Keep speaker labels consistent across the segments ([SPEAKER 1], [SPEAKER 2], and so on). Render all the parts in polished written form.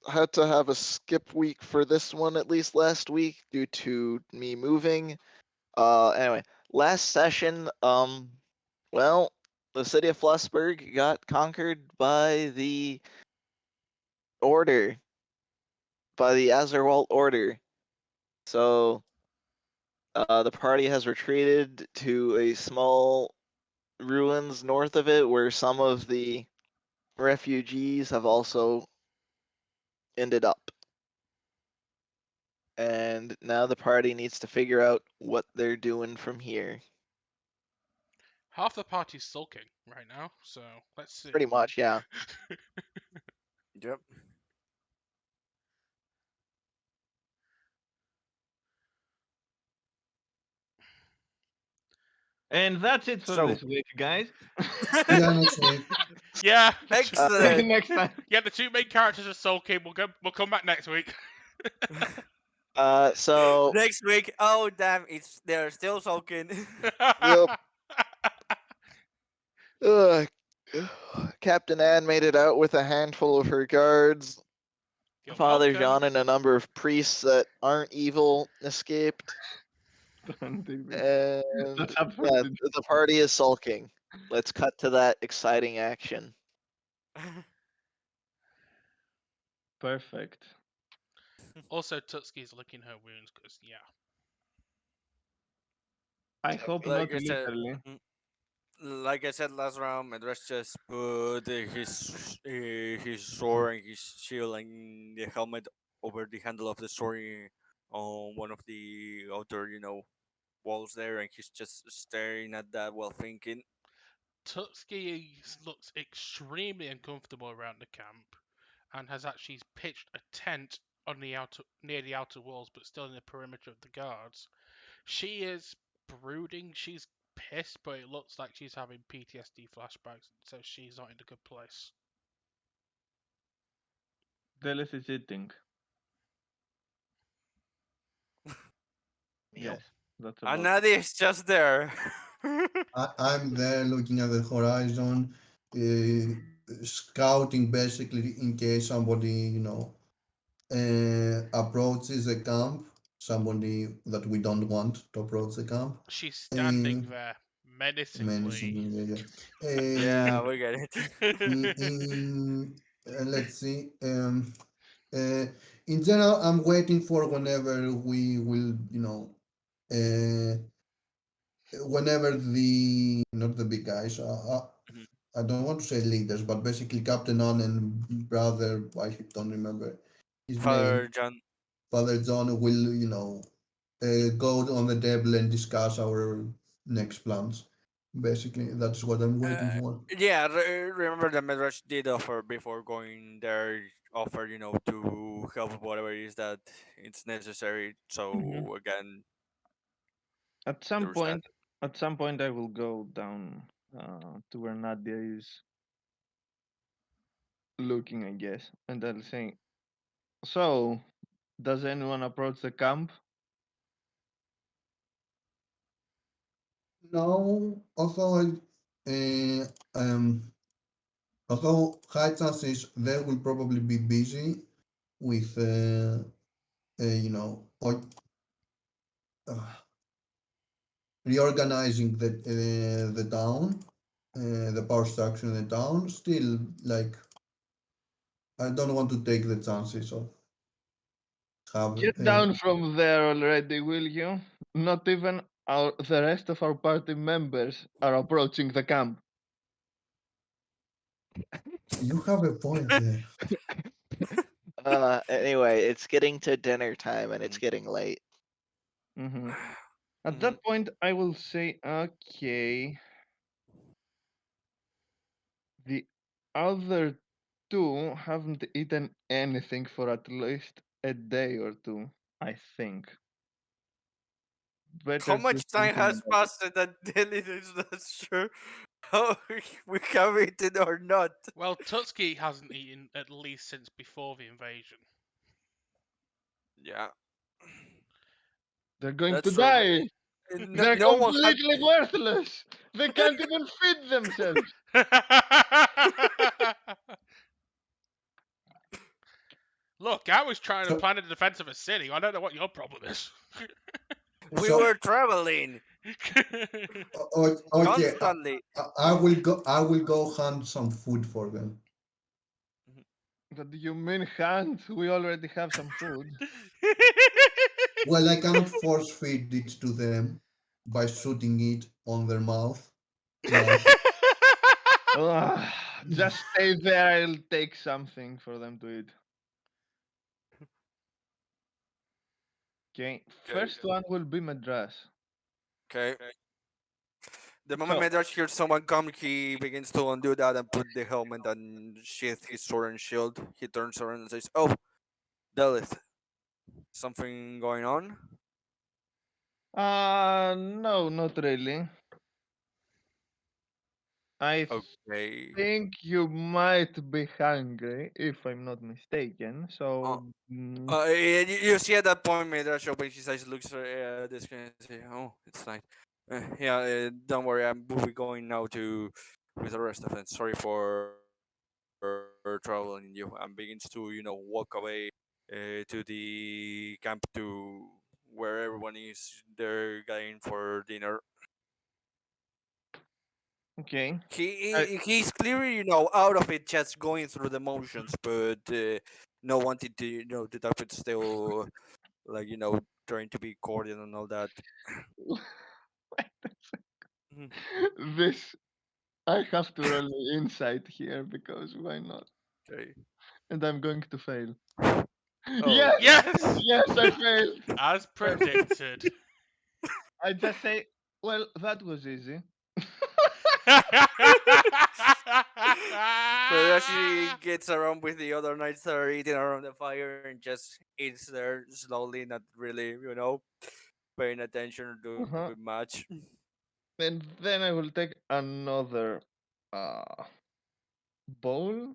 [SPEAKER 1] had to have a skip week for this one at least last week due to me moving. Anyway, last session, well, the city of Flussburg got conquered by the Order, by the Azerwalt Order. So, the party has retreated to a small ruins north of it where some of the refugees have also ended up. And now the party needs to figure out what they're doing from here.
[SPEAKER 2] Half the party's sulking right now, so let's see.
[SPEAKER 1] Pretty much, yeah.
[SPEAKER 3] Yep.
[SPEAKER 4] And that's it for
[SPEAKER 3] So-
[SPEAKER 4] this week, guys.
[SPEAKER 5] Yeah, next week.
[SPEAKER 2] Yeah.
[SPEAKER 3] Excellent.
[SPEAKER 4] Next time.
[SPEAKER 2] Yeah, the two main characters are sulking. We'll come back next week.
[SPEAKER 1] So
[SPEAKER 3] Next week, oh damn, they're still sulking.
[SPEAKER 1] yep. Ugh. Captain Anne made it out with a handful of her guards.
[SPEAKER 2] You're
[SPEAKER 1] Father
[SPEAKER 2] welcome.
[SPEAKER 1] John and a number of priests that aren't evil escaped.
[SPEAKER 4] Don't even-
[SPEAKER 1] And
[SPEAKER 4] That's up for
[SPEAKER 1] yeah,
[SPEAKER 4] the-
[SPEAKER 1] the party is sulking. Let's cut to that exciting action.
[SPEAKER 4] Perfect.
[SPEAKER 2] Also, Tutski's licking her wounds because, yeah.
[SPEAKER 4] I hope
[SPEAKER 3] Like
[SPEAKER 4] not
[SPEAKER 3] I said,
[SPEAKER 4] literally.
[SPEAKER 3] like I said last round, Medras just put his sword and his shield and the helmet over the handle of the sword on one of the outer, walls there, and he's just staring at that while thinking.
[SPEAKER 2] Tutski looks extremely uncomfortable around the camp and has actually pitched a tent on the near the outer walls, but still in the perimeter of the guards. She is brooding. She's pissed, but it looks like she's having PTSD flashbacks, so she's not in a good place.
[SPEAKER 4] Delis is eating. Yes, that's about
[SPEAKER 3] And
[SPEAKER 4] it.
[SPEAKER 3] Nadia is just there.
[SPEAKER 5] I'm there looking at the horizon, scouting basically in case somebody, approaches the camp, somebody that we don't want to approach the camp.
[SPEAKER 2] She's standing
[SPEAKER 5] Uh,
[SPEAKER 2] there menacingly.
[SPEAKER 5] menacingly, yeah.
[SPEAKER 3] Yeah, we get it.
[SPEAKER 5] Let's see. Uh, in general, I'm waiting for whenever we will, uh, whenever the not the big guys.
[SPEAKER 3] Mhm.
[SPEAKER 5] I don't want to say leaders, but basically Captain Ann and brother, I don't remember his
[SPEAKER 3] Father
[SPEAKER 5] name.
[SPEAKER 3] John.
[SPEAKER 5] Father John will, go on the table and discuss our next plans. Basically, that's what I'm waiting for.
[SPEAKER 3] Yeah, remember that Medrash did offer before going there, offer, to help with whatever it is that it's necessary.
[SPEAKER 4] Mhm.
[SPEAKER 3] So again,
[SPEAKER 4] At some
[SPEAKER 3] there's that.
[SPEAKER 4] point, I will go down to where Nadia is looking, I guess, and I'll say, "So, does anyone approach the camp?"
[SPEAKER 5] No, uh, um, although high chances they will probably be busy with, uh, reorganizing the town, the power structure in the town. Still, like, I don't want to take the chances of have.
[SPEAKER 4] Get down from there already, will you? Not even the rest of our party members are approaching the camp.
[SPEAKER 5] You have a point there.
[SPEAKER 1] Anyway, it's getting to dinner time and it's getting late.
[SPEAKER 4] Hmm. At
[SPEAKER 3] Mhm.
[SPEAKER 4] that point, I will say, okay, the other two haven't eaten anything for at least a day or two, I think.
[SPEAKER 3] How
[SPEAKER 4] Better do
[SPEAKER 3] much time
[SPEAKER 4] something
[SPEAKER 3] has
[SPEAKER 4] about it.
[SPEAKER 3] passed that Dylan is not sure how we have eaten or not?
[SPEAKER 2] Well, Tutski hasn't eaten at least since before the invasion.
[SPEAKER 3] Yeah,
[SPEAKER 4] They're going
[SPEAKER 3] that's
[SPEAKER 4] to
[SPEAKER 3] true.
[SPEAKER 4] die!
[SPEAKER 3] No,
[SPEAKER 4] They're
[SPEAKER 3] no one had.
[SPEAKER 4] completely worthless! They can't even feed themselves!
[SPEAKER 2] Look, I was trying to
[SPEAKER 5] So,
[SPEAKER 2] plan a defense of a city. I don't know what your problem is.
[SPEAKER 3] We
[SPEAKER 5] so
[SPEAKER 3] were traveling
[SPEAKER 5] okay,
[SPEAKER 3] constantly.
[SPEAKER 5] I will go. I will go hunt some food for them.
[SPEAKER 4] What do you mean, hunt? We already have some food.
[SPEAKER 5] Well, I cannot force feed it to them by shooting it on their mouth.
[SPEAKER 4] Ugh, just stay there. I'll take something for them to eat. Okay,
[SPEAKER 3] Okay.
[SPEAKER 4] first one will be Madras.
[SPEAKER 3] Okay. The moment
[SPEAKER 4] So,
[SPEAKER 3] Midrash hears someone come, he begins to undo that and put the helmet and sheath his sword and shield. He turns around and says, "Oh, Delith, something going on?"
[SPEAKER 4] no, not really. I
[SPEAKER 3] Okay.
[SPEAKER 4] think you might be hungry, if I'm not mistaken.
[SPEAKER 3] Uh,
[SPEAKER 4] So,
[SPEAKER 3] you see at that point, Midrash opens his eyes, looks at the screen, and says, "Oh, it's night. Yeah, don't worry. We'll be going now to with the rest of it. Sorry for troubling you." And begins to, walk away to the camp to where everyone is. They're going for dinner.
[SPEAKER 4] okay. I,
[SPEAKER 3] He's clearly, out of it, just going through the motions, but no wanting to, the type of still, like, trying to be cordial and all that. Mhm.
[SPEAKER 4] this I have to roll the insight here because why not?
[SPEAKER 3] Okay.
[SPEAKER 4] And I'm going to fail.
[SPEAKER 3] Oh,
[SPEAKER 4] Yes,
[SPEAKER 3] good.
[SPEAKER 2] Yes,
[SPEAKER 4] yes, I failed.
[SPEAKER 2] as
[SPEAKER 4] Perfect.
[SPEAKER 2] predicted.
[SPEAKER 4] I just say, well, that was easy.
[SPEAKER 3] But as she gets around with the other knights that are eating around the fire and just eats there slowly, not really, paying attention or doing
[SPEAKER 4] Uh-huh.
[SPEAKER 3] much.
[SPEAKER 4] And then I will take another uh bowl.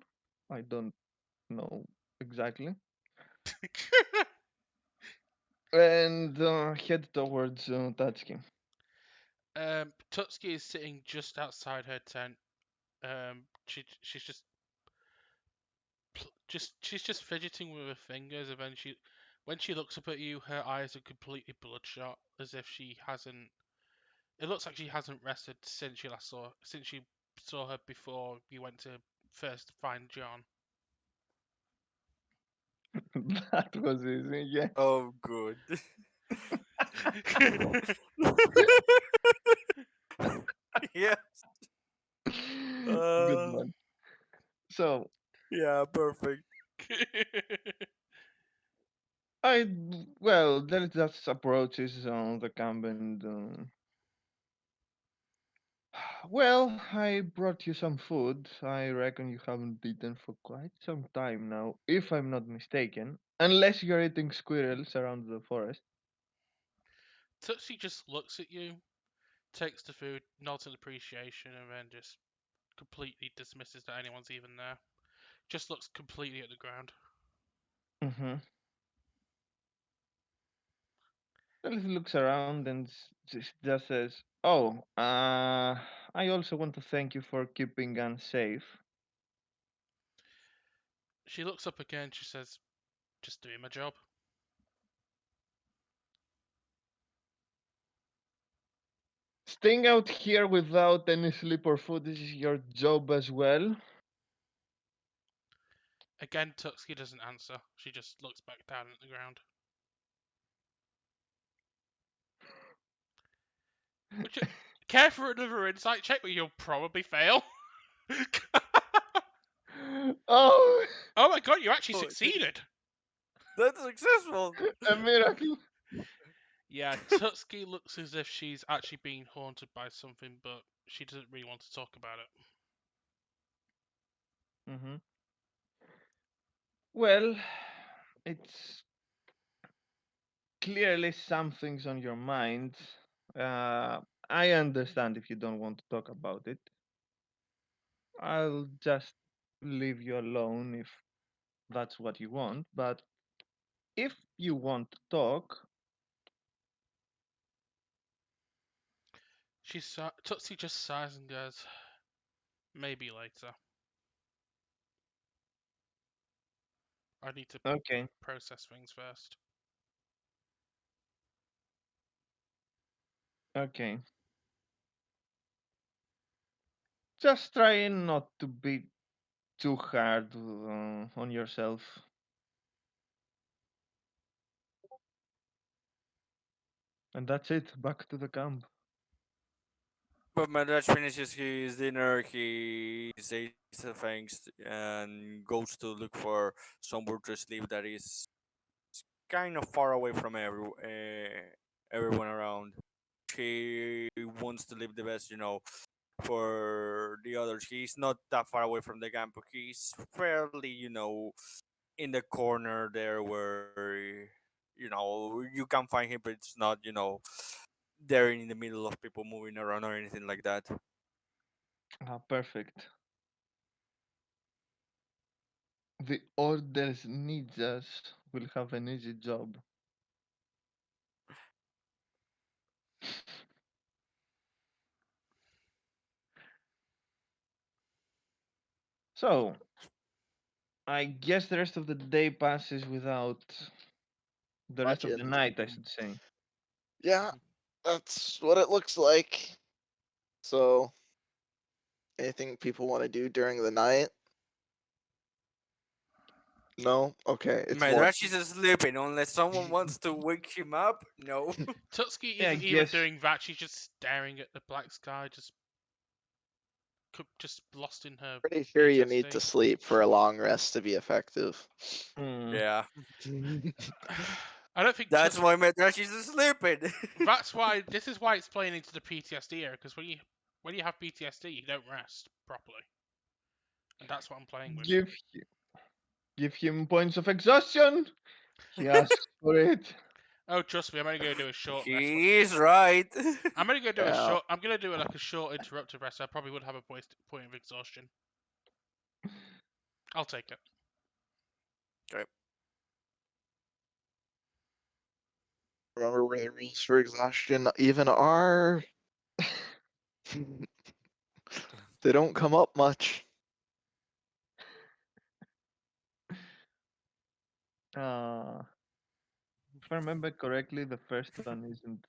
[SPEAKER 4] I don't know exactly. And head towards Tatsuki.
[SPEAKER 2] Tutski is sitting just outside her tent. She's she's just fidgeting with her fingers, and then when she looks up at you, her eyes are completely bloodshot, as if she hasn't. It looks like she hasn't rested since you saw her before you went to first find John.
[SPEAKER 4] That was easy, yeah.
[SPEAKER 3] Oh, good. Yeah.
[SPEAKER 4] Good
[SPEAKER 3] Uh,
[SPEAKER 4] one. So
[SPEAKER 3] yeah, perfect.
[SPEAKER 4] well, then just approaches the camp and well, I brought you some food. I reckon you haven't eaten for quite some time now, if I'm not mistaken. Unless you're eating squirrels around the forest.
[SPEAKER 2] Tutsi just looks at you, takes the food, nods in appreciation, and then just completely dismisses that anyone's even there. Just looks completely at the ground.
[SPEAKER 4] Mm-hmm. Alice looks around and just says, "Oh, I also want to thank you for keeping us safe."
[SPEAKER 2] She looks up again. She says, "Just doing my job."
[SPEAKER 4] Staying out here without any sleep or food is your job as well.
[SPEAKER 2] Again, Tutski doesn't answer. She just looks back down at the ground. Would you care for another insight check, but you'll probably fail?
[SPEAKER 4] Oh,
[SPEAKER 2] Oh my god, you actually
[SPEAKER 3] Oh,
[SPEAKER 2] succeeded!
[SPEAKER 3] that's successful.
[SPEAKER 4] a miracle!
[SPEAKER 2] Yeah, Tutski looks as if she's actually being haunted by something, but she doesn't really want to talk about it.
[SPEAKER 4] Hmm. Well, it's clearly something's on your mind. I understand if you don't want to talk about it. I'll just leave you alone if that's what you want. But if you want to talk,
[SPEAKER 2] Tutsi just sighs and goes, "Maybe later." I need to
[SPEAKER 4] Okay.
[SPEAKER 2] process things first.
[SPEAKER 4] Okay. Just try not to be too hard on yourself. And that's it. Back to the camp.
[SPEAKER 3] But Madrash finishes his dinner, he says thanks and goes to look for somewhere to sleep that is kind of far away from everyone around. He wants to live the best, for the others. He's not that far away from the camp, but he's fairly, in the corner there where, you can find him, but it's not, there in the middle of people moving around or anything like that.
[SPEAKER 4] Perfect. The Order's ninjas will have an easy job. So, I guess the rest of the day passes without the rest
[SPEAKER 1] Much
[SPEAKER 4] of the
[SPEAKER 1] in.
[SPEAKER 4] night, I should say.
[SPEAKER 1] Yeah, that's what it looks like. So, anything people want to do during the night? No? Okay, it's more.
[SPEAKER 3] Madrash is sleeping unless someone wants to wake him up. No.
[SPEAKER 2] Tutski
[SPEAKER 4] Yeah, I
[SPEAKER 2] isn't even
[SPEAKER 4] guess.
[SPEAKER 2] doing that. She's just staring at the black sky, just lost in her
[SPEAKER 1] Pretty sure you need to
[SPEAKER 2] PTSD.
[SPEAKER 1] sleep for a long rest to be effective.
[SPEAKER 4] Hmm.
[SPEAKER 3] Yeah.
[SPEAKER 2] I don't think
[SPEAKER 3] That's why Madrash is sleeping.
[SPEAKER 2] that's why. This is why it's playing into the PTSD era. Because when you have PTSD, you don't rest properly, and that's what I'm playing with.
[SPEAKER 4] Give him points of exhaustion. He asks for it.
[SPEAKER 2] Oh, trust me, I'm only going to do a short rest.
[SPEAKER 3] He is right.
[SPEAKER 2] I'm only going to do a
[SPEAKER 1] Yeah.
[SPEAKER 2] short. I'm going to do like a short interrupted rest. I probably would have a point of exhaustion. I'll take it.
[SPEAKER 3] Okay.
[SPEAKER 1] Remember where the rules for exhaustion even are? They don't come up much.
[SPEAKER 4] Uh, if I remember correctly, the first one isn't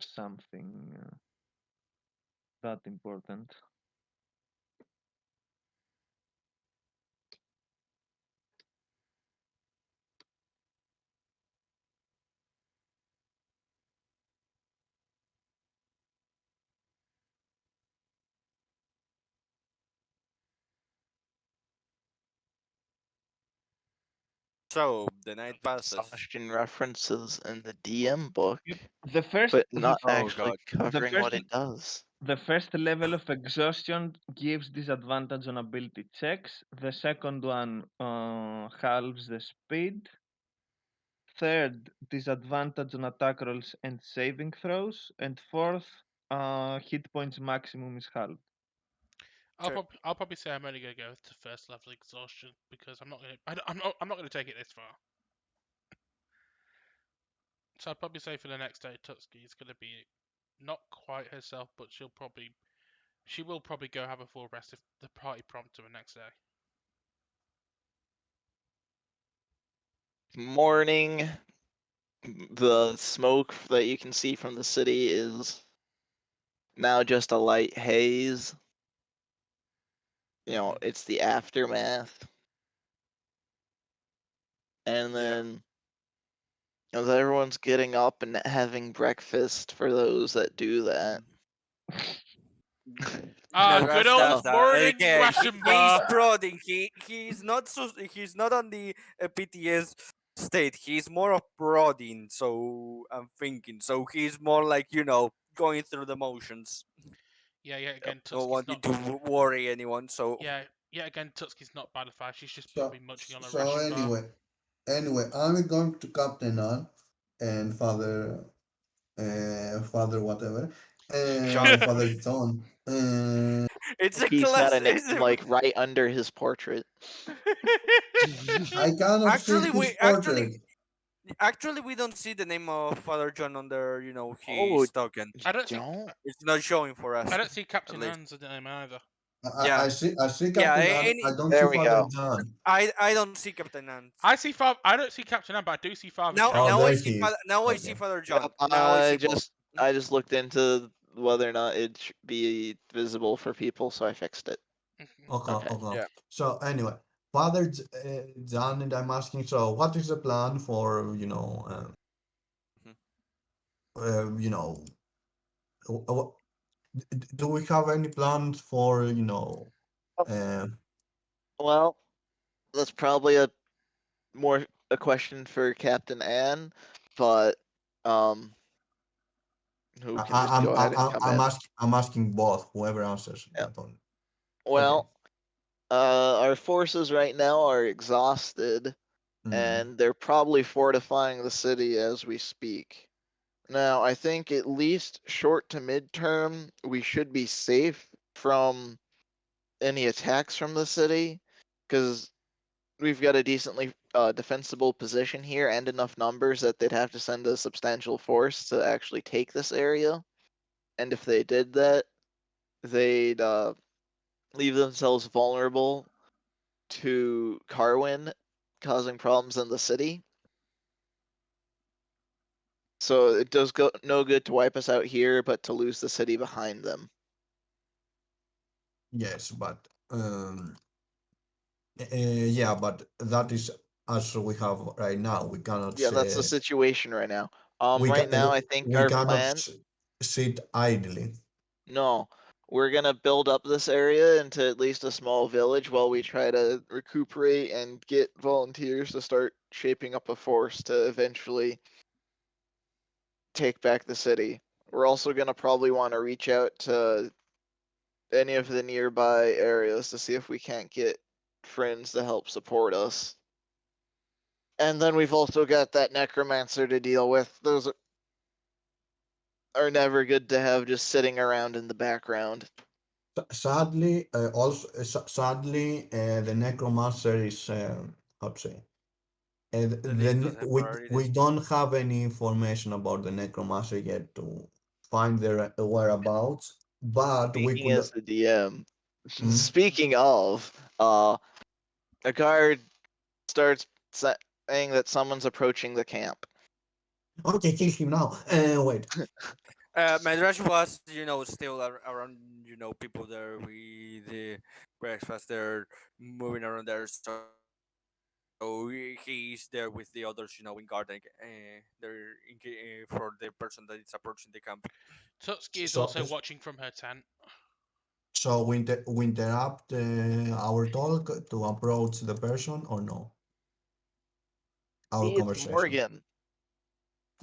[SPEAKER 4] something that important.
[SPEAKER 3] So the night passes.
[SPEAKER 1] Exhaustion references in the DM book,
[SPEAKER 4] Yep. The first,
[SPEAKER 1] but
[SPEAKER 4] the,
[SPEAKER 1] not
[SPEAKER 3] Oh
[SPEAKER 1] actually
[SPEAKER 3] god.
[SPEAKER 4] the
[SPEAKER 1] covering
[SPEAKER 4] first,
[SPEAKER 1] what it does.
[SPEAKER 4] the first level of exhaustion gives disadvantage on ability checks. The second one halves the speed. Third, disadvantage on attack rolls and saving throws. And fourth, hit points maximum is halved.
[SPEAKER 3] Okay.
[SPEAKER 2] I'll probably say I'm only going to go to first level exhaustion because I'm not going to. I'm not going to take it this far. So I'd probably say for the next day, Tutski is going to be not quite herself, but she will probably go have a full rest if the party prompt her next day.
[SPEAKER 1] Morning, the smoke that you can see from the city is now just a light haze. It's the aftermath. And
[SPEAKER 3] Yeah.
[SPEAKER 1] then as everyone's getting up and having breakfast for those that do that.
[SPEAKER 2] Good
[SPEAKER 3] Madrash
[SPEAKER 2] old
[SPEAKER 3] does
[SPEAKER 1] Oh,
[SPEAKER 3] that
[SPEAKER 2] morning
[SPEAKER 3] again.
[SPEAKER 2] ration
[SPEAKER 3] He's
[SPEAKER 2] bar.
[SPEAKER 3] prodding. He's not on the PTS state. He's more of prodding. So I'm thinking. So he's more like going through the motions,
[SPEAKER 2] Yeah,
[SPEAKER 1] yep.
[SPEAKER 2] again,
[SPEAKER 3] not
[SPEAKER 2] Tutski's
[SPEAKER 3] wanting
[SPEAKER 2] not.
[SPEAKER 3] to worry anyone. So
[SPEAKER 2] Yeah, again, Tutski's not bad at fire. She's just
[SPEAKER 5] So
[SPEAKER 2] probably munching on a
[SPEAKER 5] so
[SPEAKER 2] ration bar.
[SPEAKER 5] anyway, I'm going to Captain on and Father whatever,
[SPEAKER 3] John,
[SPEAKER 5] and Father John.
[SPEAKER 3] it's a
[SPEAKER 1] He's got a name
[SPEAKER 3] classism.
[SPEAKER 1] like right under his portrait.
[SPEAKER 5] I cannot see
[SPEAKER 3] actually,
[SPEAKER 5] his
[SPEAKER 3] we actually
[SPEAKER 5] portrait.
[SPEAKER 3] actually we don't see the name of Father John under
[SPEAKER 1] Oh,
[SPEAKER 3] his token.
[SPEAKER 2] I don't see
[SPEAKER 1] don't?
[SPEAKER 3] It's not showing for
[SPEAKER 2] I
[SPEAKER 3] us,
[SPEAKER 2] don't see
[SPEAKER 3] at
[SPEAKER 2] Captain
[SPEAKER 3] least.
[SPEAKER 2] Hans in the name either.
[SPEAKER 3] Yeah,
[SPEAKER 5] I see
[SPEAKER 3] yeah.
[SPEAKER 5] Captain Ant. I
[SPEAKER 3] Any,
[SPEAKER 5] don't see
[SPEAKER 1] There we
[SPEAKER 5] Father
[SPEAKER 1] go.
[SPEAKER 5] John.
[SPEAKER 3] I don't see Captain Ant.
[SPEAKER 2] I don't see Captain Ann, but I do see Father
[SPEAKER 3] Now
[SPEAKER 2] John.
[SPEAKER 5] Oh,
[SPEAKER 3] now I
[SPEAKER 5] there
[SPEAKER 3] see
[SPEAKER 5] he is.
[SPEAKER 3] Father, now I see
[SPEAKER 5] Okay.
[SPEAKER 3] Father
[SPEAKER 1] Yep.
[SPEAKER 3] John. Now I see both.
[SPEAKER 1] I just looked into whether or not it should be visible for people, so I fixed it.
[SPEAKER 2] Mhm.
[SPEAKER 5] Okay,
[SPEAKER 1] Okay.
[SPEAKER 5] okay.
[SPEAKER 3] Yeah.
[SPEAKER 5] So anyway, Father John, and I'm asking. So, what is the plan for
[SPEAKER 3] Mhm.
[SPEAKER 5] you know, do we have any plans for uh,
[SPEAKER 1] Well, that's probably a question for Captain Anne, but um, who can just go ahead and come in?
[SPEAKER 5] I'm asking both. Whoever answers
[SPEAKER 1] Yeah.
[SPEAKER 5] that one. Okay.
[SPEAKER 1] Well, our forces right now are exhausted,
[SPEAKER 5] Mm.
[SPEAKER 1] and they're probably fortifying the city as we speak. Now, I think at least short to midterm, we should be safe from any attacks from the city, because we've got a decently defensible position here and enough numbers that they'd have to send a substantial force to actually take this area. And if they did that, they'd leave themselves vulnerable to Carwin causing problems in the city. So it does go no good to wipe us out here, but to lose the city behind them.
[SPEAKER 5] Yes, but yeah, but that is as we have right now. We cannot
[SPEAKER 1] Yeah, that's the
[SPEAKER 5] say
[SPEAKER 1] situation right now.
[SPEAKER 5] we
[SPEAKER 1] Right
[SPEAKER 5] ca-
[SPEAKER 1] now I think
[SPEAKER 5] we
[SPEAKER 1] our
[SPEAKER 5] cannot
[SPEAKER 1] plan,
[SPEAKER 5] sit idly.
[SPEAKER 1] no, we're gonna build up this area into at least a small village while we try to recuperate and get volunteers to start shaping up a force to eventually take back the city. We're also gonna probably want to reach out to any of the nearby areas to see if we can't get friends to help support us. And then we've also got that necromancer to deal with. Those are never good to have just sitting around in the background.
[SPEAKER 5] Sadly, sadly, the necromancer is how to say.
[SPEAKER 3] Release the
[SPEAKER 5] Then we
[SPEAKER 3] temporary.
[SPEAKER 5] don't have any information about the necromancer yet to find their whereabouts, but we
[SPEAKER 1] Speaking
[SPEAKER 5] could.
[SPEAKER 1] as the DM,
[SPEAKER 5] Hmm?
[SPEAKER 1] speaking of, a guard starts saying that someone's approaching the camp.
[SPEAKER 5] Okay, kill him now. Wait.
[SPEAKER 3] Madrash was, still around, people there with the breakfast. They're moving around there, so he's there with the others, in guard, for the person that is approaching the camp.
[SPEAKER 2] Tutski is
[SPEAKER 5] So,
[SPEAKER 2] also watching from her tent.
[SPEAKER 5] so we interrupt our talk to approach the person or no? Our
[SPEAKER 1] See, it's
[SPEAKER 5] conversation.
[SPEAKER 1] Morgan.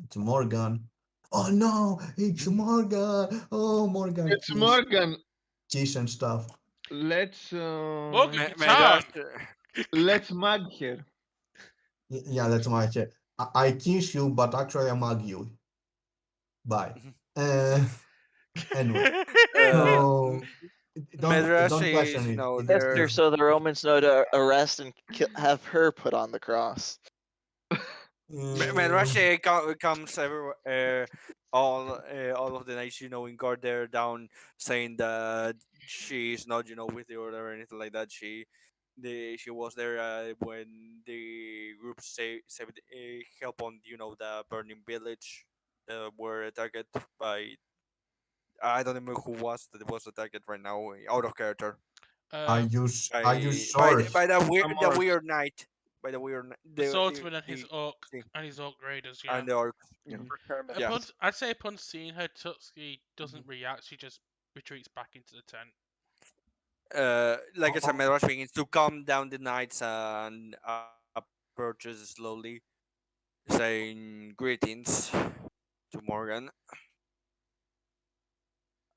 [SPEAKER 5] It's Morgan. Oh no, it's Morgan. Oh, Morgan,
[SPEAKER 4] It's
[SPEAKER 5] kiss,
[SPEAKER 4] Morgan.
[SPEAKER 5] kiss and stuff.
[SPEAKER 4] Let's
[SPEAKER 2] Morgan, you
[SPEAKER 3] Madrash,
[SPEAKER 2] turn.
[SPEAKER 4] let's mug her.
[SPEAKER 5] Yeah, that's my shit. I kiss you, but actually I mug you. Bye. Uh, anyway, so
[SPEAKER 3] Madrash
[SPEAKER 5] don't question
[SPEAKER 3] is,
[SPEAKER 5] it.
[SPEAKER 1] Sister,
[SPEAKER 3] there.
[SPEAKER 1] so the Romans know to arrest and have her put on the cross.
[SPEAKER 5] Uh,
[SPEAKER 3] Madrash comes everywhere, all of the nights, in guard there down, saying that she's not, with the order or anything like that. She was there when the group saved help on, the burning village that were attacked by, I don't remember who was attacked right now, out of character,
[SPEAKER 2] uh,
[SPEAKER 5] are you
[SPEAKER 3] by
[SPEAKER 5] sure?
[SPEAKER 3] the
[SPEAKER 4] Amorphs.
[SPEAKER 3] weird night, by the weird
[SPEAKER 2] the swordsman and his
[SPEAKER 3] the
[SPEAKER 2] orc
[SPEAKER 3] thing,
[SPEAKER 2] and his orc raiders. Yeah.
[SPEAKER 3] and the orcs.
[SPEAKER 5] Yeah.
[SPEAKER 3] Yeah.
[SPEAKER 2] I'd say upon seeing her, Tutski doesn't
[SPEAKER 3] Mhm.
[SPEAKER 2] react. She just retreats back into the tent.
[SPEAKER 3] Like
[SPEAKER 5] Oh,
[SPEAKER 3] I said,
[SPEAKER 5] oh,
[SPEAKER 3] Medrash begins to calm down the nights and approaches slowly, saying greetings to Morgan.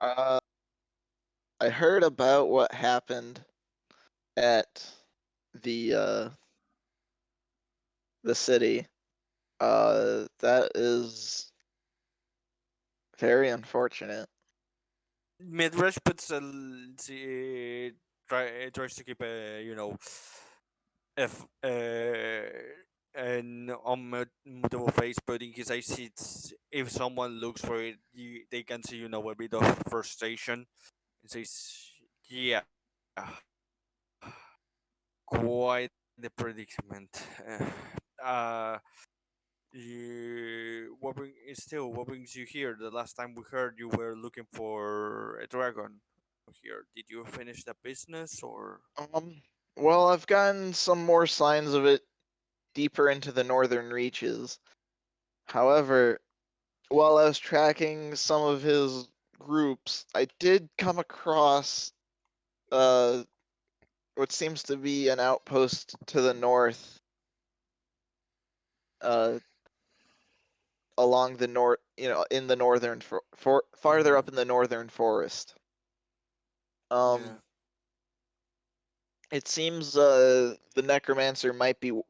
[SPEAKER 1] Uh, I heard about what happened at the uh, the city. That is very unfortunate.
[SPEAKER 3] Medrash puts tries to keep if an unmutable face, but in his eyes, if someone looks for it, they can see, a bit of frustration. It says, yeah. Yeah, quite the predicament. Uh, what brings you here? The last time we heard you were looking for a dragon here. Did you finish the business or?
[SPEAKER 1] Um, well, I've gotten some more signs of it deeper into the northern reaches. However, while I was tracking some of his groups, I did come across uh what seems to be an outpost to the north, uh along the north, in the northern farther
[SPEAKER 3] Mhm.
[SPEAKER 1] up in the northern forest.
[SPEAKER 3] Yeah.
[SPEAKER 1] Um, it seems the necromancer might be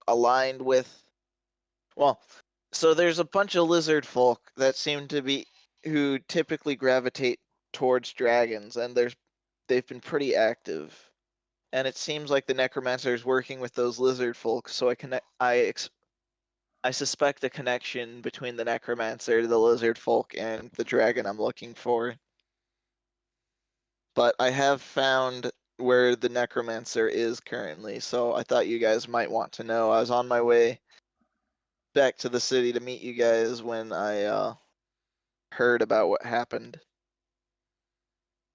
[SPEAKER 1] aligned with, well, so there's a bunch of lizard folk that seem to be who typically gravitate towards dragons, and they've been pretty active. And it seems like the necromancer is working with those lizard folk, so I suspect a connection between the necromancer, the lizard folk, and the dragon I'm looking for. But I have found where the necromancer is currently, so I thought you guys might want to know. I was on my way back to the city to meet you guys when I heard about what happened.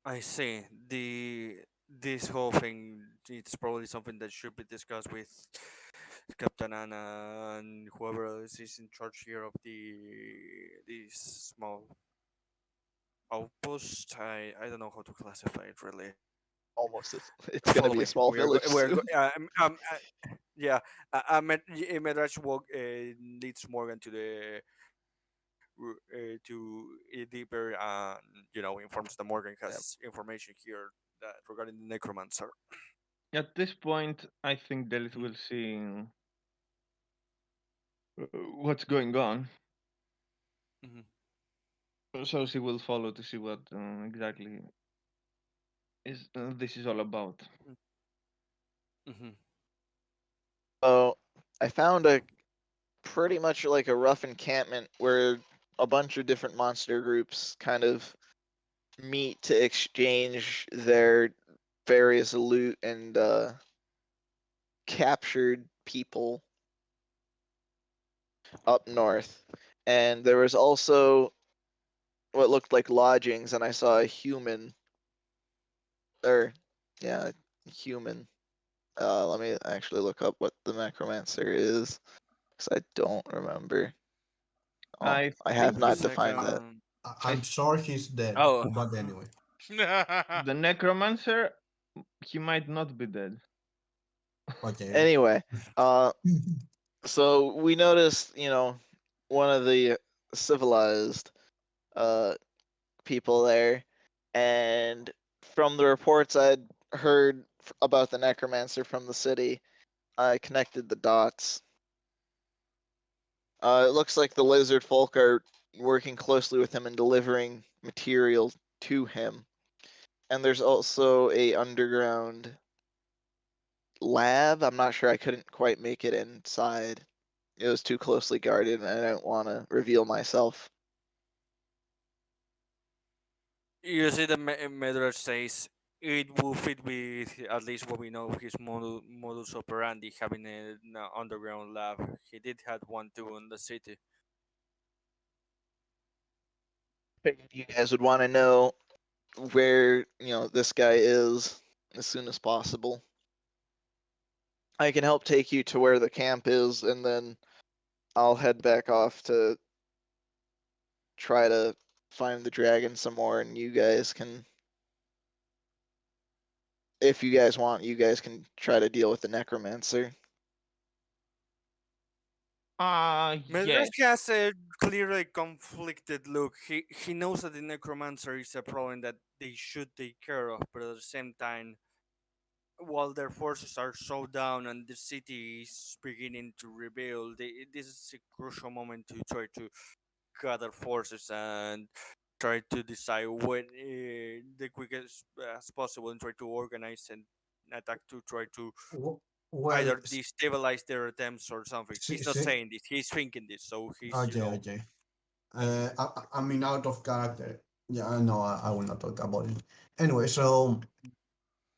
[SPEAKER 3] I see. This whole thing, it's probably something that should be discussed with Captain Anna and whoever else is in charge here of this small outpost. I don't know how to classify it really.
[SPEAKER 1] Almost, it's gonna be a
[SPEAKER 3] Fully,
[SPEAKER 1] small village soon.
[SPEAKER 3] yeah. Medrash walk leads Morgan to the to deeper and informs that Morgan
[SPEAKER 1] Yeah.
[SPEAKER 3] has information here that regarding the necromancer.
[SPEAKER 4] At this point, I think Delith
[SPEAKER 3] Mhm.
[SPEAKER 4] will see what's going on,
[SPEAKER 3] Mhm.
[SPEAKER 4] so she will follow to see what exactly is this is all about.
[SPEAKER 3] Mhm.
[SPEAKER 1] So I found a pretty much like a rough encampment where a bunch of different monster groups kind of meet to exchange their various loot and captured people up north. And there was also what looked like lodgings, and I saw a human, or yeah, human. Let me actually look up what the necromancer is, because I don't remember. Oh,
[SPEAKER 4] I
[SPEAKER 1] I
[SPEAKER 3] Give
[SPEAKER 1] have
[SPEAKER 4] think
[SPEAKER 3] me a
[SPEAKER 1] not
[SPEAKER 4] the
[SPEAKER 1] defined that.
[SPEAKER 3] second.
[SPEAKER 4] I
[SPEAKER 5] I'm sure he's dead.
[SPEAKER 3] Oh.
[SPEAKER 5] But anyway,
[SPEAKER 4] the necromancer, he might not be dead.
[SPEAKER 5] okay.
[SPEAKER 1] Anyway, uh, so we noticed, one of the civilized uh people there, and from the reports I'd heard about the necromancer from the city, I connected the dots. It looks like the lizard folk are working closely with him and delivering material to him. And there's also a underground lab. I'm not sure, I couldn't quite make it inside. It was too closely guarded, and I don't want to reveal myself.
[SPEAKER 3] You see, the Medrash says it will fit with at least what we know of his modus operandi, having an underground lab. He did had one too in the city.
[SPEAKER 1] Figured you guys would want to know where, this guy is as soon as possible. I can help take you to where the camp is, and then I'll head back off to try to find the dragon some more, and you guys can, if you guys want, you guys can try to deal with the necromancer.
[SPEAKER 3] Medrash
[SPEAKER 4] Yes.
[SPEAKER 3] has a clearly conflicted look. He knows that the necromancer is a problem that they should take care of, but at the same time, while their forces are so down and the city is beginning to rebuild, this is a crucial moment to try to gather forces and try to decide when the quickest as possible and try to organize an attack to try to
[SPEAKER 5] Well,
[SPEAKER 3] either destabilize their attempts or something.
[SPEAKER 5] see,
[SPEAKER 3] He's not
[SPEAKER 5] see,
[SPEAKER 3] saying this; he's thinking this. So he's,
[SPEAKER 5] okay, okay.
[SPEAKER 3] Mhm.
[SPEAKER 5] I mean, out of character. Yeah, I know. I will not talk about it. Anyway, so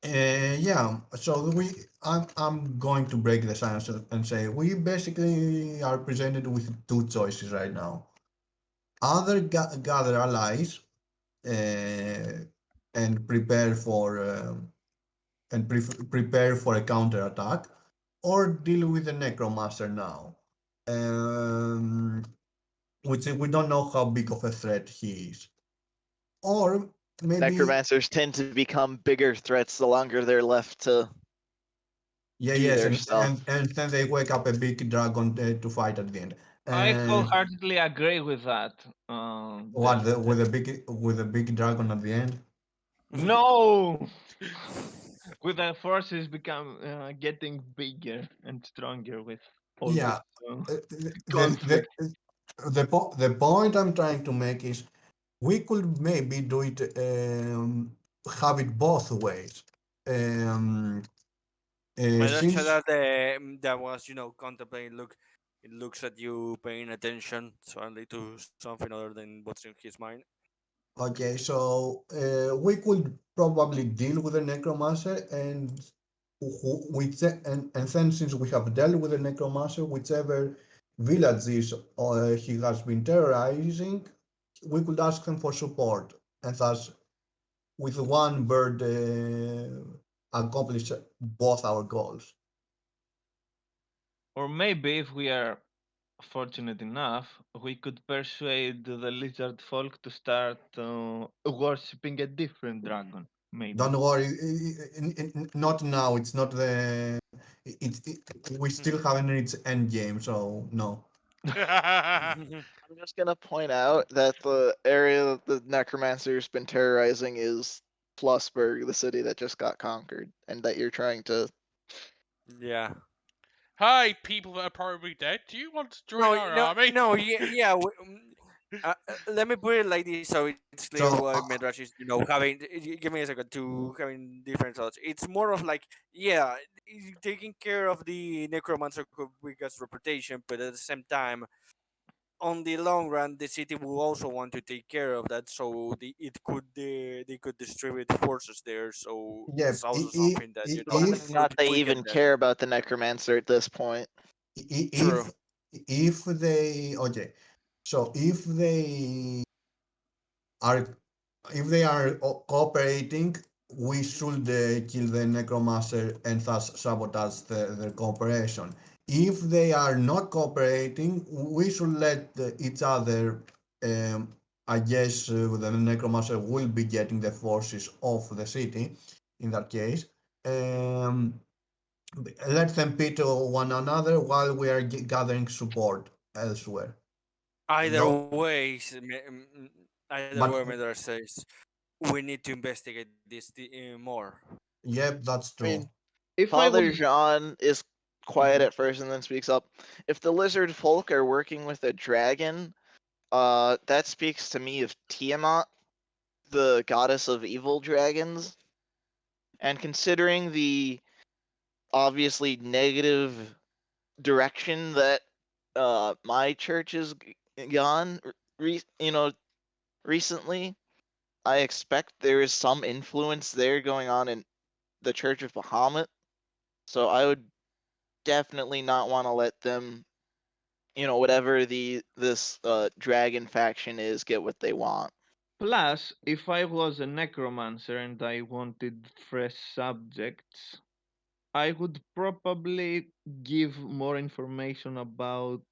[SPEAKER 5] Yeah, so I'm going to break the silence and say we basically are presented with two choices right now. Either gather allies uh, and prepare for a counter attack, or deal with the necromancer now, um, which we don't know how big of a threat he is, or maybe
[SPEAKER 1] Necromancers tend to become bigger threats the longer they're left to
[SPEAKER 5] yeah,
[SPEAKER 1] do
[SPEAKER 5] yes,
[SPEAKER 1] their
[SPEAKER 5] and
[SPEAKER 1] stuff.
[SPEAKER 5] then they wake up a big dragon to fight at the end.
[SPEAKER 4] I
[SPEAKER 5] And
[SPEAKER 4] wholeheartedly agree with that.
[SPEAKER 5] what with a big dragon at the end?
[SPEAKER 4] No, with the forces become getting bigger and stronger with all this
[SPEAKER 5] Yeah,
[SPEAKER 4] uh,
[SPEAKER 5] the
[SPEAKER 4] conflict.
[SPEAKER 5] the point I'm trying to make is we could maybe do it, have it both ways. Um,
[SPEAKER 3] Madrasha
[SPEAKER 5] since
[SPEAKER 3] that was, contemplating. Look, it looks at you paying attention suddenly to something other than what's in his mind.
[SPEAKER 5] Okay, so we could probably deal with the necromancer, and and then since we have dealt with the necromancer, whichever villages he has been terrorizing, we could ask them for support, and thus with one bird accomplish both our goals.
[SPEAKER 4] Or maybe if we are fortunate enough, we could persuade the lizard folk to start worshipping a different dragon. Maybe.
[SPEAKER 5] Don't worry, not now. It's not we still haven't reached end game, so no.
[SPEAKER 1] I'm just gonna point out that the area that the necromancer's been terrorizing is Plusburg, the city that just got conquered, and that you're trying to.
[SPEAKER 3] Yeah.
[SPEAKER 2] Hi, people that are probably dead. Do you want to join
[SPEAKER 3] No,
[SPEAKER 2] our army?
[SPEAKER 3] no, yeah, yeah. Let me put it like this, so it's clear why
[SPEAKER 5] So
[SPEAKER 3] Midrash is, Give me a second to having different thoughts. It's more of like, yeah, taking care of the necromancer could weaken reputation, but at the same time, on the long run, the city will also want to take care of that, so they could distribute forces there. So
[SPEAKER 5] yeah,
[SPEAKER 3] it's also something that
[SPEAKER 1] Whether or
[SPEAKER 5] if
[SPEAKER 3] could
[SPEAKER 1] not they
[SPEAKER 3] weaken
[SPEAKER 1] even
[SPEAKER 3] them.
[SPEAKER 1] care about the necromancer at this point.
[SPEAKER 3] True.
[SPEAKER 5] if they okay, so are if they are cooperating, we should kill the necromancer and thus sabotage their cooperation. If they are not cooperating, we should let each other. Um, I guess the necromancer will be getting the forces of the city. In that case, um, let them pit one another while we are gathering support elsewhere.
[SPEAKER 3] Either
[SPEAKER 5] Though,
[SPEAKER 3] way, either way,
[SPEAKER 5] but
[SPEAKER 3] Medrar says we need to investigate this more.
[SPEAKER 5] yep, that's
[SPEAKER 1] I mean,
[SPEAKER 5] true.
[SPEAKER 4] If I
[SPEAKER 1] Father
[SPEAKER 4] was.
[SPEAKER 1] Jean is quiet
[SPEAKER 4] Mhm.
[SPEAKER 1] at first and then speaks up. If the lizard folk are working with a dragon, that speaks to me of Tiamat, the goddess of evil dragons. And considering the obviously negative direction that my church has gone, recently, I expect there is some influence there going on in the Church of Bahamut. So I would definitely not want to let them, whatever this dragon faction is, get what they want.
[SPEAKER 4] Plus, if I was a necromancer and I wanted fresh subjects, I would probably give more information about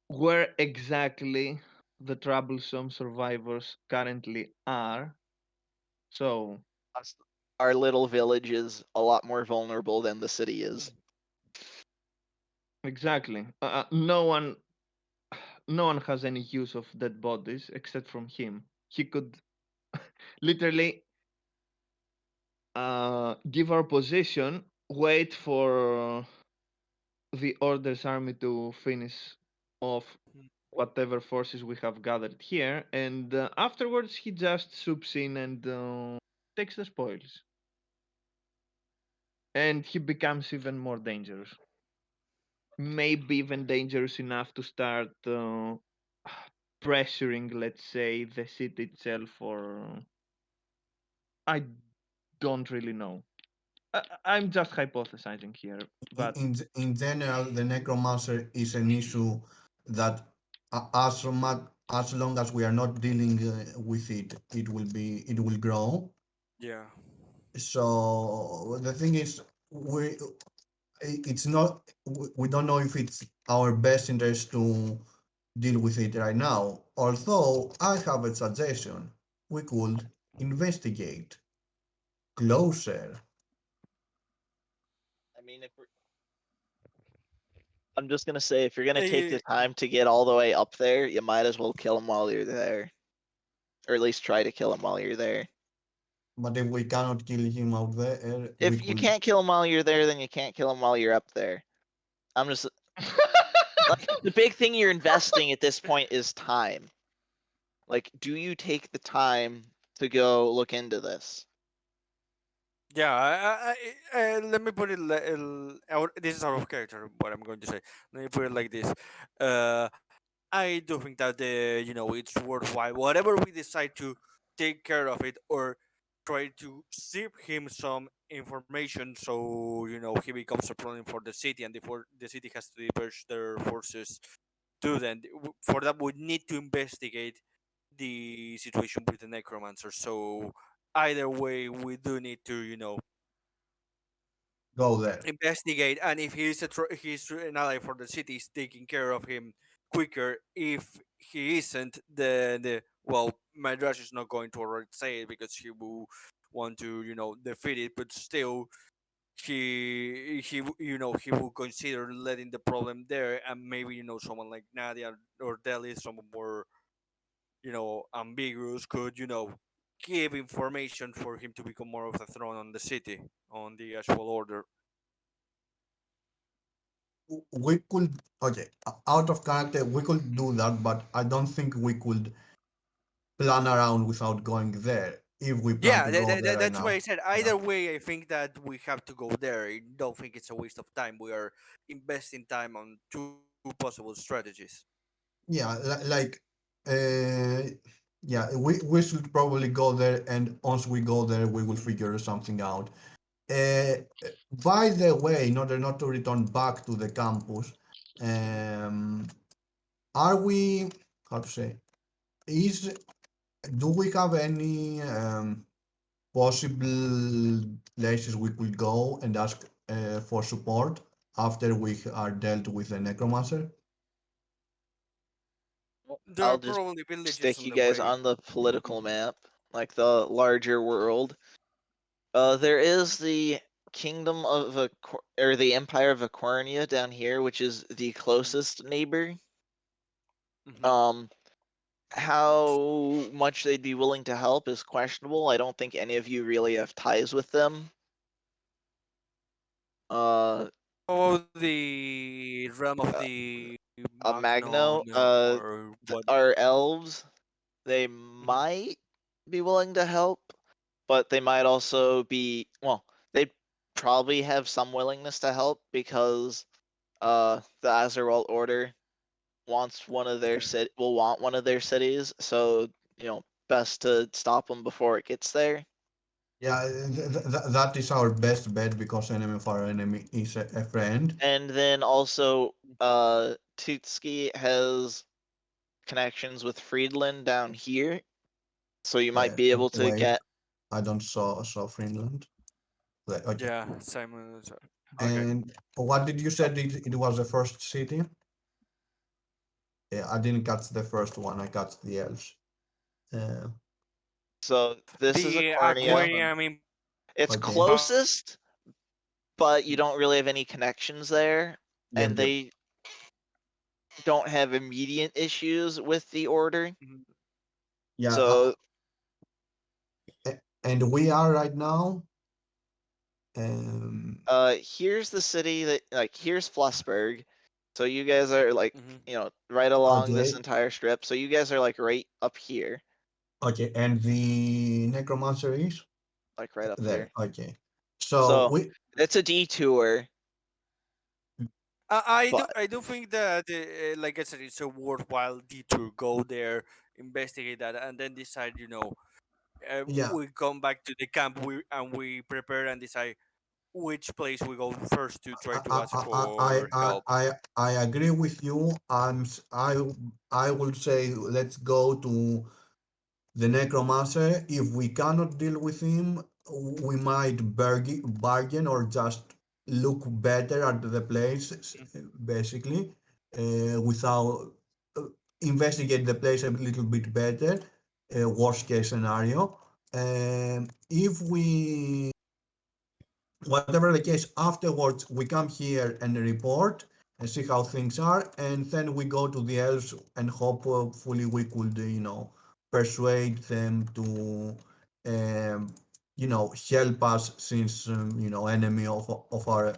[SPEAKER 4] where exactly the troublesome survivors currently are. So,
[SPEAKER 1] Us- Our little village is a lot more vulnerable than the city is.
[SPEAKER 4] exactly. No one has any use of dead bodies except from him. He could literally give our position, wait for the Order's army to finish off whatever forces we have gathered here, and afterwards he just swoops in and takes the spoils. And he becomes even more dangerous. Maybe even dangerous enough to start pressuring, let's say, the city itself, or I don't really know. I'm just hypothesizing here, but
[SPEAKER 5] In general, the necromancer is an issue that as long as we are not dealing with it, it will grow.
[SPEAKER 3] Yeah.
[SPEAKER 5] So the thing is, we it's not we don't know if it's our best interest to deal with it right now. Although I have a suggestion, we could investigate closer.
[SPEAKER 1] I mean, if we're, I'm just gonna say, if you're gonna take
[SPEAKER 3] Eh,
[SPEAKER 1] the time to get all the way up there, you might as well kill him while you're there, or at least try to kill him while you're there.
[SPEAKER 5] But if we cannot kill him out there, we
[SPEAKER 1] If you
[SPEAKER 5] could
[SPEAKER 1] can't kill him while you're there, then you can't kill him while you're up there. I'm just like the big thing you're investing at this point is time. Like, do you take the time to go look into this?
[SPEAKER 3] Yeah, let me put it. This is out of character. What I'm going to say. Let me put it like this. Uh, I do think that it's worthwhile. Whatever we decide to take care of it or try to save him some information, so he becomes a problem for the city, and therefore the city has to diverge their forces to them. For that, we need to investigate the situation with the necromancer. So either way, we do need to
[SPEAKER 5] go there.
[SPEAKER 3] investigate, and if he's an ally for the city, is taking care of him quicker. If he isn't, then well, Madras is not going to already say it because he will want to defeat it, but still he will consider letting the problem there, and maybe someone like Nadia or Delhi, someone more ambiguous, could give information for him to become more of the throne on the city, on the actual order.
[SPEAKER 5] We could, okay, out of character, we could do that, but I don't think we could plan around without going there if we plan
[SPEAKER 3] Yeah,
[SPEAKER 5] to go there right
[SPEAKER 3] that's why
[SPEAKER 5] now.
[SPEAKER 3] I said
[SPEAKER 5] Yeah.
[SPEAKER 3] either way. I think that we have to go there. I don't think it's a waste of time. We are investing time on two possible strategies.
[SPEAKER 5] Yeah, like, uh, yeah, we should probably go there, and once we go there, we will figure something out. Uh, by the way, in order not to return back to the campus, um, are we, how to say, is, do we have any possible places we could go and ask for support after we are dealt with the necromancer?
[SPEAKER 3] There are
[SPEAKER 1] I'll just
[SPEAKER 3] probably villages
[SPEAKER 1] stick
[SPEAKER 3] on
[SPEAKER 1] you
[SPEAKER 3] the
[SPEAKER 1] guys
[SPEAKER 3] way.
[SPEAKER 1] on the political map, like the larger world. There is the kingdom of or the empire of Aquarnia down here, which is the closest neighbor.
[SPEAKER 3] Hmm.
[SPEAKER 1] Um, how much they'd be willing to help is questionable. I don't think any of you really have ties with them. Uh,
[SPEAKER 3] Oh, the realm of
[SPEAKER 1] uh,
[SPEAKER 3] the
[SPEAKER 1] Magno,
[SPEAKER 3] Magnon or what?
[SPEAKER 1] our elves, they
[SPEAKER 3] Mhm.
[SPEAKER 1] might be willing to help, but they might also be, well, they'd probably have some willingness to help because the Azeroth Order wants one of their
[SPEAKER 3] Okay.
[SPEAKER 1] will want one of their cities, so best to stop them before it gets there.
[SPEAKER 5] Yeah, that is our best bet because enemy of our enemy is a friend.
[SPEAKER 1] And then also Tutski has connections with Friedland down here, so you might be able to
[SPEAKER 5] Wait,
[SPEAKER 1] get
[SPEAKER 5] I don't saw Finland. Okay.
[SPEAKER 3] Yeah, Simon. Okay.
[SPEAKER 5] And what did you said it was the first city? Yeah, I didn't catch the first one. I catch the elves. Uh,
[SPEAKER 1] so this is
[SPEAKER 3] The
[SPEAKER 1] Aquarnia.
[SPEAKER 3] aquarium in
[SPEAKER 1] It's
[SPEAKER 5] okay.
[SPEAKER 1] closest, but you don't really have any connections there,
[SPEAKER 5] Yep,
[SPEAKER 1] and
[SPEAKER 5] yep.
[SPEAKER 1] they don't have immediate issues with the order.
[SPEAKER 3] Mhm.
[SPEAKER 5] Yeah,
[SPEAKER 1] So
[SPEAKER 5] and we are right now. Um,
[SPEAKER 1] here's the city that here's Flussburg. So you guys are like,
[SPEAKER 3] Mhm.
[SPEAKER 1] right along this
[SPEAKER 5] okay,
[SPEAKER 1] entire strip. So you guys are like right up here,
[SPEAKER 5] okay, and the necromancer is
[SPEAKER 1] like right up
[SPEAKER 5] there.
[SPEAKER 1] here.
[SPEAKER 5] Okay, so
[SPEAKER 1] So
[SPEAKER 5] we
[SPEAKER 1] it's a detour,
[SPEAKER 3] I
[SPEAKER 1] but
[SPEAKER 3] I do think that like I said, it's a worthwhile detour. Go there, investigate that, and then decide.
[SPEAKER 5] Yeah,
[SPEAKER 3] we come back to the camp and we prepare and decide which place we go first to try
[SPEAKER 5] I
[SPEAKER 3] to
[SPEAKER 5] I
[SPEAKER 3] ask
[SPEAKER 5] I I
[SPEAKER 3] for
[SPEAKER 5] I
[SPEAKER 3] help.
[SPEAKER 5] I I agree with you. I would say let's go to the necromancer. If we cannot deal with him, we might bargain or just look better at the place, basically, without uh, investigate the place a little bit better. Worst case scenario. If we whatever the case, afterwards we come here and report and see how things are, and then we go to the elves and hopefully we could, persuade them to, help us since, enemy of our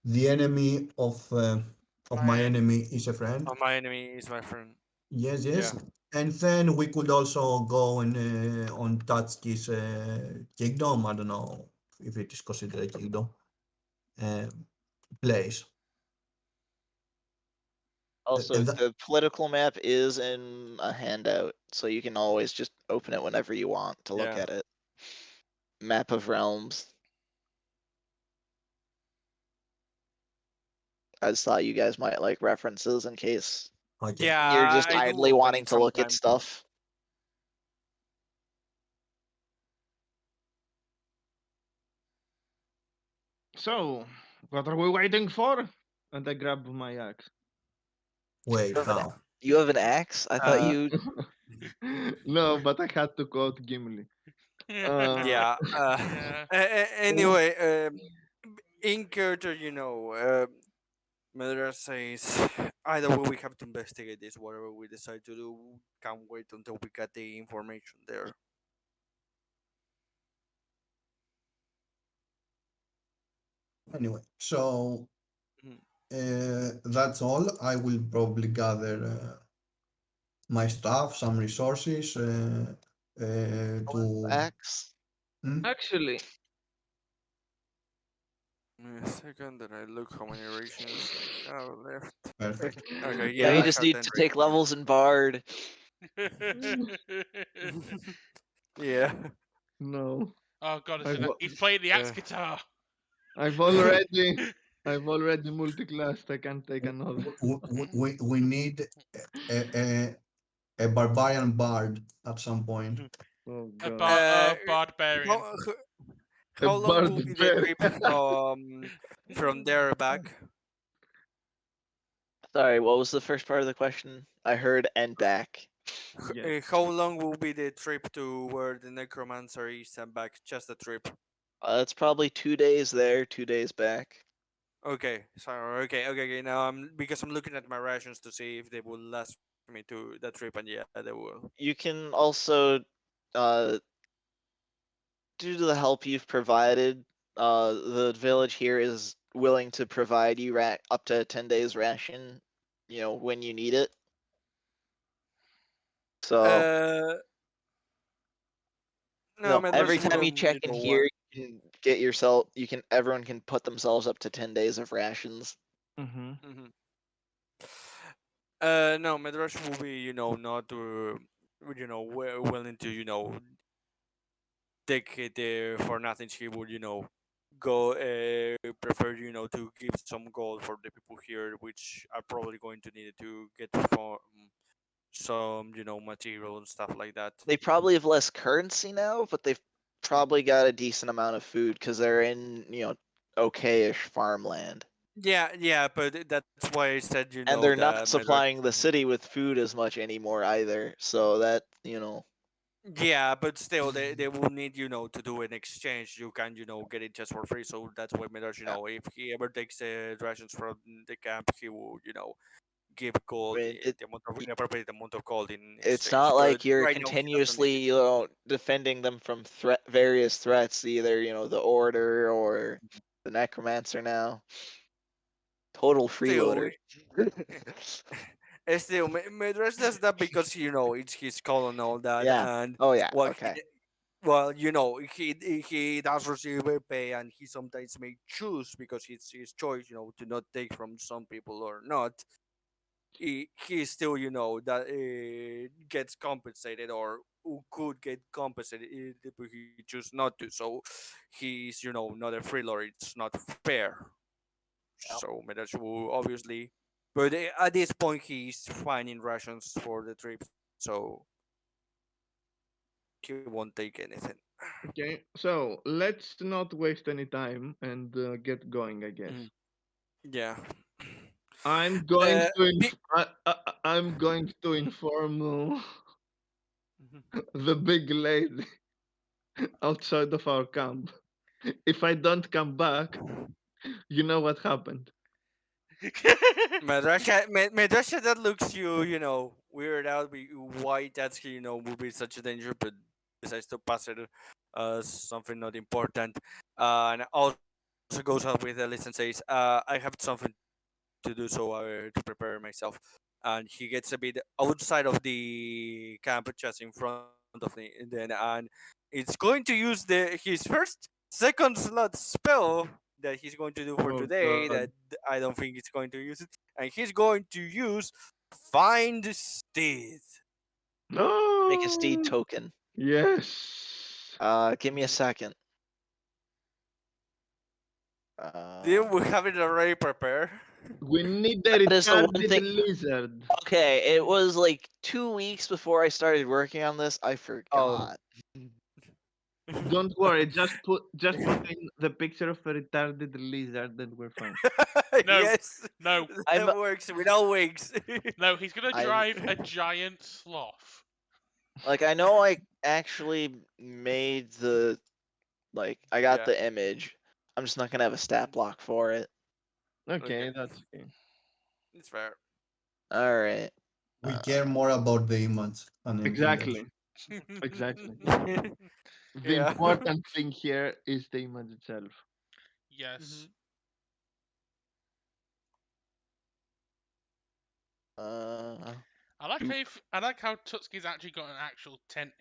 [SPEAKER 5] the enemy of
[SPEAKER 2] My
[SPEAKER 5] my enemy is a friend.
[SPEAKER 3] My enemy is my friend.
[SPEAKER 5] Yes,
[SPEAKER 3] Yeah.
[SPEAKER 5] yes. And then we could also go and on Tatsuki's kingdom. I don't know if it is considered a kingdom. Uh, place.
[SPEAKER 1] Also,
[SPEAKER 5] And that,
[SPEAKER 1] the political map is in a handout, so you can always just open it whenever you want to look
[SPEAKER 3] Yeah.
[SPEAKER 1] at it. Map of realms. I just thought you guys might like references in case
[SPEAKER 5] okay.
[SPEAKER 3] Yeah,
[SPEAKER 1] you're just
[SPEAKER 3] I do
[SPEAKER 1] idly
[SPEAKER 3] open
[SPEAKER 1] wanting
[SPEAKER 3] it
[SPEAKER 1] to look at
[SPEAKER 3] sometimes.
[SPEAKER 1] stuff.
[SPEAKER 4] So, what are we waiting for? And I grab my axe.
[SPEAKER 5] Wait,
[SPEAKER 1] You have an,
[SPEAKER 5] how?
[SPEAKER 1] you have an axe? I thought
[SPEAKER 3] Uh,
[SPEAKER 1] you.
[SPEAKER 4] No, but I had to quote Gimli. Uh,
[SPEAKER 3] yeah.
[SPEAKER 2] yeah.
[SPEAKER 3] Anyway, in character, Medra says either way we have to investigate this. Whatever we decide to do, can't wait until we get the information there.
[SPEAKER 5] Anyway, so
[SPEAKER 3] Mhm.
[SPEAKER 5] that's all. I will probably gather my stuff, some resources to.
[SPEAKER 1] Axe?
[SPEAKER 5] Hmm?
[SPEAKER 4] actually,
[SPEAKER 3] Give me a second that I look how many rations I have left.
[SPEAKER 5] Perfect.
[SPEAKER 3] Okay,
[SPEAKER 1] Now
[SPEAKER 3] yeah,
[SPEAKER 1] you
[SPEAKER 3] I
[SPEAKER 1] just
[SPEAKER 3] have
[SPEAKER 1] need
[SPEAKER 3] 10
[SPEAKER 1] to take
[SPEAKER 3] rations.
[SPEAKER 1] levels in Bard.
[SPEAKER 3] Yeah.
[SPEAKER 4] no.
[SPEAKER 2] Oh god,
[SPEAKER 4] I've
[SPEAKER 2] he's playing the axe
[SPEAKER 3] Uh,
[SPEAKER 2] guitar.
[SPEAKER 4] I've already I've already multiclassed. I can't take another.
[SPEAKER 5] We need a, a, a barbarian bard at some point.
[SPEAKER 4] Oh
[SPEAKER 2] A
[SPEAKER 4] god.
[SPEAKER 2] barbarian.
[SPEAKER 3] how,
[SPEAKER 4] A
[SPEAKER 3] how long will be the
[SPEAKER 4] barbarian.
[SPEAKER 3] trip from there back?
[SPEAKER 1] Sorry, what was the first part of the question? I heard and back.
[SPEAKER 4] Yes.
[SPEAKER 3] How long will be the trip to where the necromancer is and back? Just a trip.
[SPEAKER 1] It's probably 2 days there, 2 days back.
[SPEAKER 3] Okay, sorry. Okay. Now I'm looking at my rations to see if they will last me to that trip, and yeah, they will.
[SPEAKER 1] You can also, uh, due to the help you've provided, the village here is willing to provide you up to 10 days ration, when you need it. So,
[SPEAKER 3] Uh, no,
[SPEAKER 1] no,
[SPEAKER 3] Medras
[SPEAKER 1] every time you
[SPEAKER 3] wouldn't,
[SPEAKER 1] check in here,
[SPEAKER 3] want.
[SPEAKER 1] you can everyone can put themselves up to 10 days of rations.
[SPEAKER 4] Mm-hmm.
[SPEAKER 3] Mhm. No, Medras will be, not willing to, take it for nothing. He would, go prefer, to give some gold for the people here, which are probably going to need it to get from some, material and stuff like that.
[SPEAKER 1] They probably have less currency now, but they've probably got a decent amount of food because they're in, okay-ish farmland.
[SPEAKER 3] Yeah, but that's why I said,
[SPEAKER 1] And they're
[SPEAKER 3] that
[SPEAKER 1] not
[SPEAKER 3] Medras.
[SPEAKER 1] supplying the city with food as much anymore either. So that,
[SPEAKER 3] Yeah, but still, they will need, to do an exchange. You can, get it just for free. So that's why Midas,
[SPEAKER 1] yeah,
[SPEAKER 3] if he ever takes rations from the camp, he will, give
[SPEAKER 1] I
[SPEAKER 3] gold,
[SPEAKER 1] mean,
[SPEAKER 3] the amount of, inappropriate amount of gold in
[SPEAKER 1] it's
[SPEAKER 3] exchange.
[SPEAKER 1] not
[SPEAKER 3] But
[SPEAKER 1] like you're
[SPEAKER 3] right now, he doesn't need
[SPEAKER 1] continuously,
[SPEAKER 3] it.
[SPEAKER 1] defending them from various threats, either, the Order or the Necromancer now. Total
[SPEAKER 3] Still,
[SPEAKER 1] freeloader.
[SPEAKER 3] still, Midas does that because, it's his call and all that.
[SPEAKER 1] Yeah.
[SPEAKER 3] And
[SPEAKER 1] Oh yeah.
[SPEAKER 3] well,
[SPEAKER 1] Okay.
[SPEAKER 3] he does receive a pay, and he sometimes may choose because it's his choice, to not take from some people or not. he still, that gets compensated, or who could get compensated if he choose not to. So he's, not a free lord. It's not fair.
[SPEAKER 1] Yep.
[SPEAKER 3] So Medash will obviously, but at this point he's finding rations for the trip, so he won't take anything.
[SPEAKER 4] Okay, so let's not waste any time and get going, I guess.
[SPEAKER 3] Mhm. Yeah.
[SPEAKER 4] I'm going
[SPEAKER 3] Uh,
[SPEAKER 4] to
[SPEAKER 3] the-
[SPEAKER 4] I'm going to inform
[SPEAKER 3] Mhm.
[SPEAKER 4] the big lady outside of our camp. If I don't come back, you know what happened.
[SPEAKER 3] Madrasha that looks weird out. Why that's will be such a danger, but decides to pass it as something not important. And also goes up with Alice and says, "I have something to do, so to prepare myself." And he gets a bit outside of the camp, just in front of me. And it's going to use his first second slot spell that he's going to do for
[SPEAKER 4] Oh
[SPEAKER 3] today. That
[SPEAKER 4] god.
[SPEAKER 3] I don't think he's going to use it, and he's going to use find steed.
[SPEAKER 1] Make a steed
[SPEAKER 4] No.
[SPEAKER 1] token.
[SPEAKER 4] Yes.
[SPEAKER 1] Give me a second.
[SPEAKER 3] Did we have it already prepared?
[SPEAKER 4] We need a
[SPEAKER 1] That is the one
[SPEAKER 4] retarded
[SPEAKER 1] thing.
[SPEAKER 4] lizard.
[SPEAKER 1] Okay, it was like 2 weeks before I started working on this. I
[SPEAKER 3] Oh.
[SPEAKER 1] forgot.
[SPEAKER 4] Don't worry, just put in the picture of a retarded lizard and we're fine.
[SPEAKER 2] No,
[SPEAKER 3] Yes,
[SPEAKER 2] no,
[SPEAKER 1] I'm
[SPEAKER 3] that works without wigs.
[SPEAKER 2] no. He's gonna
[SPEAKER 1] I'm
[SPEAKER 2] drive a giant sloth.
[SPEAKER 1] like I know I actually made I got
[SPEAKER 3] Yeah.
[SPEAKER 1] the image. I'm just not gonna have a stat block for it.
[SPEAKER 3] Okay,
[SPEAKER 4] Okay, that's okay.
[SPEAKER 3] it's fair.
[SPEAKER 1] All right.
[SPEAKER 5] We
[SPEAKER 1] Uh,
[SPEAKER 5] care more about the image than anything else.
[SPEAKER 4] Exactly. Exactly. The
[SPEAKER 3] Yeah.
[SPEAKER 4] important thing here is the image itself.
[SPEAKER 2] Yes.
[SPEAKER 3] Mhm.
[SPEAKER 1] uh,
[SPEAKER 2] I like how Tutski's actually got an actual tent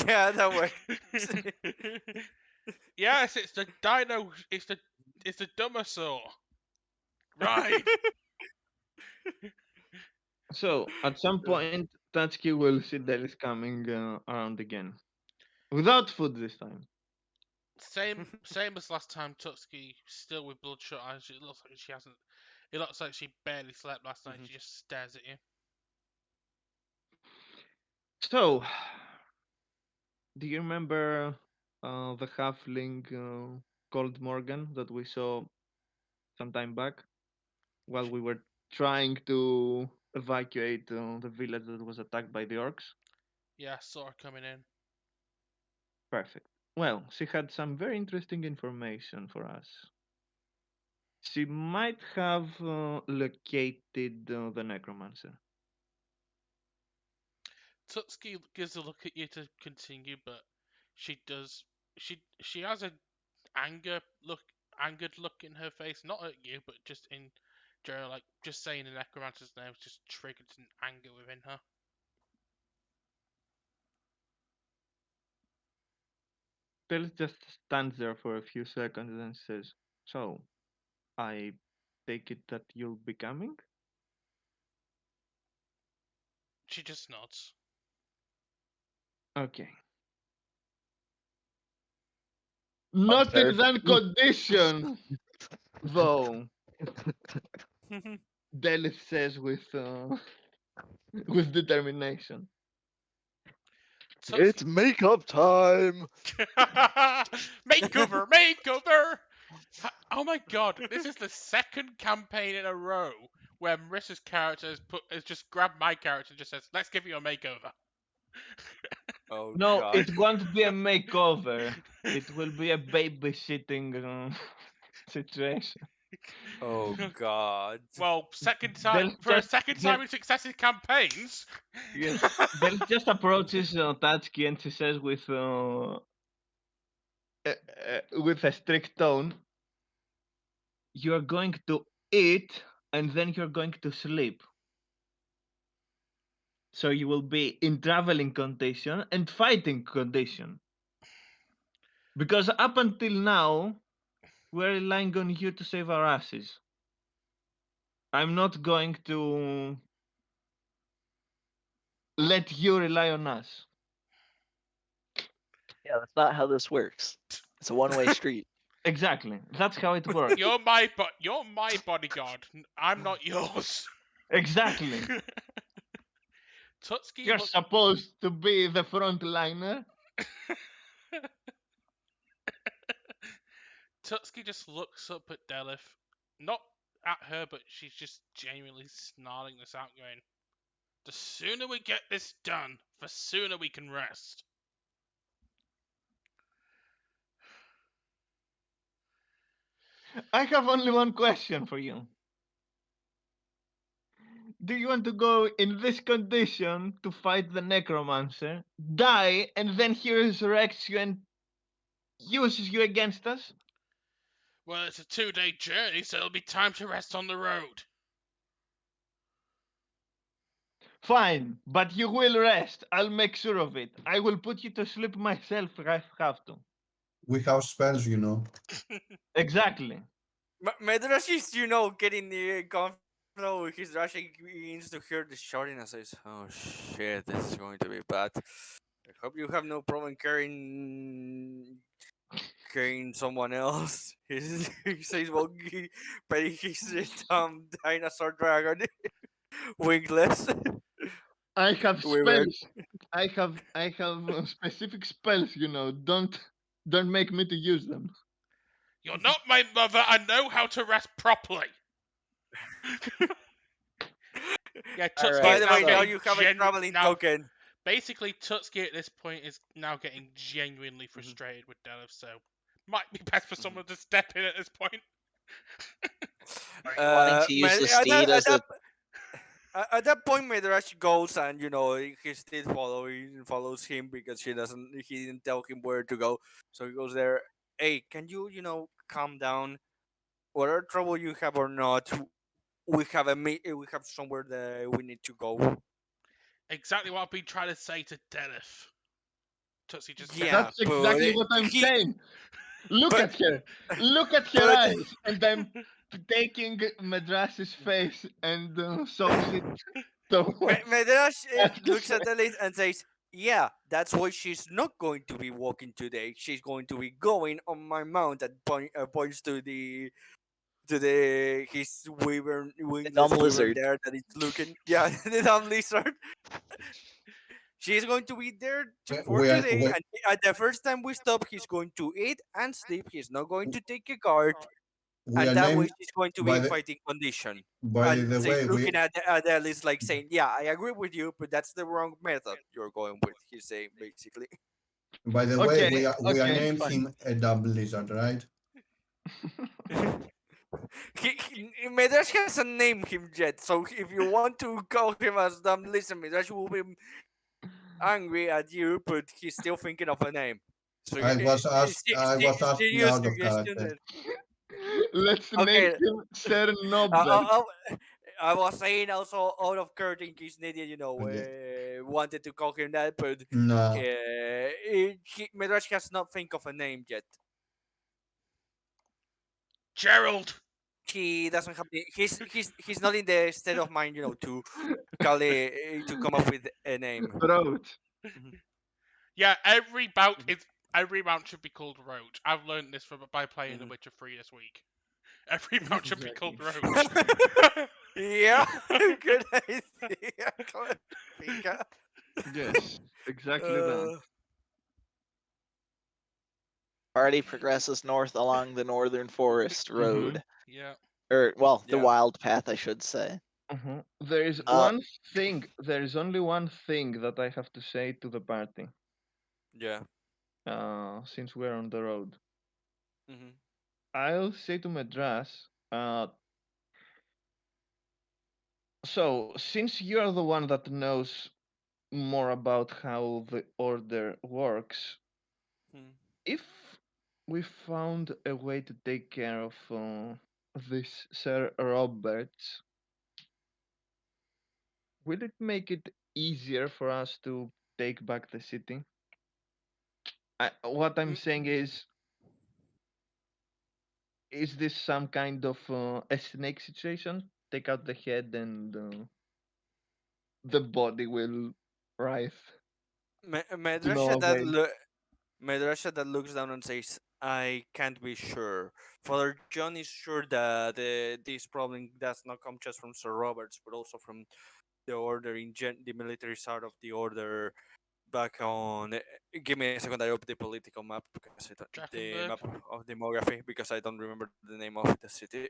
[SPEAKER 3] Yeah, that works.
[SPEAKER 2] here. Yes, it's the dino. It's the Dumosaur. Right.
[SPEAKER 4] So, at some point, Tatsuki will see Delis coming around again. Without food this time.
[SPEAKER 2] Same as last time. Tutski still with bloodshot eyes. It looks like she hasn't. It looks like she barely slept last night.
[SPEAKER 3] Mhm.
[SPEAKER 2] She just stares at you.
[SPEAKER 4] So, do you remember the halfling called Morgan that we saw some time back while we were trying to evacuate the village that was attacked by the orcs?
[SPEAKER 2] Yeah, saw her coming in.
[SPEAKER 4] Perfect. Well, she had some very interesting information for us. She might have located the necromancer.
[SPEAKER 2] Tutski gives a look at you to continue, but she does. She has a angered look in her face, not at you, but just in general. Like just saying the necromancer's name just triggered an anger within her.
[SPEAKER 4] Telis just stands there for a few seconds and says, "So, I take it that you'll be coming?"
[SPEAKER 2] She just nods.
[SPEAKER 4] Okay. Not in
[SPEAKER 1] observe.
[SPEAKER 4] that condition, though. Delis says with determination.
[SPEAKER 1] It's
[SPEAKER 2] Tutski.
[SPEAKER 1] makeup time.
[SPEAKER 2] Makeover, makeover. Oh my god, this is the second campaign in a row where Marissa's character has just grabbed my character and just says, "Let's give you a makeover."
[SPEAKER 3] Oh
[SPEAKER 4] No,
[SPEAKER 3] God.
[SPEAKER 4] it won't be a makeover. It will be a babysitting situation.
[SPEAKER 3] Oh God.
[SPEAKER 2] Well, second time
[SPEAKER 4] Del
[SPEAKER 2] for a
[SPEAKER 4] just
[SPEAKER 2] second
[SPEAKER 4] Del
[SPEAKER 2] time in successive campaigns.
[SPEAKER 4] yes, Del just approaches Tatsuki and she says with a strict tone, "You're going to eat and then you're going to sleep. So you will be in traveling condition and fighting condition. Because up until now, we're relying on you to save our asses. I'm not going to let you rely on us.
[SPEAKER 1] Yeah, that's not how this works. It's a one-way street.
[SPEAKER 4] Exactly. That's how it works.
[SPEAKER 2] You're my bodyguard. I'm not yours.
[SPEAKER 4] Exactly.
[SPEAKER 2] Tutski
[SPEAKER 4] You're
[SPEAKER 2] look.
[SPEAKER 4] supposed to be the frontliner.
[SPEAKER 2] Tutski just looks up at Delith, not at her, but she's just genuinely snarling this out, going, "The sooner we get this done, the sooner we can rest."
[SPEAKER 4] I have only one question for you. Do you want to go in this condition to fight the necromancer, die, and then he resurrects you and uses you against us?
[SPEAKER 2] Well, it's a 2-day journey, so it'll be time to rest on the road.
[SPEAKER 4] Fine, but you will rest. I'll make sure of it. I will put you to sleep myself if I have to.
[SPEAKER 5] We have spells,
[SPEAKER 4] Exactly.
[SPEAKER 3] Medrash is, getting the comfortable with his rushing begins to hear the shouting and says, "Oh shit, this is going to be bad. I hope you have no problem carrying someone else." He says, "Well, but he's a dumb dinosaur dragon, wingless."
[SPEAKER 4] I have
[SPEAKER 3] Wyvern.
[SPEAKER 4] spells. I have specific spells, Don't make me to use them.
[SPEAKER 2] You're not my mother. I know how to rest properly. Yeah,
[SPEAKER 1] All
[SPEAKER 2] Tutski
[SPEAKER 3] By
[SPEAKER 1] right,
[SPEAKER 2] is
[SPEAKER 3] the
[SPEAKER 2] now
[SPEAKER 3] way, now
[SPEAKER 1] so
[SPEAKER 2] getting
[SPEAKER 3] you have a traveling token.
[SPEAKER 2] Basically, Tutski at this point is now getting genuinely
[SPEAKER 3] Mhm,
[SPEAKER 2] frustrated with Delith, so might be best for
[SPEAKER 3] mhm.
[SPEAKER 2] someone to step in at this point.
[SPEAKER 1] are you wanting to use
[SPEAKER 3] Man,
[SPEAKER 1] the steed as a?
[SPEAKER 3] at that point, Midrash goes and he still follows him because he didn't tell him where to go. So he goes there. Hey, can you calm down? Whatever trouble you have or not, we have somewhere that we need to go.
[SPEAKER 2] Exactly what I've been trying to say to Delith. Tutsi just steps
[SPEAKER 3] Yeah,
[SPEAKER 2] up.
[SPEAKER 4] That's exactly what I'm saying. Look
[SPEAKER 3] but
[SPEAKER 4] at her. Look at her
[SPEAKER 3] but
[SPEAKER 4] eyes. And I'm taking Madras's face and shows it towards
[SPEAKER 3] Medrash
[SPEAKER 4] Atlas.
[SPEAKER 3] looks at the list and says, "Yeah, that's why she's not going to be walking today. She's going to be going on my mount." And points to the his wyvern
[SPEAKER 1] The dumb
[SPEAKER 3] wingless wyvern
[SPEAKER 1] lizard.
[SPEAKER 3] there that is looking. Yeah, the dumb lizard. She's going to be there for
[SPEAKER 5] we are
[SPEAKER 3] today, and at the first time we stop, he's going to eat and sleep. He's not going to take a guard,
[SPEAKER 5] we
[SPEAKER 3] and
[SPEAKER 5] are
[SPEAKER 3] that way
[SPEAKER 5] named
[SPEAKER 3] she's going to be
[SPEAKER 5] by
[SPEAKER 3] in
[SPEAKER 5] the
[SPEAKER 3] fighting condition.
[SPEAKER 5] by
[SPEAKER 3] And
[SPEAKER 5] the
[SPEAKER 3] says,
[SPEAKER 5] way
[SPEAKER 3] looking at the list, like saying, "Yeah, I agree with you, but that's the wrong method you're going with." He's saying basically.
[SPEAKER 4] Okay,
[SPEAKER 5] we are
[SPEAKER 4] okay,
[SPEAKER 5] named
[SPEAKER 4] fine.
[SPEAKER 5] him a double lizard, right?
[SPEAKER 3] Medrash hasn't named him yet, so if you want to call him as dumb, listen, Medrash will be angry at you, but he's still thinking of a name. So
[SPEAKER 5] I was asking
[SPEAKER 3] serious
[SPEAKER 5] out of
[SPEAKER 3] suggestion.
[SPEAKER 5] character.
[SPEAKER 4] Let's name
[SPEAKER 3] Okay,
[SPEAKER 4] him Ser
[SPEAKER 3] I,
[SPEAKER 4] Norbert.
[SPEAKER 3] I, I was saying also out of character in case Nadia,
[SPEAKER 5] Okay.
[SPEAKER 3] wanted to call him that, but
[SPEAKER 5] No,
[SPEAKER 3] Medrash has not think of a name yet.
[SPEAKER 2] Gerald!
[SPEAKER 3] He doesn't have he's not in the state of mind, to call to come up with a name.
[SPEAKER 4] Roach.
[SPEAKER 3] Mhm.
[SPEAKER 2] Yeah,
[SPEAKER 3] Mhm.
[SPEAKER 2] every mount should be called Roach. I've learned this by playing The
[SPEAKER 3] Mhm.
[SPEAKER 2] Witcher 3 this week. Every mount should be called
[SPEAKER 4] Exactly.
[SPEAKER 2] Roach.
[SPEAKER 3] Yeah, good idea, Pika.
[SPEAKER 4] Yes, exactly that.
[SPEAKER 3] Uh,
[SPEAKER 1] Party progresses north along the northern forest
[SPEAKER 4] Mm-hmm.
[SPEAKER 1] road,
[SPEAKER 2] Yeah.
[SPEAKER 1] or well, the
[SPEAKER 3] yeah.
[SPEAKER 1] wild path, I should say.
[SPEAKER 4] Mm-hmm. There is
[SPEAKER 3] Mhm.
[SPEAKER 1] Uh,
[SPEAKER 4] one thing. There is only one thing that I have to say to the party.
[SPEAKER 3] Yeah.
[SPEAKER 4] Since we're on the road,
[SPEAKER 3] Hmm.
[SPEAKER 4] I'll say to Madras. So since you're the one that knows more about how the order works, if we found a way to take care of this Sir Roberts, will it make it easier for us to take back the city? What I'm saying is this some kind of a snake situation? Take out the head and the body will. Right. To no
[SPEAKER 3] Madrasha
[SPEAKER 4] avail.
[SPEAKER 3] Madrasha that looks down and says, "I can't be sure." Father John is sure that this problem does not come just from Sir Roberts, but also from the order the military side of the order back on. Give me a second. I open the political map because the map
[SPEAKER 2] Drakenberg?
[SPEAKER 3] of demography because I don't remember the name of the city.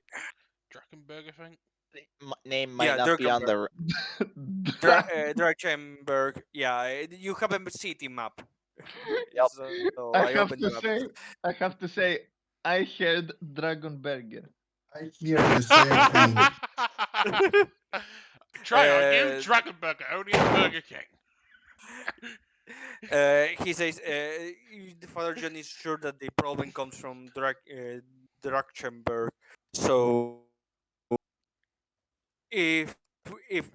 [SPEAKER 2] Drakenberg, I think.
[SPEAKER 1] Name
[SPEAKER 3] Yeah,
[SPEAKER 1] might not be on
[SPEAKER 3] Durkenberg,
[SPEAKER 1] the.
[SPEAKER 3] Drachenberg. Yeah, you have a city map.
[SPEAKER 1] Yep.
[SPEAKER 3] So I
[SPEAKER 4] I
[SPEAKER 3] opened the
[SPEAKER 4] have
[SPEAKER 3] map.
[SPEAKER 4] to say, I have to say, I heard Dragonberger.
[SPEAKER 5] I hear the same thing.
[SPEAKER 2] Try argue,
[SPEAKER 3] uh,
[SPEAKER 2] Drakenberg only at Burger King.
[SPEAKER 3] he says the Father John is sure that the problem comes from Drachenberg. So if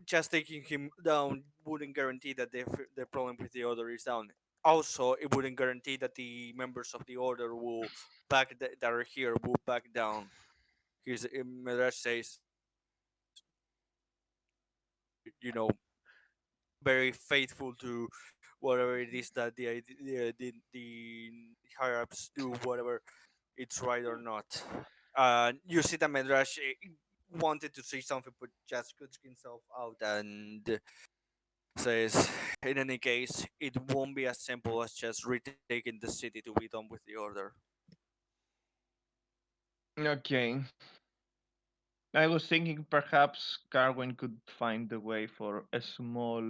[SPEAKER 3] just taking him down wouldn't guarantee that the problem with the order is down. Also, it wouldn't guarantee that the members of the order will that are here will back down. His Midrash says, very faithful to whatever it is that the higher ups do, whatever it's right or not. You see that Midrash wanted to say something, but just cuts himself out and says, in any case, it won't be as simple as just retaking the city to be done with the order.
[SPEAKER 4] Okay. I was thinking perhaps Carwin could find a way for a small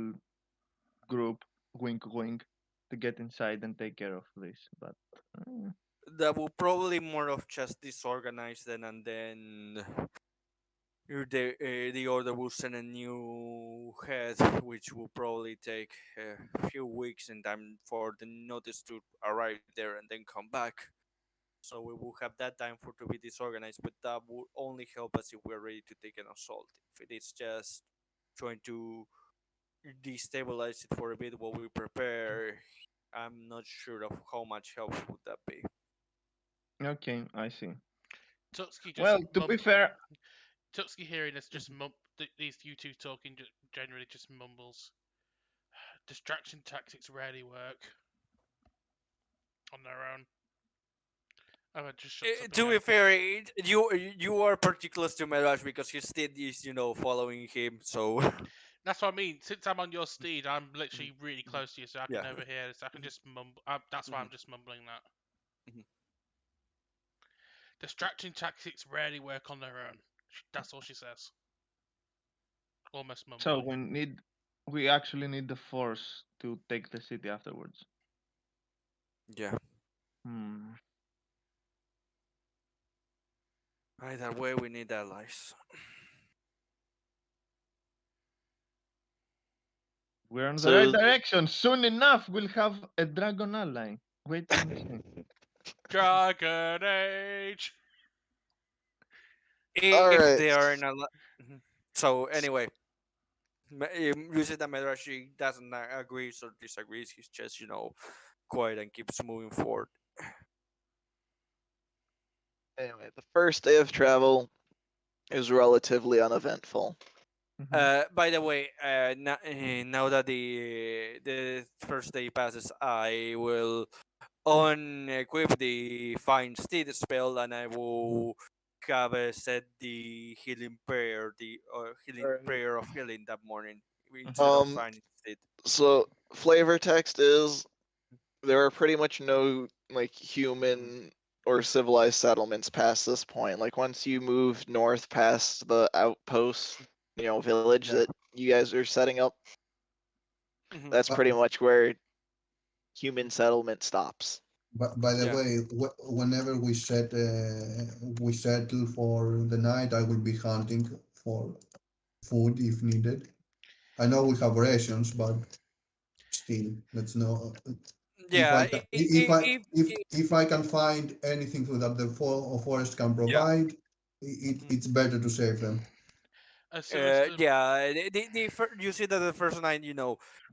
[SPEAKER 4] group, wink wink, to get inside and take care of this. But
[SPEAKER 3] That will probably more of just disorganize them, and then the order will send a new head, which will probably take a few weeks in time for the notice to arrive there and then come back. So we will have that time for to be disorganized, but that will only help us if we're ready to take an assault. If it is just trying to destabilize it for a bit while we prepare, I'm not sure of how much help would that be.
[SPEAKER 4] okay, I see.
[SPEAKER 2] Tutski just
[SPEAKER 4] Well, to be fair,
[SPEAKER 2] Tutski hearing us just these you two talking generally just mumbles. Distraction tactics rarely work on their own. Oh, it just shuts up
[SPEAKER 3] To be
[SPEAKER 2] again.
[SPEAKER 3] fair, you are particular to Mirage because his steed is following him. So
[SPEAKER 2] That's what I mean. Since I'm on your steed, I'm literally really close to you, so I can
[SPEAKER 3] yeah.
[SPEAKER 2] overhear this. I can just mumble. That's why I'm
[SPEAKER 3] Mhm,
[SPEAKER 2] just mumbling that.
[SPEAKER 3] mhm.
[SPEAKER 2] Distraction tactics rarely work on their own. That's all she says. Almost
[SPEAKER 4] so
[SPEAKER 2] mumbling.
[SPEAKER 4] we actually need the force to take the city afterwards.
[SPEAKER 3] Yeah.
[SPEAKER 4] Hmm.
[SPEAKER 3] Either way, we need allies.
[SPEAKER 4] We're on the right
[SPEAKER 1] So
[SPEAKER 4] direction. Soon enough, we'll have a dragon ally. Wait and see.
[SPEAKER 2] Dragon Age.
[SPEAKER 3] If
[SPEAKER 1] all
[SPEAKER 3] they
[SPEAKER 1] right.
[SPEAKER 3] are in a. So anyway, you said that Medrashi doesn't agree or disagrees. He's just quiet and keeps moving forward.
[SPEAKER 1] Anyway, the first day of travel is relatively uneventful.
[SPEAKER 4] Mhm.
[SPEAKER 3] By the way, now that the first day passes, I will unequip the Find Steed spell, and I will have set the healing prayer, the healing
[SPEAKER 1] Alright.
[SPEAKER 3] prayer of healing that morning
[SPEAKER 4] Mhm.
[SPEAKER 3] instead of
[SPEAKER 1] Um,
[SPEAKER 3] Find Steed.
[SPEAKER 1] so flavor text is there are pretty much no like
[SPEAKER 3] Mhm.
[SPEAKER 1] human or civilized settlements past this point. Like once you move north past the outpost, village
[SPEAKER 3] Yeah.
[SPEAKER 1] that you guys are setting up,
[SPEAKER 3] Mhm.
[SPEAKER 1] that's
[SPEAKER 5] But
[SPEAKER 1] pretty much where human settlement stops.
[SPEAKER 5] by the
[SPEAKER 3] Yeah.
[SPEAKER 5] way, whenever we settle for the night, I will be hunting for food if needed. I know we have rations, but still, let's know if
[SPEAKER 3] Yeah.
[SPEAKER 5] I can if I can find anything that the forest can
[SPEAKER 3] Yeah.
[SPEAKER 5] provide,
[SPEAKER 3] Mhm.
[SPEAKER 5] it's better to save them.
[SPEAKER 2] As soon as the
[SPEAKER 3] Yeah, you see that the first night,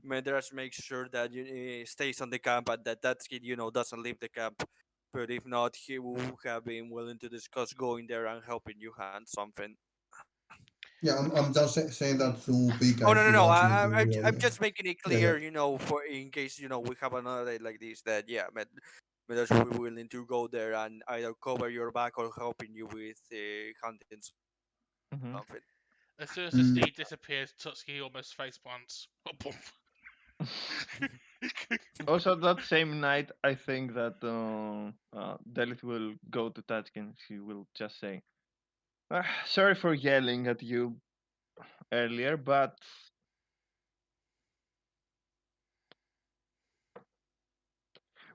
[SPEAKER 3] Medras makes sure that you stays on the camp and that kid, doesn't leave the camp. But if not, he will have been willing to discuss going there and helping you hand something.
[SPEAKER 5] Yeah, I'm just saying that to pick
[SPEAKER 3] Oh
[SPEAKER 5] if
[SPEAKER 3] no no
[SPEAKER 5] he
[SPEAKER 3] no!
[SPEAKER 5] wants me to.
[SPEAKER 3] I'm just making it
[SPEAKER 5] Yeah, yeah.
[SPEAKER 3] clear, for in case we have another day like this. That yeah, Medrash will be willing to go there and either cover your back or helping you with hunting something.
[SPEAKER 4] Hmm.
[SPEAKER 2] As soon as the
[SPEAKER 5] Mm,
[SPEAKER 2] steed disappears, Tutski almost face plants. Oh, boom.
[SPEAKER 4] Also, that same night, I think that Delith will go to Tatkin. She will just say, "Sorry for yelling at you earlier, but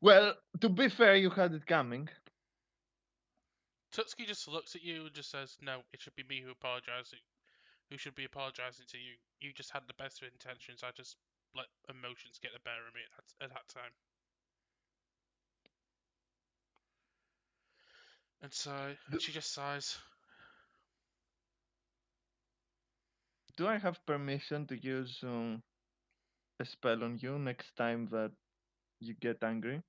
[SPEAKER 4] well, to be fair, you had it coming."
[SPEAKER 2] Tutski just looks at you and just says, "No, it should be me who should be apologizing to you. You just had the best of intentions. I just let emotions get the better of me at that time." And so
[SPEAKER 4] Do,
[SPEAKER 2] she just sighs.
[SPEAKER 4] do I have permission to use a spell on you next time that you get angry?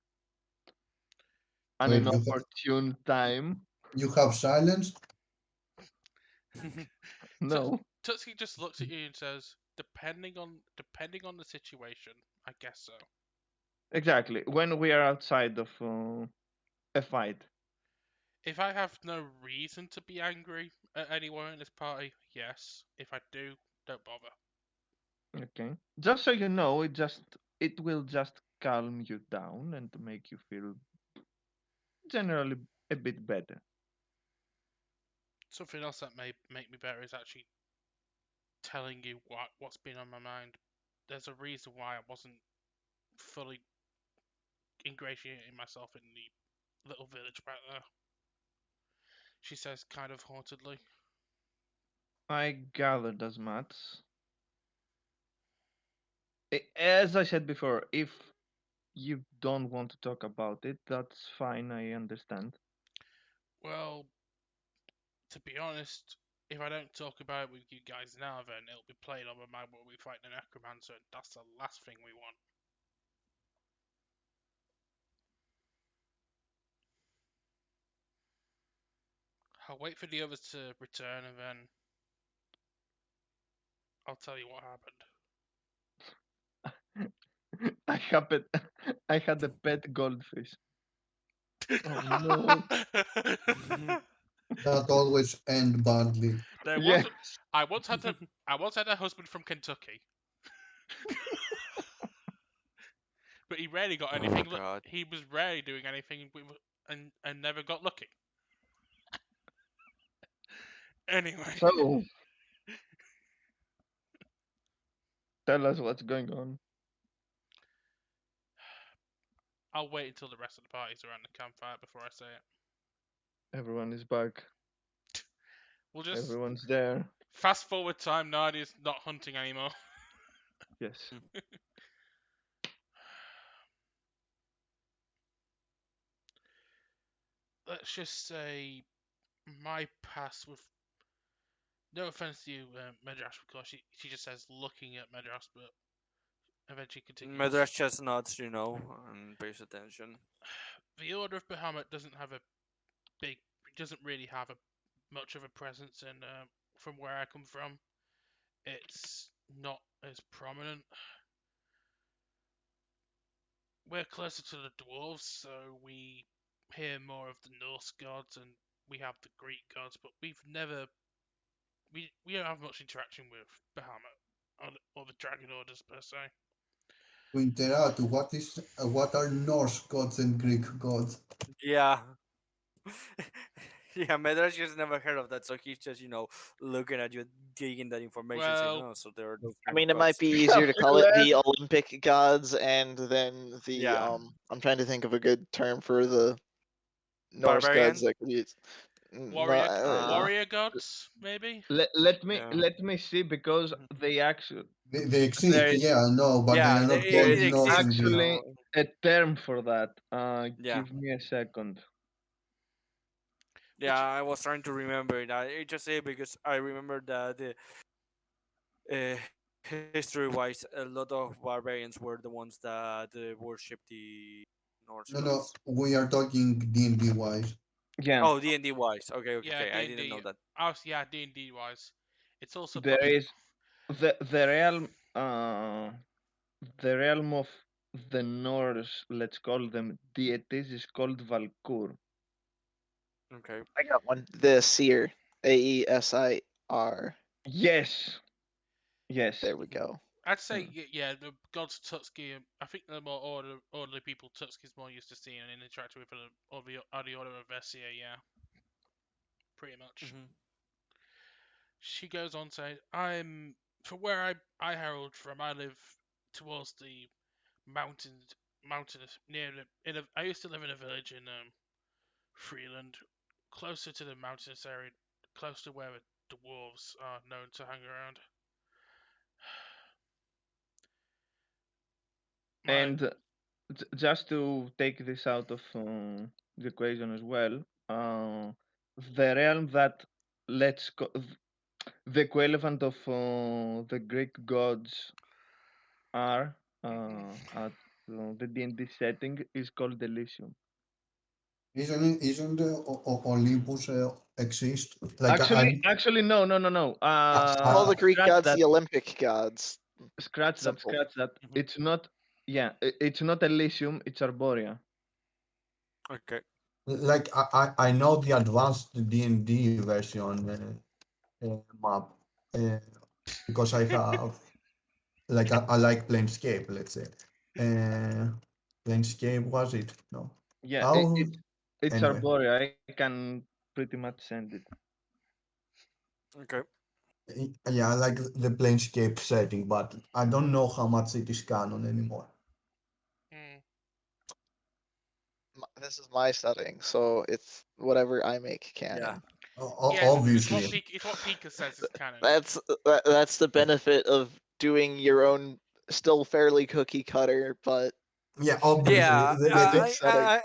[SPEAKER 4] An
[SPEAKER 5] wait,
[SPEAKER 4] inopportune time?
[SPEAKER 5] you have silence?
[SPEAKER 4] No.
[SPEAKER 2] Tutski just looks at you and says, "Depending on the situation, I guess so.
[SPEAKER 4] Exactly. When we are outside of a fight.
[SPEAKER 2] If I have no reason to be angry at anyone in this party, yes. If I do, don't bother."
[SPEAKER 4] Okay. Just so you know, it will just calm you down and make you feel generally a bit better.
[SPEAKER 2] Something else that may make me better is actually telling you what's been on my mind. There's a reason why I wasn't fully ingratiating myself in the little village back there. She says kind of hauntedly.
[SPEAKER 4] I gathered as much. As I said before, if you don't want to talk about it, that's fine. I understand.
[SPEAKER 2] Well, to be honest, if I don't talk about it with you guys now, then it'll be played on my mind when we fight the necromancer, and that's the last thing we want. I'll wait for the others to return, and then I'll tell you what happened.
[SPEAKER 4] I happened. I had a pet goldfish. Oh no.
[SPEAKER 5] That always end badly.
[SPEAKER 2] there
[SPEAKER 4] Yeah.
[SPEAKER 2] was I once had a I once had a husband from Kentucky, but he rarely got
[SPEAKER 3] Oh
[SPEAKER 2] anything.
[SPEAKER 3] God.
[SPEAKER 2] He was rarely doing anything and never got lucky. Anyway,
[SPEAKER 4] So tell us what's going on.
[SPEAKER 2] I'll wait until the rest of the party's around the campfire before I say it.
[SPEAKER 4] Everyone is back.
[SPEAKER 2] We'll just
[SPEAKER 4] Everyone's there.
[SPEAKER 2] fast forward time. Nadia's not hunting anymore.
[SPEAKER 4] Yes.
[SPEAKER 2] Let's just say my past with no offense to you, Medrash, of course. She just says looking at Medrash, but eventually continues.
[SPEAKER 3] Medrash chestnuts, and pays attention.
[SPEAKER 2] The Order of Bahamut big, doesn't really have a much of a presence in from where I come from. It's not as prominent. We're closer to the dwarves, so we hear more of the Norse gods and we have the Greek gods, but we don't have much interaction with Bahamut or the Dragon Orders per se.
[SPEAKER 5] To interact, what are Norse gods and Greek gods?
[SPEAKER 3] Yeah. Yeah, Medrash has never heard of that, so he's just, looking at you, digging that information, saying,
[SPEAKER 2] Well,
[SPEAKER 3] "Oh, so there are those
[SPEAKER 1] I
[SPEAKER 3] kind of
[SPEAKER 1] mean, it might
[SPEAKER 3] gods."
[SPEAKER 1] be easier to call it the Olympic gods, and then the
[SPEAKER 3] Yeah,
[SPEAKER 1] I'm trying to think of a good term for the Norse gods
[SPEAKER 3] barbarian.
[SPEAKER 1] that could be. No,
[SPEAKER 2] warrior
[SPEAKER 4] Uh,
[SPEAKER 2] warrior gods maybe.
[SPEAKER 3] Yeah,
[SPEAKER 4] let me see because
[SPEAKER 3] mhm.
[SPEAKER 4] they actually
[SPEAKER 5] They exist,
[SPEAKER 4] there
[SPEAKER 5] yeah, I know, but they
[SPEAKER 3] Yeah,
[SPEAKER 5] are
[SPEAKER 3] they,
[SPEAKER 5] not
[SPEAKER 3] it,
[SPEAKER 5] called
[SPEAKER 3] it
[SPEAKER 4] there's
[SPEAKER 5] Norse
[SPEAKER 3] exists.
[SPEAKER 5] in
[SPEAKER 3] You
[SPEAKER 5] the.
[SPEAKER 4] actually
[SPEAKER 3] know.
[SPEAKER 4] a term for that.
[SPEAKER 3] Yeah,
[SPEAKER 4] Give me a second.
[SPEAKER 3] yeah.
[SPEAKER 2] Which
[SPEAKER 3] I was trying to remember it. It just because I remember that history-wise, a lot of barbarians were the ones that worshipped the Norse
[SPEAKER 5] No,
[SPEAKER 3] gods.
[SPEAKER 5] no, we are talking D&D wise.
[SPEAKER 4] Yeah.
[SPEAKER 3] Oh, D&D wise. Okay, okay,
[SPEAKER 2] yeah,
[SPEAKER 3] okay.
[SPEAKER 2] D
[SPEAKER 3] I
[SPEAKER 2] and
[SPEAKER 3] didn't
[SPEAKER 2] D.
[SPEAKER 3] know that.
[SPEAKER 2] Oh, yeah, D and D wise. It's also
[SPEAKER 4] There
[SPEAKER 2] possible.
[SPEAKER 4] is the realm of the Norse, let's call them deities, is called Valkyr.
[SPEAKER 3] Okay.
[SPEAKER 1] I got one. The Seer. Aesir.
[SPEAKER 4] Yes, yes.
[SPEAKER 1] There we go.
[SPEAKER 2] I'd say
[SPEAKER 4] Mm.
[SPEAKER 2] yeah, the gods Tutski. I think the more orderly people Tutski's more used to seeing and interacting with the order of Vessia. Yeah, pretty much.
[SPEAKER 3] Hmm.
[SPEAKER 2] She goes on saying, "I'm from where I herald from. I live towards the mountainous near I used to live in a village in Freeland, closer to the mountainous area, close to where the dwarves are known to hang around. My
[SPEAKER 4] And just to take this out of the equation as well, the realm that the equivalent of the Greek gods are at the D&D setting is called Elysium.
[SPEAKER 5] Isn't Olympus exist? Like
[SPEAKER 4] Actually, no.
[SPEAKER 1] Call the
[SPEAKER 5] I
[SPEAKER 1] Greek
[SPEAKER 4] Scratch
[SPEAKER 1] gods
[SPEAKER 4] that.
[SPEAKER 1] the Olympic gods.
[SPEAKER 4] Scratch that.
[SPEAKER 1] Simple.
[SPEAKER 4] Scratch that.
[SPEAKER 3] Hmm.
[SPEAKER 4] It's not. Yeah, it's not Elysium. It's Arborea.
[SPEAKER 3] Okay.
[SPEAKER 5] I know the advanced D&D version map uh, because I have I like Planescape, let's say. Uh, Planescape was it? No.
[SPEAKER 4] Yeah,
[SPEAKER 5] Oh,
[SPEAKER 4] it's
[SPEAKER 5] anyway.
[SPEAKER 4] Arborea. I can pretty much send it.
[SPEAKER 3] Okay.
[SPEAKER 5] Yeah, I like the Planescape setting, but I don't know how much it is canon anymore.
[SPEAKER 2] mm,
[SPEAKER 1] This is my setting, so it's whatever I make
[SPEAKER 3] Yeah.
[SPEAKER 1] canon.
[SPEAKER 2] yeah,
[SPEAKER 5] Obviously,
[SPEAKER 2] it's what Pika says is canon.
[SPEAKER 1] That's the benefit of doing your own, still fairly cookie cutter, but
[SPEAKER 5] yeah, obviously.
[SPEAKER 3] Yeah,
[SPEAKER 1] specific setting.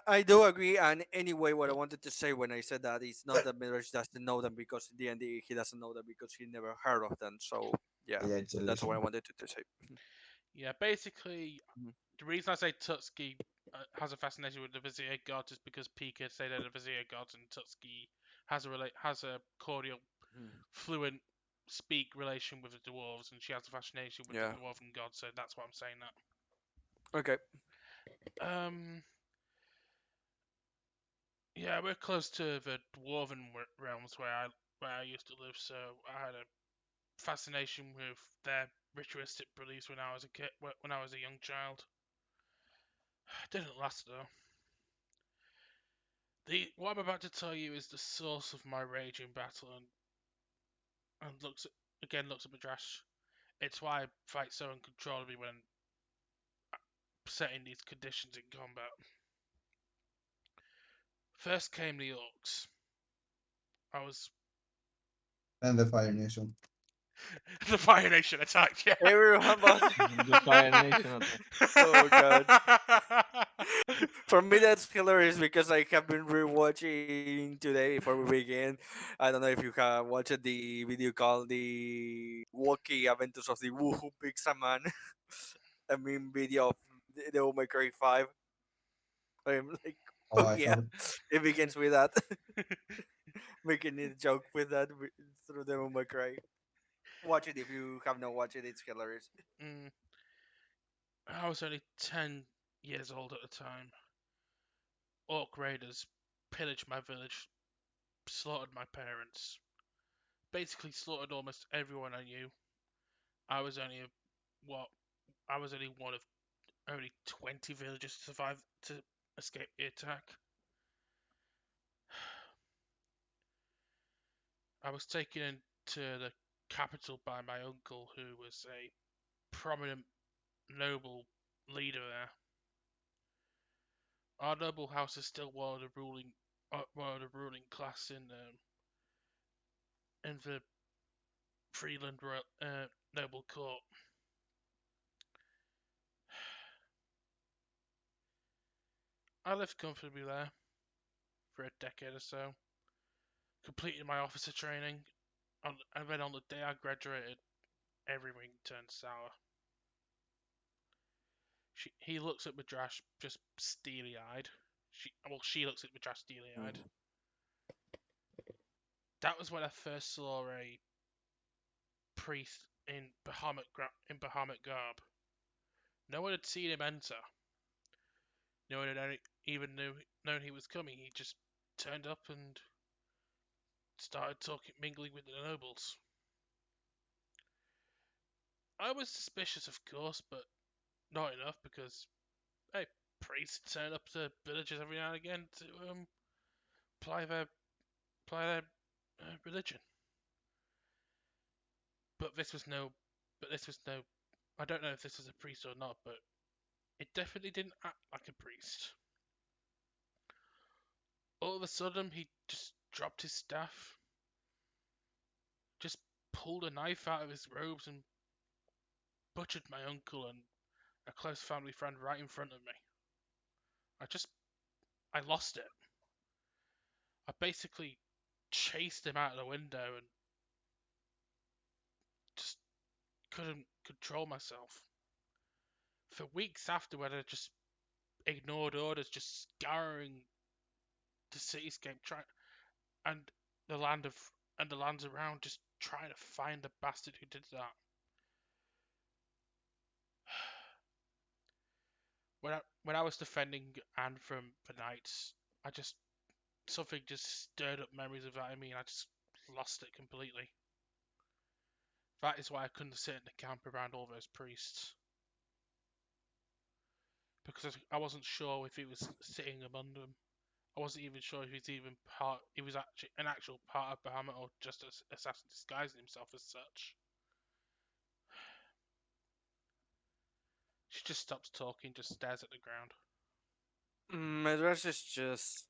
[SPEAKER 3] I do agree. And anyway, what I wanted to say when I said that is not that Mirage doesn't know them because in D&D he doesn't know them because he never heard of them. So yeah,
[SPEAKER 5] Yeah, it's
[SPEAKER 3] that's what I
[SPEAKER 5] Elysium.
[SPEAKER 3] wanted to say.
[SPEAKER 2] Yeah, basically,
[SPEAKER 3] Mhm.
[SPEAKER 2] the reason I say Tutski has a fascination with the Vizier gods is because Pika say they're the Vizier gods, and Tutski has a cordial,
[SPEAKER 3] Mhm.
[SPEAKER 2] fluent speak relation with the dwarves, and she has a fascination with the
[SPEAKER 3] Yeah.
[SPEAKER 2] dwarven gods. So that's why I'm saying
[SPEAKER 3] Okay.
[SPEAKER 2] that. Yeah, we're close to the dwarven realms where I used to live, so I had a fascination with their ritualistic beliefs when I was a kid, when I was a young child. Didn't last though. The what I'm about to tell you is the source of my rage in battle, and looks at Madrash. It's why I fight so uncontrollably when setting these conditions in combat. First came the orcs. I was
[SPEAKER 5] And the Fire Nation.
[SPEAKER 2] the Fire Nation attacked. Yeah.
[SPEAKER 3] Everyone, but
[SPEAKER 4] The Fire Nation attack.
[SPEAKER 3] oh god. For me, that's hilarious because I have been rewatching today before we begin. I don't know if you have watched the video called "The Walkie Adventures of the Woohoo Pizza Man." I mean, video of the Oh My Cry 5. I'm like,
[SPEAKER 5] Oh,
[SPEAKER 3] oh
[SPEAKER 5] I
[SPEAKER 3] yeah,
[SPEAKER 5] have.
[SPEAKER 3] it begins with that, making a joke with that through the Oh My Cry. Watch it if you have not watched it. It's hilarious.
[SPEAKER 2] Mm, I was only 10 years old at the time. Orc raiders pillaged my village, slaughtered my parents, basically slaughtered almost everyone I knew. I was only what I was only one of only 20 villagers to survive to escape the attack. I was taken into the capital by my uncle, who was a prominent noble leader there. Our noble house is still one of the ruling class in the Freeland noble court. I lived comfortably there for a decade or so, completed my officer training, and then on the day I graduated, everything turned sour. He looks at Madrash just steely-eyed. She looks at Madrash steely-eyed.
[SPEAKER 3] Mm.
[SPEAKER 2] That was when I first saw a priest in Bahamut garb. No one had seen him enter. No one had even known he was coming. He just turned up and started talking, mingling with the nobles. I was suspicious, of course, but not enough because hey, priests turn up to villages every now and again to apply their apply their religion. But this was no. But this was no. I don't know if this was a priest or not, but it definitely didn't act like a priest. All of a sudden, he just dropped his staff, just pulled a knife out of his robes and butchered my uncle and a close family friend right in front of me. I just, I lost it. I basically chased him out of the window and just couldn't control myself. For weeks afterward, I just ignored orders, just scouring the cityscape, trying and the land of and the lands around, just trying to find the bastard who did that. When I was defending Anne from the knights, I just something just stirred up memories of that in me, and I just lost it completely. That is why I couldn't sit in the camp around all those priests, because I wasn't sure if he was sitting among them. I wasn't even sure if he's even part. He was actually an actual part of Bahamut, or just an assassin disguising himself as such. She just stops talking, just stares at the ground.
[SPEAKER 3] Medras is just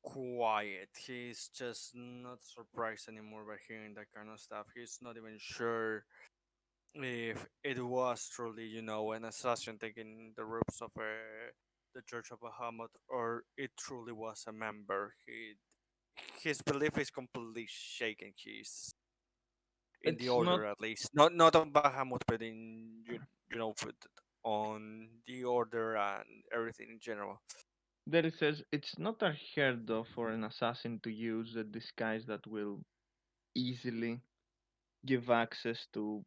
[SPEAKER 3] quiet. He's just not surprised anymore by hearing that kind of stuff. He's not even sure if it was truly, an assassin taking the robes of the Church of Bahamut, or it truly was a member. His belief is completely shaken. He's in the
[SPEAKER 4] It's not.
[SPEAKER 3] order, at least, not on Bahamut, but in on the order and everything in general.
[SPEAKER 4] There it says it's not unheard of for an assassin to use a disguise that will easily give access to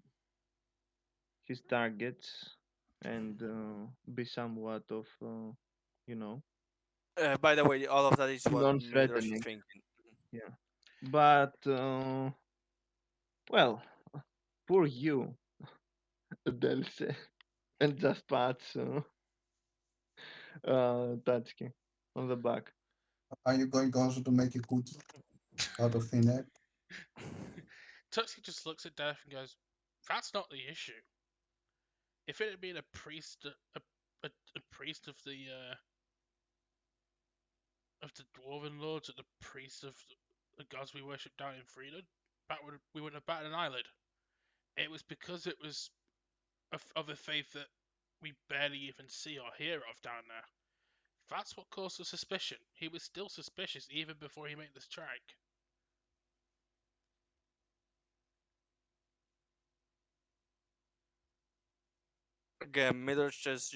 [SPEAKER 4] his targets and be somewhat of, you know,
[SPEAKER 3] By the way, all of that is what Midrash is
[SPEAKER 4] non-threatening.
[SPEAKER 3] thinking.
[SPEAKER 4] Yeah. But, well, poor you, Delce, and just pats Tatsuki on the back.
[SPEAKER 5] Are you going also to make a cookie out of thin air?
[SPEAKER 2] Tuxie just looks at Death and goes, "That's not the issue. If it had been a priest, a priest of the dwarven lords, or the priest of the gods we worship down in Freeland, we wouldn't have batted an eyelid. It was because it was of a faith that we barely even see or hear of down there. That's what caused the suspicion. He was still suspicious even before he made the strike."
[SPEAKER 3] Again, Midrash just,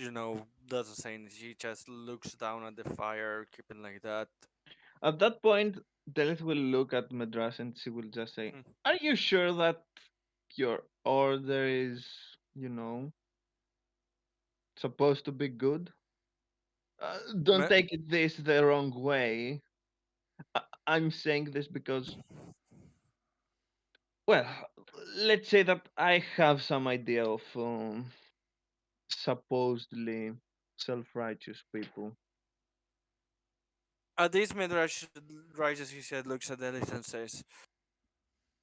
[SPEAKER 3] doesn't say anything. He just looks down at the fire, keeping like that.
[SPEAKER 4] At that point, Delith will look at Madras and she will just say,
[SPEAKER 3] Hmm.
[SPEAKER 4] "Are you sure that your order is, supposed to be good? Don't
[SPEAKER 3] Me-
[SPEAKER 4] take this the wrong way. I'm saying this because, well, let's say that I have some idea of supposedly self-righteous people.
[SPEAKER 3] At this, Midrash rises his head, looks at Ellis, and says,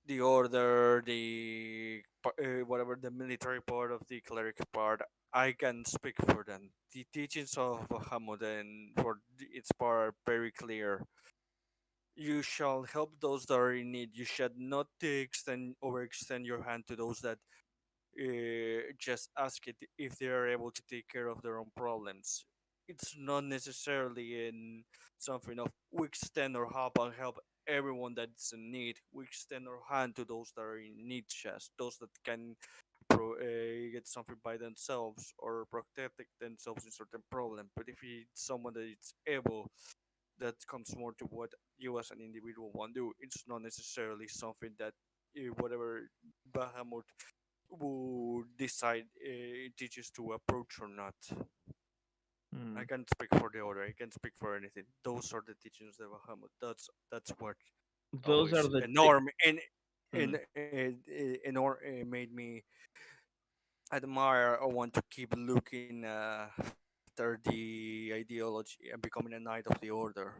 [SPEAKER 3] the order, whatever the military part of the cleric part, I can speak for them. The teachings of Bahamut and for its part are very clear. You shall help those that are in need. You should not overextend your hand to those that just ask it if they are able to take care of their own problems. It's not necessarily in something of we extend our help and help everyone that's in need. We extend our hand to those that are in need, just those that can get something by themselves or protect themselves in certain problem. But if it's someone that is able, that comes more to what you as an individual want to do. It's not necessarily something that whatever Bahamut would decide teaches to approach or not. I
[SPEAKER 4] Hmm.
[SPEAKER 3] can't speak for the order. I can't speak for anything. Those are the teachings of Bahamut. That's what
[SPEAKER 4] Those are
[SPEAKER 3] always
[SPEAKER 4] the
[SPEAKER 3] enorm and
[SPEAKER 4] hmm.
[SPEAKER 3] made me admire or want to keep looking after the ideology and becoming a knight of the order.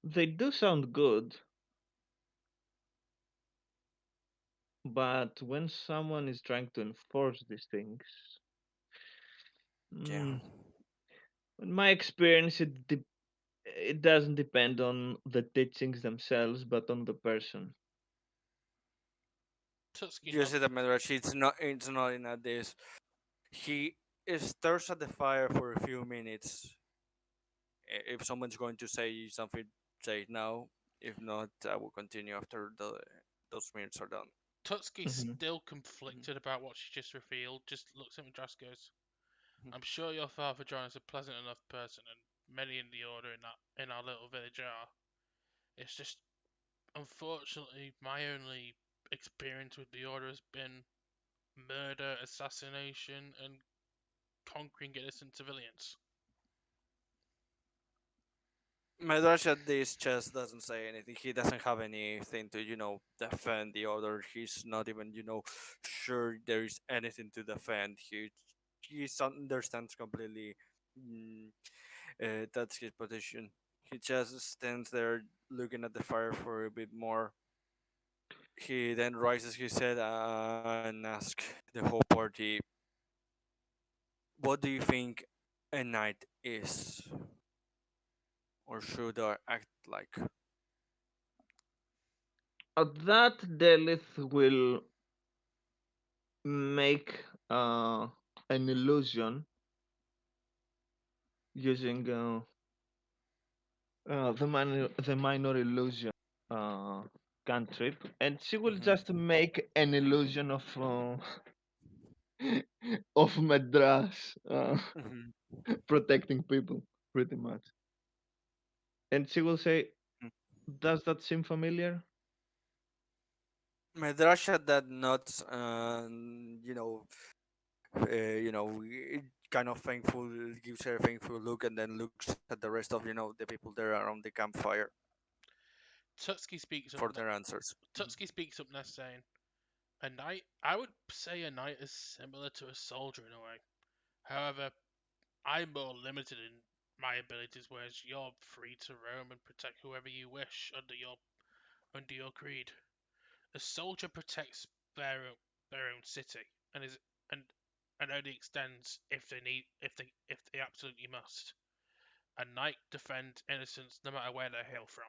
[SPEAKER 4] They do sound good, but when someone is trying to enforce these things,
[SPEAKER 3] Yeah.
[SPEAKER 4] mm, in my experience, it doesn't depend on the teachings themselves, but on the person.
[SPEAKER 2] Tutski
[SPEAKER 3] You see
[SPEAKER 2] nods.
[SPEAKER 3] the Midrash, it's not in a this. He stares at the fire for a few minutes. If someone's going to say something, say it now. If not, I will continue after those minutes are done.
[SPEAKER 2] Tutski's
[SPEAKER 4] Hmm.
[SPEAKER 2] still
[SPEAKER 3] Mhm,
[SPEAKER 2] conflicted about what she just revealed. Just looks at Madras, goes,
[SPEAKER 3] mhm.
[SPEAKER 2] "I'm sure your father John is a pleasant enough person, and many in the order in our little village are. It's just unfortunately my only experience with the order has been murder, assassination, and conquering innocent civilians."
[SPEAKER 3] Midrash at this just doesn't say anything. He doesn't have anything to, defend the other. He's not even, sure there is anything to defend. He understands completely. mm, that's his position. He just stands there looking at the fire for a bit more. He then raises his head and asks the whole party, "What do you think a knight is, or should I act like?"
[SPEAKER 4] That Delith will make an illusion using the minor illusion uh, cantrip, and she will
[SPEAKER 3] Mhm,
[SPEAKER 4] just make an illusion of Madras
[SPEAKER 3] mhm,
[SPEAKER 4] protecting people, pretty much. And she will say,
[SPEAKER 3] mhm.
[SPEAKER 4] "Does that seem familiar?"
[SPEAKER 3] Medrasha that nods kind of thankful, gives her a thankful look, and then looks at the rest of the people there around the campfire
[SPEAKER 2] Tutski speaks
[SPEAKER 3] for
[SPEAKER 2] up.
[SPEAKER 3] their answers.
[SPEAKER 2] Tutski speaks up next, saying, "A knight. I would say a knight is similar to a soldier in a way. However, I'm more limited in my abilities, whereas you're free to roam and protect whoever you wish under your creed. A soldier protects their own city and is and and only extends if they absolutely must. A knight defends innocence no matter where they hail from.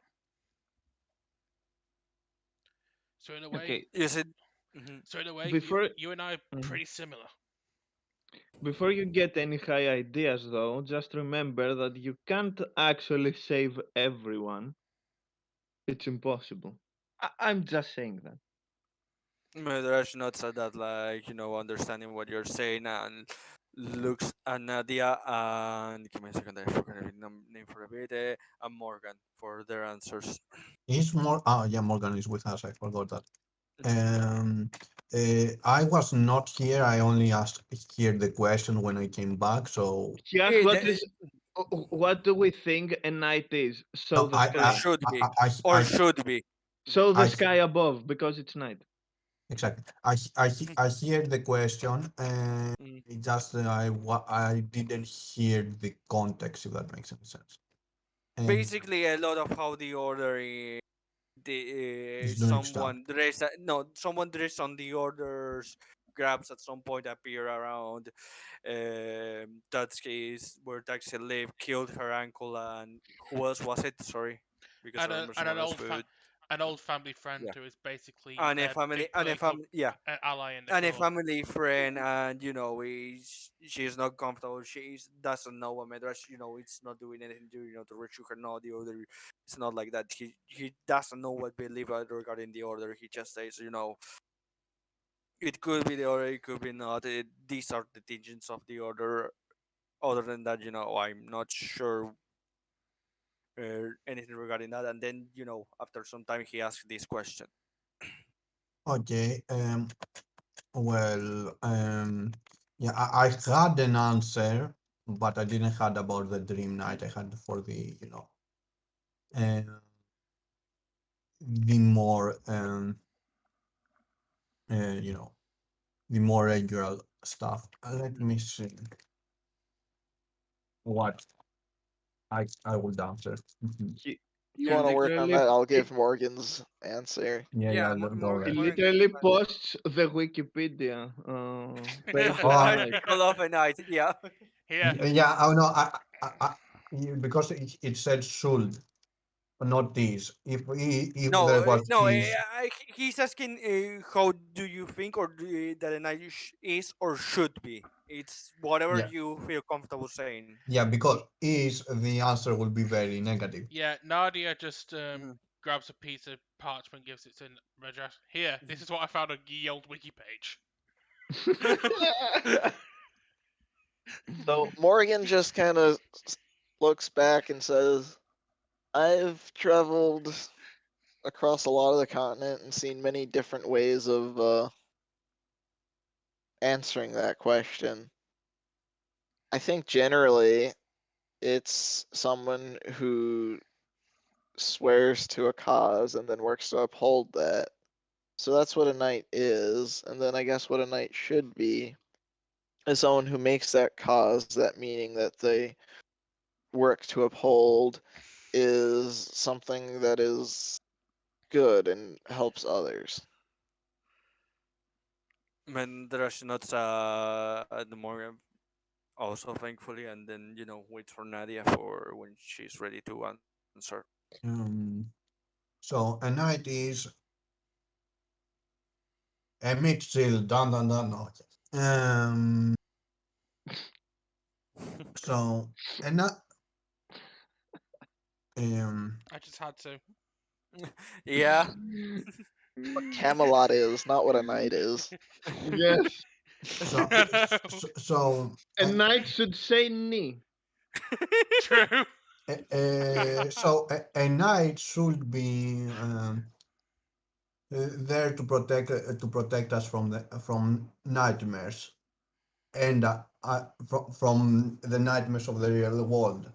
[SPEAKER 2] So in a way,
[SPEAKER 4] Okay,
[SPEAKER 3] You said, mhm.
[SPEAKER 2] so in a way, you
[SPEAKER 4] before
[SPEAKER 2] you and I are
[SPEAKER 4] mhm.
[SPEAKER 2] pretty similar.
[SPEAKER 4] Before you get any high ideas, though, just remember that you can't actually save everyone. It's impossible. I'm just saying that.
[SPEAKER 3] Medrash nods at that, like understanding what you're saying, and looks at Nadia and give me a second. I forgot the name for a bit. And Morgan for their answers.
[SPEAKER 5] Is more? Ah, yeah, Morgan is with us. I forgot that.
[SPEAKER 3] Mhm.
[SPEAKER 5] I was not here. I only asked here the question when I came back. So
[SPEAKER 4] He asked,
[SPEAKER 3] It,
[SPEAKER 4] what do we think a night is? So
[SPEAKER 5] no,
[SPEAKER 4] the sky.
[SPEAKER 3] should be or should be.
[SPEAKER 4] So the
[SPEAKER 5] I
[SPEAKER 4] sky above, because it's night.
[SPEAKER 5] exactly. I hear the question, and
[SPEAKER 3] Mhm.
[SPEAKER 5] it just I didn't hear the context. If that makes any sense. And
[SPEAKER 3] Basically, a lot of how the order
[SPEAKER 5] it's doing stuff.
[SPEAKER 3] someone dressed on the orders grabs at some point appear around Tatsuki's where Tatsuki lived, killed her uncle, and who else was it? Sorry, because I
[SPEAKER 2] And
[SPEAKER 3] remember
[SPEAKER 2] and
[SPEAKER 3] someone else food.
[SPEAKER 2] an old family friend
[SPEAKER 3] Yeah,
[SPEAKER 2] who is basically
[SPEAKER 3] and a
[SPEAKER 2] their
[SPEAKER 3] family
[SPEAKER 2] big
[SPEAKER 3] and a
[SPEAKER 2] political
[SPEAKER 3] family yeah
[SPEAKER 2] ally in the
[SPEAKER 3] and a
[SPEAKER 2] court.
[SPEAKER 3] family friend, and she's not comfortable. She doesn't know what Medrash, it's not doing anything to to reach her. No, the order. It's not like that. He doesn't know what believe regarding the order. He just says, it could be the order, it could be not. These are the teachings of the order. Other than that, I'm not sure anything regarding that. And then, after some time, he asked this question.
[SPEAKER 5] Okay. Well. Yeah. I had an answer, but I didn't had about the dream night. I had for the uh, the more you know the more regular stuff. Let me see what I would answer. Mhm.
[SPEAKER 4] He
[SPEAKER 1] You
[SPEAKER 4] he
[SPEAKER 3] Yeah,
[SPEAKER 1] want to
[SPEAKER 3] like
[SPEAKER 1] work on
[SPEAKER 4] literally
[SPEAKER 1] that? I'll
[SPEAKER 4] he,
[SPEAKER 1] give Morgan's answer.
[SPEAKER 5] Yeah,
[SPEAKER 3] yeah,
[SPEAKER 5] yeah, go
[SPEAKER 4] he
[SPEAKER 5] ahead.
[SPEAKER 3] Morgan can
[SPEAKER 4] literally
[SPEAKER 3] start.
[SPEAKER 4] posts the Wikipedia page at
[SPEAKER 5] Uh,
[SPEAKER 4] night.
[SPEAKER 3] Call off a night. Yeah.
[SPEAKER 2] Here,
[SPEAKER 5] yeah, oh no, because it said should, not is. If
[SPEAKER 3] No,
[SPEAKER 5] there was
[SPEAKER 3] no.
[SPEAKER 5] is,
[SPEAKER 3] He's asking how do you think or that a night is or should be. It's whatever
[SPEAKER 5] yeah,
[SPEAKER 3] you feel comfortable saying.
[SPEAKER 5] yeah, because is the answer will be very negative.
[SPEAKER 2] yeah. Nadia just
[SPEAKER 3] Mhm.
[SPEAKER 2] grabs a piece of parchment, gives it to Rajesh. Here, this is what I found on ye old wiki page.
[SPEAKER 1] So Morgan just kind of looks back and says, I've traveled across a lot of the continent and seen many different ways of answering that question. I think generally it's someone who swears to a cause and then works to uphold that. So that's what a knight is. And then I guess what a knight should be is someone who makes that cause, that meaning that they work to uphold, is something that is good and helps others.
[SPEAKER 3] There's not the more also thankfully, and then wait for Nadia for when she's ready to answer.
[SPEAKER 5] Um, so a knight is a mixed shield. Dun dun dun. No. So a knight. Um.
[SPEAKER 2] I just had to.
[SPEAKER 3] Yeah.
[SPEAKER 1] What Camelot is, not what a knight is.
[SPEAKER 4] Yes,
[SPEAKER 5] So so
[SPEAKER 4] a knight should say "ni."
[SPEAKER 2] True.
[SPEAKER 5] a knight should be there to protect us from nightmares and from the nightmares of the real world.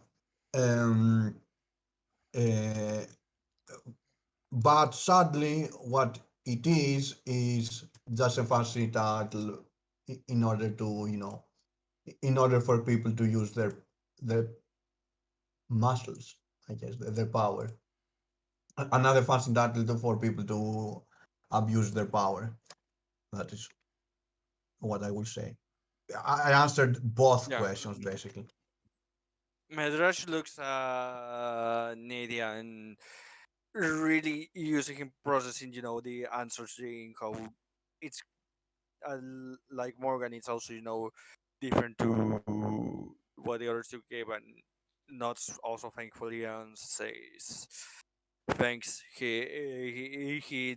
[SPEAKER 5] Um, uh, but sadly, what it is just a fancy title in order to in order for people to use their muscles, I guess, their power. Another fancy title for people to abuse their power. That is what I would say. I answered both
[SPEAKER 3] Yeah.
[SPEAKER 5] questions basically.
[SPEAKER 3] Medrash looks Nadia and really using him processing, the answers in how it's like Morgan. It's also different to what the others two gave, and not also thankfully and says thanks. He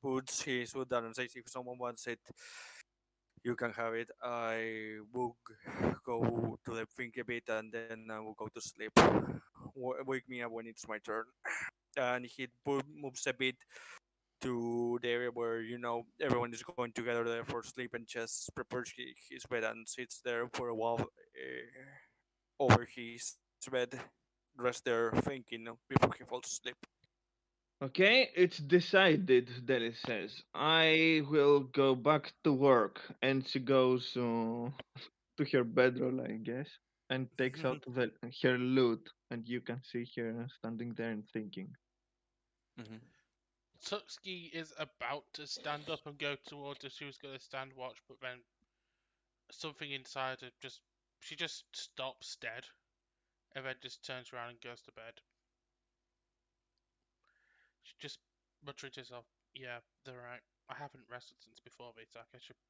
[SPEAKER 3] puts his foot down and says, if someone wants it, you can have it. I will go to the think a bit and then I will go to sleep. Wake me up when it's my turn. And he moves a bit to the area where everyone is going together there for sleep and just prepares his bed and sits there for a while over his bed, rest there thinking before he falls asleep.
[SPEAKER 4] Okay, it's decided, Deli says. I will go back to work. And she goes to her bedroll, I guess, and takes out her loot. And you can see her standing there and thinking.
[SPEAKER 3] Mhm.
[SPEAKER 2] Tutski is about to stand up and go towards her. She was going to stand watch, but then something inside her just. She just stops dead and then just turns around and goes to bed. She just muttering to herself, "Yeah, they're right. I haven't rested since before the attack.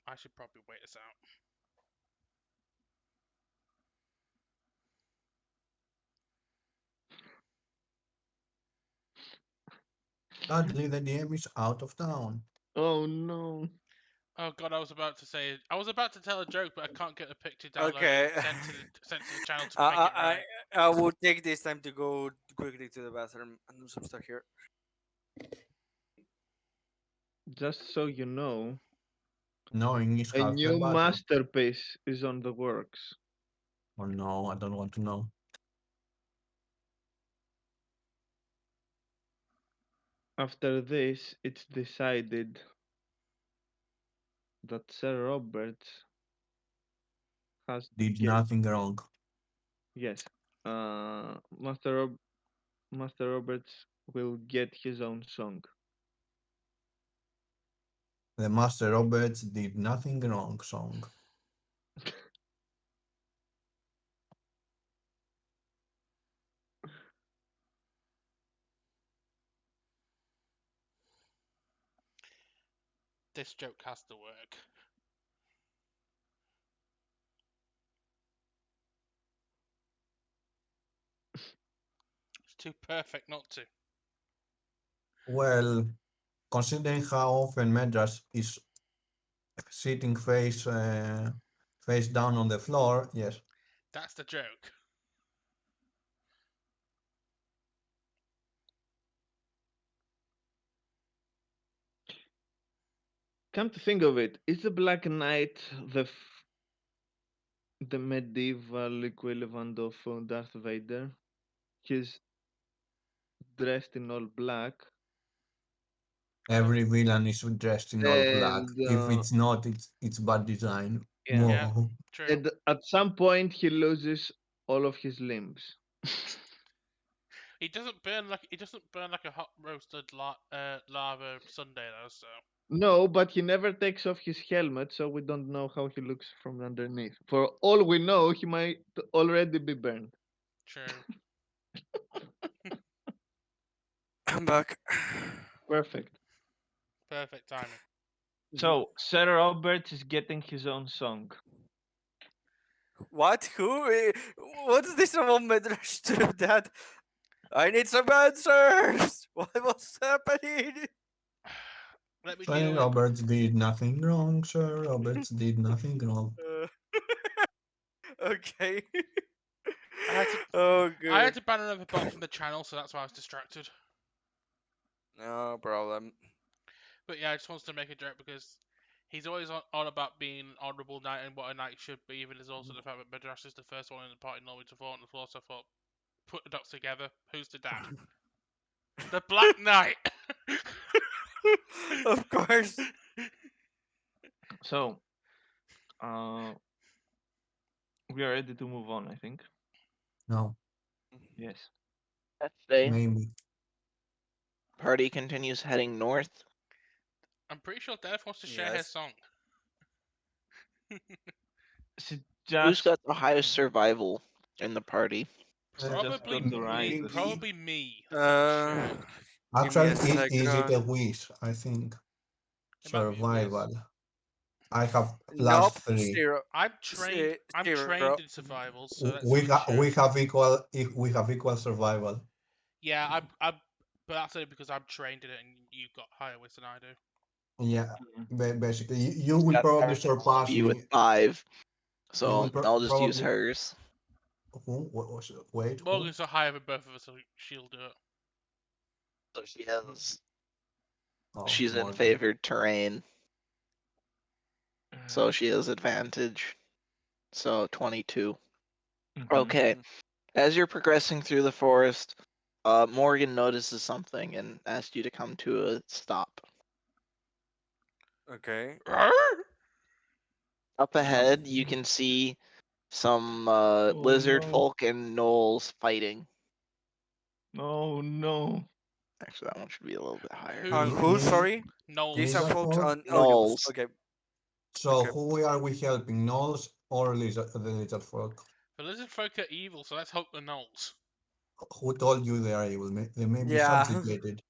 [SPEAKER 2] I should probably wait this out."
[SPEAKER 5] Sadly, the DM is out of town.
[SPEAKER 4] Oh no.
[SPEAKER 2] Oh god, I was about to tell a joke, but I can't get the picture downloaded
[SPEAKER 3] Okay.
[SPEAKER 2] and sent to the channel to make
[SPEAKER 3] I,
[SPEAKER 2] it
[SPEAKER 3] I
[SPEAKER 2] right.
[SPEAKER 3] I will take this time to go quickly to the bathroom and do some stuff here.
[SPEAKER 4] Just so you know,
[SPEAKER 5] Knowing is
[SPEAKER 4] a
[SPEAKER 5] half the
[SPEAKER 4] new
[SPEAKER 5] battle.
[SPEAKER 4] masterpiece is on the works.
[SPEAKER 5] Oh no, I don't want to know.
[SPEAKER 4] After this, it's decided that Sir Roberts has to
[SPEAKER 5] Did
[SPEAKER 4] get,
[SPEAKER 5] nothing wrong.
[SPEAKER 4] yes, Master Roberts will get his own song.
[SPEAKER 5] The Master Roberts did nothing wrong song.
[SPEAKER 2] This joke has to work. It's too perfect not to.
[SPEAKER 5] Well, considering how often Medras is sitting face down on the floor, yes.
[SPEAKER 2] That's the joke.
[SPEAKER 4] Come to think of it, is the Black Knight the medieval equivalent of Darth Vader? He's dressed in all black,
[SPEAKER 2] Well,
[SPEAKER 5] Every villain is dressed in all black.
[SPEAKER 4] and
[SPEAKER 5] If it's not, it's bad design.
[SPEAKER 4] yeah,
[SPEAKER 2] yeah,
[SPEAKER 5] Whoa.
[SPEAKER 2] true.
[SPEAKER 4] and at some point he loses all of his limbs.
[SPEAKER 2] He doesn't burn like a hot roasted lava sundae though. So
[SPEAKER 4] No, but he never takes off his helmet, so we don't know how he looks from underneath. For all we know, he might already be burned.
[SPEAKER 2] true.
[SPEAKER 3] I'm back.
[SPEAKER 4] Perfect.
[SPEAKER 2] Perfect timing.
[SPEAKER 4] So, Sir Roberts is getting his own song.
[SPEAKER 3] What? Who? What's this about Midrash to that? I need some answers. What was happening?
[SPEAKER 2] Let me
[SPEAKER 5] Sir
[SPEAKER 2] deal with.
[SPEAKER 5] Roberts did nothing wrong. Sir Roberts did nothing wrong.
[SPEAKER 3] Uh, okay.
[SPEAKER 2] I had to.
[SPEAKER 3] Oh,
[SPEAKER 2] I had
[SPEAKER 3] good.
[SPEAKER 2] to ban another bot from the channel, so that's why I was distracted.
[SPEAKER 3] No problem.
[SPEAKER 2] But yeah, I just wanted to make a joke because he's always on about being an honourable knight and what a knight should be, even there's also the fact that Midrash is the first one in the party normally to fall on the floor, so I thought, put the dots together, who's the dad? The Black Knight!
[SPEAKER 3] Of course.
[SPEAKER 4] So, uh, we are ready to move on, I think.
[SPEAKER 5] No,
[SPEAKER 4] Yes.
[SPEAKER 1] Next day,
[SPEAKER 5] maybe.
[SPEAKER 1] party continues heading north.
[SPEAKER 2] I'm pretty sure Dad wants to share her
[SPEAKER 3] Yes.
[SPEAKER 2] song.
[SPEAKER 4] She
[SPEAKER 1] Who's
[SPEAKER 4] just
[SPEAKER 1] got the highest survival in the party?
[SPEAKER 4] she just
[SPEAKER 2] Probably
[SPEAKER 4] got to write
[SPEAKER 2] me.
[SPEAKER 4] the song.
[SPEAKER 2] Probably me. Let me
[SPEAKER 3] Uh,
[SPEAKER 2] check.
[SPEAKER 3] Give me
[SPEAKER 5] Actually,
[SPEAKER 3] a
[SPEAKER 5] is it a
[SPEAKER 3] second.
[SPEAKER 5] wish? I think.
[SPEAKER 2] It might be a whiz.
[SPEAKER 5] Survival. I have plus
[SPEAKER 3] Nope.
[SPEAKER 5] 3.
[SPEAKER 3] Zero.
[SPEAKER 2] I'm trained. I'm
[SPEAKER 3] Zero.
[SPEAKER 2] trained in survivals, so let's
[SPEAKER 5] We
[SPEAKER 2] see
[SPEAKER 5] have
[SPEAKER 2] check.
[SPEAKER 5] we have equal if we have equal survival.
[SPEAKER 2] Yeah, I'm. But that's only because I'm trained in it, and you've got higher whiz than I do.
[SPEAKER 5] Yeah,
[SPEAKER 4] Mhm.
[SPEAKER 5] basically, you
[SPEAKER 1] She's
[SPEAKER 5] will
[SPEAKER 1] got
[SPEAKER 5] probably
[SPEAKER 1] higher than all of
[SPEAKER 5] surpass
[SPEAKER 1] you with
[SPEAKER 5] me.
[SPEAKER 1] 5.
[SPEAKER 5] You
[SPEAKER 1] So
[SPEAKER 5] will
[SPEAKER 1] I'll just use
[SPEAKER 5] probably
[SPEAKER 1] hers.
[SPEAKER 5] who? What was it? Wait, who?
[SPEAKER 2] Morgan's so higher than both of us, so she'll do it.
[SPEAKER 1] So she has.
[SPEAKER 5] Oh,
[SPEAKER 1] She's in
[SPEAKER 5] Morgan.
[SPEAKER 1] favored terrain, so she has advantage. So 22.
[SPEAKER 4] Mhm.
[SPEAKER 1] Okay. As you're progressing through the forest, Morgan notices something and asks you to come to a stop.
[SPEAKER 3] Okay.
[SPEAKER 1] Up ahead, you can see some
[SPEAKER 4] Oh
[SPEAKER 1] lizard
[SPEAKER 4] no!
[SPEAKER 1] folk and gnolls fighting.
[SPEAKER 4] Oh no!
[SPEAKER 1] Actually, that one should be a little bit higher.
[SPEAKER 2] Who?
[SPEAKER 3] And who?
[SPEAKER 5] Is
[SPEAKER 3] Sorry. These are
[SPEAKER 2] Knowles.
[SPEAKER 5] lizard
[SPEAKER 3] folks
[SPEAKER 5] folk?
[SPEAKER 3] on. Oh, you.
[SPEAKER 1] Gnolls.
[SPEAKER 3] Okay.
[SPEAKER 5] So
[SPEAKER 3] Okay.
[SPEAKER 5] who are we helping? Gnolls or the lizard folk?
[SPEAKER 2] The lizard folk are evil, so let's hope the Knowles.
[SPEAKER 5] Who told you they are evil? They may be
[SPEAKER 3] Yeah.
[SPEAKER 5] subjugated.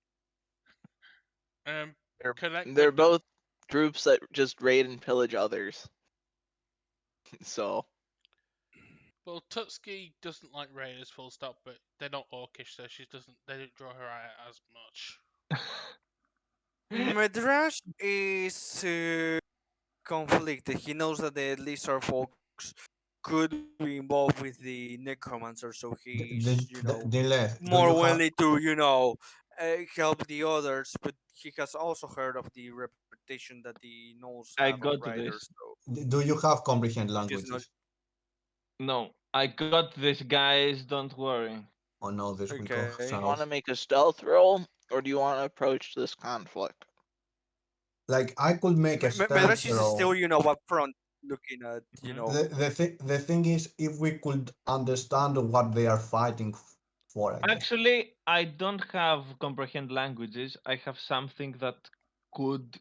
[SPEAKER 1] They're,
[SPEAKER 2] Connect
[SPEAKER 1] they're
[SPEAKER 2] with the.
[SPEAKER 1] both groups that just raid and pillage others. So
[SPEAKER 2] Well, Tutski doesn't like raiders, full stop, but they're not orcish, so she doesn't. They don't draw her eye as much.
[SPEAKER 3] Midrash is conflicted. He knows that the lizard folks could be involved with the necromancer, so he's,
[SPEAKER 5] They left. Do
[SPEAKER 3] more
[SPEAKER 5] you have
[SPEAKER 3] willing to, help the others, but he has also heard of the reputation that the Knolls have
[SPEAKER 4] I
[SPEAKER 3] of
[SPEAKER 4] got
[SPEAKER 3] riders.
[SPEAKER 4] this.
[SPEAKER 3] So
[SPEAKER 5] Do you have comprehend
[SPEAKER 3] he's not
[SPEAKER 5] languages?
[SPEAKER 4] No, I got this, guys. Don't worry.
[SPEAKER 5] Oh no, this will go
[SPEAKER 3] okay.
[SPEAKER 1] Want to
[SPEAKER 5] south.
[SPEAKER 1] make a stealth roll, or do you want to approach this conflict?
[SPEAKER 5] Like I could make a stealth
[SPEAKER 3] Medrash is still,
[SPEAKER 5] roll.
[SPEAKER 3] up front looking at,
[SPEAKER 4] Mhm.
[SPEAKER 5] The thing is, if we could understand what they are fighting for, I guess.
[SPEAKER 4] Actually, I don't have comprehend languages. I have something that could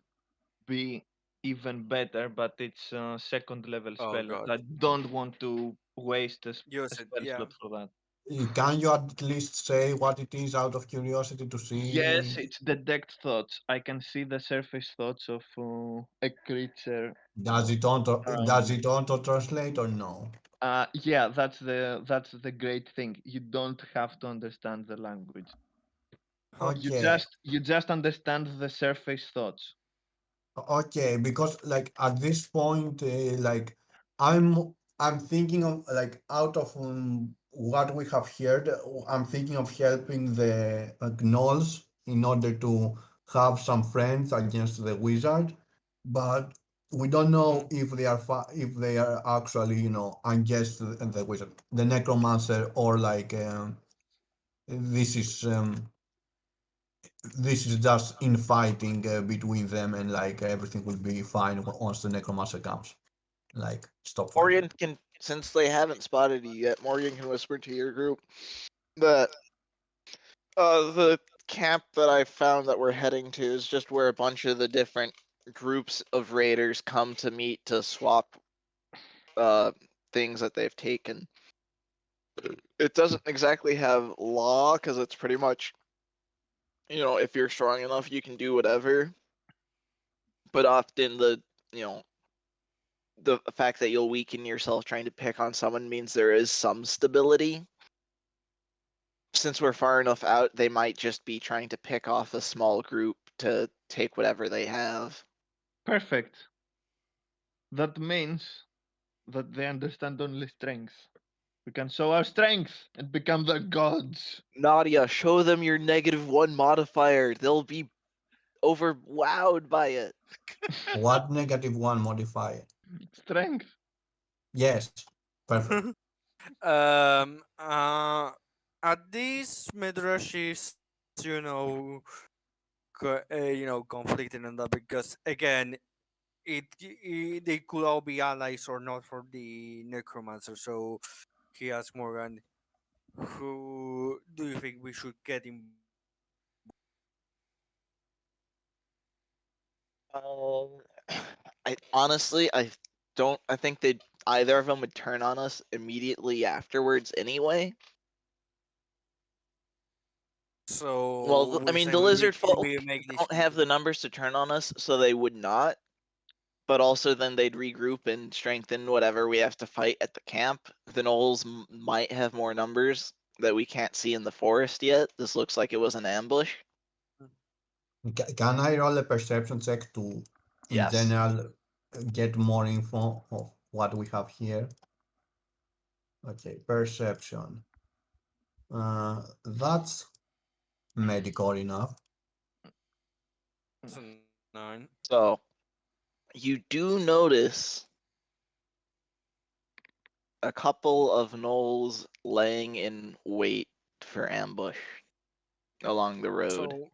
[SPEAKER 4] be even better, but it's a second level
[SPEAKER 3] Oh
[SPEAKER 4] spell.
[SPEAKER 3] god.
[SPEAKER 4] I don't want to waste a
[SPEAKER 3] Use it,
[SPEAKER 4] spell
[SPEAKER 3] yeah.
[SPEAKER 4] slot for that.
[SPEAKER 5] Can you at least say what it is out of curiosity to
[SPEAKER 4] Yes,
[SPEAKER 5] see?
[SPEAKER 4] it's detect thoughts. I can see the surface thoughts of a creature around
[SPEAKER 5] Does
[SPEAKER 4] me.
[SPEAKER 5] it auto translate or no?
[SPEAKER 4] Yeah, that's the great thing. You don't have to understand the language. You
[SPEAKER 5] Okay.
[SPEAKER 4] just understand the surface thoughts.
[SPEAKER 5] Okay, because like at this point, I'm thinking of like out of what we have heard, I'm thinking of helping the gnolls in order to have some friends against the wizard, but we don't know
[SPEAKER 3] Mhm.
[SPEAKER 5] if if they are actually against the wizard, the necromancer, or like this is this is just infighting between them, and like everything will be fine once the necromancer comes. Like stop fighting.
[SPEAKER 1] Morgan can, since they haven't spotted you yet, Morgan can whisper to your group that the camp that I found that we're heading to is just where a bunch of the different groups of raiders come to meet to swap uh things that they've taken. It doesn't exactly have law because it's pretty much, if you're strong enough, you can do whatever. But often you know, the fact that you'll weaken yourself trying to pick on someone means there is some stability. Since we're far enough out, they might just be trying to pick off a small group to take whatever they have.
[SPEAKER 4] Perfect. That means that they understand only strength. We can show our strength and become the gods.
[SPEAKER 1] Nadia, show them your -1 modifier. They'll be overwowed by it.
[SPEAKER 5] What -1 modifier?
[SPEAKER 4] Strength.
[SPEAKER 5] Yes, perfect.
[SPEAKER 3] um uh at this Midrash is, conflicting on that because again, they could all be allies or not for the necromancer. So he asked Morgan, who do you think we should get involved?
[SPEAKER 1] Um, I honestly, I don't. I think they either of them would turn on us immediately afterwards anyway. Well,
[SPEAKER 3] So
[SPEAKER 1] I
[SPEAKER 3] we
[SPEAKER 1] mean,
[SPEAKER 3] say
[SPEAKER 1] the lizard folk
[SPEAKER 3] we make this
[SPEAKER 1] don't have the
[SPEAKER 3] meeting.
[SPEAKER 1] numbers to turn on us, so they would not. But also, then they'd regroup and strengthen whatever we have to fight at the camp. The gnolls might have more numbers that we can't see in the forest yet. This looks like it was an ambush.
[SPEAKER 5] Can I roll a perception check to, in
[SPEAKER 1] Yes.
[SPEAKER 5] general, get more info of what we have here? Okay, perception. That's medical enough.
[SPEAKER 3] So 9.
[SPEAKER 1] So you do notice a couple of gnolls laying in wait for ambush along the road.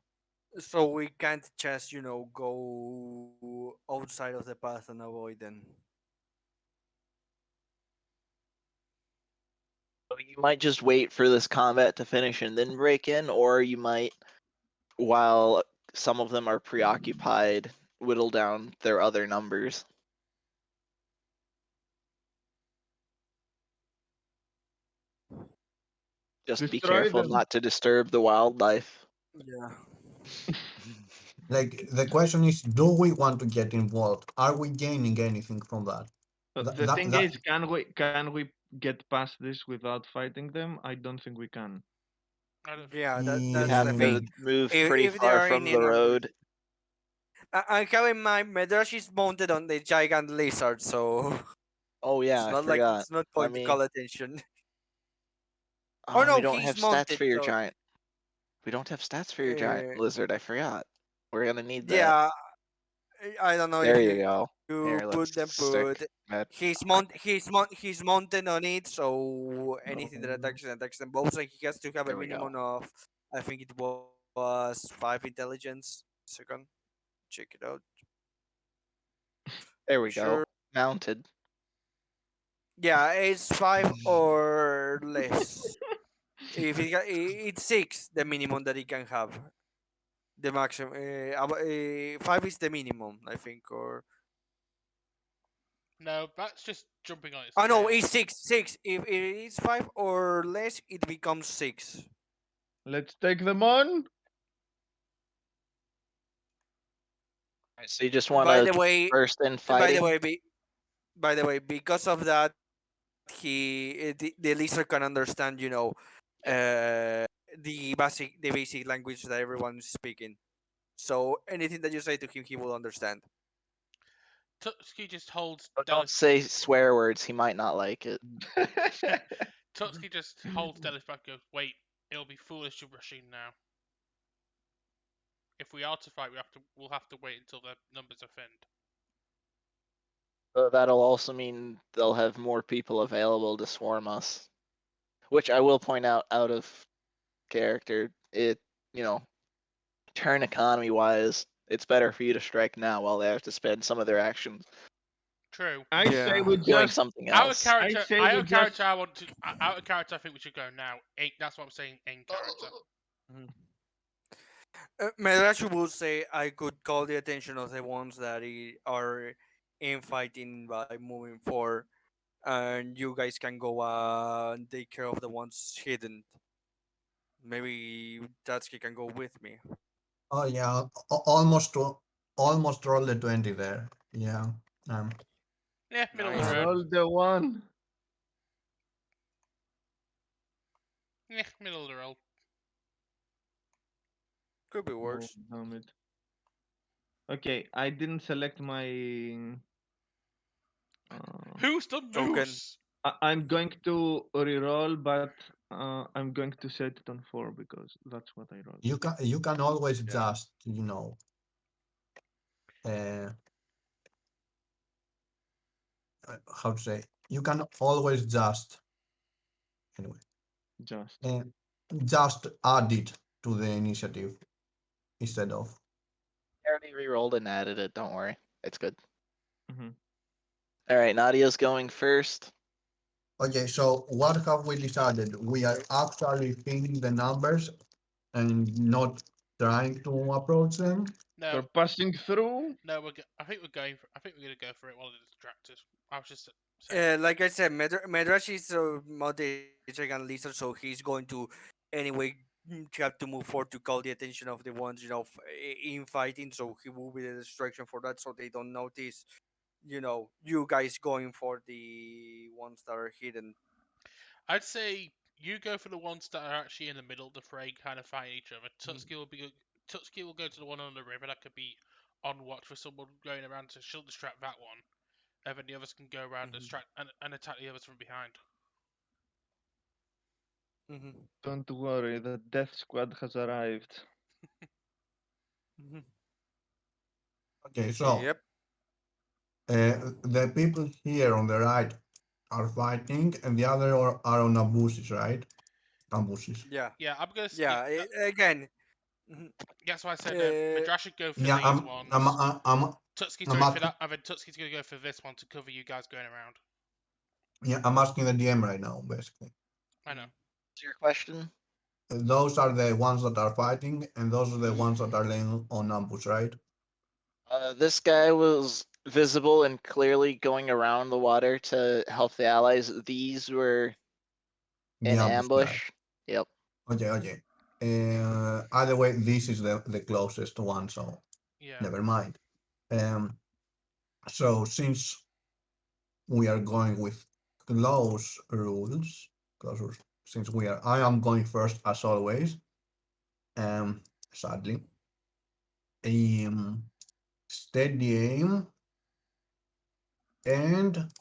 [SPEAKER 3] So we can't just, go outside of the path and avoid them.
[SPEAKER 1] So you might just wait for this combat to finish and then break in, or you might, while some of them are preoccupied, whittle down their other numbers. Just be
[SPEAKER 4] Destroy
[SPEAKER 1] careful
[SPEAKER 4] them.
[SPEAKER 1] not to disturb the wildlife.
[SPEAKER 3] Yeah.
[SPEAKER 5] Like the question is, do we want to get involved? Are we gaining anything from that? That
[SPEAKER 4] The
[SPEAKER 5] that,
[SPEAKER 4] thing
[SPEAKER 5] that
[SPEAKER 4] is, can we get past this without fighting them? I don't think we can.
[SPEAKER 2] I don't think
[SPEAKER 3] Yeah,
[SPEAKER 2] so.
[SPEAKER 1] You'd
[SPEAKER 3] that's
[SPEAKER 1] have
[SPEAKER 3] the
[SPEAKER 5] mm,
[SPEAKER 1] to
[SPEAKER 3] thing.
[SPEAKER 1] move pretty
[SPEAKER 3] If they
[SPEAKER 1] far
[SPEAKER 3] are
[SPEAKER 1] from
[SPEAKER 3] in
[SPEAKER 1] the
[SPEAKER 3] ambush.
[SPEAKER 1] road.
[SPEAKER 3] I have in mind Medrash is mounted on the giant lizard, so
[SPEAKER 1] Oh yeah,
[SPEAKER 3] it's
[SPEAKER 1] I
[SPEAKER 3] not like
[SPEAKER 1] forgot.
[SPEAKER 3] it's not
[SPEAKER 1] Let
[SPEAKER 3] going to
[SPEAKER 1] me.
[SPEAKER 3] call attention. Oh
[SPEAKER 1] We
[SPEAKER 3] no,
[SPEAKER 1] don't have
[SPEAKER 3] he's
[SPEAKER 1] stats
[SPEAKER 3] mounted,
[SPEAKER 1] for your
[SPEAKER 3] so
[SPEAKER 1] giant. We don't have stats for your giant
[SPEAKER 3] uh,
[SPEAKER 1] lizard. I forgot. We're gonna need that.
[SPEAKER 3] Yeah, I don't know
[SPEAKER 1] There
[SPEAKER 3] if
[SPEAKER 1] you go.
[SPEAKER 3] you put
[SPEAKER 1] Here,
[SPEAKER 3] them
[SPEAKER 1] let's
[SPEAKER 3] put
[SPEAKER 1] stick that.
[SPEAKER 3] he's mounted on it, so anything that
[SPEAKER 4] No.
[SPEAKER 3] attacks them both, so he has to have a
[SPEAKER 1] There we go.
[SPEAKER 3] minimum of, I think it was 5 intelligence. Second, check it out.
[SPEAKER 1] There we
[SPEAKER 3] Sure.
[SPEAKER 1] go. Mounted.
[SPEAKER 3] Yeah, it's 5 or less. If it's 6, the minimum that it can have. The maximum. 5 is the minimum, I think, or
[SPEAKER 2] No, that's just jumping on its
[SPEAKER 3] oh no,
[SPEAKER 2] tail.
[SPEAKER 3] it's 6. 6. If it is 5 or less, it becomes 6.
[SPEAKER 4] Let's take them on.
[SPEAKER 1] Alright, so you just want
[SPEAKER 3] By
[SPEAKER 1] to
[SPEAKER 3] the way,
[SPEAKER 1] burst in
[SPEAKER 3] by the
[SPEAKER 1] fighting?
[SPEAKER 3] way, by the way, because of that, the lizard can understand,
[SPEAKER 1] Yep.
[SPEAKER 3] the basic language that everyone's speaking. So anything that you say to him, he will understand.
[SPEAKER 2] Tutsuki just holds
[SPEAKER 1] But don't say swear words. He might not like it.
[SPEAKER 2] Tutsuki just holds Delis back and goes, wait, it'll be foolish to rush in now. If we are to fight, we'll have to wait until the numbers are thinned.
[SPEAKER 1] That'll also mean they'll have more people available to swarm us. Which I will point out of character, you know, turn economy wise, it's better for you to strike now while they have to spend some of their actions
[SPEAKER 2] True.
[SPEAKER 4] I say
[SPEAKER 3] Yeah.
[SPEAKER 4] we
[SPEAKER 1] doing
[SPEAKER 4] just
[SPEAKER 1] something
[SPEAKER 2] Out of
[SPEAKER 1] else.
[SPEAKER 2] character,
[SPEAKER 4] say
[SPEAKER 2] out
[SPEAKER 4] we
[SPEAKER 2] of character,
[SPEAKER 4] just
[SPEAKER 2] I want to. Out of character, I think we should go now. That's what I'm saying. In character.
[SPEAKER 3] Mhm. Medrash will say I could call the attention of the ones that are infighting by moving forward, and you guys can go and take care of the ones hidden. Maybe Tatsuki can go with me.
[SPEAKER 5] Oh yeah, almost rolled a 20 there. Yeah. Um,
[SPEAKER 2] Yeah, middle of the
[SPEAKER 4] I
[SPEAKER 3] Nice.
[SPEAKER 2] road.
[SPEAKER 4] rolled the one.
[SPEAKER 2] Yeah, middle of the road.
[SPEAKER 3] Could be
[SPEAKER 4] Oh,
[SPEAKER 3] worse.
[SPEAKER 4] damn it. Okay, I didn't select my. Uh,
[SPEAKER 2] Who's the
[SPEAKER 3] Token.
[SPEAKER 2] moose?
[SPEAKER 4] I'm going to reroll, but I'm going to set it on 4 because that's what I rolled.
[SPEAKER 5] you can always
[SPEAKER 3] Yeah.
[SPEAKER 5] just uh, how to say, you can always just anyway
[SPEAKER 4] Just.
[SPEAKER 5] uh, just add it to the initiative instead of.
[SPEAKER 1] I already re-rolled and added it. Don't worry, it's good.
[SPEAKER 4] Hmm.
[SPEAKER 1] All right, Nadia's going first.
[SPEAKER 5] Okay, so what have we decided? We are actually thinking the numbers and not trying to approach them.
[SPEAKER 2] No,
[SPEAKER 4] We're passing through.
[SPEAKER 2] no, I think we're going. I think we're gonna go for it while they're distracted. I was just saying.
[SPEAKER 3] Like I said, Medrash is a multi-dragon lizard, so he's going to anyway have to move forward to call the attention of the ones infighting. So he will be the distraction for that, so they don't notice. You guys going for the ones that are hidden.
[SPEAKER 2] I'd say you go for the ones that are actually in the middle of the fray, kind of fighting each other.
[SPEAKER 3] Mhm.
[SPEAKER 2] Tutsuki will go to the one on the river that could be on watch for someone going around to she'll distract that one, and then the others can go around and
[SPEAKER 3] Mhm.
[SPEAKER 2] distract and attack the others from behind.
[SPEAKER 3] Mhm.
[SPEAKER 4] Don't worry, the death squad has arrived.
[SPEAKER 3] Mhm.
[SPEAKER 5] Okay, so
[SPEAKER 3] Yep.
[SPEAKER 5] the people here on the right are fighting, and the other are on ambushes, right? Ambushes.
[SPEAKER 3] Yeah.
[SPEAKER 2] Yeah, I'm gonna. Yeah,
[SPEAKER 3] Yeah. Again. Mhm.
[SPEAKER 2] that's why I said
[SPEAKER 3] Uh,
[SPEAKER 2] Madrash should go for
[SPEAKER 5] Yeah,
[SPEAKER 2] these
[SPEAKER 5] I'm,
[SPEAKER 2] ones.
[SPEAKER 5] I'm, I'm,
[SPEAKER 2] Tutsuki,
[SPEAKER 5] I'm
[SPEAKER 2] sorry for
[SPEAKER 5] asking,
[SPEAKER 2] that. And then Tutsuki's gonna go for this one to cover you guys going around.
[SPEAKER 5] yeah, I'm asking the DM right now, basically.
[SPEAKER 2] I know.
[SPEAKER 3] mhm.
[SPEAKER 1] What's your question?
[SPEAKER 5] Those are the ones that are fighting, and those are the ones that are laying on ambush, right?
[SPEAKER 1] This guy was visible and clearly going around the water to help the allies. These were
[SPEAKER 5] The
[SPEAKER 1] in
[SPEAKER 5] ambush guy.
[SPEAKER 1] ambush. Yep.
[SPEAKER 5] Okay, okay. Either way, this is the closest one, so
[SPEAKER 2] Yeah.
[SPEAKER 5] never mind. Um, so since we are going with close rules, close rules, since I am going first as always. Sadly, um, steady aim and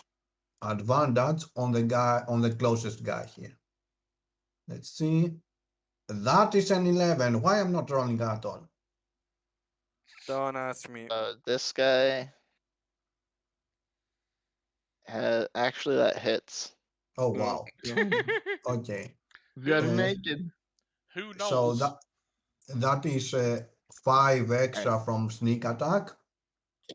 [SPEAKER 5] advantage on the closest guy here. Let's see. That is an 11. Why I'm not rolling at all?
[SPEAKER 3] Don't ask me.
[SPEAKER 1] This guy has actually that hits.
[SPEAKER 5] Oh
[SPEAKER 4] Oh
[SPEAKER 5] wow.
[SPEAKER 4] god.
[SPEAKER 5] Okay.
[SPEAKER 4] They
[SPEAKER 2] Who
[SPEAKER 4] are
[SPEAKER 5] Uh,
[SPEAKER 4] naked.
[SPEAKER 2] who
[SPEAKER 5] so
[SPEAKER 2] knows?
[SPEAKER 5] that is 5
[SPEAKER 1] Right.
[SPEAKER 5] extra from sneak attack.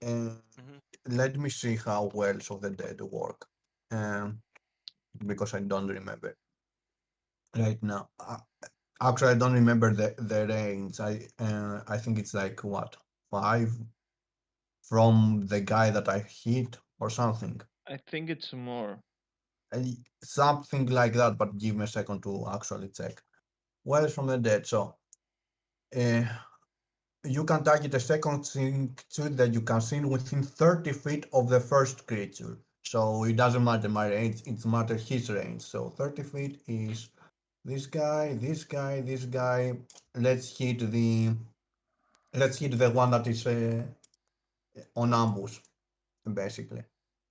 [SPEAKER 5] And
[SPEAKER 3] Mhm.
[SPEAKER 5] let me see how Wells of the Dead work. Um, because I don't remember right now. Actually, I don't remember the range. I think it's like what 5 from the guy that I hit or something.
[SPEAKER 4] I think it's more.
[SPEAKER 5] Something like that. But give me a second to actually check. Wells from the Dead. So. Uh, you can target a second creature that you can see within 30 feet of the first creature. So it doesn't matter my range, it matters his range. So 30 feet is this guy, this guy, this guy. Let's hit the one that is on ambush, basically.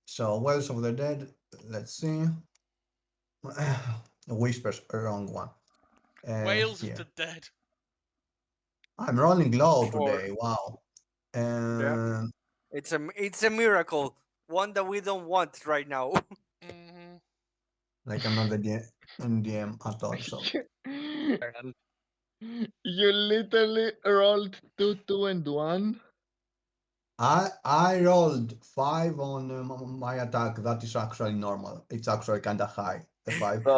[SPEAKER 5] So Wells of the Dead, let's see. Whispers, wrong one.
[SPEAKER 2] Wales of
[SPEAKER 5] Here.
[SPEAKER 2] the Dead.
[SPEAKER 5] I'm rolling low
[SPEAKER 3] For
[SPEAKER 5] today, wow.
[SPEAKER 3] yeah,
[SPEAKER 5] And
[SPEAKER 3] it's a miracle. One that we don't want right now.
[SPEAKER 2] Hmm.
[SPEAKER 5] like I'm not the DM at all. So
[SPEAKER 4] You literally rolled 2, 2, and 1.
[SPEAKER 5] I rolled 5 on my attack. That is actually normal. It's actually kind of high. The 5
[SPEAKER 1] So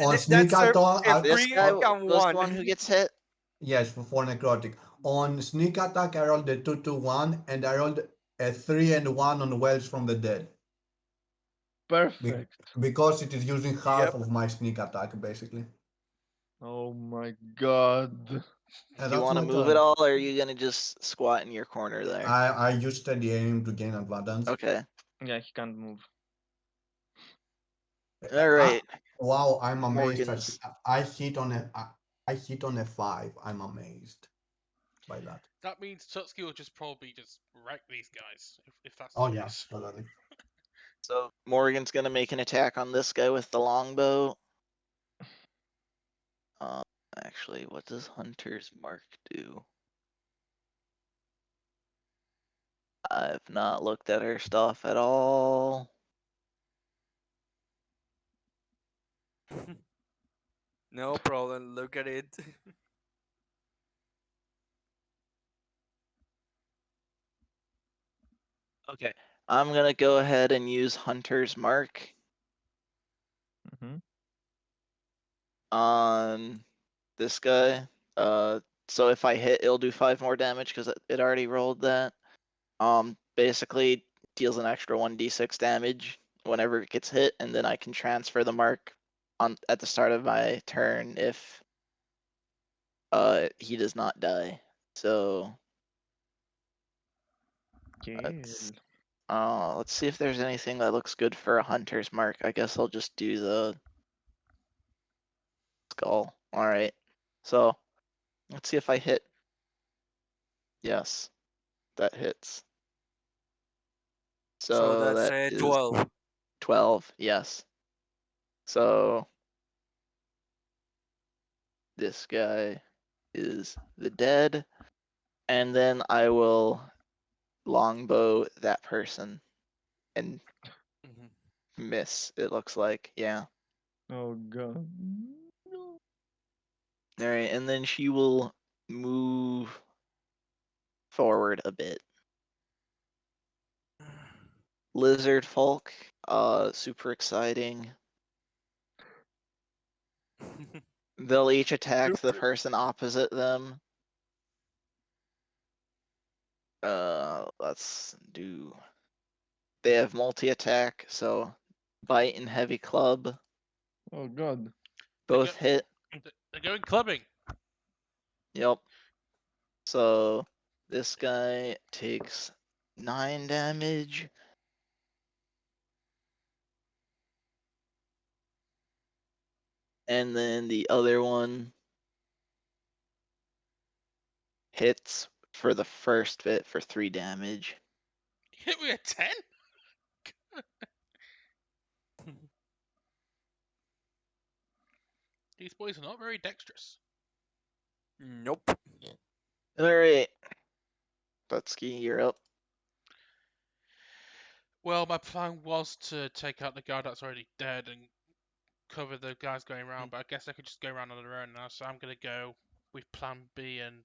[SPEAKER 5] on sneak
[SPEAKER 3] That's
[SPEAKER 5] attack.
[SPEAKER 3] a
[SPEAKER 1] this
[SPEAKER 3] free
[SPEAKER 1] guy
[SPEAKER 5] On,
[SPEAKER 3] and
[SPEAKER 1] was the
[SPEAKER 3] one.
[SPEAKER 1] one who gets hit.
[SPEAKER 5] yes, for necrotic. On sneak attack, I rolled a 2-1, and I rolled a 3-1 on Wells from the Dead. Be-
[SPEAKER 4] Perfect.
[SPEAKER 5] because it is using half
[SPEAKER 3] Yep.
[SPEAKER 5] of my sneak attack, basically.
[SPEAKER 4] Oh my god.
[SPEAKER 5] And
[SPEAKER 1] Do you
[SPEAKER 5] that's
[SPEAKER 1] want to
[SPEAKER 5] my
[SPEAKER 1] move it
[SPEAKER 5] turn.
[SPEAKER 1] all, or are you gonna just squat in your corner there?
[SPEAKER 5] I use steady aim to gain advantage.
[SPEAKER 1] Okay.
[SPEAKER 4] Yeah, he can't move.
[SPEAKER 1] All
[SPEAKER 5] I,
[SPEAKER 1] right.
[SPEAKER 5] wow, I'm amazed.
[SPEAKER 1] Morgan's.
[SPEAKER 5] I hit on I hit on a 5. I'm amazed by that.
[SPEAKER 2] That means Tutski will just probably just wreck these guys if that's
[SPEAKER 5] Oh
[SPEAKER 2] the
[SPEAKER 5] yeah,
[SPEAKER 2] case.
[SPEAKER 5] totally.
[SPEAKER 1] So Morgan's gonna make an attack on this guy with the longbow. Uh, actually, what does Hunter's Mark do? I've not looked at her stuff at all.
[SPEAKER 3] No problem. Look at it.
[SPEAKER 1] Okay. I'm gonna go ahead and use Hunter's Mark
[SPEAKER 4] Hmm.
[SPEAKER 1] on this guy. So if I hit, it'll do 5 more damage because it already rolled that. Basically deals an extra 1d6 damage whenever it gets hit, and then I can transfer the mark on at the start of my turn if he does not die. So
[SPEAKER 4] Kill.
[SPEAKER 1] let's see if there's anything that looks good for a hunter's mark. I guess I'll just do the skull. All right. So let's see if I hit. Yes, that hits.
[SPEAKER 3] So
[SPEAKER 1] So
[SPEAKER 3] that's
[SPEAKER 1] that
[SPEAKER 3] a
[SPEAKER 1] is
[SPEAKER 3] 12.
[SPEAKER 1] 12. Yes. So this guy is the dead, and then I will longbow that person and
[SPEAKER 3] Mhm.
[SPEAKER 1] miss. It looks like, yeah.
[SPEAKER 4] Oh god. No.
[SPEAKER 1] All right, and then she will move forward a bit. Lizard folk, super exciting. They'll each attack the
[SPEAKER 3] Super.
[SPEAKER 1] person opposite them. Let's do. They have multi-attack, so bite and heavy club
[SPEAKER 4] Oh god.
[SPEAKER 2] They're,
[SPEAKER 1] both hit.
[SPEAKER 2] they're going clubbing.
[SPEAKER 1] Yep. So this guy takes 9 damage. And then the other one hits for the first bit for 3 damage.
[SPEAKER 2] Hit me a 10? These boys are not very dexterous.
[SPEAKER 3] Nope.
[SPEAKER 1] Alright. Tutski, you're up.
[SPEAKER 2] Well, my plan was to take out the guard that's already dead and cover the guys going around, but I guess I could just go around on their own now. So I'm gonna go with Plan B and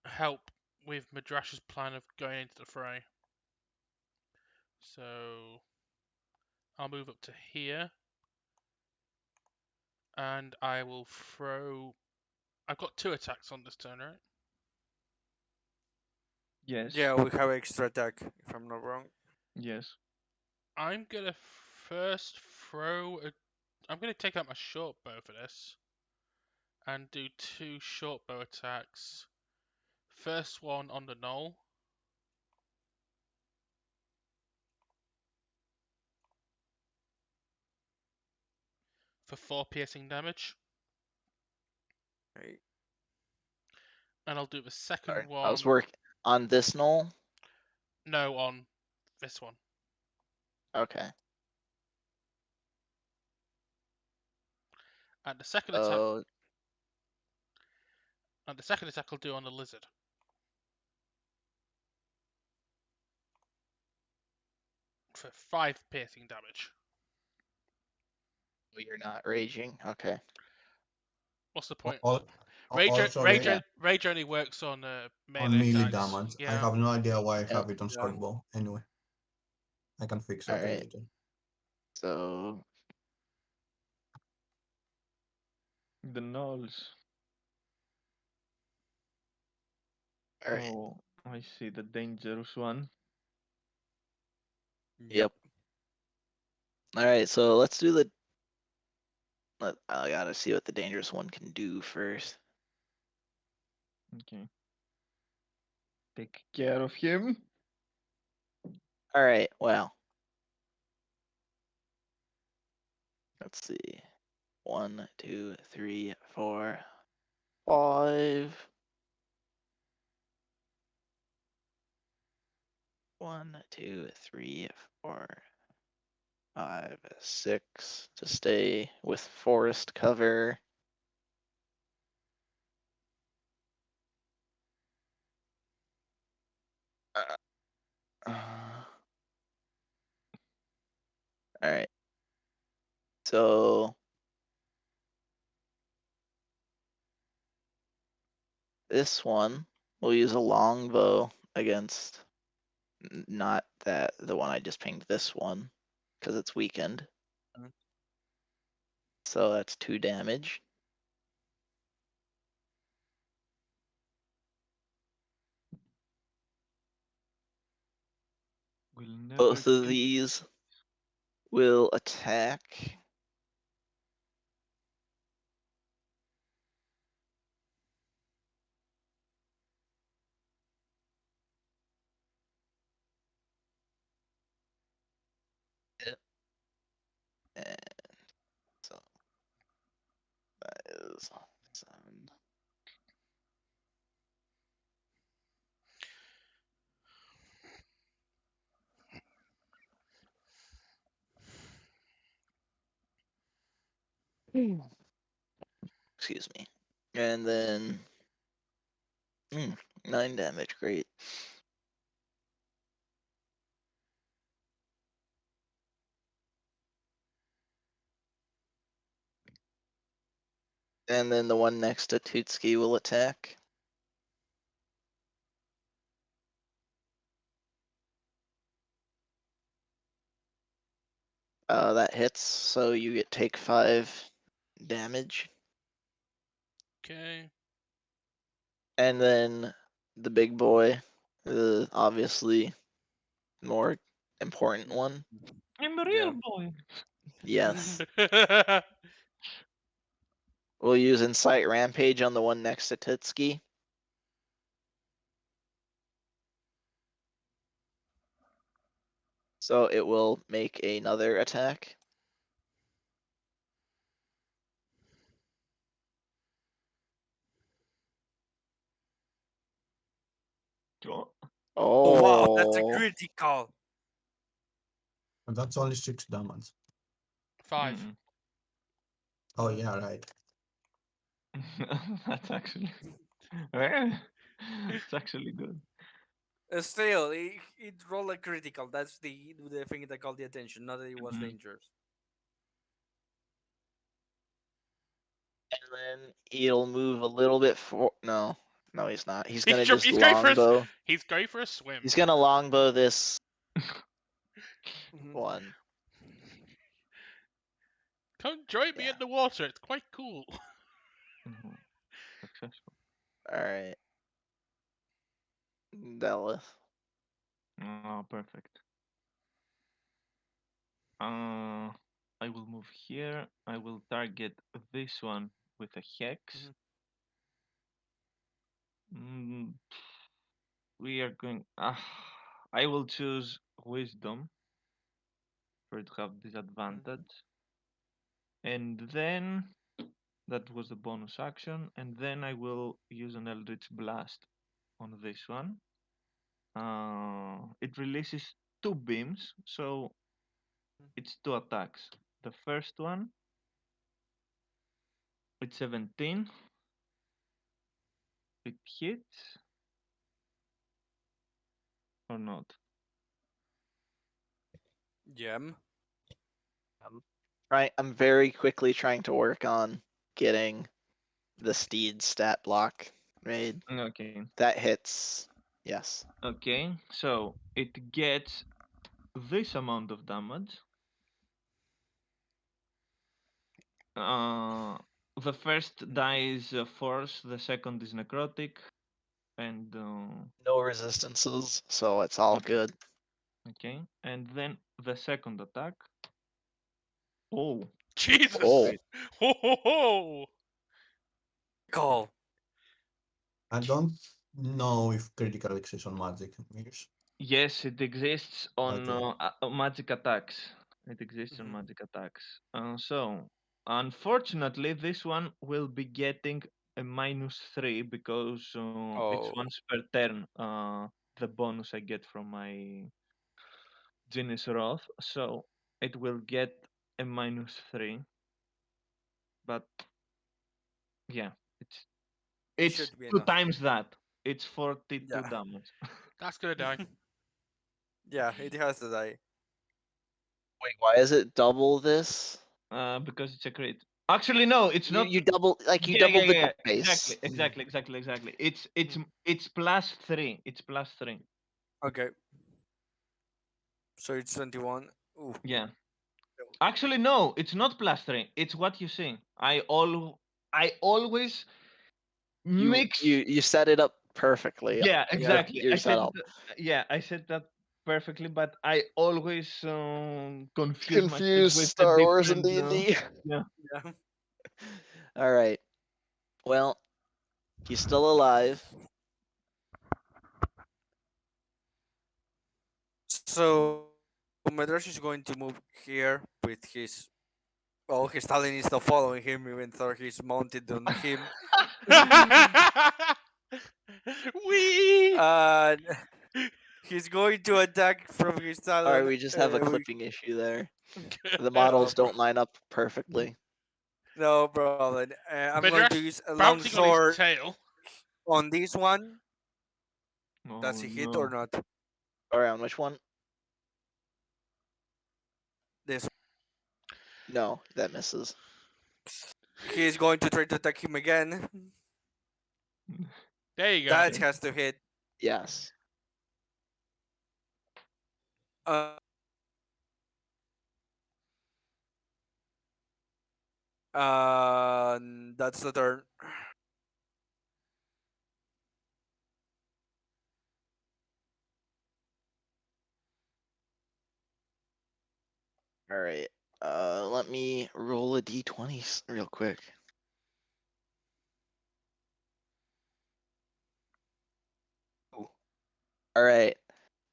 [SPEAKER 2] help with Madrash's plan of going into the fray. So I'll move up to here, and I will throw. I've got 2 attacks on this turn, right?
[SPEAKER 4] Yes.
[SPEAKER 3] Yeah, we have extra attack, if I'm not wrong.
[SPEAKER 4] Yes.
[SPEAKER 2] I'm gonna first throw a. I'm gonna take out my short bow for this, and do 2 short bow attacks. First one on the knoll for 4 piercing damage,
[SPEAKER 3] Okay.
[SPEAKER 2] and I'll do the second
[SPEAKER 1] Sorry, I
[SPEAKER 2] one.
[SPEAKER 1] was working on this knoll.
[SPEAKER 2] No, on this one.
[SPEAKER 1] Okay.
[SPEAKER 2] And the second attack.
[SPEAKER 1] Oh,
[SPEAKER 2] And the second attack I'll do on the lizard for 5 piercing damage.
[SPEAKER 1] you're not raging. Okay.
[SPEAKER 2] What's the
[SPEAKER 5] Al-
[SPEAKER 2] point?
[SPEAKER 5] al-
[SPEAKER 2] Rage,
[SPEAKER 5] Also,
[SPEAKER 1] Yeah.
[SPEAKER 2] rage only works on
[SPEAKER 5] on
[SPEAKER 2] melee
[SPEAKER 5] melee
[SPEAKER 2] attacks.
[SPEAKER 5] damage. I
[SPEAKER 2] Yeah.
[SPEAKER 5] have no idea why I
[SPEAKER 1] Yeah.
[SPEAKER 5] have it on
[SPEAKER 3] Yeah.
[SPEAKER 5] sword bow. Anyway, I can fix
[SPEAKER 1] All
[SPEAKER 5] that
[SPEAKER 1] right.
[SPEAKER 5] later.
[SPEAKER 1] So
[SPEAKER 4] The gnolls.
[SPEAKER 1] all right.
[SPEAKER 4] Oh, I see the dangerous one.
[SPEAKER 1] Yep. All right. So let's do the. I gotta see what the dangerous one can do first.
[SPEAKER 4] Okay. Take care of him.
[SPEAKER 1] All right. Well, let's see. 1, 2, 3, 4, 5. 1, 2, 3, 4, 5, 6 to stay with forest cover. All right. So this one will use a longbow against not the one I just pinged, this one, because it's weakened.
[SPEAKER 3] Mhm.
[SPEAKER 1] So that's 2 damage.
[SPEAKER 4] We'll never
[SPEAKER 1] Both of
[SPEAKER 4] kill.
[SPEAKER 1] these will attack. It. And so that is 7. Excuse me. And then 9 damage, great. And then the one next to Tootski will attack. That hits, so you take 5 damage.
[SPEAKER 2] Okay.
[SPEAKER 1] And then the big boy, the obviously more important one.
[SPEAKER 4] I'm a
[SPEAKER 3] Yeah.
[SPEAKER 4] real boy.
[SPEAKER 1] Yes. We'll use Incite Rampage on the one next to Titski. So it will make another attack.
[SPEAKER 4] Oh,
[SPEAKER 3] Oh wow, that's a
[SPEAKER 1] Oh,
[SPEAKER 3] critical.
[SPEAKER 5] And that's only 6 damage.
[SPEAKER 2] 5.
[SPEAKER 4] mm.
[SPEAKER 5] Oh yeah, right.
[SPEAKER 4] That's actually. Well, it's actually good.
[SPEAKER 3] Still, it rolled a critical. That's the thing that called the attention. Not that it was
[SPEAKER 4] Mhm.
[SPEAKER 3] dangerous.
[SPEAKER 1] And then he'll move a little bit for. No, no, he's not. He's gonna just
[SPEAKER 2] He's going for
[SPEAKER 1] longbow.
[SPEAKER 2] he's going for a swim.
[SPEAKER 1] He's gonna longbow this
[SPEAKER 3] Mhm.
[SPEAKER 1] one.
[SPEAKER 2] Come join me
[SPEAKER 1] Yeah.
[SPEAKER 2] in the water. It's quite cool.
[SPEAKER 4] Mhm. Successful.
[SPEAKER 1] All right, Dallas.
[SPEAKER 4] Oh, perfect. I will move here. I will target this one with a hex.
[SPEAKER 3] Mhm.
[SPEAKER 4] Mm, we are going. I will choose wisdom for it to have
[SPEAKER 3] Mhm.
[SPEAKER 4] disadvantage, and then that was the bonus action, and then I will use an eldritch blast on this one. It releases two beams, so it's two attacks. The first one, it's 17. It hits or not?
[SPEAKER 3] Gem.
[SPEAKER 1] I'm I'm very quickly trying to work on getting the steed stat block made.
[SPEAKER 4] Okay.
[SPEAKER 1] That hits. Yes.
[SPEAKER 4] Okay. So it gets this amount of damage. Uh, the first die is force, the second is necrotic, and
[SPEAKER 1] No resistances, so it's all good.
[SPEAKER 4] okay, and then the second attack. Oh, that's
[SPEAKER 2] Jesus!
[SPEAKER 1] Oh,
[SPEAKER 4] great.
[SPEAKER 2] Ho ho ho!
[SPEAKER 3] Call.
[SPEAKER 5] I don't know if critical exists on magic mirrors.
[SPEAKER 4] Yes, it exists on
[SPEAKER 5] Okay.
[SPEAKER 4] magic attacks. It exists on
[SPEAKER 3] Mhm.
[SPEAKER 4] magic attacks. So, unfortunately, this one will be getting a -3 because it's
[SPEAKER 3] Oh,
[SPEAKER 4] once per turn. The bonus I get from my Genius Wrath. So it will get a -3. But yeah, it's
[SPEAKER 3] it
[SPEAKER 4] it's
[SPEAKER 3] should be
[SPEAKER 4] two
[SPEAKER 3] enough.
[SPEAKER 4] times that. It's 42
[SPEAKER 3] Yeah.
[SPEAKER 4] damage.
[SPEAKER 2] That's gonna die.
[SPEAKER 3] Yeah, it has to die.
[SPEAKER 1] wait, why is it double this?
[SPEAKER 4] Because it's a crit. Actually, no, it's
[SPEAKER 1] You
[SPEAKER 4] not.
[SPEAKER 1] you double you
[SPEAKER 4] Yeah, yeah,
[SPEAKER 1] doubled the
[SPEAKER 4] yeah.
[SPEAKER 1] dice.
[SPEAKER 4] Exactly, exactly, exactly, exactly. It's +3. It's +3.
[SPEAKER 3] Okay, so it's 21. Ooh.
[SPEAKER 4] Yeah. Actually, no, it's not +3. It's what you see. I always mix.
[SPEAKER 1] You set it up perfectly
[SPEAKER 4] Yeah,
[SPEAKER 1] with
[SPEAKER 3] Yeah.
[SPEAKER 4] exactly.
[SPEAKER 1] your setup.
[SPEAKER 4] Yeah, I said that perfectly, but I always confuse myself
[SPEAKER 1] Confused
[SPEAKER 4] with the
[SPEAKER 1] Star Wars and
[SPEAKER 4] different.
[SPEAKER 1] D&D.
[SPEAKER 4] Yeah.
[SPEAKER 3] Yeah.
[SPEAKER 1] All right. Well, he's still alive.
[SPEAKER 3] So Madrash is going to move here with his. Well, his talent is still following him, even though he's mounted on him.
[SPEAKER 2] Wee!
[SPEAKER 3] And he's going to attack from his
[SPEAKER 1] All right,
[SPEAKER 3] talon.
[SPEAKER 1] we just have a clipping issue there. The
[SPEAKER 3] No,
[SPEAKER 1] models
[SPEAKER 3] bro.
[SPEAKER 1] don't line up perfectly.
[SPEAKER 3] No problem. I'm going to
[SPEAKER 2] Midrash
[SPEAKER 3] use a long
[SPEAKER 2] bouncing on his
[SPEAKER 3] sword
[SPEAKER 2] tail.
[SPEAKER 3] on this one. Does
[SPEAKER 4] Oh
[SPEAKER 3] he hit or
[SPEAKER 4] no.
[SPEAKER 3] not?
[SPEAKER 1] All right, on which one?
[SPEAKER 3] This.
[SPEAKER 1] No, that misses.
[SPEAKER 3] He's going to try to attack him again.
[SPEAKER 2] There you go.
[SPEAKER 3] That
[SPEAKER 4] Okay.
[SPEAKER 3] has to hit.
[SPEAKER 1] Yes.
[SPEAKER 3] Uh, that's the turn.
[SPEAKER 1] All right. Let me roll a d20 real quick. Ooh. All right.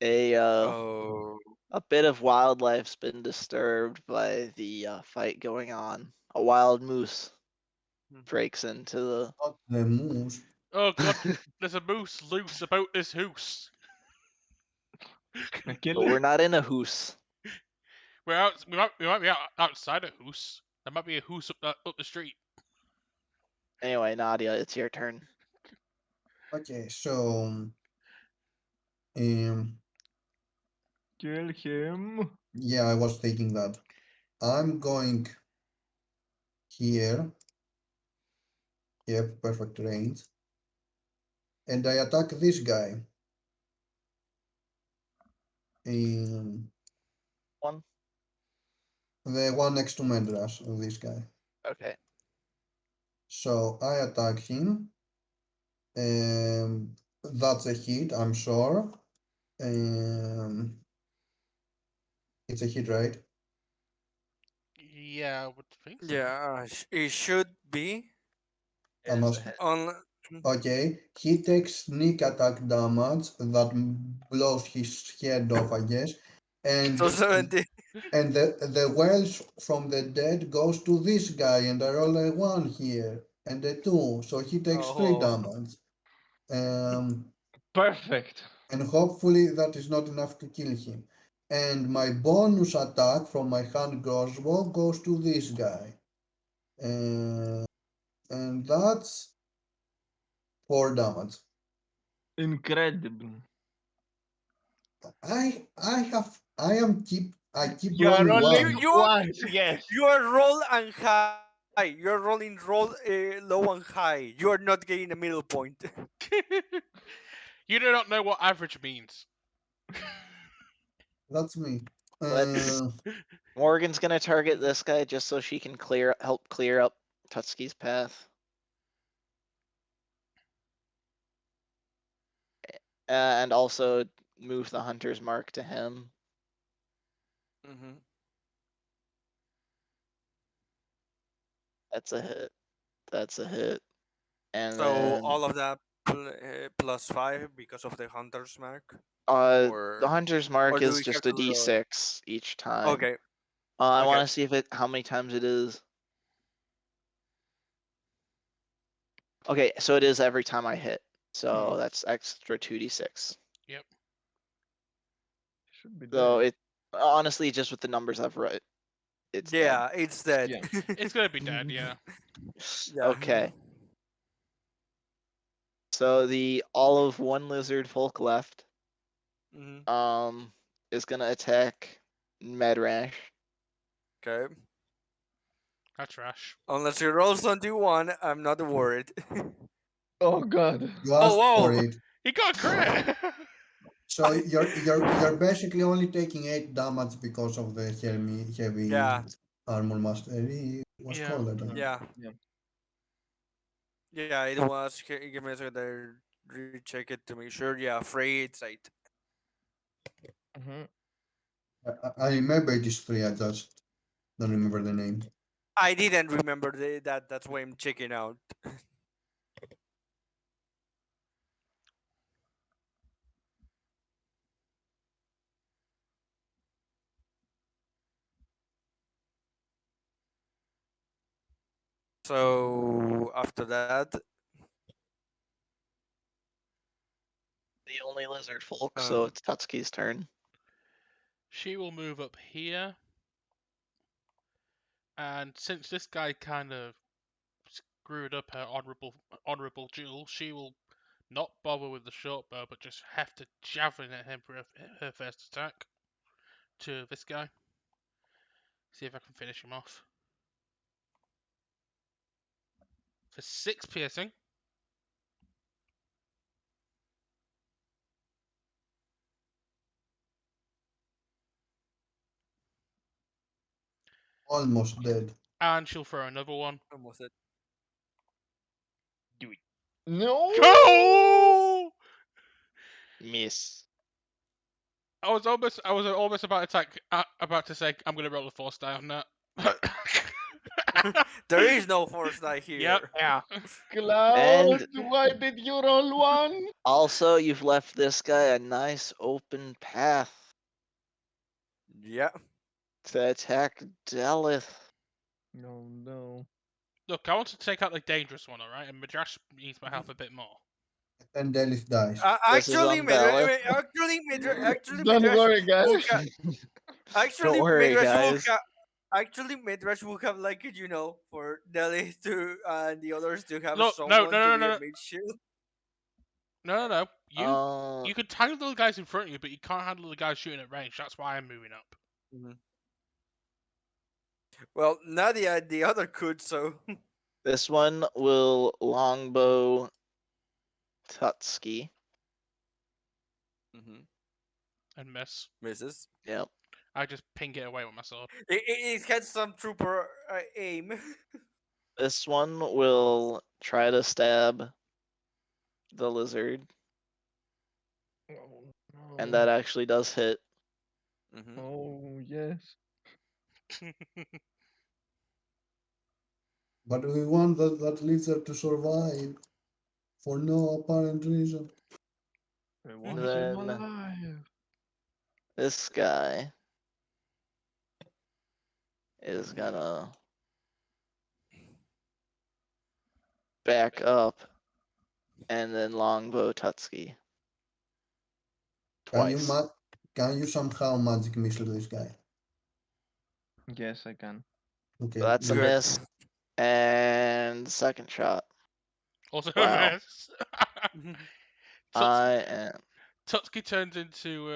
[SPEAKER 1] A
[SPEAKER 3] Oh.
[SPEAKER 1] a bit of wildlife's been disturbed by the fight going on. A wild moose breaks into
[SPEAKER 5] Not the moose.
[SPEAKER 2] Oh god,
[SPEAKER 1] the.
[SPEAKER 2] there's a moose loose about this hoose.
[SPEAKER 4] I kill
[SPEAKER 1] But we're
[SPEAKER 4] it.
[SPEAKER 1] not in a hoose.
[SPEAKER 2] We might be outside a hoose. There might be a hoose up the street.
[SPEAKER 1] Anyway, Nadia, it's your turn.
[SPEAKER 5] Okay, so Um,
[SPEAKER 4] Kill him.
[SPEAKER 5] yeah, I was thinking that. I'm going here. Yep, perfect range. And I attack this guy. Um,
[SPEAKER 1] One.
[SPEAKER 5] the one next to Medras, this guy.
[SPEAKER 1] Okay.
[SPEAKER 5] So I attack him. That's a hit, I'm sure. Um, it's a hit, right?
[SPEAKER 2] Yeah, I would think so.
[SPEAKER 3] Yeah, it should be
[SPEAKER 1] It
[SPEAKER 5] I
[SPEAKER 1] is a
[SPEAKER 5] must.
[SPEAKER 1] hit.
[SPEAKER 3] on.
[SPEAKER 5] Okay, he takes sneak attack damage that blows his head off, I guess,
[SPEAKER 3] So
[SPEAKER 5] and
[SPEAKER 3] 70.
[SPEAKER 5] the wealth from the dead goes to this guy, and I roll a one here and a two, so he takes three
[SPEAKER 3] Oh,
[SPEAKER 5] damage. Um,
[SPEAKER 4] Perfect.
[SPEAKER 5] and hopefully that is not enough to kill him. And my bonus attack from my hand crossbow goes to this guy, uh, and that's four damage.
[SPEAKER 4] Incredible.
[SPEAKER 5] I keep
[SPEAKER 4] You are
[SPEAKER 5] rolling
[SPEAKER 3] you
[SPEAKER 4] rolling
[SPEAKER 5] one.
[SPEAKER 3] you
[SPEAKER 4] once, yes.
[SPEAKER 3] you are roll and high. You are rolling low and high. You are not getting a middle point.
[SPEAKER 2] You do not know what average means.
[SPEAKER 5] That's me.
[SPEAKER 1] Let's.
[SPEAKER 5] Uh,
[SPEAKER 1] Morgan's gonna target this guy just so she can help clear up Tutski's path. And also move the hunter's mark to him.
[SPEAKER 3] Hmm.
[SPEAKER 1] That's a hit. That's a hit. And
[SPEAKER 3] So
[SPEAKER 1] then
[SPEAKER 3] all of that plus 5 because of the hunter's mark,
[SPEAKER 1] the
[SPEAKER 3] or
[SPEAKER 1] hunter's mark
[SPEAKER 3] do
[SPEAKER 1] is
[SPEAKER 3] we have
[SPEAKER 1] just a
[SPEAKER 3] to roll it?
[SPEAKER 1] d6 each time.
[SPEAKER 3] Okay,
[SPEAKER 1] I
[SPEAKER 3] okay.
[SPEAKER 1] want to see if how many times it is. Okay, so it is every time I hit. So that's extra 2d6.
[SPEAKER 2] Yep.
[SPEAKER 4] Should be
[SPEAKER 1] So
[SPEAKER 4] dead.
[SPEAKER 1] it honestly just with the numbers I've wrote, it's dead.
[SPEAKER 3] Yeah, it's dead.
[SPEAKER 4] Yeah.
[SPEAKER 2] It's gonna be dead, yeah.
[SPEAKER 3] Yeah.
[SPEAKER 1] Okay. So the all of one lizard folk left
[SPEAKER 3] Hmm.
[SPEAKER 1] is gonna attack Medrash.
[SPEAKER 3] Okay.
[SPEAKER 2] That's trash.
[SPEAKER 3] Unless he rolls 21, I'm not worried.
[SPEAKER 4] Oh god.
[SPEAKER 5] you
[SPEAKER 3] Oh,
[SPEAKER 5] asked for
[SPEAKER 3] whoa!
[SPEAKER 5] it.
[SPEAKER 2] He got a crit!
[SPEAKER 5] So you're basically only taking 8 damage because of the heavy
[SPEAKER 3] Yeah,
[SPEAKER 5] armor mastery. It was
[SPEAKER 2] Yeah.
[SPEAKER 5] called that.
[SPEAKER 3] yeah,
[SPEAKER 4] Yeah.
[SPEAKER 3] yeah. It was. Give me a second. I recheck it to make sure. Yeah, Frey, it's 8.
[SPEAKER 4] Hmm.
[SPEAKER 5] I remember it is three. I just don't remember the name.
[SPEAKER 3] I didn't remember that. That's why I'm checking out. So after that,
[SPEAKER 1] The only lizard folk, so
[SPEAKER 3] um,
[SPEAKER 1] it's Tutski's turn.
[SPEAKER 2] She will move up here. And since this guy kind of screwed up her honorable duel, she will not bother with the short bow, but just have to javelin at him for her first attack to this guy. See if I can finish him off. For 6 piercing.
[SPEAKER 5] Almost dead.
[SPEAKER 2] And she'll throw another one.
[SPEAKER 3] almost it.
[SPEAKER 4] Do it. No.
[SPEAKER 2] Go!
[SPEAKER 1] Miss.
[SPEAKER 2] I was almost about to say I'm gonna roll a 4 die on that.
[SPEAKER 3] There is no force die
[SPEAKER 2] Yep.
[SPEAKER 3] here.
[SPEAKER 4] Yeah. Cloud,
[SPEAKER 1] And
[SPEAKER 4] why did you roll one?
[SPEAKER 1] also, you've left this guy a nice open path
[SPEAKER 3] Yeah.
[SPEAKER 1] to attack Delith.
[SPEAKER 4] No, no.
[SPEAKER 2] Look, I want to take out the dangerous one, alright? And Madrash needs my help a bit more.
[SPEAKER 5] And Delith dies.
[SPEAKER 1] This is
[SPEAKER 3] Actually,
[SPEAKER 1] on Delith.
[SPEAKER 4] Don't
[SPEAKER 3] Midrash
[SPEAKER 4] worry,
[SPEAKER 3] will
[SPEAKER 4] guys.
[SPEAKER 1] Don't
[SPEAKER 3] actually
[SPEAKER 1] worry,
[SPEAKER 3] Midrash will
[SPEAKER 1] guys.
[SPEAKER 3] actually Midrash will have like for Delhi to and the others to have
[SPEAKER 2] Look, no,
[SPEAKER 3] someone
[SPEAKER 2] no,
[SPEAKER 3] to
[SPEAKER 2] no,
[SPEAKER 3] be a
[SPEAKER 2] no,
[SPEAKER 3] mid shield.
[SPEAKER 2] no. You
[SPEAKER 1] Uh,
[SPEAKER 2] you could handle the guys in front of you, but you can't handle the guys shooting at range. That's why I'm moving up.
[SPEAKER 3] Mhm. Well, Nadia, the other could, so
[SPEAKER 1] this one will longbow Tutski.
[SPEAKER 3] Mhm.
[SPEAKER 2] And miss.
[SPEAKER 3] Misses.
[SPEAKER 1] Yep.
[SPEAKER 2] I just ping it away with my sword.
[SPEAKER 3] It had some trooper aim.
[SPEAKER 1] This one will try to stab the lizard,
[SPEAKER 4] Oh
[SPEAKER 1] and
[SPEAKER 4] no.
[SPEAKER 1] that actually does hit.
[SPEAKER 3] Mhm.
[SPEAKER 4] Oh yes.
[SPEAKER 5] But we want that lizard to survive for no apparent reason.
[SPEAKER 4] I
[SPEAKER 1] And
[SPEAKER 4] want him
[SPEAKER 1] then
[SPEAKER 4] alive.
[SPEAKER 1] this guy is gonna back up and then longbow Tutski
[SPEAKER 5] Can you
[SPEAKER 1] twice.
[SPEAKER 5] can you somehow magic missile this guy?
[SPEAKER 4] Yes, I can.
[SPEAKER 1] So
[SPEAKER 5] Okay,
[SPEAKER 1] that's a
[SPEAKER 5] good.
[SPEAKER 3] Good.
[SPEAKER 1] miss. And second shot.
[SPEAKER 2] Also
[SPEAKER 1] Wow.
[SPEAKER 2] miss.
[SPEAKER 1] I am.
[SPEAKER 2] Tutski turns into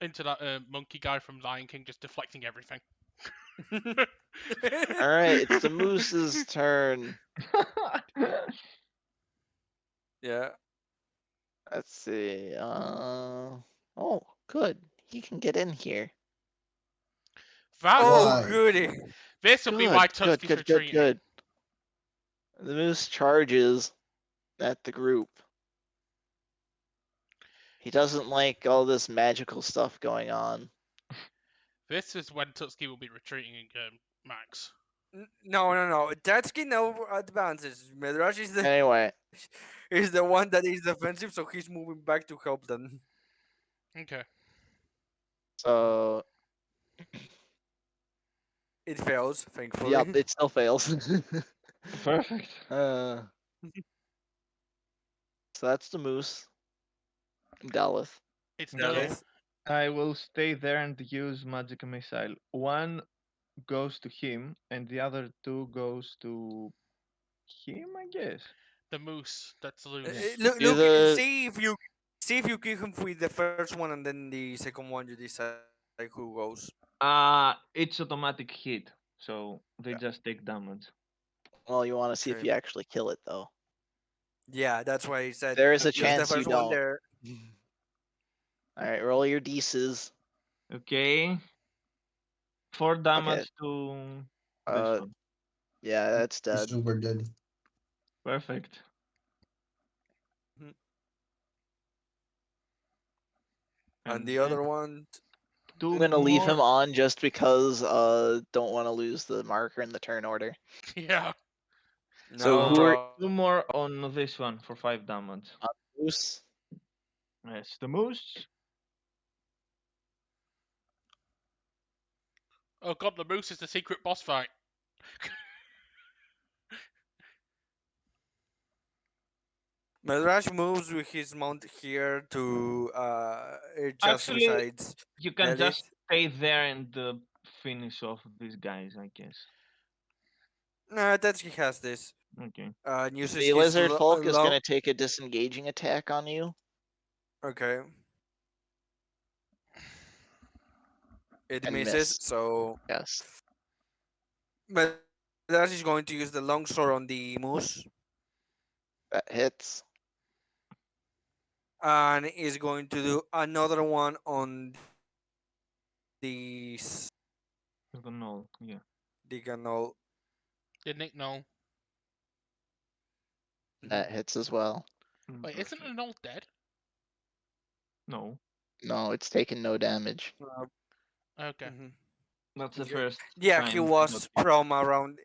[SPEAKER 2] into that monkey guy from Lion King, just deflecting everything.
[SPEAKER 1] All right, it's the moose's turn.
[SPEAKER 3] Yeah.
[SPEAKER 1] Let's see. Oh, good. He can get in here.
[SPEAKER 2] That
[SPEAKER 3] Oh,
[SPEAKER 5] Why?
[SPEAKER 3] goody.
[SPEAKER 2] this will be why Tutski's retreating.
[SPEAKER 1] Good. The moose charges at the group. He doesn't like all this magical stuff going on.
[SPEAKER 2] This is when Tutski will be retreating, Max.
[SPEAKER 3] No. Tatsuki no advances. Medrash
[SPEAKER 1] Anyway,
[SPEAKER 3] is the one that is defensive, so he's moving back to help them.
[SPEAKER 2] Okay.
[SPEAKER 1] so
[SPEAKER 3] It fails, thankfully.
[SPEAKER 1] yep, it still fails.
[SPEAKER 4] Perfect.
[SPEAKER 1] uh, so that's the moose. Daleth.
[SPEAKER 2] It's
[SPEAKER 4] Okay.
[SPEAKER 2] Delith.
[SPEAKER 3] Dallas.
[SPEAKER 4] I will stay there and use magic missile. One goes to him, and the other two goes to him, I guess.
[SPEAKER 2] The moose that's
[SPEAKER 4] Yeah.
[SPEAKER 2] loose.
[SPEAKER 1] Do
[SPEAKER 3] Look,
[SPEAKER 1] the
[SPEAKER 3] see if you kill him with the first one, and then the second one you decide who goes.
[SPEAKER 4] It's automatic hit, so they
[SPEAKER 3] Yeah.
[SPEAKER 4] just take damage.
[SPEAKER 1] well, you want to see if
[SPEAKER 3] Okay.
[SPEAKER 1] you actually kill it though.
[SPEAKER 3] Yeah, that's why he said
[SPEAKER 1] There is a
[SPEAKER 3] use the
[SPEAKER 1] chance you
[SPEAKER 3] first one
[SPEAKER 1] don't.
[SPEAKER 3] there.
[SPEAKER 1] All right, roll your d*s.
[SPEAKER 4] Okay. 4
[SPEAKER 1] Okay.
[SPEAKER 4] damage to this
[SPEAKER 1] Uh,
[SPEAKER 4] one.
[SPEAKER 1] yeah, that's
[SPEAKER 5] It's
[SPEAKER 1] dead.
[SPEAKER 5] super dead.
[SPEAKER 4] Perfect.
[SPEAKER 3] Mhm. And
[SPEAKER 4] And
[SPEAKER 3] the
[SPEAKER 4] then
[SPEAKER 3] other one,
[SPEAKER 1] I'm
[SPEAKER 4] 2
[SPEAKER 1] gonna leave
[SPEAKER 4] more.
[SPEAKER 1] him on just because don't want to lose the marker in the turn order.
[SPEAKER 2] Yeah.
[SPEAKER 1] So
[SPEAKER 3] no
[SPEAKER 1] who are
[SPEAKER 3] problem.
[SPEAKER 4] 2 more on this one for 5 damage.
[SPEAKER 1] moose?
[SPEAKER 4] Yes, the moose.
[SPEAKER 2] Oh god, the moose is the secret boss fight.
[SPEAKER 3] Medrash moves with his mount here to just
[SPEAKER 4] Actually,
[SPEAKER 3] besides
[SPEAKER 4] you can just
[SPEAKER 3] Lilith.
[SPEAKER 4] stay there and finish off these guys, I guess.
[SPEAKER 3] Nah, Tetsuki has this.
[SPEAKER 4] Okay.
[SPEAKER 3] And uses
[SPEAKER 1] The
[SPEAKER 3] his
[SPEAKER 1] lizard folk is
[SPEAKER 3] long.
[SPEAKER 1] gonna take a disengaging attack on you
[SPEAKER 3] Okay, it
[SPEAKER 1] and
[SPEAKER 3] misses.
[SPEAKER 1] miss.
[SPEAKER 3] So
[SPEAKER 1] Yes,
[SPEAKER 3] Medrash is going to use the longsword on the moose,
[SPEAKER 1] that hits.
[SPEAKER 3] and is going to do another one on
[SPEAKER 4] I don't know. Yeah.
[SPEAKER 3] the canal.
[SPEAKER 2] Did Nick know?
[SPEAKER 1] That hits as well.
[SPEAKER 2] Wait, isn't
[SPEAKER 4] Perfect.
[SPEAKER 2] an old dead?
[SPEAKER 4] No,
[SPEAKER 1] No, it's taken no damage.
[SPEAKER 2] Okay.
[SPEAKER 3] Mhm.
[SPEAKER 4] that's the
[SPEAKER 3] Okay.
[SPEAKER 4] first
[SPEAKER 3] Yeah, he
[SPEAKER 4] time he got
[SPEAKER 3] was
[SPEAKER 4] hit.
[SPEAKER 3] from around.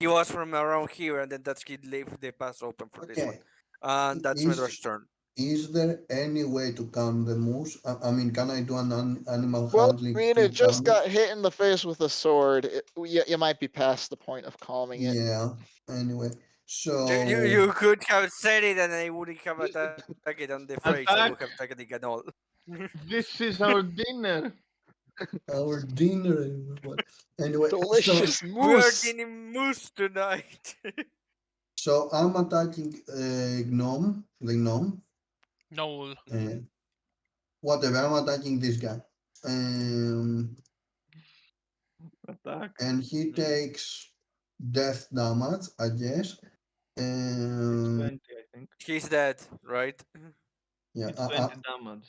[SPEAKER 3] He was from around here, and then Tatsuki left the pass open for this one.
[SPEAKER 5] Okay.
[SPEAKER 3] And that's
[SPEAKER 5] Is
[SPEAKER 3] Medrash's turn.
[SPEAKER 5] is there any way to calm the moose? I mean, can I do an animal
[SPEAKER 1] Well, I
[SPEAKER 5] handling
[SPEAKER 1] mean, it
[SPEAKER 5] to
[SPEAKER 1] just
[SPEAKER 5] calm it?
[SPEAKER 1] got hit in the face with a sword. You might be past the point of calming it.
[SPEAKER 5] Yeah. Anyway,
[SPEAKER 3] You
[SPEAKER 5] so
[SPEAKER 3] could have said it, and I wouldn't have attacked it on the phrase. I would have
[SPEAKER 4] Attack!
[SPEAKER 3] attacked the canal.
[SPEAKER 4] This is our dinner.
[SPEAKER 5] our dinner. What? Anyway,
[SPEAKER 1] Delicious
[SPEAKER 3] We are
[SPEAKER 1] moose.
[SPEAKER 3] getting moose tonight.
[SPEAKER 5] so I'm attacking gnome, the gnome.
[SPEAKER 2] No.
[SPEAKER 5] Uh, whatever, I'm attacking this guy. Um,
[SPEAKER 4] Attack.
[SPEAKER 5] and he takes death damage, I guess.
[SPEAKER 4] It's
[SPEAKER 5] Um,
[SPEAKER 4] 20, I think.
[SPEAKER 3] He's dead, right?
[SPEAKER 5] yeah,
[SPEAKER 4] It's 20 damage.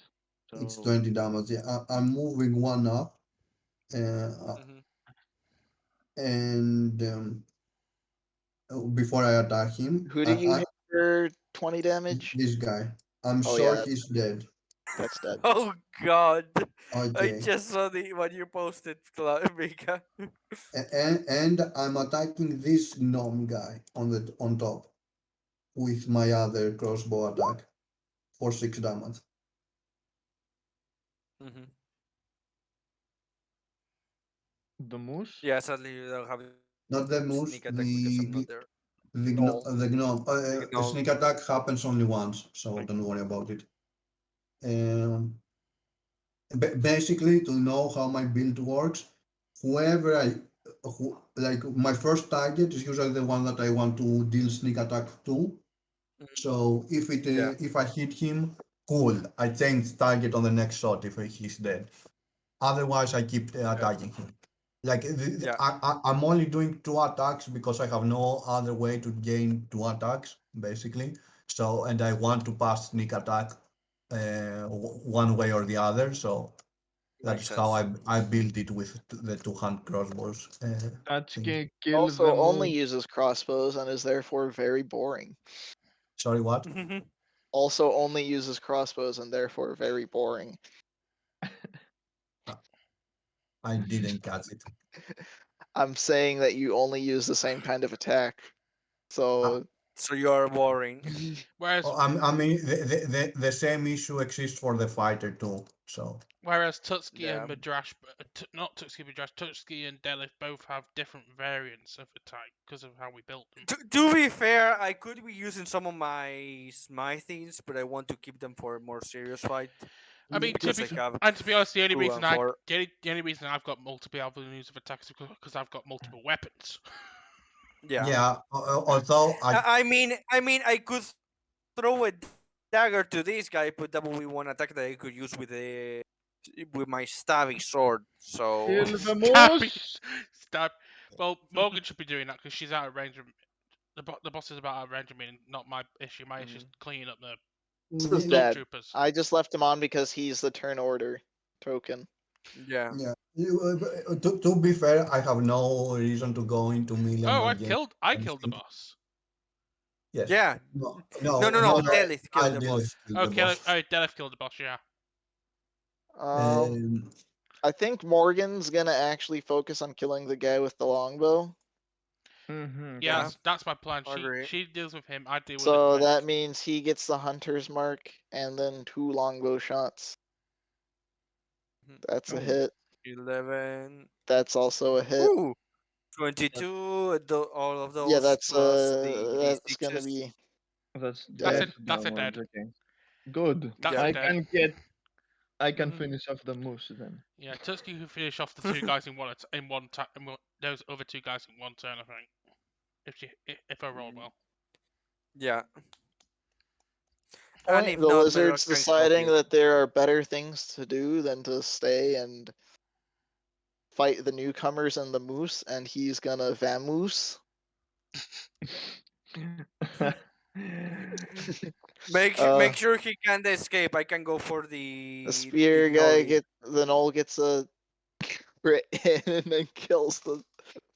[SPEAKER 5] it's
[SPEAKER 4] So
[SPEAKER 5] 20 damage. Yeah, I'm moving one up. Uh,
[SPEAKER 3] Mhm.
[SPEAKER 5] and before I attack him,
[SPEAKER 1] Who do you hit for 20 damage?
[SPEAKER 5] this guy. I'm
[SPEAKER 1] Oh
[SPEAKER 5] sure
[SPEAKER 1] yeah,
[SPEAKER 5] he's dead.
[SPEAKER 1] that's dead.
[SPEAKER 3] Oh God! I
[SPEAKER 5] Okay.
[SPEAKER 3] just saw the what you posted, Mika.
[SPEAKER 5] And I'm attacking this gnome guy on top with my other crossbow attack for 6 damage.
[SPEAKER 3] Hmm.
[SPEAKER 4] the moose.
[SPEAKER 3] Yeah, sadly you don't have sneak
[SPEAKER 5] Not the
[SPEAKER 3] attack because
[SPEAKER 5] moose,
[SPEAKER 3] I'm not there.
[SPEAKER 1] No.
[SPEAKER 5] the gnome.
[SPEAKER 3] The
[SPEAKER 5] A
[SPEAKER 3] gnome.
[SPEAKER 5] sneak attack happens only once, so
[SPEAKER 4] Like,
[SPEAKER 5] don't worry about it. Um, Basically, to know how my build works, whoever like my first target is usually the one that I want to deal sneak attack to.
[SPEAKER 3] Mhm.
[SPEAKER 5] So
[SPEAKER 3] Yeah,
[SPEAKER 5] if I hit him, cool. I change target on the next shot if he's dead. Otherwise, I keep
[SPEAKER 3] yeah,
[SPEAKER 5] attacking him. Like
[SPEAKER 3] yeah.
[SPEAKER 5] I'm only doing 2 attacks because I have no other way to gain 2 attacks basically. So and I want to pass sneak attack one way or the other. So
[SPEAKER 3] Makes
[SPEAKER 5] that's how
[SPEAKER 3] sense.
[SPEAKER 5] I built it with the 2 hand crossbows thing.
[SPEAKER 4] Tatsuki, kill the
[SPEAKER 1] Also only
[SPEAKER 4] moose.
[SPEAKER 1] uses crossbows and is therefore very boring.
[SPEAKER 5] Sorry, what?
[SPEAKER 1] Also only uses crossbows and therefore very boring.
[SPEAKER 5] I didn't catch it.
[SPEAKER 1] I'm saying that you only use the same kind of attack. So
[SPEAKER 3] So you are boring.
[SPEAKER 2] Whereas
[SPEAKER 5] I mean, the same issue exists for the fighter too. So
[SPEAKER 2] whereas Tutski
[SPEAKER 3] Yeah.
[SPEAKER 2] and Madrash, not Tutski Madrash, Tutski and Delith both have different variants of attack because of how we built them.
[SPEAKER 3] To be fair, I could be using some of my things, but I want to keep them for a more serious fight
[SPEAKER 2] I mean,
[SPEAKER 3] because I have
[SPEAKER 2] to be honest, the only
[SPEAKER 3] crew
[SPEAKER 2] reason
[SPEAKER 3] and four.
[SPEAKER 2] the only reason I've got multiple avenues of attacks is because I've got multiple weapons.
[SPEAKER 3] Yeah.
[SPEAKER 5] yeah, although
[SPEAKER 3] I mean, I could throw a dagger to this guy, but that would be one attack that I could use with my stabbing sword. So
[SPEAKER 4] Kill the
[SPEAKER 2] Stabby,
[SPEAKER 4] moose.
[SPEAKER 2] stab. Well, Morgan should be doing that because she's out of range of the boss is about out of range of me, and not my issue. My issue is
[SPEAKER 3] Mhm.
[SPEAKER 2] cleaning up the
[SPEAKER 1] this is dead.
[SPEAKER 2] stormtroopers.
[SPEAKER 1] I just left him on because he's the turn order token.
[SPEAKER 3] yeah,
[SPEAKER 5] yeah. To be fair, I have no reason to go into melee. I'm
[SPEAKER 2] Oh,
[SPEAKER 5] not getting
[SPEAKER 2] I killed the
[SPEAKER 5] anything.
[SPEAKER 2] boss.
[SPEAKER 5] Yes.
[SPEAKER 3] yeah.
[SPEAKER 5] No,
[SPEAKER 3] No, no,
[SPEAKER 5] no.
[SPEAKER 3] no. Delith
[SPEAKER 5] I
[SPEAKER 3] killed the
[SPEAKER 5] didn't
[SPEAKER 3] boss.
[SPEAKER 5] kill
[SPEAKER 2] Oh,
[SPEAKER 5] the boss.
[SPEAKER 2] Deleth killed the boss. Yeah.
[SPEAKER 1] Um,
[SPEAKER 5] Um,
[SPEAKER 1] I think Morgan's gonna actually focus on killing the guy with the longbow.
[SPEAKER 4] Mm-hmm.
[SPEAKER 2] Yeah,
[SPEAKER 3] Yeah,
[SPEAKER 2] that's my plan.
[SPEAKER 3] I agree.
[SPEAKER 2] She deals with him. I deal with it
[SPEAKER 1] So
[SPEAKER 2] next.
[SPEAKER 1] that means he gets the hunter's mark and then 2 longbow shots.
[SPEAKER 3] Mhm.
[SPEAKER 1] That's a
[SPEAKER 4] Oh,
[SPEAKER 1] hit.
[SPEAKER 3] 11.
[SPEAKER 1] That's also a hit.
[SPEAKER 3] Ooh, 22. All of
[SPEAKER 1] Yeah,
[SPEAKER 3] those plus the
[SPEAKER 1] that's gonna
[SPEAKER 3] d6s.
[SPEAKER 1] be
[SPEAKER 4] that's
[SPEAKER 2] That's
[SPEAKER 1] dead.
[SPEAKER 2] it.
[SPEAKER 4] death
[SPEAKER 2] That's a
[SPEAKER 4] damage.
[SPEAKER 2] dead.
[SPEAKER 4] Okay. Good.
[SPEAKER 2] That's
[SPEAKER 3] Yeah.
[SPEAKER 2] a
[SPEAKER 4] I
[SPEAKER 2] dead.
[SPEAKER 4] can get. I can
[SPEAKER 3] Mhm.
[SPEAKER 4] finish off the moose then.
[SPEAKER 2] Yeah, Tusky can finish off the two guys in those other two guys in one turn. I think if I roll well.
[SPEAKER 3] Yeah. And
[SPEAKER 1] Point
[SPEAKER 3] if
[SPEAKER 1] the
[SPEAKER 3] not, Medrock
[SPEAKER 1] lizard's
[SPEAKER 3] can help
[SPEAKER 1] deciding
[SPEAKER 3] you.
[SPEAKER 1] that there are better things to do than to stay and fight the newcomers and the moose, and he's gonna vamoose.
[SPEAKER 3] Make
[SPEAKER 1] Uh,
[SPEAKER 3] sure he can't escape. I can go for
[SPEAKER 1] the
[SPEAKER 3] the
[SPEAKER 1] spear guy
[SPEAKER 3] gnolly.
[SPEAKER 1] the knoll gets a crit in and then kills the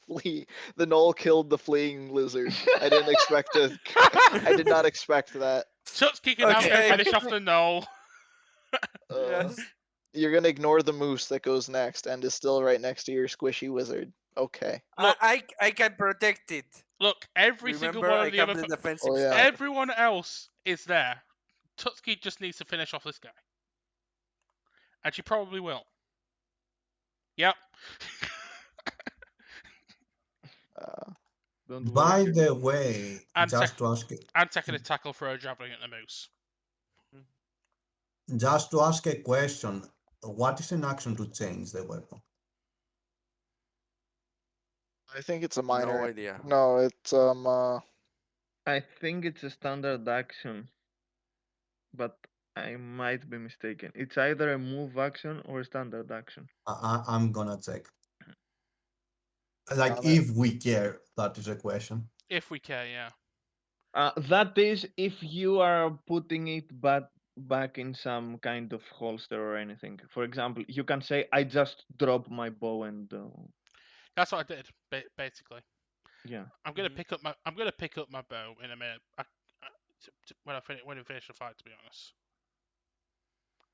[SPEAKER 1] flea. The knoll killed the fleeing lizard. I didn't expect to. I did not expect that.
[SPEAKER 2] Tusky can now go
[SPEAKER 3] Okay.
[SPEAKER 2] finish off the knoll.
[SPEAKER 1] Uh,
[SPEAKER 3] Yes.
[SPEAKER 1] you're gonna ignore the moose that goes next and is still right next to your squishy wizard. Okay.
[SPEAKER 3] I,
[SPEAKER 2] Look,
[SPEAKER 3] I I can protect it.
[SPEAKER 2] look. Every single
[SPEAKER 3] Remember,
[SPEAKER 2] one
[SPEAKER 3] I
[SPEAKER 2] of the
[SPEAKER 3] have
[SPEAKER 2] other,
[SPEAKER 3] the
[SPEAKER 1] Oh
[SPEAKER 3] defensive
[SPEAKER 1] yeah.
[SPEAKER 3] spell.
[SPEAKER 2] everyone else is there. Tutski just needs to finish off this guy, and she probably will. Yep.
[SPEAKER 1] Uh,
[SPEAKER 4] Don't
[SPEAKER 5] by
[SPEAKER 4] worry.
[SPEAKER 5] the way,
[SPEAKER 2] and and second a tackle throw a javelin at the moose.
[SPEAKER 5] just to ask a question, what is an action to change the weapon?
[SPEAKER 1] I think it's a
[SPEAKER 3] No
[SPEAKER 1] minor.
[SPEAKER 3] idea.
[SPEAKER 1] No, it's
[SPEAKER 4] I think it's a standard action, but I might be mistaken. It's either a move action or a standard action.
[SPEAKER 5] I'm gonna check. Like,
[SPEAKER 1] On it.
[SPEAKER 5] if we care, that is a question.
[SPEAKER 2] If we care, yeah.
[SPEAKER 4] That is if you are putting it back in some kind of holster or anything. For example, you can say, "I just drop my bow and
[SPEAKER 2] That's what I did, basically.
[SPEAKER 4] yeah."
[SPEAKER 2] I'm gonna
[SPEAKER 3] Mhm.
[SPEAKER 2] pick up my bow in a minute. When we finish the fight, to be honest.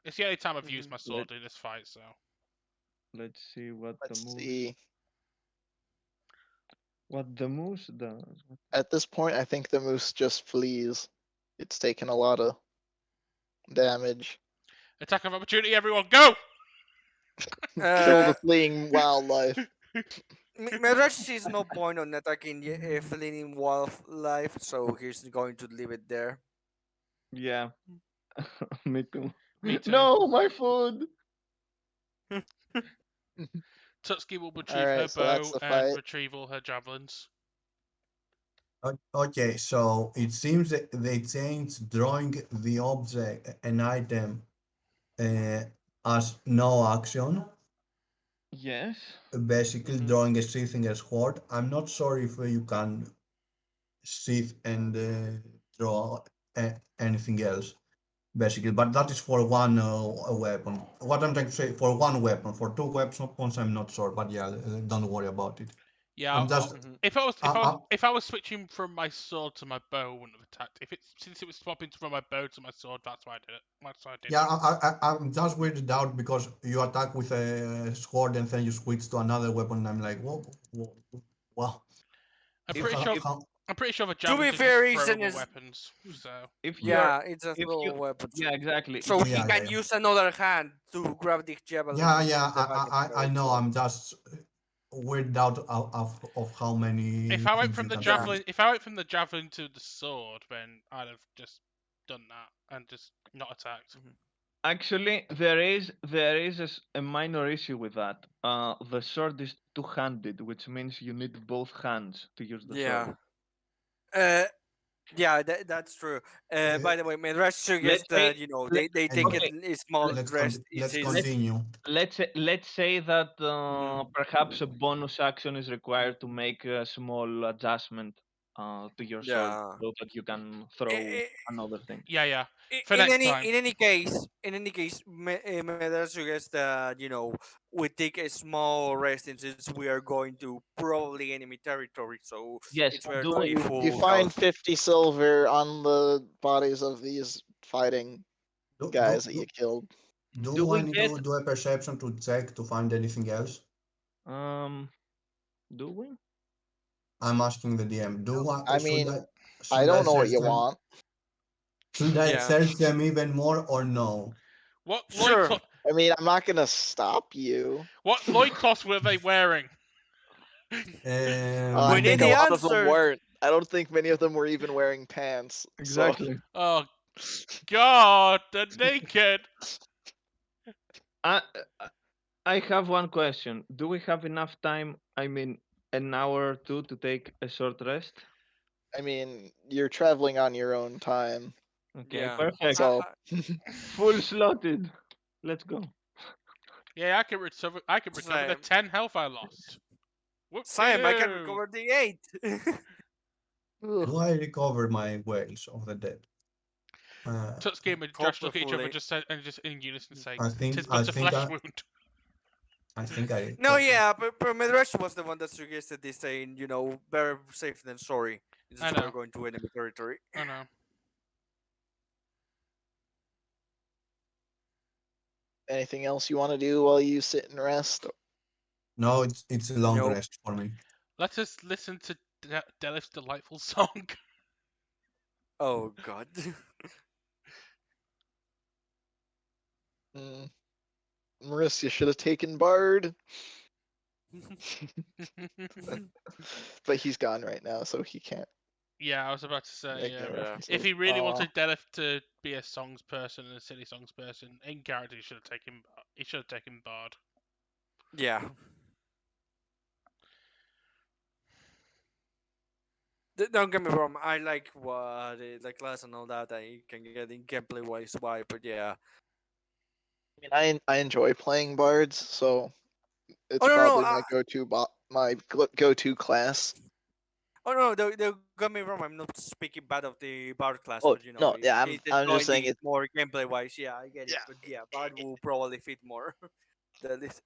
[SPEAKER 2] It's the only time I've used
[SPEAKER 3] Mhm.
[SPEAKER 2] my sword in this fight, so.
[SPEAKER 4] Let's see what the
[SPEAKER 1] Let's
[SPEAKER 4] moves
[SPEAKER 1] see.
[SPEAKER 4] does.
[SPEAKER 1] At this point, I think the moose just flees. It's taken a lot of damage.
[SPEAKER 2] Attack of opportunity, everyone, go!
[SPEAKER 1] Kill
[SPEAKER 3] Uh,
[SPEAKER 1] the fleeing wildlife.
[SPEAKER 3] Mirage sees no point on attacking fleeing wildlife, so he's going to leave it there.
[SPEAKER 4] Yeah, me too.
[SPEAKER 2] Me too.
[SPEAKER 4] No, my food.
[SPEAKER 2] Tutski will retrieve her
[SPEAKER 1] Alright, so that's
[SPEAKER 2] bow
[SPEAKER 1] the
[SPEAKER 2] and
[SPEAKER 1] fight.
[SPEAKER 2] retrieve all her javelins.
[SPEAKER 5] Okay, so it seems that they changed drawing the object, an item, uh, as no action.
[SPEAKER 4] Yes.
[SPEAKER 5] Basically,
[SPEAKER 3] Mhm.
[SPEAKER 5] drawing a sheathing a sword. I'm not sure if you can sheath and draw anything else. Basically, but that is for one weapon. What I'm trying to say, for one weapon. For two weapons, I'm not sure. But yeah, don't worry about it.
[SPEAKER 2] Yeah,
[SPEAKER 5] I'm just
[SPEAKER 3] Mhm.
[SPEAKER 2] if I was switching from my sword to my bow, I wouldn't have attacked. Since it was swapping from my bow to my sword, that's why I did it. That's why I did
[SPEAKER 5] yeah,
[SPEAKER 2] it.
[SPEAKER 5] I'm just weirded out because you attack with a sword and then you switch to another weapon. And I'm like, whoa, wow.
[SPEAKER 2] I'm
[SPEAKER 4] If
[SPEAKER 2] pretty
[SPEAKER 5] How,
[SPEAKER 2] sure.
[SPEAKER 4] if
[SPEAKER 5] how,
[SPEAKER 2] I'm pretty sure the
[SPEAKER 3] To be
[SPEAKER 2] javelins are just
[SPEAKER 3] fair,
[SPEAKER 2] throwable weapons. So
[SPEAKER 4] if you are
[SPEAKER 3] yeah, it's a
[SPEAKER 4] if you
[SPEAKER 3] slow weapon,
[SPEAKER 4] yeah, exactly.
[SPEAKER 3] so he
[SPEAKER 5] yeah, yeah,
[SPEAKER 3] can
[SPEAKER 5] yeah.
[SPEAKER 3] use another hand to grab the javelin
[SPEAKER 5] Yeah, yeah,
[SPEAKER 3] from the back of the
[SPEAKER 5] I
[SPEAKER 3] bow.
[SPEAKER 5] know.
[SPEAKER 3] So
[SPEAKER 5] I'm just weirded out of how many things you can
[SPEAKER 3] yeah.
[SPEAKER 5] switch.
[SPEAKER 2] if I went from the javelin to the sword, then I'd have just done that and just not attacked.
[SPEAKER 3] Mhm.
[SPEAKER 4] Actually, there is a minor issue with that. The sword is two-handed, which means you need both hands to use the sword.
[SPEAKER 3] Yeah. Uh, yeah, that's true.
[SPEAKER 5] Uh,
[SPEAKER 3] By the way, my rest
[SPEAKER 4] Let's
[SPEAKER 3] suggests
[SPEAKER 4] say,
[SPEAKER 3] that
[SPEAKER 4] let,
[SPEAKER 3] they take
[SPEAKER 5] anyway,
[SPEAKER 3] it
[SPEAKER 4] okay,
[SPEAKER 3] a small rest. It's
[SPEAKER 5] let's
[SPEAKER 3] his.
[SPEAKER 4] let's
[SPEAKER 5] continue.
[SPEAKER 4] let's say that
[SPEAKER 3] Mhm.
[SPEAKER 4] perhaps a bonus action is required to make a small adjustment to your sword
[SPEAKER 3] Yeah.
[SPEAKER 4] so that you can throw another thing.
[SPEAKER 2] Yeah. For next time.
[SPEAKER 3] In any case, Medra suggests that we take a small rest since we are going to probably enemy territory, so
[SPEAKER 4] Yes,
[SPEAKER 3] it's better to
[SPEAKER 4] do
[SPEAKER 3] be
[SPEAKER 1] You
[SPEAKER 3] full
[SPEAKER 1] find
[SPEAKER 3] health.
[SPEAKER 1] 50 silver on the bodies of these fighting
[SPEAKER 5] Do do
[SPEAKER 1] guys that
[SPEAKER 5] do,
[SPEAKER 1] you killed.
[SPEAKER 5] do
[SPEAKER 4] do
[SPEAKER 5] I
[SPEAKER 4] we
[SPEAKER 5] need
[SPEAKER 4] get
[SPEAKER 5] to do a perception to check to find anything else?
[SPEAKER 4] um do we?
[SPEAKER 5] I'm asking the DM.
[SPEAKER 1] I
[SPEAKER 5] Should I
[SPEAKER 1] mean, I don't know what
[SPEAKER 5] search
[SPEAKER 1] you
[SPEAKER 5] them?
[SPEAKER 1] want.
[SPEAKER 5] Should I
[SPEAKER 3] Yeah,
[SPEAKER 5] search them even more or no?
[SPEAKER 2] What
[SPEAKER 3] sure.
[SPEAKER 1] I mean, I'm not gonna stop you.
[SPEAKER 2] loincloths were they wearing?
[SPEAKER 1] I
[SPEAKER 3] We
[SPEAKER 5] Um,
[SPEAKER 3] need
[SPEAKER 1] think a
[SPEAKER 3] the
[SPEAKER 1] lot of them
[SPEAKER 3] answers.
[SPEAKER 1] weren't. I don't think many of them were even wearing pants. So,
[SPEAKER 4] Exactly.
[SPEAKER 2] Oh God, they're naked.
[SPEAKER 4] I I have one question. Do we have enough time? I mean, an hour or two to take a short rest?
[SPEAKER 1] I mean, you're traveling on your own time.
[SPEAKER 4] Okay,
[SPEAKER 3] Yeah.
[SPEAKER 4] perfect.
[SPEAKER 1] So,
[SPEAKER 4] Full slotted. Let's go.
[SPEAKER 2] Yeah, I can recover the
[SPEAKER 3] Same.
[SPEAKER 2] 10 health I lost. Whoop de
[SPEAKER 3] Same. I can
[SPEAKER 2] doo.
[SPEAKER 3] recover the 8.
[SPEAKER 1] ugh.
[SPEAKER 5] do I recover my whales of the dead? Uh,
[SPEAKER 2] Tutski and Josh look at each other
[SPEAKER 3] Hopefully.
[SPEAKER 2] just in unison say,
[SPEAKER 5] I think
[SPEAKER 2] "'Tis
[SPEAKER 5] I
[SPEAKER 2] but a
[SPEAKER 5] think
[SPEAKER 2] flesh
[SPEAKER 5] I
[SPEAKER 2] wound."
[SPEAKER 5] I think I
[SPEAKER 3] No,
[SPEAKER 5] recover.
[SPEAKER 3] yeah, but Midrash was the one that suggested this, saying, better safe than sorry.
[SPEAKER 2] I
[SPEAKER 3] Since we're
[SPEAKER 2] know,
[SPEAKER 3] going to enemy territory.
[SPEAKER 2] I know.
[SPEAKER 1] Anything else you want to do while you sit and rest?
[SPEAKER 5] No, it's a long
[SPEAKER 3] Nope.
[SPEAKER 5] rest for me.
[SPEAKER 2] Let us listen to Delif's delightful song.
[SPEAKER 3] Oh God.
[SPEAKER 1] Mm, Maurice, you should have taken Bard. But he's gone right now, so he can't
[SPEAKER 2] Yeah, I was about to say,
[SPEAKER 1] make any
[SPEAKER 3] Yeah.
[SPEAKER 2] if
[SPEAKER 1] references.
[SPEAKER 2] he really
[SPEAKER 1] Aw.
[SPEAKER 2] wanted Delif to be a songs person and a silly songs person, in character, he should have taken Bard.
[SPEAKER 3] Yeah. Don't get me wrong. I like what the class and all that. I can get in gameplay wise why, but yeah.
[SPEAKER 1] I mean, I enjoy playing bards, so
[SPEAKER 3] Oh
[SPEAKER 1] it's
[SPEAKER 3] no no.
[SPEAKER 1] probably my go-to class.
[SPEAKER 3] Oh no, don't get me wrong. I'm not speaking bad of the Bard class,
[SPEAKER 1] Oh
[SPEAKER 3] but
[SPEAKER 1] no, yeah,
[SPEAKER 3] he did
[SPEAKER 1] I'm
[SPEAKER 3] go
[SPEAKER 1] just saying
[SPEAKER 3] indeed
[SPEAKER 1] it.
[SPEAKER 3] more gameplay wise. Yeah, I get it.
[SPEAKER 1] Yeah,
[SPEAKER 3] But yeah, Bard will probably fit more. the list.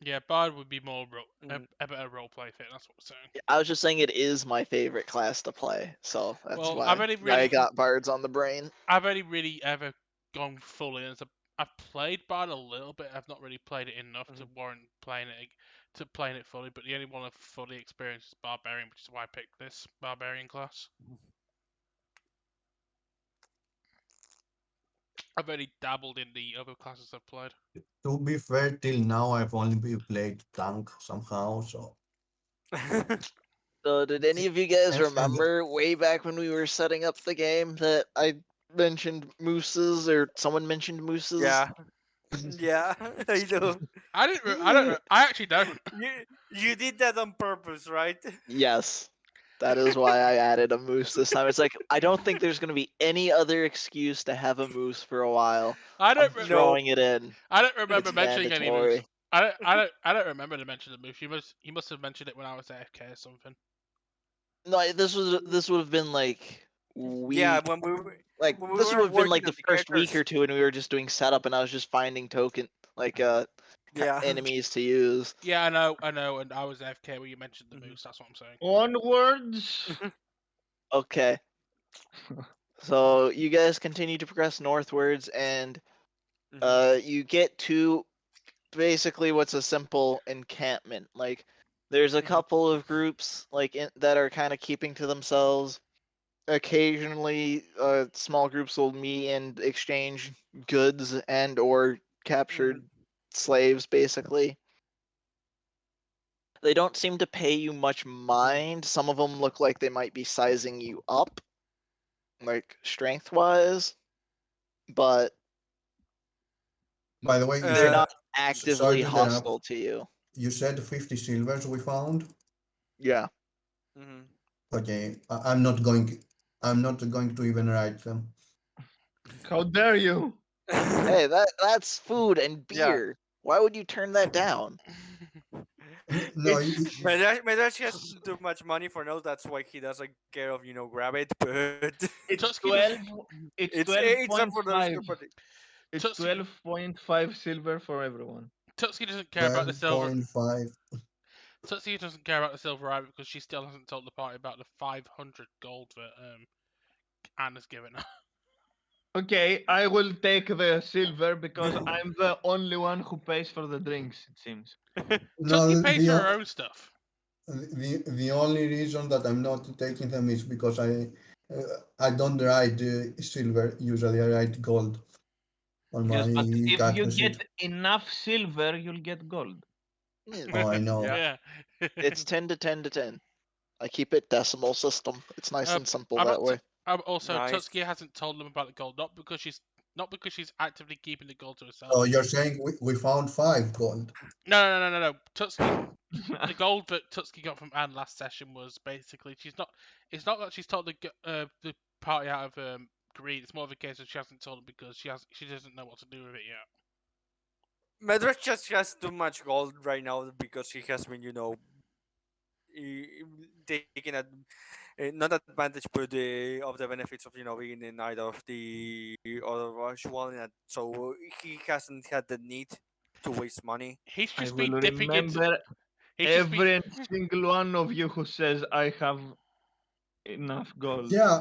[SPEAKER 2] Yeah, Bard would be more
[SPEAKER 3] Mm.
[SPEAKER 2] a better role play fit. That's what we're saying.
[SPEAKER 1] I was just saying it is my favorite class to play, so that's
[SPEAKER 2] Well,
[SPEAKER 1] why I got bards on the brain.
[SPEAKER 2] I've only really ever gone fully as a. I've played Bard a little bit. I've not really played it enough to
[SPEAKER 3] Mhm.
[SPEAKER 2] warrant playing it fully. But the only one I've fully experienced is Barbarian, which is why I picked this Barbarian class. I've only dabbled in the other classes I've played.
[SPEAKER 5] To be fair, till now I've only played tank somehow. So
[SPEAKER 1] So, did any of you guys
[SPEAKER 5] and
[SPEAKER 1] remember way back when we were setting up the game that I mentioned mooses, or someone mentioned mooses?
[SPEAKER 3] Yeah, yeah, I do.
[SPEAKER 2] I didn't. I don't. I actually don't.
[SPEAKER 3] You you did that on purpose, right?
[SPEAKER 1] Yes, that is why I added a moose this time. It's like I don't think there's gonna be any other excuse to have a moose for a while.
[SPEAKER 2] I
[SPEAKER 1] I'm
[SPEAKER 2] don't.
[SPEAKER 3] No.
[SPEAKER 1] throwing it in.
[SPEAKER 2] I don't remember
[SPEAKER 1] It's
[SPEAKER 2] mentioning any moose.
[SPEAKER 1] mandatory.
[SPEAKER 2] I don't remember to mention the moose. You must have mentioned it when I was AFK or something.
[SPEAKER 1] No, this would have been like
[SPEAKER 3] Yeah,
[SPEAKER 1] week like
[SPEAKER 3] when we
[SPEAKER 1] this would
[SPEAKER 3] were
[SPEAKER 1] have been
[SPEAKER 3] working
[SPEAKER 1] like
[SPEAKER 3] on
[SPEAKER 1] the
[SPEAKER 3] the
[SPEAKER 1] first week
[SPEAKER 3] characters.
[SPEAKER 1] or two, and we were just doing setup, and I was just finding like
[SPEAKER 3] Yeah.
[SPEAKER 1] enemies to use.
[SPEAKER 2] Yeah, I know, and I was AFK when you mentioned the
[SPEAKER 3] Mhm.
[SPEAKER 2] moose. That's what I'm saying.
[SPEAKER 4] Onwards.
[SPEAKER 1] Okay, so you guys continue to progress northwards, and
[SPEAKER 3] Mhm.
[SPEAKER 1] you get to basically what's a simple encampment. Like there's a
[SPEAKER 3] Mhm.
[SPEAKER 1] couple of groups that are kind of keeping to themselves. Occasionally, small groups will meet and exchange goods and or captured
[SPEAKER 3] Mhm.
[SPEAKER 1] slaves. Basically, they don't seem to pay you much
[SPEAKER 3] Mhm.
[SPEAKER 1] mind. Some of them look like they might be sizing you up, like strength wise, but
[SPEAKER 5] by the way, you
[SPEAKER 1] they're
[SPEAKER 5] said
[SPEAKER 3] Uh.
[SPEAKER 1] not
[SPEAKER 5] sorry
[SPEAKER 1] actively
[SPEAKER 5] to interrupt.
[SPEAKER 1] hostile to you.
[SPEAKER 5] You said 50 silvers we found.
[SPEAKER 1] Yeah.
[SPEAKER 3] Mhm.
[SPEAKER 5] Okay, I'm not going. I'm not going to even write them.
[SPEAKER 4] How dare you?
[SPEAKER 1] Hey, that's food and
[SPEAKER 3] Yeah.
[SPEAKER 1] beer. Why would you turn that down?
[SPEAKER 5] No,
[SPEAKER 3] It's Medrash has too much money for now. That's why he doesn't care of grab it. But
[SPEAKER 4] It's
[SPEAKER 2] Tutski doesn't.
[SPEAKER 4] 12. It's
[SPEAKER 3] it's up for those
[SPEAKER 4] 12.5.
[SPEAKER 3] two party.
[SPEAKER 4] It's
[SPEAKER 2] Tutski,
[SPEAKER 4] 12.5 silver for everyone.
[SPEAKER 2] Tutski doesn't care about the silver.
[SPEAKER 5] 12.5.
[SPEAKER 2] Tutsi doesn't care about the silver either because she still hasn't told the party about the 500 gold that Anna's given her.
[SPEAKER 4] Okay, I will take the silver because I'm the only one who pays for the drinks, it seems.
[SPEAKER 1] Mm.
[SPEAKER 2] Tutsi
[SPEAKER 5] No,
[SPEAKER 2] pays for her own stuff.
[SPEAKER 5] the only reason that I'm not taking them is because I don't write silver. Usually, I write gold on
[SPEAKER 4] Yes,
[SPEAKER 5] my
[SPEAKER 4] but if you
[SPEAKER 5] character
[SPEAKER 4] get
[SPEAKER 5] sheet.
[SPEAKER 4] enough silver, you'll get gold.
[SPEAKER 1] Yeah,
[SPEAKER 5] Oh, I know.
[SPEAKER 3] Yeah.
[SPEAKER 2] Yeah.
[SPEAKER 1] it's 10 to 10 to 10. I keep it decimal system. It's nice
[SPEAKER 2] Uh,
[SPEAKER 1] and simple
[SPEAKER 2] I'm
[SPEAKER 1] that
[SPEAKER 2] not.
[SPEAKER 1] way.
[SPEAKER 2] Also,
[SPEAKER 3] Nice.
[SPEAKER 2] Tutski hasn't told them about the gold, not because she's actively keeping the gold to herself.
[SPEAKER 5] So
[SPEAKER 2] She's
[SPEAKER 5] you're saying we found 5 gold?
[SPEAKER 2] no. Tutski, the gold that Tutski got from Anne last session was basically she's not. It's not that she's told the party out of greed. It's more of a case of she hasn't told them because she doesn't know what to do with it yet.
[SPEAKER 3] Medrash just has too much gold right now because he has been, taking not advantage, but of the benefits of being in either of the other one. So he hasn't had the need to waste money.
[SPEAKER 2] He's
[SPEAKER 4] I
[SPEAKER 2] just
[SPEAKER 4] will
[SPEAKER 2] been dipping into.
[SPEAKER 4] remember
[SPEAKER 2] He's just been.
[SPEAKER 4] every single one of you who says I have enough gold.
[SPEAKER 5] Yeah,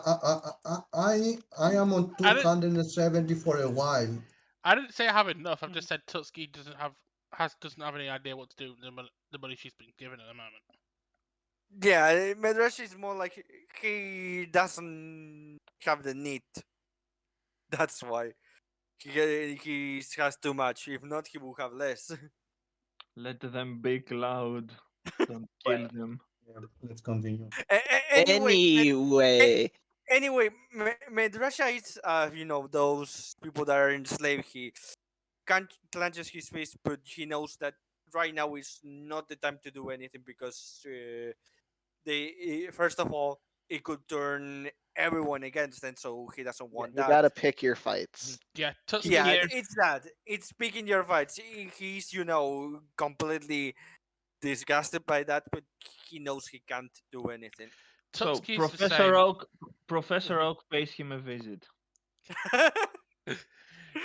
[SPEAKER 5] I am on
[SPEAKER 2] I didn't.
[SPEAKER 5] 270 for a while.
[SPEAKER 2] I didn't say I have enough. I've just said Tutski doesn't have any idea what to do with the money she's been given at the moment.
[SPEAKER 3] Yeah, Medrash is more like he doesn't have the need. That's why he has too much. If not, he will have less.
[SPEAKER 4] Let them be loud. Don't
[SPEAKER 1] Well,
[SPEAKER 4] kill them.
[SPEAKER 5] Yeah, let's continue.
[SPEAKER 3] Anyway, a-
[SPEAKER 1] anyway,
[SPEAKER 3] anyway, Medrasha is those people that are enslaved. He can't clenches his fist, but he knows that right now is not the time to do anything because they first of all it could turn everyone against them. So he doesn't
[SPEAKER 1] Yeah,
[SPEAKER 3] want
[SPEAKER 1] you
[SPEAKER 3] that.
[SPEAKER 1] gotta pick your
[SPEAKER 3] Mhm.
[SPEAKER 1] fights.
[SPEAKER 2] Yeah, Tutski
[SPEAKER 3] Yeah,
[SPEAKER 2] here.
[SPEAKER 3] it's that. It's picking your fights. He's completely disgusted by that, but he knows he can't do anything.
[SPEAKER 4] So
[SPEAKER 2] Tutski is the
[SPEAKER 4] Professor
[SPEAKER 2] same.
[SPEAKER 4] Oak, Professor Oak pays him a visit.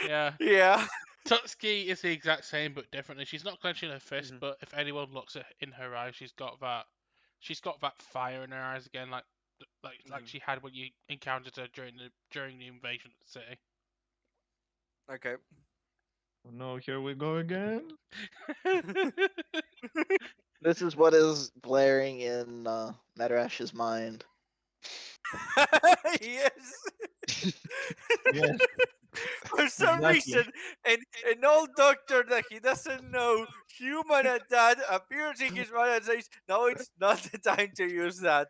[SPEAKER 2] Yeah,
[SPEAKER 3] Yeah.
[SPEAKER 2] Tutski is the exact same but differently. She's not clenching her fist,
[SPEAKER 3] Mhm,
[SPEAKER 2] but if anyone looks at in her eyes, she's got that fire in her eyes again, like
[SPEAKER 3] mhm.
[SPEAKER 2] she had when you encountered her during the invasion of the city.
[SPEAKER 3] Okay.
[SPEAKER 4] Oh no, here we go again.
[SPEAKER 1] This is what is blaring in Madrash's mind.
[SPEAKER 3] Yes.
[SPEAKER 4] Yes,
[SPEAKER 3] For some
[SPEAKER 4] exactly.
[SPEAKER 3] reason, an old doctor that he doesn't know, human at that, appears in his mind and says, "No, it's not the time to use that."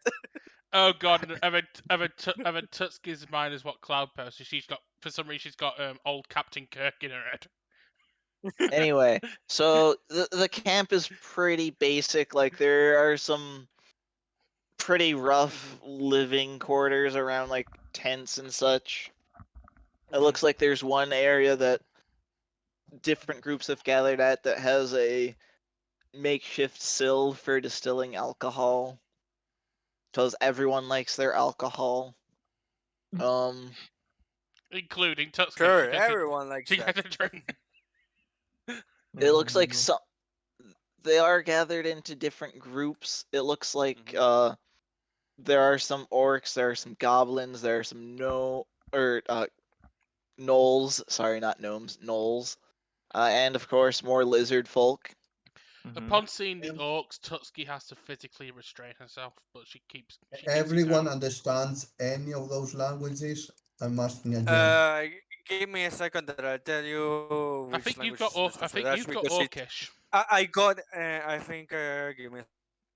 [SPEAKER 2] Oh god, and Evan Tutski's mind is what Cloud posted. She's got for some reason she's got old Captain Kirk in her head.
[SPEAKER 1] Anyway, so the camp is pretty basic. Like there are some pretty rough
[SPEAKER 3] Mhm,
[SPEAKER 1] living quarters around like tents and such. It
[SPEAKER 3] mhm,
[SPEAKER 1] looks like there's one area that different groups have gathered at that has a makeshift sill for distilling alcohol because everyone likes their alcohol. Um,
[SPEAKER 2] Including Tutski.
[SPEAKER 3] Sure, everyone likes
[SPEAKER 2] She
[SPEAKER 3] that.
[SPEAKER 2] gets a drink.
[SPEAKER 1] it
[SPEAKER 4] Oh
[SPEAKER 1] looks like
[SPEAKER 4] no.
[SPEAKER 1] some they are gathered into different groups. It looks like
[SPEAKER 3] Mhm,
[SPEAKER 1] there are some orcs, there are some goblins, there are some no or gnolls. Sorry, not gnomes, gnolls, and of course more lizard folk.
[SPEAKER 4] Hmm.
[SPEAKER 2] Upon seeing the
[SPEAKER 5] And
[SPEAKER 2] orcs, Tutski has to physically restrain herself, but she keeps it
[SPEAKER 5] everyone
[SPEAKER 2] down.
[SPEAKER 5] understands any of those languages. I'm asking again.
[SPEAKER 3] Uh, Give me a second that I'll tell you which languages understands
[SPEAKER 2] I
[SPEAKER 3] my
[SPEAKER 2] think
[SPEAKER 3] dash
[SPEAKER 2] you've got
[SPEAKER 3] because
[SPEAKER 2] orcish.
[SPEAKER 3] I got I think give me a second that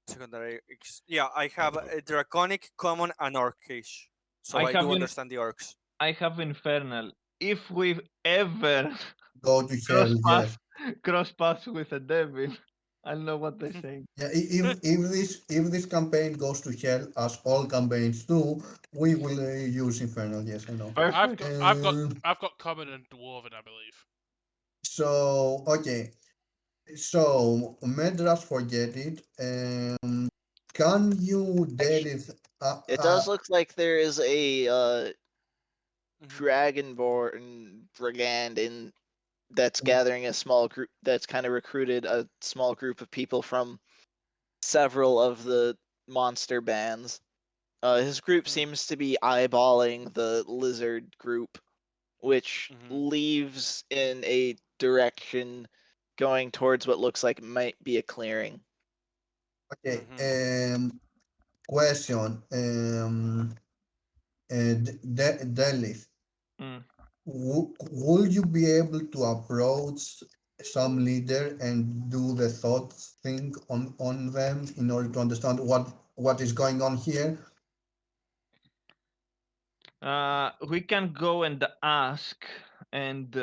[SPEAKER 3] yeah, I have a draconic, common, and orcish, so I
[SPEAKER 4] I
[SPEAKER 3] do
[SPEAKER 4] have
[SPEAKER 3] understand
[SPEAKER 4] in
[SPEAKER 3] the orcs.
[SPEAKER 4] I have infernal. If we ever
[SPEAKER 5] Go to hell,
[SPEAKER 4] cross
[SPEAKER 5] yes.
[SPEAKER 4] paths cross paths with a devil, I'll know what they say.
[SPEAKER 5] Yeah, if this campaign goes to hell, as all campaigns do, we will use Infernal. Yes, I know.
[SPEAKER 4] Perfect.
[SPEAKER 5] Um,
[SPEAKER 2] I've got common and dwarven, I believe.
[SPEAKER 5] so okay, so Medras, forget it. Can you
[SPEAKER 1] Actually,
[SPEAKER 5] delete?
[SPEAKER 1] it does look like there is a
[SPEAKER 3] Mhm,
[SPEAKER 1] dragonborn brigand in that's
[SPEAKER 5] w-
[SPEAKER 1] gathering a small group that's kind of recruited a small group of people from several of the monster bands. His group
[SPEAKER 3] mhm,
[SPEAKER 1] seems to be eyeballing the lizard group, which
[SPEAKER 3] mhm,
[SPEAKER 1] leaves in a direction going towards what looks like might be a clearing.
[SPEAKER 5] okay.
[SPEAKER 3] mhm.
[SPEAKER 5] Question. Delith.
[SPEAKER 4] Mm.
[SPEAKER 5] Would you be able to approach some leader and do the thought thing on them in order to understand what is going on here?
[SPEAKER 4] We can go and ask, and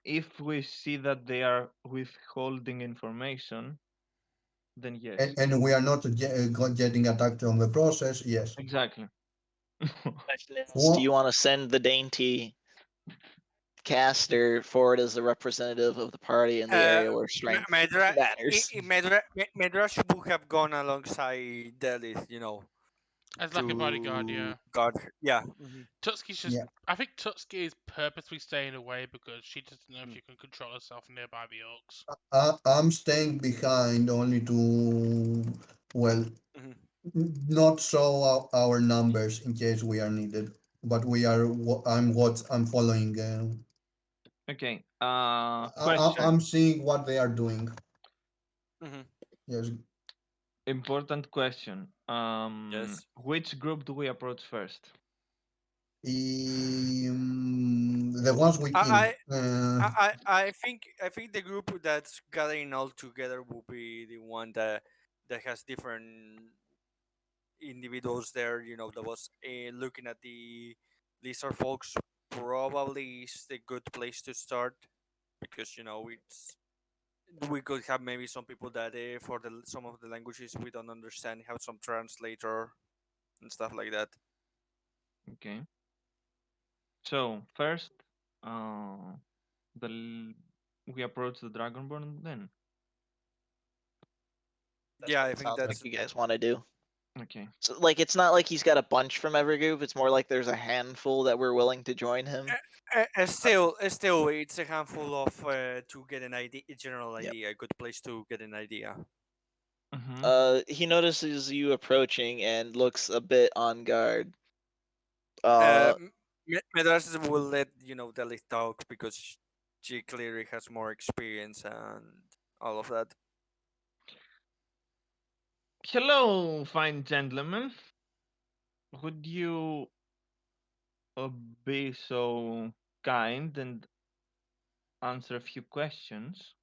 [SPEAKER 4] if we see that they are withholding information, then yes,
[SPEAKER 5] And we are not getting attacked on the process. Yes.
[SPEAKER 4] exactly.
[SPEAKER 1] Question is, do
[SPEAKER 5] What?
[SPEAKER 1] you want to send the dainty caster forward as the representative of the party in the
[SPEAKER 3] Uh,
[SPEAKER 1] area where strength
[SPEAKER 3] Medra,
[SPEAKER 1] matters?
[SPEAKER 3] Medrash would have gone alongside Delith,
[SPEAKER 2] As like a bodyguard,
[SPEAKER 3] to
[SPEAKER 2] yeah.
[SPEAKER 3] guard her. Yeah. Mhm,
[SPEAKER 2] Tutski's just.
[SPEAKER 5] Yeah.
[SPEAKER 2] I think Tutski is purposely staying away because she doesn't know if
[SPEAKER 3] mhm,
[SPEAKER 2] she can control herself nearby the orcs.
[SPEAKER 5] I'm staying behind only to, well,
[SPEAKER 3] mhm.
[SPEAKER 5] not show our numbers in case we are needed. But we are. I'm following.
[SPEAKER 4] Okay.
[SPEAKER 5] I'm
[SPEAKER 4] Question.
[SPEAKER 5] seeing what they are doing.
[SPEAKER 3] Mhm.
[SPEAKER 5] Yes.
[SPEAKER 4] Important question.
[SPEAKER 3] Yes.
[SPEAKER 4] Which group do we approach first?
[SPEAKER 5] The ones we killed.
[SPEAKER 3] I, I think the group that's gathering all together will be the one that has different individuals there. That was looking at the lizard folks. Probably is the good place to start because it's we could have maybe some people that for some of the languages we don't understand have some translator and stuff like that.
[SPEAKER 4] Okay. So first, uh, we approach the Dragonborn then.
[SPEAKER 1] That's
[SPEAKER 3] Yeah,
[SPEAKER 1] what
[SPEAKER 3] I
[SPEAKER 1] it
[SPEAKER 3] think
[SPEAKER 1] sounds like
[SPEAKER 3] that's
[SPEAKER 1] you guys want to do.
[SPEAKER 4] Okay.
[SPEAKER 1] So, like, it's not like he's got a bunch from every group. It's more like there's a handful that we're willing to join him.
[SPEAKER 3] still, it's a handful of to get an idea, a general
[SPEAKER 1] Yep.
[SPEAKER 3] idea, a good place to get an idea.
[SPEAKER 4] Mm-hmm.
[SPEAKER 1] He notices you approaching and looks a bit on guard.
[SPEAKER 3] Uh,
[SPEAKER 1] Uh,
[SPEAKER 3] Medras will let Delhi talk because she clearly has more experience and all of that.
[SPEAKER 4] Hello, fine gentlemen. Would you be so kind and answer a few questions?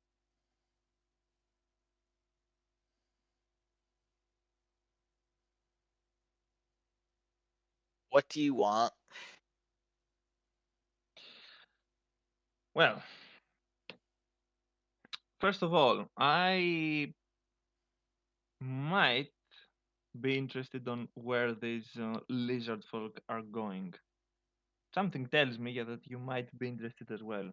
[SPEAKER 1] what do you want?
[SPEAKER 4] Well, first of all, I might be interested on where these lizard folk are going. Something tells me that you might be interested as well.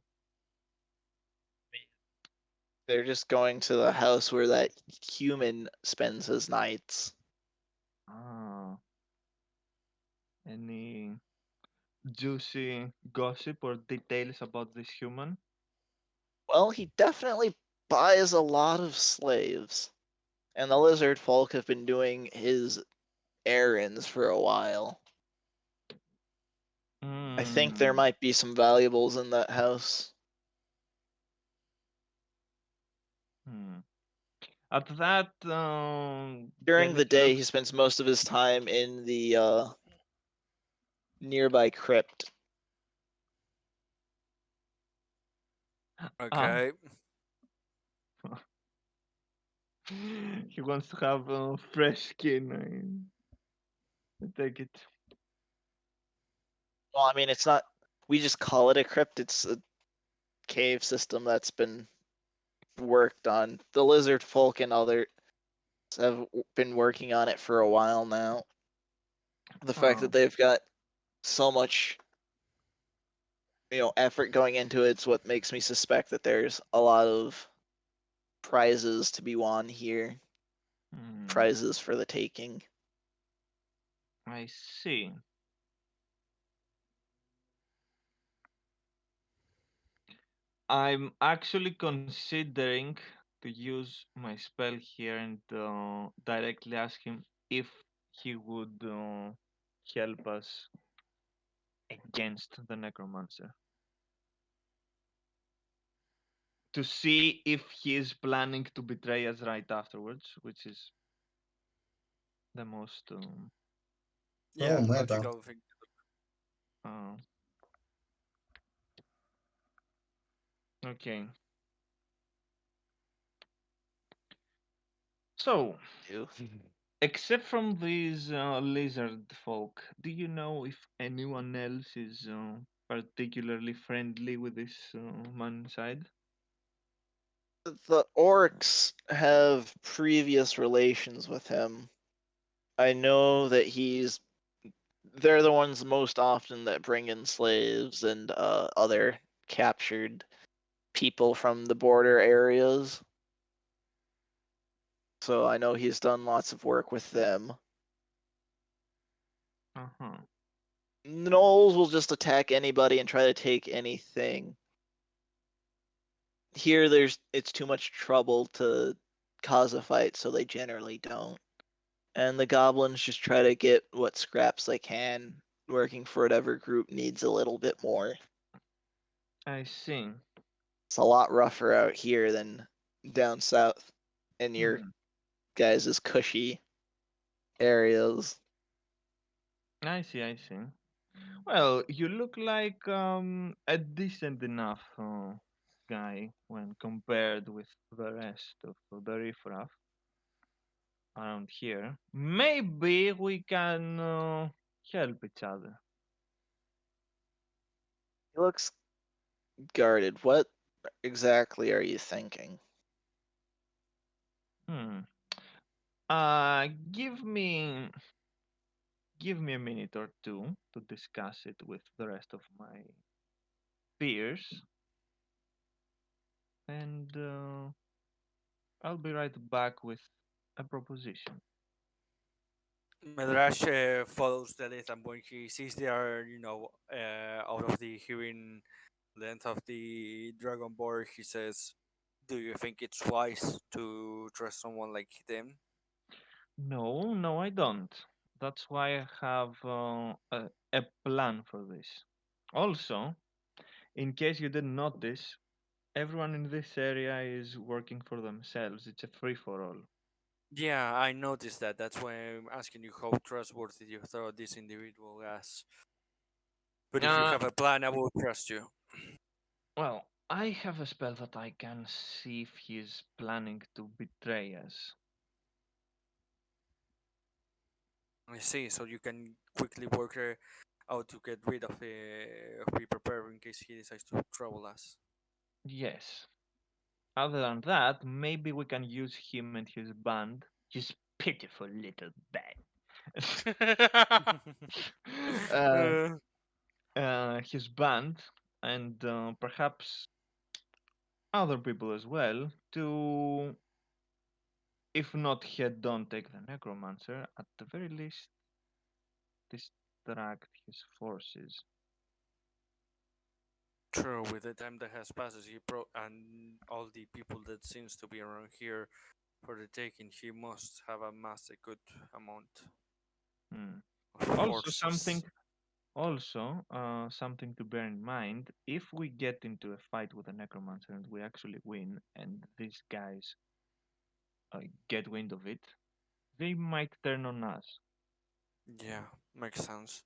[SPEAKER 1] They're just going to the house where that human spends his nights.
[SPEAKER 4] Ah, any juicy gossip or details about this human?
[SPEAKER 1] Well, he definitely buys a lot of slaves. And the lizard folk have been doing his errands for a while. I think there
[SPEAKER 4] Hmm.
[SPEAKER 1] might be some valuables in that house.
[SPEAKER 4] Hmm. At that,
[SPEAKER 1] During the
[SPEAKER 4] Delith
[SPEAKER 1] day, he
[SPEAKER 4] looks.
[SPEAKER 1] spends most of his time in the nearby crypt.
[SPEAKER 4] Ah,
[SPEAKER 3] Okay.
[SPEAKER 4] he wants to have fresh skin. I take it.
[SPEAKER 1] Well, I mean, it's not. We just call it a crypt. It's a cave system that's been worked on. The lizard folk and others have been working on it for a while now. The fact that
[SPEAKER 4] Oh,
[SPEAKER 1] they've got so much, effort going into it's what makes me suspect that there's a lot of prizes to be won here.
[SPEAKER 4] hmm,
[SPEAKER 1] Prizes for the taking.
[SPEAKER 4] I see. I'm actually considering to use my spell here and directly ask him if he would help us against the necromancer. To see if he is planning to betray us right afterwards, which is the most.
[SPEAKER 5] Oh,
[SPEAKER 3] Yeah,
[SPEAKER 5] meta.
[SPEAKER 3] logical thing.
[SPEAKER 4] Uh, okay. So,
[SPEAKER 1] Do.
[SPEAKER 4] except from these lizard folk, do you know if anyone else is particularly friendly with this man side?
[SPEAKER 1] The orcs have previous relations with him. I know that they're the ones most often that bring in slaves and other captured people from the border areas. So I know he's done lots of work with them.
[SPEAKER 4] Uh huh.
[SPEAKER 1] Gnolls will just attack anybody and try to take anything. Here, it's too much trouble to cause a fight, so they generally don't. And the goblins just try to get what scraps they can, working for whatever group needs a little bit more.
[SPEAKER 4] I see.
[SPEAKER 1] It's a lot rougher out here than down south in your
[SPEAKER 4] Hmm.
[SPEAKER 1] guys' cushy areas.
[SPEAKER 4] I see. I see. Well, you look like a decent enough guy when compared with the rest of the riffraff around here. Maybe we can help each other.
[SPEAKER 1] He looks guarded. What exactly are you thinking?
[SPEAKER 4] Hmm. Give me give me a minute or two to discuss it with the rest of my peers, and I'll be right back with a proposition.
[SPEAKER 3] Medrash follows the list, and when he sees they are, out of the hearing length of the Dragonborn, he says, "Do you think it's wise to trust someone like them?"
[SPEAKER 4] No, no, I don't. That's why I have a plan for this. Also, in case you didn't notice, everyone in this area is working for themselves. It's a free for all.
[SPEAKER 3] Yeah, I noticed that. That's why I'm asking you how trustworthy you thought this individual as. But if you
[SPEAKER 4] Uh,
[SPEAKER 3] have a plan, I will trust you.
[SPEAKER 4] well, I have a spell that I can see if he's planning to betray us.
[SPEAKER 3] I see. So you can quickly work out to get rid of be prepared in case he decides to trouble us.
[SPEAKER 4] Yes. Other than that, maybe we can use him and his band. His pitiful little band. uh,
[SPEAKER 3] Uh,
[SPEAKER 4] his band, and perhaps other people as well, to, if not head on take the necromancer, at the very least distract his forces.
[SPEAKER 3] True, with the time that has passed, and all the people that seems to be around here for the taking, he must have amassed a good amount
[SPEAKER 4] Hmm.
[SPEAKER 3] of
[SPEAKER 4] Also, something
[SPEAKER 3] forces.
[SPEAKER 4] Also, something to bear in mind, if we get into a fight with a necromancer and we actually win, and these guys get wind of it, they might turn on us.
[SPEAKER 3] Yeah, makes sense.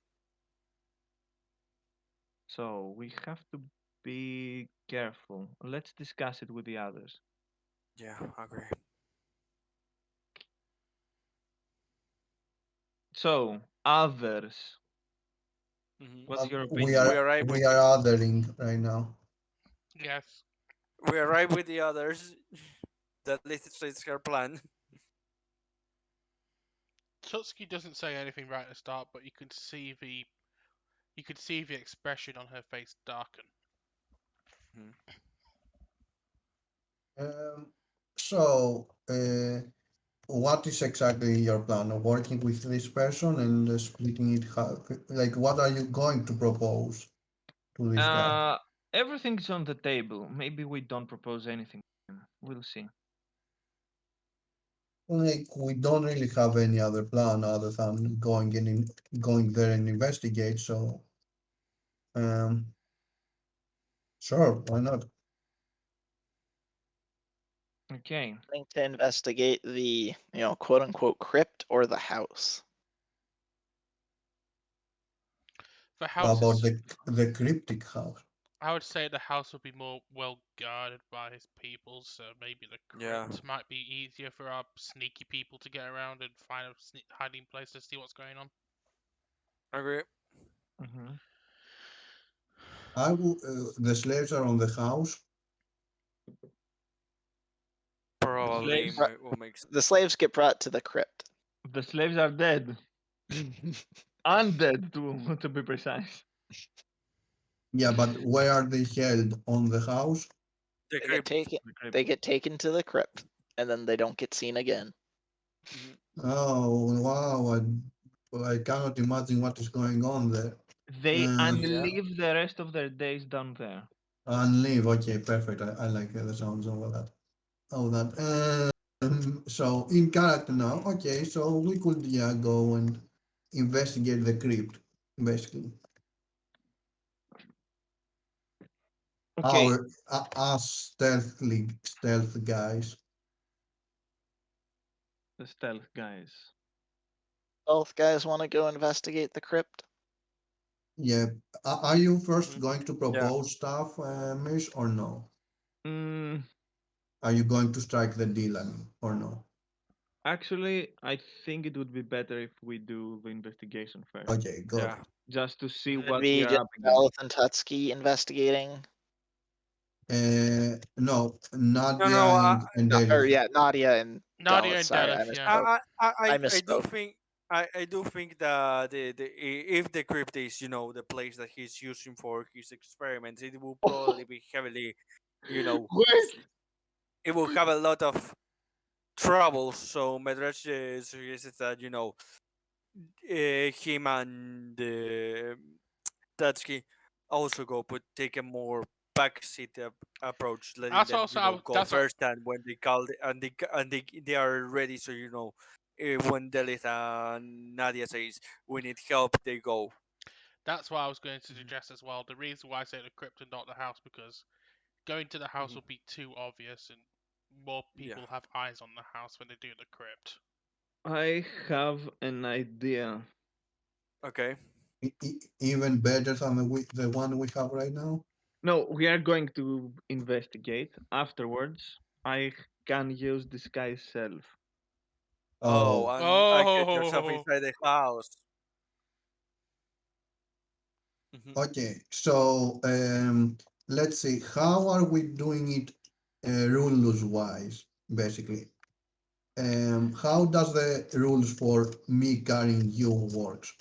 [SPEAKER 4] So we have to be careful. Let's discuss it with the others.
[SPEAKER 3] Yeah, agree.
[SPEAKER 4] So, others,
[SPEAKER 3] Hmm.
[SPEAKER 4] what's your
[SPEAKER 5] We
[SPEAKER 4] opinion?
[SPEAKER 3] We
[SPEAKER 5] are
[SPEAKER 3] arrive
[SPEAKER 5] we
[SPEAKER 3] with
[SPEAKER 5] are
[SPEAKER 3] the
[SPEAKER 5] othering right now.
[SPEAKER 2] Yes.
[SPEAKER 3] we arrive with the others. That least is her plan.
[SPEAKER 2] Tutski doesn't say anything right at the start, but you could see the expression on her face darken.
[SPEAKER 3] Mhm.
[SPEAKER 5] Um, so, what is exactly your plan of working with this person and splitting it half? Like, what are you going to propose to this guy?
[SPEAKER 4] Uh, Everything's on the table. Maybe we don't propose anything. We'll see.
[SPEAKER 5] Like, we don't really have any other plan other than going there and investigate. So, um, sure, why not?
[SPEAKER 4] Okay.
[SPEAKER 1] Planning to investigate the, quote unquote crypt or the house.
[SPEAKER 2] The
[SPEAKER 5] How
[SPEAKER 2] house
[SPEAKER 5] about
[SPEAKER 2] is,
[SPEAKER 5] the cryptic house?
[SPEAKER 2] I would say the house would be more well guarded by his people, so maybe the
[SPEAKER 3] Yeah,
[SPEAKER 2] crypt might be easier for our sneaky people to get around and find a hiding place to see what's going on.
[SPEAKER 3] agree.
[SPEAKER 4] Hmm.
[SPEAKER 5] The slaves are on the house.
[SPEAKER 4] The
[SPEAKER 3] Probably
[SPEAKER 4] slaves,
[SPEAKER 3] will make sense.
[SPEAKER 1] The slaves get brought to the crypt.
[SPEAKER 4] the slaves are dead. Undead, to be precise.
[SPEAKER 5] Yeah, but where are they held? On the house?
[SPEAKER 3] The
[SPEAKER 1] They get
[SPEAKER 3] crypt.
[SPEAKER 1] taken.
[SPEAKER 4] The crypt.
[SPEAKER 1] They get taken to the crypt, and then they don't get seen again.
[SPEAKER 3] Mhm.
[SPEAKER 5] Oh, wow. I cannot imagine what is going on there.
[SPEAKER 4] They
[SPEAKER 5] Uh,
[SPEAKER 3] Yeah,
[SPEAKER 4] unlive the rest of their days down there.
[SPEAKER 5] and leave. Okay, perfect. I like the sounds of that. Of that. So in character now. Okay, so we could yeah go and investigate the crypt, basically.
[SPEAKER 4] Okay,
[SPEAKER 5] Our us stealth guys.
[SPEAKER 4] the stealth guys.
[SPEAKER 1] Both guys want to go investigate the crypt.
[SPEAKER 5] Yeah. Are you first
[SPEAKER 4] Mhm.
[SPEAKER 5] going to
[SPEAKER 3] yeah,
[SPEAKER 5] propose stuff, Mish, or no?
[SPEAKER 4] Mm,
[SPEAKER 5] Are you going to strike the deal, or no?
[SPEAKER 4] Actually, I think it would be better if we do the investigation first,
[SPEAKER 5] Okay, good.
[SPEAKER 3] yeah.
[SPEAKER 4] just to see
[SPEAKER 1] Would it
[SPEAKER 4] what we
[SPEAKER 1] be
[SPEAKER 4] are
[SPEAKER 1] just
[SPEAKER 4] up against.
[SPEAKER 1] Belith and Tutski investigating?
[SPEAKER 5] No,
[SPEAKER 3] No,
[SPEAKER 5] Nadia
[SPEAKER 3] no.
[SPEAKER 5] and
[SPEAKER 1] Or
[SPEAKER 5] Derek.
[SPEAKER 1] yeah, Nadia and
[SPEAKER 2] Nadia
[SPEAKER 1] Dalith.
[SPEAKER 2] and
[SPEAKER 1] Sorry, I
[SPEAKER 2] Delith, yeah.
[SPEAKER 1] misspoke. I
[SPEAKER 3] I do
[SPEAKER 1] misspoke.
[SPEAKER 3] think I do think that if the crypt is the place that he's using for his experiments, it will probably be heavily you know
[SPEAKER 4] Wait.
[SPEAKER 3] s- it will have a lot of trouble. So Medresh suggests that him and Tatsuki also take a more backseat approach, letting
[SPEAKER 2] That's
[SPEAKER 3] them
[SPEAKER 2] also
[SPEAKER 3] go
[SPEAKER 2] that's what
[SPEAKER 3] first, and when they call they are ready. So when Delith and Nadia says we need help, they go.
[SPEAKER 2] that's what I was going to
[SPEAKER 3] Mhm,
[SPEAKER 2] suggest as well. The reason why I say the crypt and not the house because going to the house
[SPEAKER 3] mhm.
[SPEAKER 2] will be too obvious and more
[SPEAKER 3] Yeah.
[SPEAKER 2] people have eyes on the house when they do the crypt.
[SPEAKER 4] I have an idea.
[SPEAKER 3] Okay.
[SPEAKER 5] Even better than the one we have right now.
[SPEAKER 4] No, we are going to investigate. Afterwards, I can use disguise self.
[SPEAKER 3] Oh,
[SPEAKER 5] Oh,
[SPEAKER 3] and I get yourself
[SPEAKER 2] Oh,
[SPEAKER 3] inside the house. Mhm.
[SPEAKER 5] okay. So let's see. How are we doing it, rules wise? Basically, how does the rules for me carrying you works?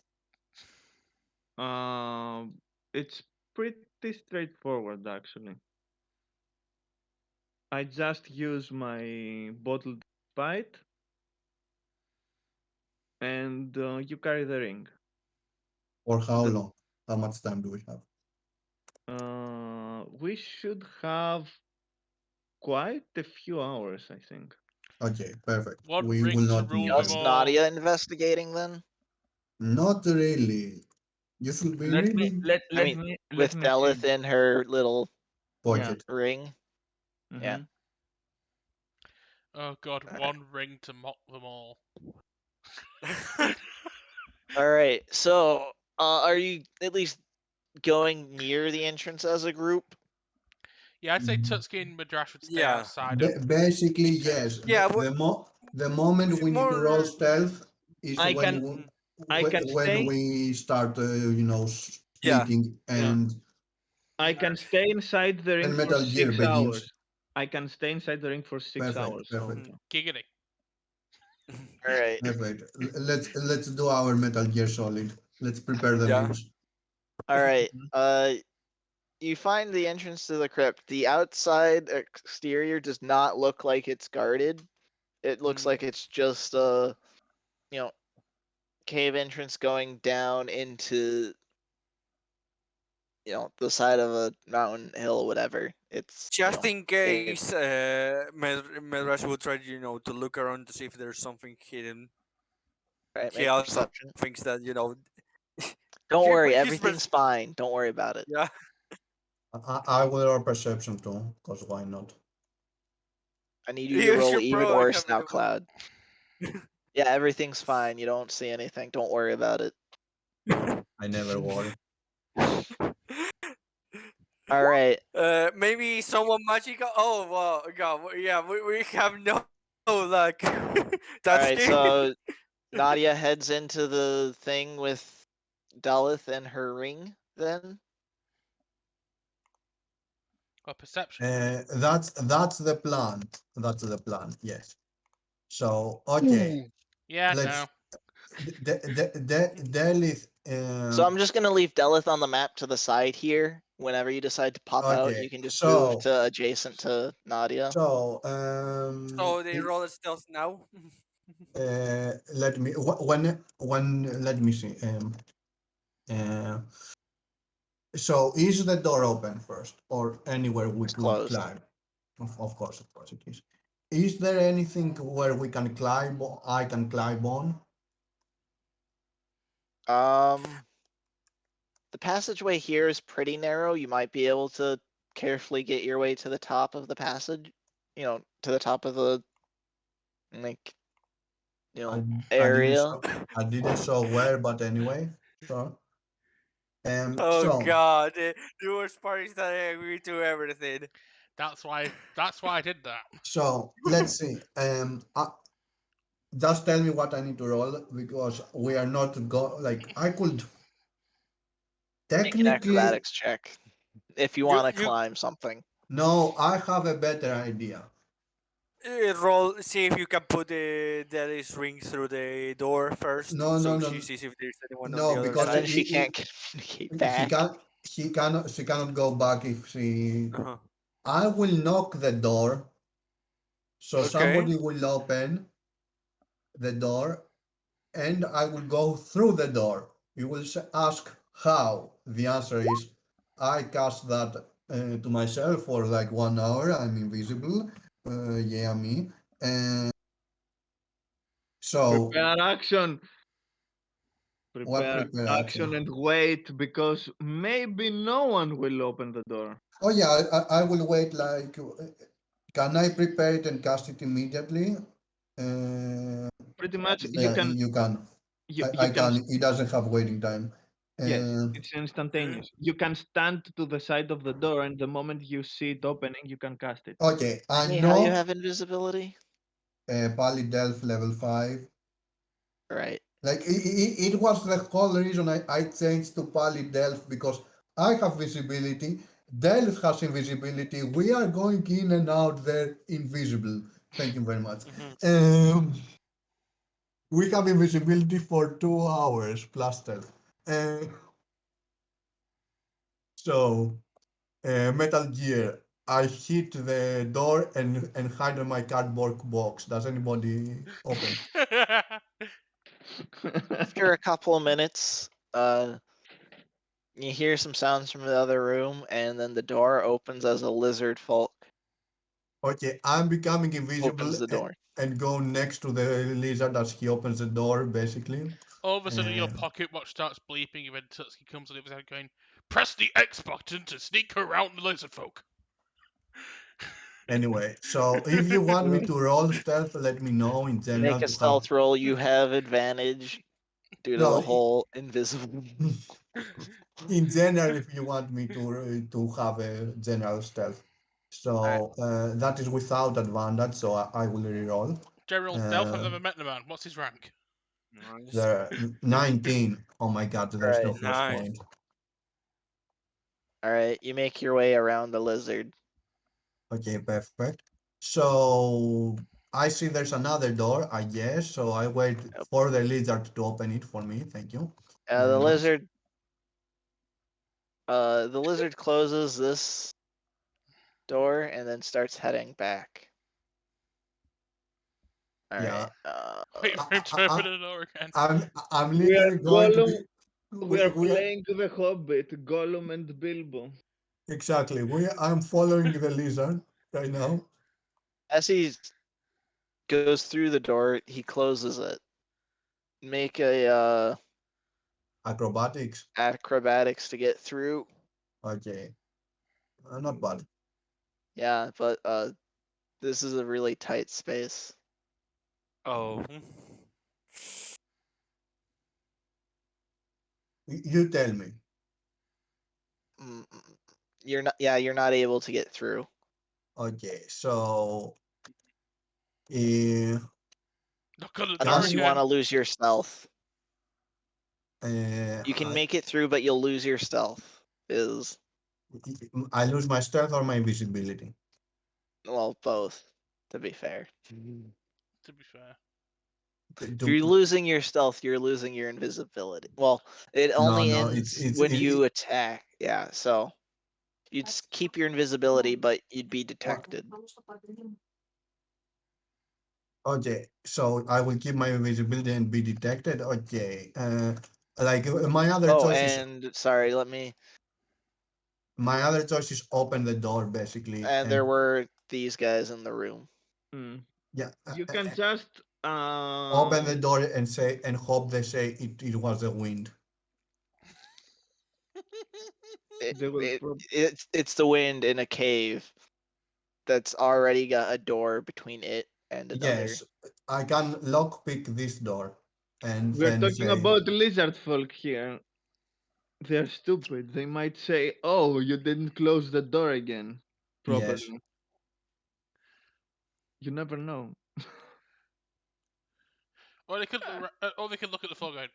[SPEAKER 4] It's pretty straightforward, actually. I just use my bottled bite, and you carry the ring.
[SPEAKER 5] For how
[SPEAKER 4] The,
[SPEAKER 5] long? How much time do we have?
[SPEAKER 4] we should have quite a few hours, I think.
[SPEAKER 5] Okay, perfect.
[SPEAKER 2] one
[SPEAKER 5] We will
[SPEAKER 2] ring to
[SPEAKER 5] not
[SPEAKER 2] rule
[SPEAKER 5] use
[SPEAKER 2] them
[SPEAKER 1] Was
[SPEAKER 5] any.
[SPEAKER 2] all.
[SPEAKER 1] Nadia investigating then?
[SPEAKER 5] Not really. You should be
[SPEAKER 4] Let me
[SPEAKER 5] really
[SPEAKER 4] let
[SPEAKER 1] I
[SPEAKER 4] let
[SPEAKER 1] mean,
[SPEAKER 4] me let
[SPEAKER 1] with
[SPEAKER 4] me see.
[SPEAKER 1] Delith in her little
[SPEAKER 4] Yeah.
[SPEAKER 5] pocket.
[SPEAKER 1] ring. Yeah.
[SPEAKER 4] Mm-hmm.
[SPEAKER 2] Oh god,
[SPEAKER 1] Alright.
[SPEAKER 2] one ring to mock them all.
[SPEAKER 1] Alright. So, are you at least going near the entrance as a group?
[SPEAKER 2] Yeah, I'd say Tutski and Madrash would stay
[SPEAKER 3] Yeah.
[SPEAKER 2] outside of
[SPEAKER 5] Basically,
[SPEAKER 2] the
[SPEAKER 5] yes.
[SPEAKER 2] entrance.
[SPEAKER 3] Yeah.
[SPEAKER 5] The moment we need to roll
[SPEAKER 3] More.
[SPEAKER 5] stealth is
[SPEAKER 4] I can
[SPEAKER 3] Mhm.
[SPEAKER 4] I can
[SPEAKER 5] when
[SPEAKER 4] stay.
[SPEAKER 5] we start,
[SPEAKER 3] Yeah.
[SPEAKER 5] splitting,
[SPEAKER 2] Yeah.
[SPEAKER 4] I can stay inside the ring
[SPEAKER 5] and
[SPEAKER 4] for
[SPEAKER 5] Metal Gear
[SPEAKER 4] 6 hours.
[SPEAKER 5] begins.
[SPEAKER 4] I can stay inside the ring for six
[SPEAKER 5] Perfect,
[SPEAKER 4] hours. So
[SPEAKER 5] perfect,
[SPEAKER 3] Mhm.
[SPEAKER 2] Giggity.
[SPEAKER 1] Alright.
[SPEAKER 5] perfect. Let's do our Metal Gear Solid. Let's prepare the
[SPEAKER 3] Yeah.
[SPEAKER 5] moves.
[SPEAKER 1] Alright.
[SPEAKER 4] Mhm.
[SPEAKER 1] You find the entrance to the crypt. The outside exterior does not look like it's guarded. It looks
[SPEAKER 3] Mhm.
[SPEAKER 1] like it's just a, you know, cave entrance going down into, the side of a mountain, hill, whatever. It's,
[SPEAKER 3] Just in
[SPEAKER 1] cave.
[SPEAKER 3] case, Medrash will try, to look around to see if there's something hidden.
[SPEAKER 1] Right,
[SPEAKER 3] He
[SPEAKER 1] make
[SPEAKER 3] also
[SPEAKER 1] perception.
[SPEAKER 3] thinks that
[SPEAKER 1] Don't worry,
[SPEAKER 3] he's
[SPEAKER 1] everything's fine. Don't worry about it.
[SPEAKER 3] yeah.
[SPEAKER 5] I will roll perception too, because why not?
[SPEAKER 1] I need you to
[SPEAKER 3] You
[SPEAKER 1] roll
[SPEAKER 3] should
[SPEAKER 1] even
[SPEAKER 3] probably
[SPEAKER 1] worse
[SPEAKER 3] have
[SPEAKER 1] now,
[SPEAKER 3] it.
[SPEAKER 1] Cloud. Yeah, everything's fine. You don't see anything. Don't worry about it.
[SPEAKER 5] I never worry.
[SPEAKER 1] All right.
[SPEAKER 3] Maybe someone magical. Oh well, God, yeah, we have no luck. That's
[SPEAKER 1] All right.
[SPEAKER 3] scary.
[SPEAKER 1] So Nadia heads into the thing with Dalith and her ring. Then
[SPEAKER 2] A perception.
[SPEAKER 5] That's the plan. That's the plan. Yes. So okay,
[SPEAKER 2] Yeah, no.
[SPEAKER 5] let's Delith.
[SPEAKER 1] so I'm just gonna leave Delith on the map to the side here. Whenever you decide to pop out,
[SPEAKER 5] Okay,
[SPEAKER 1] you can just move
[SPEAKER 5] so
[SPEAKER 1] to adjacent to Nadia.
[SPEAKER 5] so
[SPEAKER 3] So they roll stealth now.
[SPEAKER 5] let me when let me see. Uh, so is the door open first, or anywhere we
[SPEAKER 1] It's
[SPEAKER 5] could
[SPEAKER 1] closed.
[SPEAKER 5] climb? Of course it is. Is there anything where we can climb? I can climb on,
[SPEAKER 1] Um, the passageway here is pretty narrow. You might be able to carefully get your way to the top of the passage. To the top of the like
[SPEAKER 5] I I didn't
[SPEAKER 1] area.
[SPEAKER 5] show I didn't show where, but anyway. So
[SPEAKER 3] Oh
[SPEAKER 5] so
[SPEAKER 3] God, the worst part is that I agree to everything.
[SPEAKER 2] That's why. That's why I did that.
[SPEAKER 5] let's see. Just tell me what I need to roll, because we are not like I could
[SPEAKER 1] Make an
[SPEAKER 5] technically.
[SPEAKER 1] acrobatics check if you
[SPEAKER 3] You
[SPEAKER 1] want to
[SPEAKER 3] you
[SPEAKER 1] climb something.
[SPEAKER 5] No, I have a better idea.
[SPEAKER 3] Roll. See if you can put the Deli's ring through the door first,
[SPEAKER 5] No, no,
[SPEAKER 3] so she
[SPEAKER 5] no,
[SPEAKER 3] sees if there's anyone on the
[SPEAKER 5] no,
[SPEAKER 3] other
[SPEAKER 1] And
[SPEAKER 5] because
[SPEAKER 1] then
[SPEAKER 3] side.
[SPEAKER 1] she can't communicate
[SPEAKER 5] he
[SPEAKER 1] back.
[SPEAKER 5] can't. She cannot go back if she.
[SPEAKER 3] Uh-huh.
[SPEAKER 5] I will knock the door, so
[SPEAKER 3] Okay.
[SPEAKER 5] somebody will open the door, and I will go through the door. You will ask how. The answer is I cast that to myself for like 1 hour. I'm invisible. Yeah, me. And so,
[SPEAKER 4] Prepare action.
[SPEAKER 5] what
[SPEAKER 4] Prepare
[SPEAKER 5] prepare
[SPEAKER 4] action
[SPEAKER 5] action?
[SPEAKER 4] and wait because maybe no one will open the door.
[SPEAKER 5] Oh yeah, I will wait. Like, can I prepare it and cast it immediately? Uh,
[SPEAKER 4] Pretty much,
[SPEAKER 5] yeah, you can.
[SPEAKER 4] you
[SPEAKER 5] I
[SPEAKER 4] can
[SPEAKER 5] can. It doesn't have waiting time.
[SPEAKER 4] yes,
[SPEAKER 5] Uh,
[SPEAKER 4] it's instantaneous. You can stand to the side of the door, and the moment you see it opening, you can cast it.
[SPEAKER 5] okay, I
[SPEAKER 1] Hey, how you
[SPEAKER 5] knock.
[SPEAKER 1] have invisibility?
[SPEAKER 5] Pali Delph level 5.
[SPEAKER 1] Right.
[SPEAKER 5] Like it was the whole reason I changed to Pali Delph because I have visibility. Delph has invisibility. We are going in and out there invisible. Thank you very much.
[SPEAKER 3] Mhm.
[SPEAKER 5] Um, we have invisibility for 2 hours plus stealth. Uh, so Metal Gear. I hit the door and hide in my cardboard box. Does anybody open?
[SPEAKER 1] After a couple of minutes, you hear some sounds from the other room, and then the door opens as a lizard folk
[SPEAKER 5] Okay, I'm becoming invisible
[SPEAKER 1] opens the door.
[SPEAKER 5] and go next to the lizard as he opens the door, basically.
[SPEAKER 2] All of a sudden, your
[SPEAKER 5] Uh,
[SPEAKER 2] pocket watch starts bleeping, and Tutski comes on the other side going, "Press the X button to sneak around the lizard folk."
[SPEAKER 5] anyway, so if you want me to roll stealth, let me know in
[SPEAKER 1] Make
[SPEAKER 5] general
[SPEAKER 1] a
[SPEAKER 5] to have.
[SPEAKER 1] stealth roll. You have advantage due to
[SPEAKER 5] No,
[SPEAKER 1] the whole invisible.
[SPEAKER 5] in general, if you want me to have a general stealth.
[SPEAKER 1] Alright.
[SPEAKER 5] So that is without advantage, so I will reroll.
[SPEAKER 2] General Delph, I've
[SPEAKER 5] Uh,
[SPEAKER 2] never met the man. What's his rank?
[SPEAKER 3] Nice.
[SPEAKER 5] the 19. Oh my god, there's no
[SPEAKER 1] Alright.
[SPEAKER 5] first
[SPEAKER 3] Nice.
[SPEAKER 5] point.
[SPEAKER 1] Alright. You make your way around the lizard.
[SPEAKER 5] Okay, perfect. So I see there's another door, I guess. So I wait
[SPEAKER 1] Yep.
[SPEAKER 5] for the lizard to open it for me. Thank you
[SPEAKER 1] Uh,
[SPEAKER 5] very
[SPEAKER 1] the
[SPEAKER 5] much.
[SPEAKER 1] lizard. The lizard closes this door and then starts heading back.
[SPEAKER 5] Yeah,
[SPEAKER 1] Alright.
[SPEAKER 2] Wait for him to open the door again.
[SPEAKER 5] I'm
[SPEAKER 4] We are
[SPEAKER 5] literally going to
[SPEAKER 4] Gollum.
[SPEAKER 5] be.
[SPEAKER 4] We are
[SPEAKER 5] We are
[SPEAKER 4] playing the Hobbit, Gollum and Bilbo.
[SPEAKER 5] exactly. I'm following the lizard right now.
[SPEAKER 1] As he goes through the door, he closes it. Make a
[SPEAKER 5] Acrobatics.
[SPEAKER 1] acrobatics to get through.
[SPEAKER 5] Okay, not bad.
[SPEAKER 1] Yeah, but this is a really tight space.
[SPEAKER 3] Oh.
[SPEAKER 5] You tell me.
[SPEAKER 1] Mm, You're not. Yeah, you're not able to get through.
[SPEAKER 5] Okay, so uh,
[SPEAKER 2] Knock on the door
[SPEAKER 1] Unless
[SPEAKER 5] can
[SPEAKER 1] you want
[SPEAKER 2] again.
[SPEAKER 1] to lose your stealth.
[SPEAKER 5] uh,
[SPEAKER 1] You can
[SPEAKER 5] I
[SPEAKER 1] make it through, but you'll lose your stealth. Is
[SPEAKER 5] I lose my stealth or my visibility?
[SPEAKER 1] well, both. To be fair,
[SPEAKER 2] To be fair.
[SPEAKER 1] if you're losing your stealth, you're losing your invisibility. Well, it
[SPEAKER 5] No,
[SPEAKER 1] only
[SPEAKER 5] no,
[SPEAKER 1] ends when you attack. Yeah, so you'd keep your invisibility, but you'd be detected.
[SPEAKER 5] okay. So I will keep my invisibility and be detected. Okay. Like my other
[SPEAKER 1] Oh,
[SPEAKER 5] choice is
[SPEAKER 1] and sorry,
[SPEAKER 5] open the door basically
[SPEAKER 1] and there
[SPEAKER 5] and
[SPEAKER 1] were these guys in the room.
[SPEAKER 4] Hmm.
[SPEAKER 5] yeah,
[SPEAKER 4] You can just
[SPEAKER 5] open the door and say and hope they say it was the wind.
[SPEAKER 1] It,
[SPEAKER 4] they will
[SPEAKER 1] it it's the wind in a cave that's already got a door between it and another.
[SPEAKER 5] Yes, I can lockpick this door and
[SPEAKER 4] We're
[SPEAKER 5] then
[SPEAKER 4] talking
[SPEAKER 5] say
[SPEAKER 4] about lizard folk here. They're stupid. They might say, "Oh, you didn't close the door again
[SPEAKER 5] yes.
[SPEAKER 4] properly." You never know.
[SPEAKER 2] Or they could, or they could look at the floor going,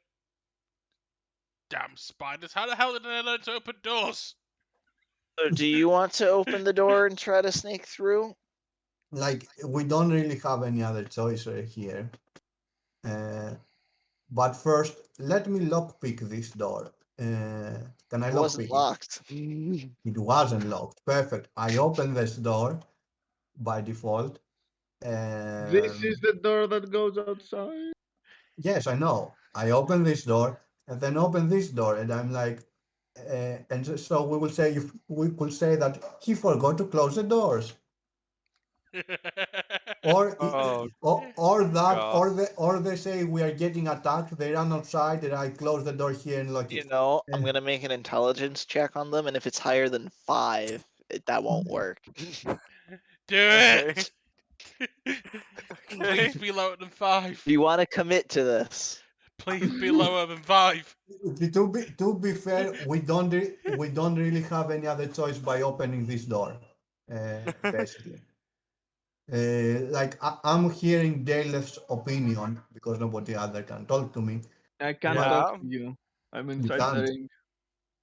[SPEAKER 2] "Damn spiders! How the hell did they learn to open doors?"
[SPEAKER 1] So do you want to open the door and try to sneak through?
[SPEAKER 5] like we don't really have any other choice here. Uh, but first, let me lockpick this door. Can I
[SPEAKER 1] It wasn't
[SPEAKER 5] lockpick it?
[SPEAKER 1] locked.
[SPEAKER 5] It wasn't locked. Perfect. I open this door by default.
[SPEAKER 4] This is
[SPEAKER 5] And
[SPEAKER 4] the door that goes outside.
[SPEAKER 5] yes, I know. I open this door and then open this door, and I'm like, so we will say if we could say that he forgot to close the doors, or
[SPEAKER 3] Oh God.
[SPEAKER 5] or they say we are getting attacked. They run outside, and I close the door here and lock
[SPEAKER 1] You
[SPEAKER 5] it.
[SPEAKER 1] know, I'm
[SPEAKER 5] Eh,
[SPEAKER 1] gonna make an intelligence check on them, and if it's higher than 5, that won't work.
[SPEAKER 2] Do
[SPEAKER 3] Okay.
[SPEAKER 2] it!
[SPEAKER 3] Okay.
[SPEAKER 2] Please be lower than 5.
[SPEAKER 1] Do you want to commit to this?
[SPEAKER 2] Please be lower than 5.
[SPEAKER 5] To be fair, we don't really have any other choice by opening this door, basically. Like I'm hearing Dale's opinion because nobody other can talk to me,
[SPEAKER 4] I can't
[SPEAKER 5] but
[SPEAKER 4] talk
[SPEAKER 3] Yeah.
[SPEAKER 4] to you. I'm
[SPEAKER 5] you
[SPEAKER 4] inside the
[SPEAKER 5] can't.
[SPEAKER 4] ring.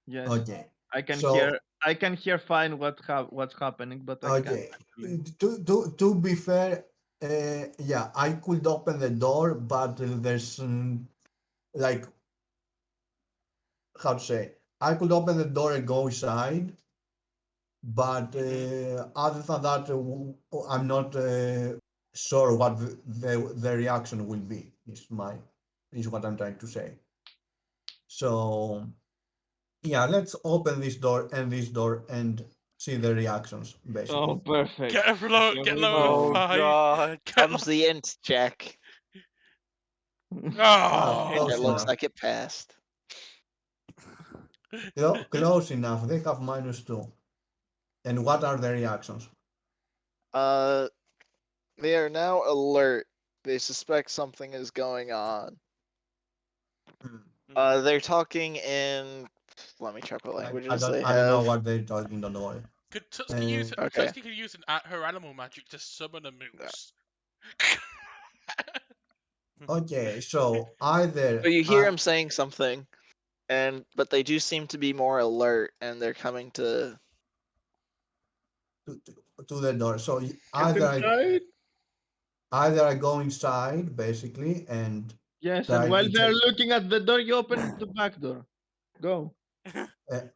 [SPEAKER 4] Yes,
[SPEAKER 5] Okay,
[SPEAKER 4] I can
[SPEAKER 5] so
[SPEAKER 4] hear. I can hear fine what's happening, but I can't
[SPEAKER 5] okay.
[SPEAKER 4] actually.
[SPEAKER 5] To be fair, yeah, I could open the door, but there's like how to say, I could open the door and go inside, but other than that, I'm not sure what the reaction will be. Is what I'm trying to say. So yeah, let's open this door and this door and see the reactions
[SPEAKER 4] Oh,
[SPEAKER 5] basically.
[SPEAKER 4] perfect.
[SPEAKER 2] Get
[SPEAKER 4] Here we
[SPEAKER 2] lower than
[SPEAKER 3] Oh
[SPEAKER 4] go.
[SPEAKER 2] 5.
[SPEAKER 3] God.
[SPEAKER 2] Get
[SPEAKER 1] Comes the int check.
[SPEAKER 5] Ah,
[SPEAKER 2] Oh!
[SPEAKER 1] It
[SPEAKER 5] close
[SPEAKER 1] looks
[SPEAKER 5] enough.
[SPEAKER 1] like it passed.
[SPEAKER 5] Close enough. They have -2. And what are the reactions?
[SPEAKER 1] Uh, they are now alert. They suspect something is going on.
[SPEAKER 5] Hmm.
[SPEAKER 1] They're talking in. Let me check what
[SPEAKER 5] I
[SPEAKER 1] languages
[SPEAKER 5] don't
[SPEAKER 1] they
[SPEAKER 5] I don't know
[SPEAKER 1] have.
[SPEAKER 5] what they're talking. Don't worry.
[SPEAKER 2] Could Tutski use
[SPEAKER 5] Uh,
[SPEAKER 1] Okay.
[SPEAKER 2] Tutski could use her animal magic to summon a moose.
[SPEAKER 5] okay, so either
[SPEAKER 1] So you hear him saying something, but they do seem to be more alert, and they're coming to.
[SPEAKER 5] to, to the door. So
[SPEAKER 4] Get inside.
[SPEAKER 5] either I go inside basically and
[SPEAKER 4] Yes, and
[SPEAKER 5] try
[SPEAKER 4] while
[SPEAKER 5] to
[SPEAKER 4] they're
[SPEAKER 5] check,
[SPEAKER 4] looking at the door, you open the back door. Go.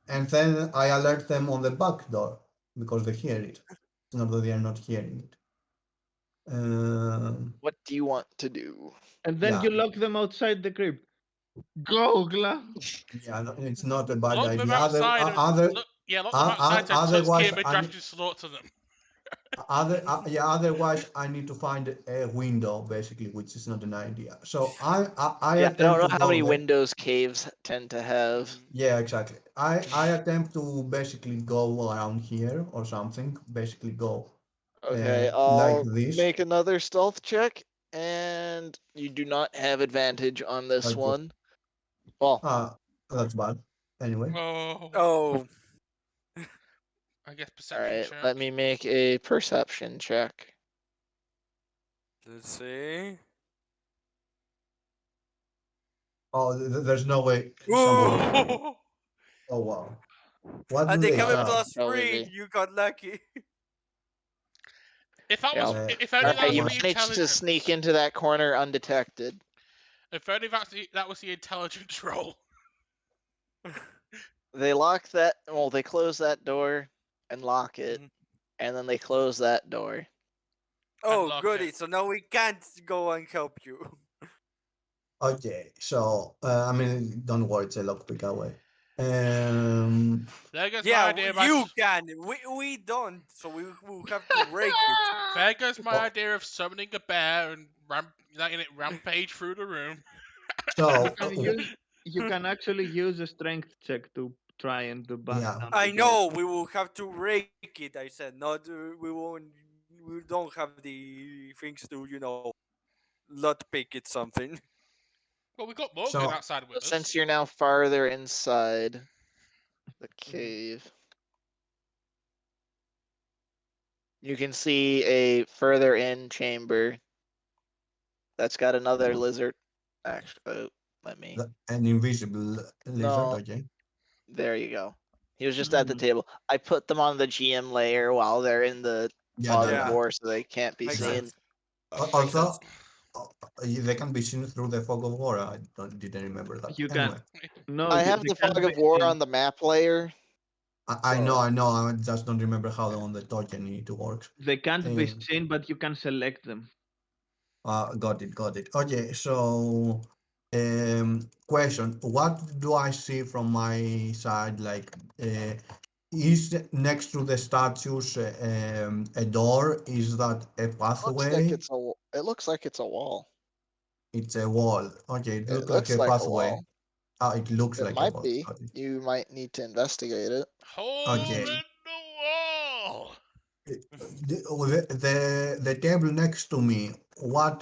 [SPEAKER 5] and then I alert them on the back door because they hear it. It's not that they are not hearing it.
[SPEAKER 1] What do you want to do?
[SPEAKER 4] And then
[SPEAKER 5] Yeah,
[SPEAKER 4] you lock them outside the crypt. Go, Gla.
[SPEAKER 5] yeah, no, it's not a bad
[SPEAKER 2] Lock them
[SPEAKER 5] idea.
[SPEAKER 2] outside and lock them outside so Tutski
[SPEAKER 5] Otherwise,
[SPEAKER 2] and Midrash can slaughter them.
[SPEAKER 5] otherwise I need to find a window basically, which is not an idea. So I
[SPEAKER 1] Yeah, I don't
[SPEAKER 5] attempt
[SPEAKER 1] know
[SPEAKER 5] to
[SPEAKER 1] how
[SPEAKER 5] go
[SPEAKER 1] many
[SPEAKER 5] there.
[SPEAKER 1] windows caves tend to have.
[SPEAKER 5] Yeah, exactly. I attempt to basically go around here or something. Basically go
[SPEAKER 1] Okay,
[SPEAKER 5] like
[SPEAKER 1] I'll
[SPEAKER 5] this.
[SPEAKER 1] make another stealth check, and you do not have advantage on this
[SPEAKER 5] Okay.
[SPEAKER 1] one. Well,
[SPEAKER 5] That's bad. Anyway,
[SPEAKER 2] Oh,
[SPEAKER 3] Oh.
[SPEAKER 2] I guess
[SPEAKER 1] all
[SPEAKER 2] perception
[SPEAKER 1] right.
[SPEAKER 2] check.
[SPEAKER 1] Let me make a perception check.
[SPEAKER 3] Let's see.
[SPEAKER 5] oh, there's no way somebody.
[SPEAKER 3] Ooh.
[SPEAKER 2] Oh,
[SPEAKER 5] Oh wow, what
[SPEAKER 3] And
[SPEAKER 5] do
[SPEAKER 3] they
[SPEAKER 5] they
[SPEAKER 3] have a
[SPEAKER 1] That'll
[SPEAKER 5] have?
[SPEAKER 1] probably
[SPEAKER 3] +3.
[SPEAKER 1] be.
[SPEAKER 3] You got lucky.
[SPEAKER 2] if that was,
[SPEAKER 1] Yeah.
[SPEAKER 2] if
[SPEAKER 1] All
[SPEAKER 2] only that
[SPEAKER 1] right,
[SPEAKER 2] was
[SPEAKER 1] you
[SPEAKER 2] the
[SPEAKER 5] What?
[SPEAKER 1] managed to sneak
[SPEAKER 2] intelligence.
[SPEAKER 1] into that corner undetected.
[SPEAKER 2] If only that was the intelligence roll.
[SPEAKER 1] They lock that. Well, they close that door and lock it,
[SPEAKER 3] Mhm.
[SPEAKER 1] and then they close that door.
[SPEAKER 3] Oh,
[SPEAKER 2] Unlock it.
[SPEAKER 3] goody. So now we can't go and help you.
[SPEAKER 5] Okay, so I mean, don't worry, it's a lockpick away. Um,
[SPEAKER 2] There goes my
[SPEAKER 3] Yeah,
[SPEAKER 2] idea.
[SPEAKER 3] you can. We don't. So we will have to break it.
[SPEAKER 2] There goes my
[SPEAKER 5] oh,
[SPEAKER 2] idea of summoning a bear and letting it rampage through the room.
[SPEAKER 4] You
[SPEAKER 5] so
[SPEAKER 4] can use. You can actually use a strength check to try and bust
[SPEAKER 5] yeah,
[SPEAKER 4] down the
[SPEAKER 3] I
[SPEAKER 4] door.
[SPEAKER 3] know we will have to break it. I said not. We won't. We don't have the things to lot pick it something.
[SPEAKER 2] Well, we got Morgan
[SPEAKER 5] so
[SPEAKER 2] outside with us.
[SPEAKER 1] Since you're now farther inside the
[SPEAKER 3] Mhm.
[SPEAKER 1] cave, you can see a further in chamber that's got another lizard. Actually, let me.
[SPEAKER 5] an invisible lizard.
[SPEAKER 1] No,
[SPEAKER 5] Okay.
[SPEAKER 1] there you go. He was just at the table. I put them on the GM layer while they're in the
[SPEAKER 5] Yeah,
[SPEAKER 1] fog
[SPEAKER 5] that
[SPEAKER 1] of
[SPEAKER 3] Yeah.
[SPEAKER 1] war, so they can't be
[SPEAKER 3] Makes
[SPEAKER 1] seen.
[SPEAKER 3] sense. Makes
[SPEAKER 5] Also,
[SPEAKER 3] sense.
[SPEAKER 5] they can be seen through the fog of war. Didn't remember that.
[SPEAKER 4] You can
[SPEAKER 5] Anyway,
[SPEAKER 4] no,
[SPEAKER 1] I have
[SPEAKER 4] they
[SPEAKER 1] the
[SPEAKER 4] can't
[SPEAKER 1] fog
[SPEAKER 4] be
[SPEAKER 1] of war
[SPEAKER 4] seen.
[SPEAKER 1] on the map layer.
[SPEAKER 5] I know,
[SPEAKER 1] So
[SPEAKER 5] I know. I just don't remember how on the token it works.
[SPEAKER 4] They can't be
[SPEAKER 5] Um,
[SPEAKER 4] seen, but you can select them.
[SPEAKER 5] got it, got it. Okay, so question: what do I see from my side? Like, is next to the statues a door? Is that a
[SPEAKER 1] looks like
[SPEAKER 5] pathway?
[SPEAKER 1] it looks like it's a wall.
[SPEAKER 5] It's a wall. Okay, it
[SPEAKER 1] It
[SPEAKER 5] looks like
[SPEAKER 1] looks
[SPEAKER 5] a
[SPEAKER 1] like a
[SPEAKER 5] pathway.
[SPEAKER 1] wall.
[SPEAKER 5] Ah, it looks
[SPEAKER 1] It
[SPEAKER 5] like a
[SPEAKER 1] might
[SPEAKER 5] wall.
[SPEAKER 1] be.
[SPEAKER 5] Got it.
[SPEAKER 1] You might need to investigate it.
[SPEAKER 2] Hole
[SPEAKER 5] Okay.
[SPEAKER 2] in the wall.
[SPEAKER 5] The table next to me. What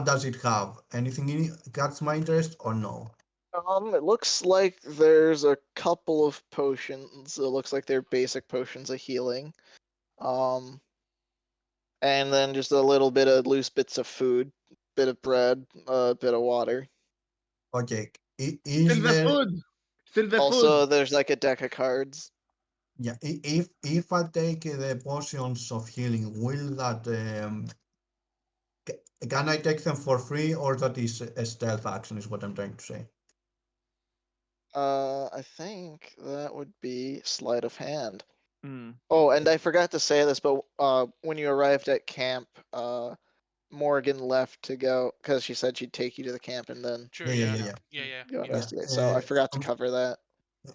[SPEAKER 5] does it have? Anything in it catch my interest or no?
[SPEAKER 1] It looks like there's a couple of potions. It looks like they're basic potions of healing. Um, and then just a little bit of loose bits of food, bit of bread, a bit of water.
[SPEAKER 5] Okay.
[SPEAKER 4] Still
[SPEAKER 5] Is
[SPEAKER 4] the
[SPEAKER 5] there?
[SPEAKER 4] food. Still the food.
[SPEAKER 1] Also, there's like a deck of cards.
[SPEAKER 5] Yeah. If I take the potions of healing, will that can I take them for free or that is a stealth action? Is what I'm trying to say.
[SPEAKER 1] I think that would be sleight of hand.
[SPEAKER 4] Mm.
[SPEAKER 1] Oh, and I forgot to say this, but when you arrived at camp, Morgan left to go because she said she'd take you to the camp and then
[SPEAKER 2] True.
[SPEAKER 5] Yeah, yeah,
[SPEAKER 2] Yeah.
[SPEAKER 5] yeah, yeah,
[SPEAKER 2] Yeah. Yeah.
[SPEAKER 1] go
[SPEAKER 2] Yeah.
[SPEAKER 5] yeah.
[SPEAKER 1] investigate. So I forgot to
[SPEAKER 5] Um,
[SPEAKER 1] cover that.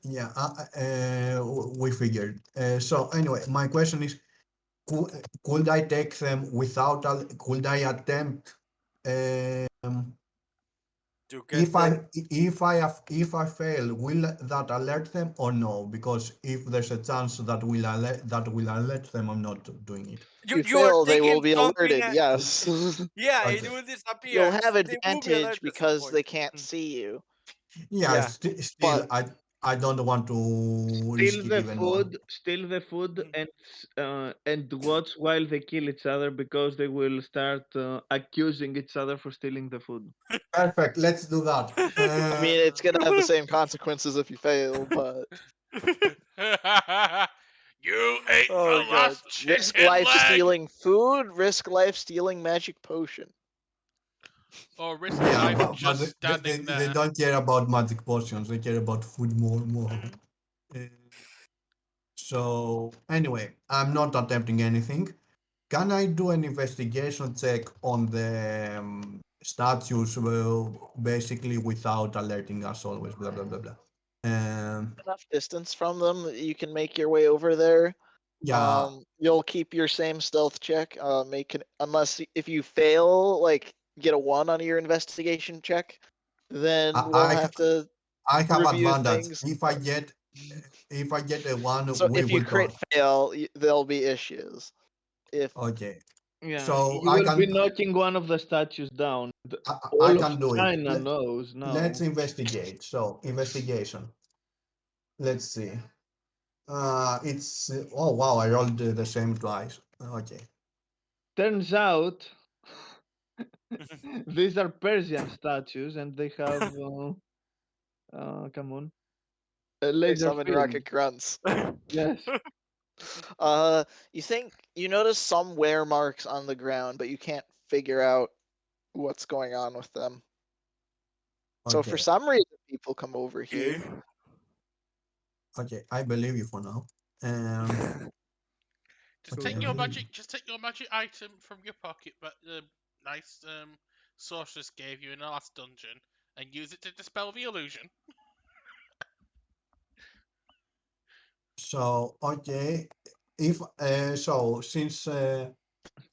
[SPEAKER 5] yeah. We figured. So anyway, my question is, could, could I take them without? Could I attempt? Um,
[SPEAKER 3] To get them.
[SPEAKER 5] if I fail, will that alert them or no? Because if there's a chance that will alert them, I'm not doing it.
[SPEAKER 1] If you
[SPEAKER 3] You are
[SPEAKER 1] fail, they will
[SPEAKER 3] taking
[SPEAKER 1] be
[SPEAKER 3] something.
[SPEAKER 1] alerted. Yes.
[SPEAKER 3] Yeah, it
[SPEAKER 5] Okay.
[SPEAKER 3] will
[SPEAKER 1] You'll
[SPEAKER 3] disappear.
[SPEAKER 1] have
[SPEAKER 3] They will be
[SPEAKER 1] advantage
[SPEAKER 3] alerted at some
[SPEAKER 1] because
[SPEAKER 3] point.
[SPEAKER 1] they can't
[SPEAKER 3] Mm.
[SPEAKER 1] see you.
[SPEAKER 5] Yeah.
[SPEAKER 3] Yeah.
[SPEAKER 5] Still,
[SPEAKER 1] But
[SPEAKER 5] I don't want to risk it even more.
[SPEAKER 4] Steal the food,
[SPEAKER 3] Mhm.
[SPEAKER 4] and watch while they kill each other because they will start accusing each other for stealing the food.
[SPEAKER 5] Perfect. Let's do that.
[SPEAKER 1] I mean, it's gonna have the same consequences if you fail. But
[SPEAKER 2] You ate
[SPEAKER 3] Oh
[SPEAKER 2] the
[SPEAKER 3] god.
[SPEAKER 2] last
[SPEAKER 1] risk
[SPEAKER 2] chicken
[SPEAKER 1] life
[SPEAKER 2] leg.
[SPEAKER 1] stealing food, risk life stealing magic potion.
[SPEAKER 2] Or risk
[SPEAKER 5] Yeah,
[SPEAKER 2] life
[SPEAKER 5] but
[SPEAKER 2] just standing
[SPEAKER 5] they
[SPEAKER 2] there.
[SPEAKER 5] don't care about magic potions. They care about food more. Uh, so anyway, I'm not attempting anything. Can I do an investigation check on the statues, basically without alerting us always? Blah blah blah blah.
[SPEAKER 1] Enough distance from them, you can make your way over there.
[SPEAKER 5] Yeah,
[SPEAKER 1] You'll keep your same stealth check. Make it unless if you fail, like get a 1 on your investigation check, then we'll
[SPEAKER 5] I
[SPEAKER 1] have to
[SPEAKER 5] I have
[SPEAKER 1] review
[SPEAKER 5] advantage.
[SPEAKER 1] things.
[SPEAKER 5] If I get a one,
[SPEAKER 1] So
[SPEAKER 5] we
[SPEAKER 1] if you
[SPEAKER 5] will
[SPEAKER 1] crit
[SPEAKER 5] talk.
[SPEAKER 1] fail, there'll be issues. If
[SPEAKER 5] Okay,
[SPEAKER 4] Yeah,
[SPEAKER 5] so
[SPEAKER 4] you will be knocking one of the statues down.
[SPEAKER 5] I
[SPEAKER 4] All of
[SPEAKER 5] can do it.
[SPEAKER 4] China knows
[SPEAKER 5] Let's
[SPEAKER 4] now.
[SPEAKER 5] investigate. So investigation. Let's see. It's oh wow, I rolled the same twice. Okay.
[SPEAKER 4] Turns out these are Persian statues, and they have come on, a
[SPEAKER 1] they
[SPEAKER 4] laser
[SPEAKER 1] summon
[SPEAKER 4] field.
[SPEAKER 1] rocket grunts.
[SPEAKER 4] Yes.
[SPEAKER 1] You notice some wear marks on the ground, but you can't figure out what's going on with them. So for
[SPEAKER 5] Okay.
[SPEAKER 1] some reason, people come over
[SPEAKER 3] Okay.
[SPEAKER 1] here.
[SPEAKER 5] Okay. I believe you for now. Um.
[SPEAKER 2] Just
[SPEAKER 5] Okay.
[SPEAKER 2] take
[SPEAKER 5] I
[SPEAKER 2] your
[SPEAKER 5] believe
[SPEAKER 2] magic.
[SPEAKER 5] you.
[SPEAKER 2] Just take your magic item from your pocket, but the nice sorceress gave you in the last dungeon, and use it to dispel the illusion.
[SPEAKER 5] So okay. If so, since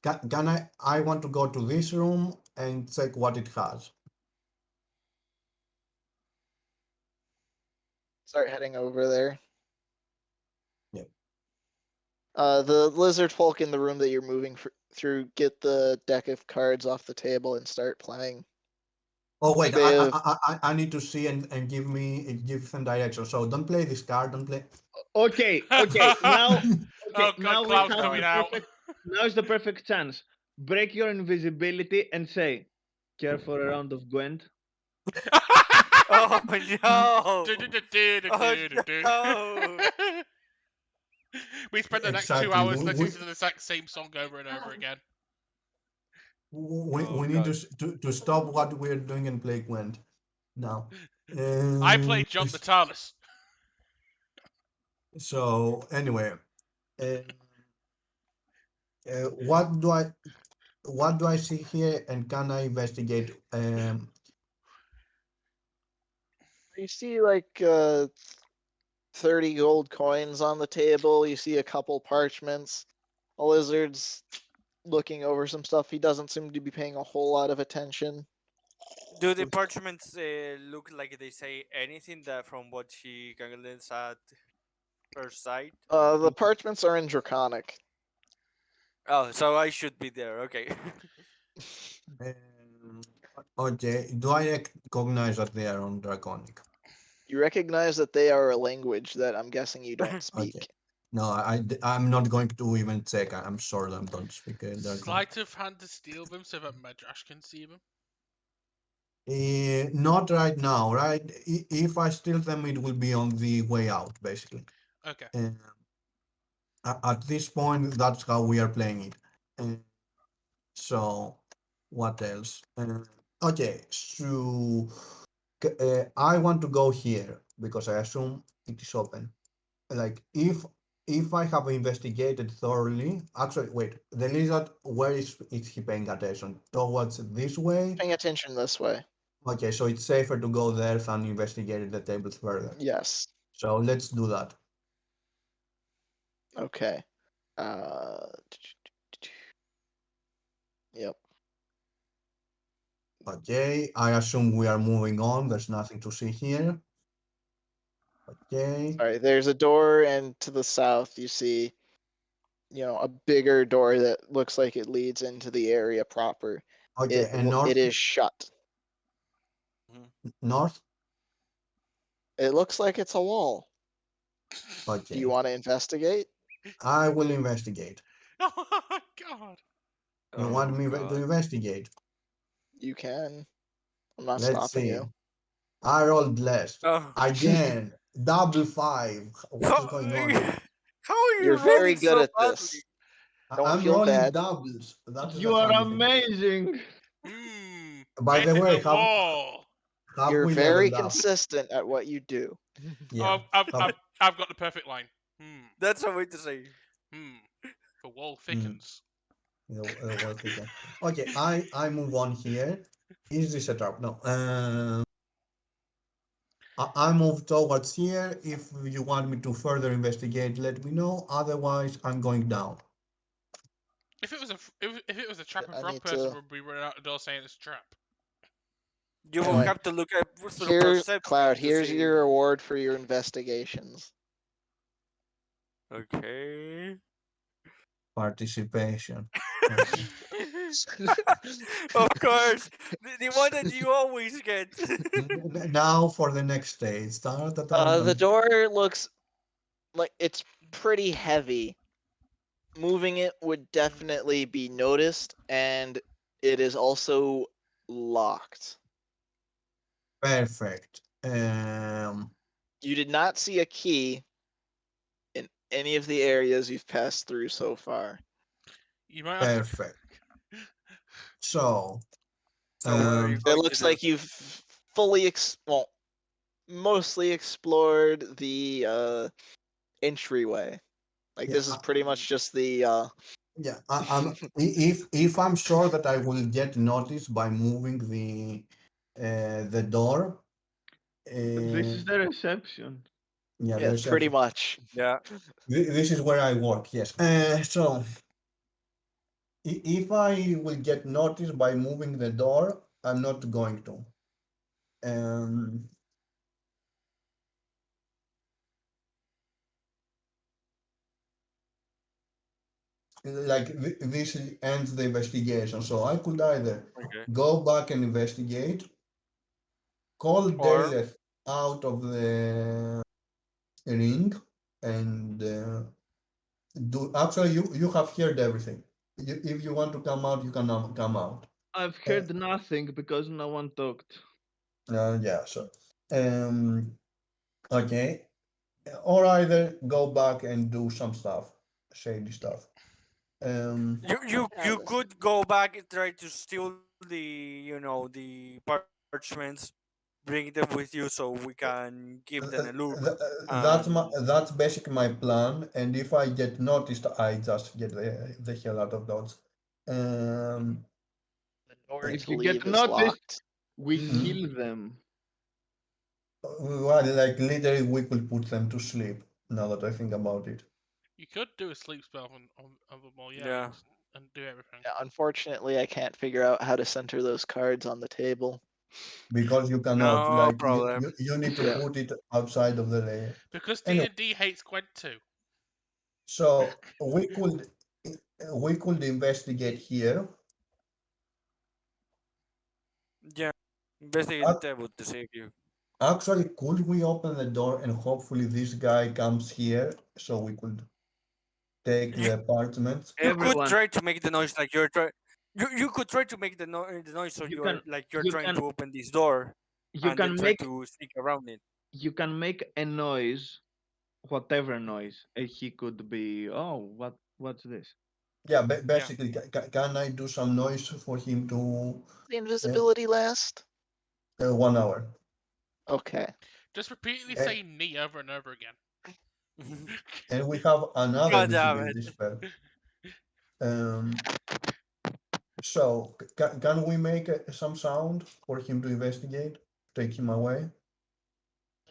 [SPEAKER 5] can I want to go to this room and check what it has.
[SPEAKER 1] Start heading over there.
[SPEAKER 5] Yeah.
[SPEAKER 1] The lizard folk in the room that you're moving through get the deck of cards off the table and start playing.
[SPEAKER 5] Oh wait,
[SPEAKER 1] They have
[SPEAKER 5] I need to see and give some direction. So don't play this card. Don't play.
[SPEAKER 4] Okay.
[SPEAKER 2] Oh god,
[SPEAKER 4] Now we
[SPEAKER 2] Cloud's
[SPEAKER 4] have
[SPEAKER 2] coming
[SPEAKER 4] the
[SPEAKER 2] out.
[SPEAKER 4] perfect. Now is the perfect chance. Break your invisibility and say, "Care for a round of Gwent?"
[SPEAKER 3] Oh no! Oh
[SPEAKER 2] Du-du-du-du-du-du-du-du.
[SPEAKER 3] no!
[SPEAKER 2] We spent the next 2
[SPEAKER 5] exactly.
[SPEAKER 2] hours listening to the exact same song over and over again.
[SPEAKER 3] Oh
[SPEAKER 5] We need
[SPEAKER 3] god.
[SPEAKER 5] to stop what we're doing and play Gwent now.
[SPEAKER 2] I played Jump the TARDIS.
[SPEAKER 5] So anyway, uh, uh, what do I what do I see here, and can I investigate?
[SPEAKER 1] You see like 30 gold coins on the table. You see a couple parchments. A lizard's looking over some stuff. He doesn't seem to be paying a whole lot of attention.
[SPEAKER 3] Do the parchments look like they say anything that from what she can glance at first sight?
[SPEAKER 1] The parchments are in Draconic.
[SPEAKER 3] Oh, so I should be there. Okay.
[SPEAKER 5] Um, okay, do I recognize that they are on Draconic?
[SPEAKER 1] You recognize that they are a language that I'm guessing you don't
[SPEAKER 5] Okay.
[SPEAKER 1] speak.
[SPEAKER 5] No, I'm not going to even check. I'm sure I don't speak Draconic.
[SPEAKER 2] Sleight of hand to steal them so that Madrash can see them.
[SPEAKER 5] Not right now, right? If I steal them, it will be on the way out, basically.
[SPEAKER 2] Okay.
[SPEAKER 5] At this point, that's how we are playing it. Uh, so, what else? Okay, so I want to go here because I assume it is open. Like if I have investigated thoroughly, actually, wait, the lizard, where is he paying attention? Towards this way?
[SPEAKER 1] Paying attention this way.
[SPEAKER 5] Okay, so it's safer to go there than investigate the tables further.
[SPEAKER 1] Yes.
[SPEAKER 5] So let's do that.
[SPEAKER 1] Okay. Uh, yep.
[SPEAKER 5] Okay, I assume we are moving on. There's nothing to see here. Okay.
[SPEAKER 1] All right. There's a door, and to the south, you see, a bigger door that looks like it leads into the area proper.
[SPEAKER 5] Okay, and
[SPEAKER 1] It
[SPEAKER 5] north,
[SPEAKER 1] is shut.
[SPEAKER 5] north.
[SPEAKER 1] It looks like it's a wall. Do
[SPEAKER 5] Okay,
[SPEAKER 1] you want to investigate?
[SPEAKER 5] I will investigate.
[SPEAKER 2] Oh my god.
[SPEAKER 5] You
[SPEAKER 3] Oh
[SPEAKER 5] want me to
[SPEAKER 3] god.
[SPEAKER 5] investigate?
[SPEAKER 1] You can. I'm not
[SPEAKER 5] Let's
[SPEAKER 1] stopping
[SPEAKER 5] see.
[SPEAKER 1] you.
[SPEAKER 5] I rolled blessed
[SPEAKER 3] Oh.
[SPEAKER 5] again. Double five. What
[SPEAKER 3] How,
[SPEAKER 5] is going on here?
[SPEAKER 3] how are
[SPEAKER 1] You're
[SPEAKER 3] you
[SPEAKER 1] very
[SPEAKER 3] rolling
[SPEAKER 1] good
[SPEAKER 3] so
[SPEAKER 1] at
[SPEAKER 3] badly?
[SPEAKER 1] this. Don't
[SPEAKER 5] I'm
[SPEAKER 1] feel
[SPEAKER 5] rolling
[SPEAKER 1] bad.
[SPEAKER 5] doubles. That is the
[SPEAKER 4] You are
[SPEAKER 5] funny thing.
[SPEAKER 4] amazing.
[SPEAKER 5] By the
[SPEAKER 2] Bending
[SPEAKER 5] way,
[SPEAKER 2] the wall.
[SPEAKER 5] have
[SPEAKER 1] You're
[SPEAKER 5] we
[SPEAKER 1] very
[SPEAKER 5] leveled up?
[SPEAKER 1] consistent at what you do.
[SPEAKER 5] Yeah.
[SPEAKER 2] I've got the perfect line.
[SPEAKER 3] That's a way to say.
[SPEAKER 2] The wall
[SPEAKER 5] Mm,
[SPEAKER 2] thickens.
[SPEAKER 5] the wall again. Okay, I move on here. Is this a trap? No. I move towards here. If you want me to further investigate, let me know. Otherwise, I'm going down.
[SPEAKER 2] If it was if it was a trap, a
[SPEAKER 1] I
[SPEAKER 2] frog
[SPEAKER 1] need
[SPEAKER 2] person
[SPEAKER 1] to.
[SPEAKER 2] would be running out the door saying it's a trap.
[SPEAKER 3] You will
[SPEAKER 1] Anyway,
[SPEAKER 3] have to look at through
[SPEAKER 1] here,
[SPEAKER 3] perception
[SPEAKER 1] Cloud.
[SPEAKER 3] to
[SPEAKER 1] Here's
[SPEAKER 3] see.
[SPEAKER 1] your reward for your investigations.
[SPEAKER 3] Okay.
[SPEAKER 5] Participation. Okay.
[SPEAKER 3] Of course, the one that you always get.
[SPEAKER 5] Now for the next stage. Dun, dun, dun,
[SPEAKER 1] The
[SPEAKER 5] dun.
[SPEAKER 1] door looks like it's pretty heavy. Moving it would definitely be noticed, and it is also locked.
[SPEAKER 5] Perfect.
[SPEAKER 1] You did not see a key in any of the areas you've passed through so far.
[SPEAKER 2] You might have to.
[SPEAKER 5] Perfect. So,
[SPEAKER 3] So what are you
[SPEAKER 1] It
[SPEAKER 3] going to
[SPEAKER 1] looks
[SPEAKER 3] do?
[SPEAKER 1] like you've mostly explored the entryway. Like
[SPEAKER 5] yeah,
[SPEAKER 1] this is pretty much just the
[SPEAKER 5] yeah. If I'm sure that I will get noticed by moving the door.
[SPEAKER 4] This
[SPEAKER 5] Uh,
[SPEAKER 4] is the reception.
[SPEAKER 5] yeah, the
[SPEAKER 1] yeah, pretty
[SPEAKER 5] reception.
[SPEAKER 1] much.
[SPEAKER 3] Yeah.
[SPEAKER 5] This is where I work. Yes. So if I will get noticed by moving the door, I'm not going to. Um, like this ends the investigation. So I could either
[SPEAKER 3] Okay.
[SPEAKER 5] go back and investigate, call
[SPEAKER 3] Or
[SPEAKER 5] Daleth out of the ring, and do. Actually, you have heard everything. If you want to come out, you can come out.
[SPEAKER 4] I've
[SPEAKER 5] Uh,
[SPEAKER 4] heard nothing because no one talked.
[SPEAKER 5] yeah, sure. Okay. or either go back and do some stuff, shady stuff. Um,
[SPEAKER 3] You could go back and try to steal the parchments, bring them with you so we can give them a look. And
[SPEAKER 5] that's basically my plan. And if I get noticed, I just get the hell out of Dodge. Um,
[SPEAKER 1] The door
[SPEAKER 5] uh,
[SPEAKER 4] If
[SPEAKER 1] to
[SPEAKER 4] you get
[SPEAKER 1] leave is
[SPEAKER 4] noticed,
[SPEAKER 1] locked.
[SPEAKER 4] we
[SPEAKER 5] mm,
[SPEAKER 4] kill them.
[SPEAKER 5] well, like literally, we could put them to sleep. Now that I think about it,
[SPEAKER 2] You could do a sleep spell on them all, yeah,
[SPEAKER 3] yeah,
[SPEAKER 2] and do everything.
[SPEAKER 1] Yeah, unfortunately, I can't figure out how to center those cards on the table.
[SPEAKER 5] because you cannot,
[SPEAKER 3] no
[SPEAKER 5] like,
[SPEAKER 3] problem.
[SPEAKER 5] you need to
[SPEAKER 1] Yeah.
[SPEAKER 5] put it outside of the layer.
[SPEAKER 2] Because
[SPEAKER 5] Anyway,
[SPEAKER 2] D&D hates Gwent too.
[SPEAKER 5] so we could investigate here.
[SPEAKER 3] Yeah, investigate the table to save you.
[SPEAKER 5] Actually, could we open the door and hopefully this guy comes here so we could take
[SPEAKER 3] You
[SPEAKER 5] the apartments?
[SPEAKER 3] you could
[SPEAKER 4] Everyone,
[SPEAKER 3] try to make the noise like you're trying. You could try to make the noise so
[SPEAKER 4] you
[SPEAKER 3] you're
[SPEAKER 4] can,
[SPEAKER 3] like you're
[SPEAKER 4] you
[SPEAKER 3] trying
[SPEAKER 4] can,
[SPEAKER 3] to open this door,
[SPEAKER 4] you
[SPEAKER 3] and then
[SPEAKER 4] can
[SPEAKER 3] try
[SPEAKER 4] make,
[SPEAKER 3] to sneak around it.
[SPEAKER 4] you can make a noise, whatever noise. He could be. Oh, what's this?
[SPEAKER 5] Yeah,
[SPEAKER 3] Yeah.
[SPEAKER 5] basically, can I do some noise for him to
[SPEAKER 1] The
[SPEAKER 5] uh,
[SPEAKER 1] invisibility last?
[SPEAKER 5] 1 hour?
[SPEAKER 1] Okay.
[SPEAKER 2] Just repeatedly
[SPEAKER 5] And,
[SPEAKER 2] say "me" over and over again.
[SPEAKER 5] and we have another
[SPEAKER 3] God damn it.
[SPEAKER 5] visibility spell. Um, so, can we make some sound for him to investigate? Take him away?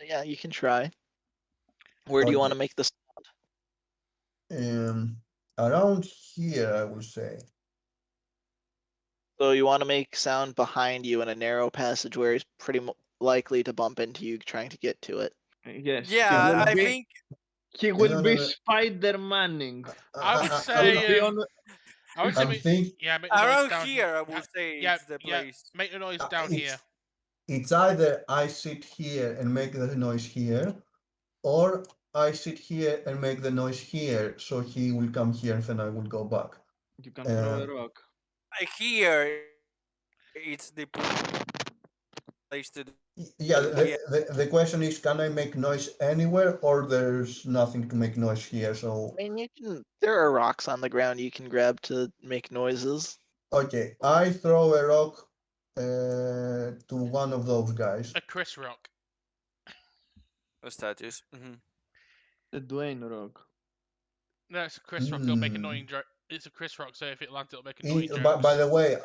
[SPEAKER 1] Yeah, you can try. Where do you want
[SPEAKER 5] Okay.
[SPEAKER 1] to make this?
[SPEAKER 5] Um, around here, I will say.
[SPEAKER 1] So you want to make sound behind you in a narrow passage where he's pretty likely to bump into you trying to get to it.
[SPEAKER 4] Yes, he
[SPEAKER 3] Yeah,
[SPEAKER 4] will
[SPEAKER 3] I
[SPEAKER 4] be.
[SPEAKER 3] think
[SPEAKER 4] He will
[SPEAKER 5] No, no,
[SPEAKER 4] be
[SPEAKER 5] no.
[SPEAKER 4] Spider Manning.
[SPEAKER 2] I would
[SPEAKER 4] He will
[SPEAKER 2] say,
[SPEAKER 4] be on.
[SPEAKER 2] I would say,
[SPEAKER 5] I'm think
[SPEAKER 2] make the noise
[SPEAKER 3] around
[SPEAKER 2] down here.
[SPEAKER 3] here I would say
[SPEAKER 2] Yeah,
[SPEAKER 3] it's the
[SPEAKER 2] yeah,
[SPEAKER 3] place.
[SPEAKER 2] make the noise down here.
[SPEAKER 5] it's either I sit here and make the noise here, or I sit here and make the noise here, so he will come here and then I will go back.
[SPEAKER 4] You can throw
[SPEAKER 5] Uh,
[SPEAKER 4] a rock.
[SPEAKER 3] Here it's the place to do it.
[SPEAKER 5] yeah,
[SPEAKER 3] Yeah.
[SPEAKER 5] the question is, can I make noise anywhere, or there's nothing to make noise here? So,
[SPEAKER 1] I mean, you can. There are rocks on the ground you can grab to make noises.
[SPEAKER 5] okay, I throw a rock to one of those guys.
[SPEAKER 2] A Chris Rock.
[SPEAKER 3] The statues.
[SPEAKER 4] The Dwayne rock.
[SPEAKER 2] No, it's a Chris Rock. It'll make
[SPEAKER 5] Hmm.
[SPEAKER 2] annoying joke. It's a Chris Rock, so if it lands, it'll make annoying
[SPEAKER 5] By
[SPEAKER 2] jokes.
[SPEAKER 5] the way,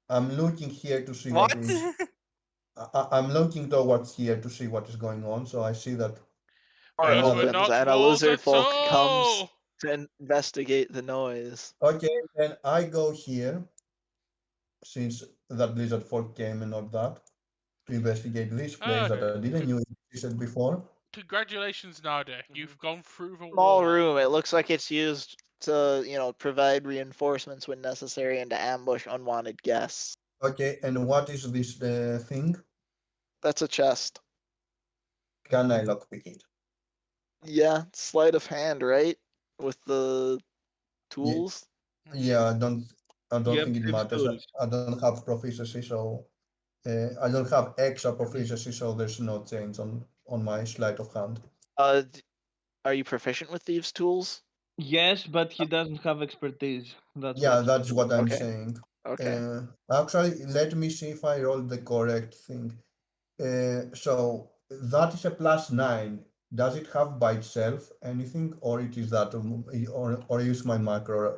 [SPEAKER 5] I'm looking here to see what
[SPEAKER 3] What?
[SPEAKER 5] is. I'm looking towards here to see what is going on. So I see that
[SPEAKER 2] Because we're
[SPEAKER 5] another.
[SPEAKER 1] Opens
[SPEAKER 2] not
[SPEAKER 1] and a
[SPEAKER 2] trolls
[SPEAKER 1] lizard
[SPEAKER 2] at
[SPEAKER 1] folk comes
[SPEAKER 2] all.
[SPEAKER 1] to investigate the noise.
[SPEAKER 5] Okay, then I go here since that lizard folk came and not that to investigate this place
[SPEAKER 2] Oh,
[SPEAKER 5] that I didn't knew existed before.
[SPEAKER 2] congratulations, Nada. You've gone through the
[SPEAKER 1] Small
[SPEAKER 2] wall.
[SPEAKER 1] room. It looks like it's used to, provide reinforcements when necessary and to ambush unwanted guests.
[SPEAKER 5] Okay, and what is this thing?
[SPEAKER 1] That's a chest.
[SPEAKER 5] Can I lockpick it?
[SPEAKER 1] Yeah, sleight of hand, right? With the
[SPEAKER 5] Yeah,
[SPEAKER 1] tools.
[SPEAKER 5] yeah. I
[SPEAKER 4] You
[SPEAKER 5] don't
[SPEAKER 4] have
[SPEAKER 5] think it
[SPEAKER 4] six
[SPEAKER 5] matters.
[SPEAKER 4] tools.
[SPEAKER 5] I don't have proficiency, so I don't have extra proficiency, so there's no change on my sleight of hand.
[SPEAKER 1] Are you proficient with thieves' tools?
[SPEAKER 4] Yes, but he doesn't have expertise. That's
[SPEAKER 5] Yeah,
[SPEAKER 4] what he
[SPEAKER 5] that's
[SPEAKER 4] said.
[SPEAKER 5] what I'm
[SPEAKER 1] Okay.
[SPEAKER 5] saying.
[SPEAKER 1] Okay.
[SPEAKER 5] Actually, let me see if I rolled the correct thing. So that is a +9. Does it have by itself anything, or it is that, or is my macro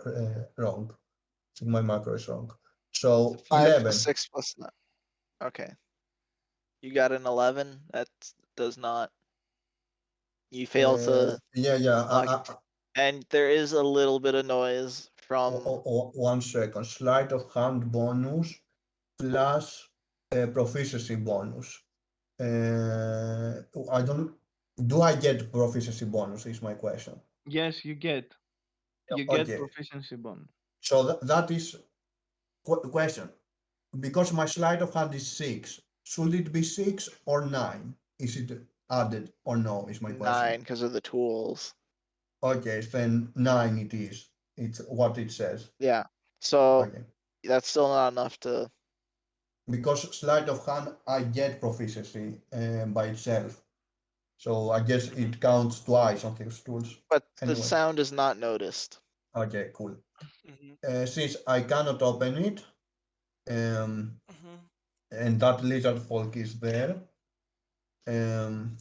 [SPEAKER 5] wrong? I think my macro is wrong.
[SPEAKER 1] It's a
[SPEAKER 5] So
[SPEAKER 1] 5 plus
[SPEAKER 5] 11.
[SPEAKER 1] 6 plus 9. Okay. You got an 11. That does not. You fail to
[SPEAKER 5] Yeah, yeah.
[SPEAKER 1] lock. And there is a little bit of noise from.
[SPEAKER 5] 1 second. Sleight of hand bonus plus proficiency bonus. I don't. Do I get proficiency bonus? Is my question.
[SPEAKER 4] Yes, you get
[SPEAKER 5] Okay,
[SPEAKER 4] proficiency bonus.
[SPEAKER 5] so that is question. Because my sleight of hand is 6, should it be 6 or 9? Is it added or no? Is my question.
[SPEAKER 1] 9 because of the tools.
[SPEAKER 5] Okay, then 9 it is. It's what it says.
[SPEAKER 1] Yeah. So
[SPEAKER 5] Okay,
[SPEAKER 1] that's still not enough to.
[SPEAKER 5] because sleight of hand I get proficiency by itself. So I guess it counts twice on his tools.
[SPEAKER 1] But the
[SPEAKER 5] Anyway,
[SPEAKER 1] sound is not noticed.
[SPEAKER 5] okay, cool.
[SPEAKER 3] Mhm,
[SPEAKER 5] Since I cannot open it, um,
[SPEAKER 3] mhm.
[SPEAKER 5] and that lizard folk is there, um,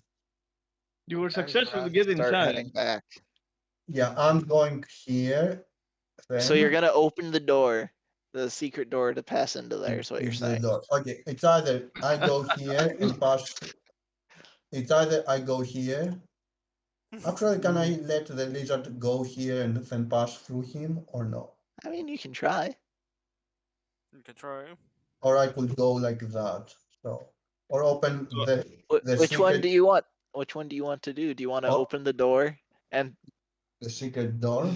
[SPEAKER 4] You were
[SPEAKER 1] I'm
[SPEAKER 4] successful
[SPEAKER 1] gonna
[SPEAKER 4] to get
[SPEAKER 1] start
[SPEAKER 4] inside.
[SPEAKER 1] heading back.
[SPEAKER 5] yeah, I'm going here.
[SPEAKER 1] So you're
[SPEAKER 5] Then
[SPEAKER 1] gonna open the door, the secret door to pass into there.
[SPEAKER 5] it
[SPEAKER 1] Is what you're
[SPEAKER 5] is the
[SPEAKER 1] saying.
[SPEAKER 5] door. Okay, it's either I go here and pass. It's either I go here. Actually, can I let the lizard go here and then pass through him, or no?
[SPEAKER 1] I mean, you can try.
[SPEAKER 3] You can try.
[SPEAKER 5] Or I could go like that. So, or open the
[SPEAKER 1] Which one do
[SPEAKER 5] secret
[SPEAKER 1] you want? Which one do you want to do? Do you want to
[SPEAKER 5] or
[SPEAKER 1] open the door and?
[SPEAKER 5] the secret door.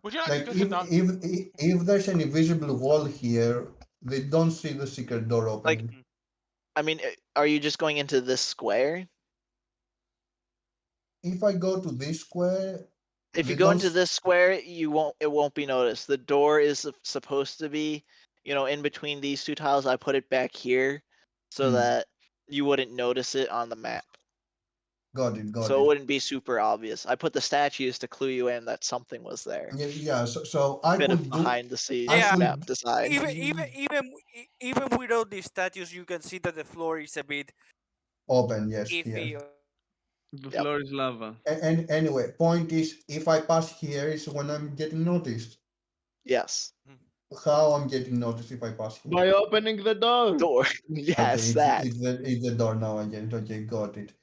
[SPEAKER 2] Would you like to
[SPEAKER 5] Like
[SPEAKER 2] go to non?
[SPEAKER 5] if there's an invisible wall here, they don't see the secret door
[SPEAKER 1] Like,
[SPEAKER 5] opening.
[SPEAKER 1] I mean, are you just going into this square?
[SPEAKER 5] If I go to this square,
[SPEAKER 1] If you
[SPEAKER 5] they
[SPEAKER 1] go
[SPEAKER 5] don't.
[SPEAKER 1] into this square, you won't. It won't be noticed. The door is supposed to be, in between these two tiles. I put it back here so
[SPEAKER 5] Hmm,
[SPEAKER 1] that you wouldn't notice it on the map.
[SPEAKER 5] got it, got
[SPEAKER 1] So it
[SPEAKER 5] it.
[SPEAKER 1] wouldn't be super obvious. I put the statues to clue you in that something was there.
[SPEAKER 5] Yeah, yeah. So I
[SPEAKER 1] Bit of
[SPEAKER 5] could do.
[SPEAKER 1] behind the
[SPEAKER 5] I
[SPEAKER 1] scenes
[SPEAKER 3] Yeah,
[SPEAKER 1] map
[SPEAKER 5] could
[SPEAKER 1] design.
[SPEAKER 3] even without these statues, you can see that the floor is a bit
[SPEAKER 5] open. Yes, here.
[SPEAKER 3] iffy.
[SPEAKER 4] The
[SPEAKER 1] Yep.
[SPEAKER 4] floor is lava.
[SPEAKER 5] And anyway, point is, if I pass here is when I'm getting noticed.
[SPEAKER 1] Yes.
[SPEAKER 5] How I'm getting noticed if I pass here?
[SPEAKER 4] By opening the door.
[SPEAKER 1] Door.
[SPEAKER 5] Okay,
[SPEAKER 1] Yes, that.
[SPEAKER 5] it's the door now again. Okay, got it.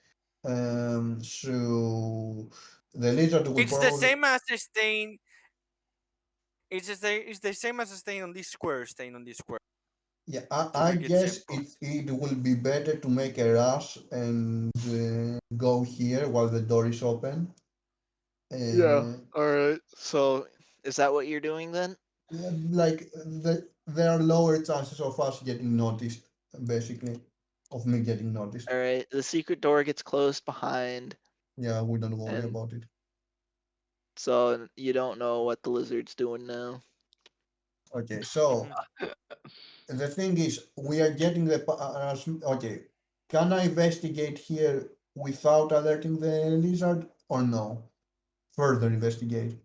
[SPEAKER 5] So the lizard will
[SPEAKER 3] It's the
[SPEAKER 5] probably
[SPEAKER 3] same as a stain. It's the same as a stain on this square. Stain on this square
[SPEAKER 5] yeah.
[SPEAKER 3] to
[SPEAKER 5] I
[SPEAKER 3] make it
[SPEAKER 5] guess
[SPEAKER 3] simple.
[SPEAKER 5] it will be better to make a rush and go here while the door is open.
[SPEAKER 1] Yeah.
[SPEAKER 5] Uh,
[SPEAKER 1] All right. So is that what you're doing then?
[SPEAKER 5] yeah, like there are lower chances of us getting noticed, basically, of me getting noticed.
[SPEAKER 1] All right. The secret door gets closed behind,
[SPEAKER 5] Yeah, we don't worry
[SPEAKER 1] and
[SPEAKER 5] about it.
[SPEAKER 1] so you don't know what the lizard's doing now.
[SPEAKER 5] Okay, so
[SPEAKER 3] Mhm.
[SPEAKER 5] the thing is, we are getting the okay. Can I investigate here without alerting the lizard or no? Further investigate.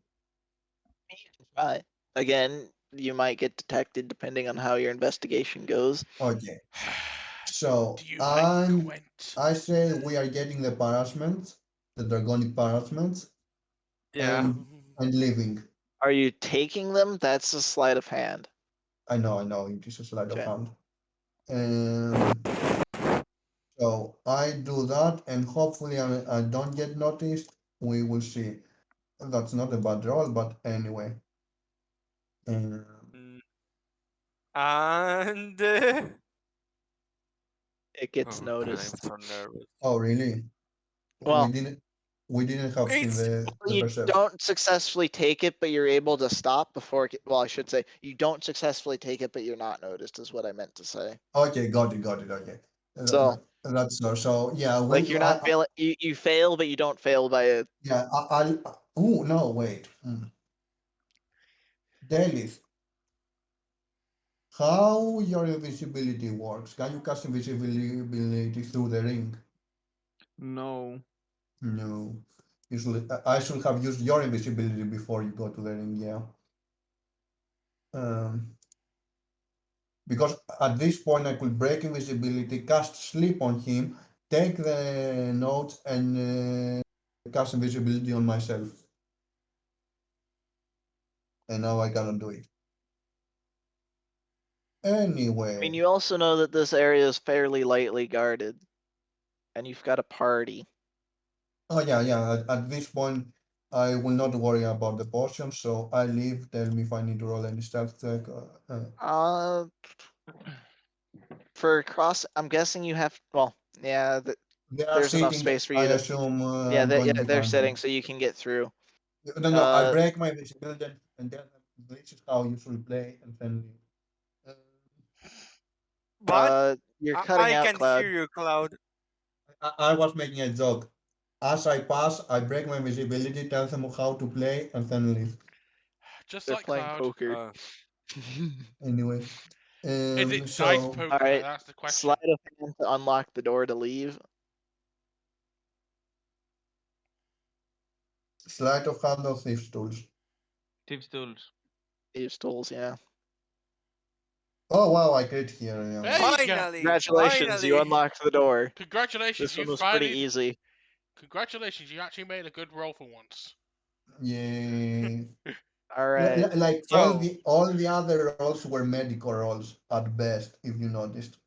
[SPEAKER 1] You can try. Again, you might get detected depending on how your investigation goes.
[SPEAKER 5] Okay, so
[SPEAKER 2] Do you like
[SPEAKER 5] and
[SPEAKER 2] Gwent?
[SPEAKER 5] I say we are getting the parachments, the dragonic parachments,
[SPEAKER 3] Yeah.
[SPEAKER 5] and leaving.
[SPEAKER 1] Are you taking them? That's a sleight of hand.
[SPEAKER 5] I know, it is a sleight of
[SPEAKER 1] Okay.
[SPEAKER 5] hand. So I do that, and hopefully I don't get noticed. We will see. That's not a bad roll, but anyway. Um,
[SPEAKER 3] Mm, And
[SPEAKER 1] It gets
[SPEAKER 3] oh god, I'm
[SPEAKER 1] noticed.
[SPEAKER 3] so nervous.
[SPEAKER 5] oh, really? We
[SPEAKER 1] Well,
[SPEAKER 5] didn't. We didn't have seen
[SPEAKER 3] It's
[SPEAKER 5] the
[SPEAKER 1] you
[SPEAKER 5] perception.
[SPEAKER 1] don't successfully take it, but you're able to stop before. Well, I should say you don't successfully take it, but you're not noticed. Is what I meant to say.
[SPEAKER 5] Okay, got it, got it. Okay,
[SPEAKER 1] So,
[SPEAKER 5] that's so. Yeah,
[SPEAKER 1] like, you're not failing. You fail, but you don't fail by a.
[SPEAKER 5] yeah. Oh no, wait. Delith, how your invisibility works? Can you cast invisibility through the ring?
[SPEAKER 4] No.
[SPEAKER 5] No. Usually, I should have used your invisibility before you go to the ring. Yeah. Um, because at this point I could break invisibility, cast sleep on him, take the notes, and cast invisibility on myself. And now I cannot do it.
[SPEAKER 1] I mean,
[SPEAKER 5] Anyway,
[SPEAKER 1] you also know that this area is fairly lightly guarded, and you've got a party.
[SPEAKER 5] oh yeah, yeah. At this point, I will not worry about the potion, so I leave. Tell me if I need to roll any stealth check.
[SPEAKER 1] Uh, for cross, I'm guessing you have. Well, yeah,
[SPEAKER 5] They are
[SPEAKER 1] there's enough
[SPEAKER 5] sitting.
[SPEAKER 1] space for
[SPEAKER 5] I
[SPEAKER 1] you to.
[SPEAKER 5] assume
[SPEAKER 1] Yeah,
[SPEAKER 5] I'm going
[SPEAKER 1] they're
[SPEAKER 5] behind
[SPEAKER 1] sitting,
[SPEAKER 5] them.
[SPEAKER 1] so you can get through.
[SPEAKER 5] No, no. I
[SPEAKER 1] Uh,
[SPEAKER 5] break my visibility and then this is how you should play, and then leave.
[SPEAKER 3] but
[SPEAKER 1] you're cutting
[SPEAKER 3] I
[SPEAKER 1] out,
[SPEAKER 3] can
[SPEAKER 1] Cloud.
[SPEAKER 3] hear you, Cloud.
[SPEAKER 5] I was making a joke. As I pass, I break my visibility, tell them how to play, and then leave.
[SPEAKER 2] Just
[SPEAKER 1] They're
[SPEAKER 2] like
[SPEAKER 1] playing
[SPEAKER 2] Cloud.
[SPEAKER 1] poker.
[SPEAKER 5] Anyway,
[SPEAKER 2] Is it dice
[SPEAKER 5] so
[SPEAKER 2] poker?
[SPEAKER 1] All
[SPEAKER 2] Though?
[SPEAKER 1] right,
[SPEAKER 2] That's the question.
[SPEAKER 1] sleight of hand to unlock the door to leave.
[SPEAKER 5] Sleight of hand or thieves tools?
[SPEAKER 4] Tips tools.
[SPEAKER 1] Thieves' tools, yeah.
[SPEAKER 5] Oh wow, I crit here.
[SPEAKER 2] There
[SPEAKER 5] Yeah.
[SPEAKER 2] you go.
[SPEAKER 1] Congratulations, you
[SPEAKER 3] Finally.
[SPEAKER 1] unlocked the door.
[SPEAKER 2] Congratulations,
[SPEAKER 1] This
[SPEAKER 2] you
[SPEAKER 1] one was pretty
[SPEAKER 2] finally.
[SPEAKER 1] easy.
[SPEAKER 2] Congratulations, you actually made a good roll for once.
[SPEAKER 5] Yeah.
[SPEAKER 1] All right.
[SPEAKER 5] Like
[SPEAKER 3] So,
[SPEAKER 5] all the other rolls were medical rolls at best, if you noticed.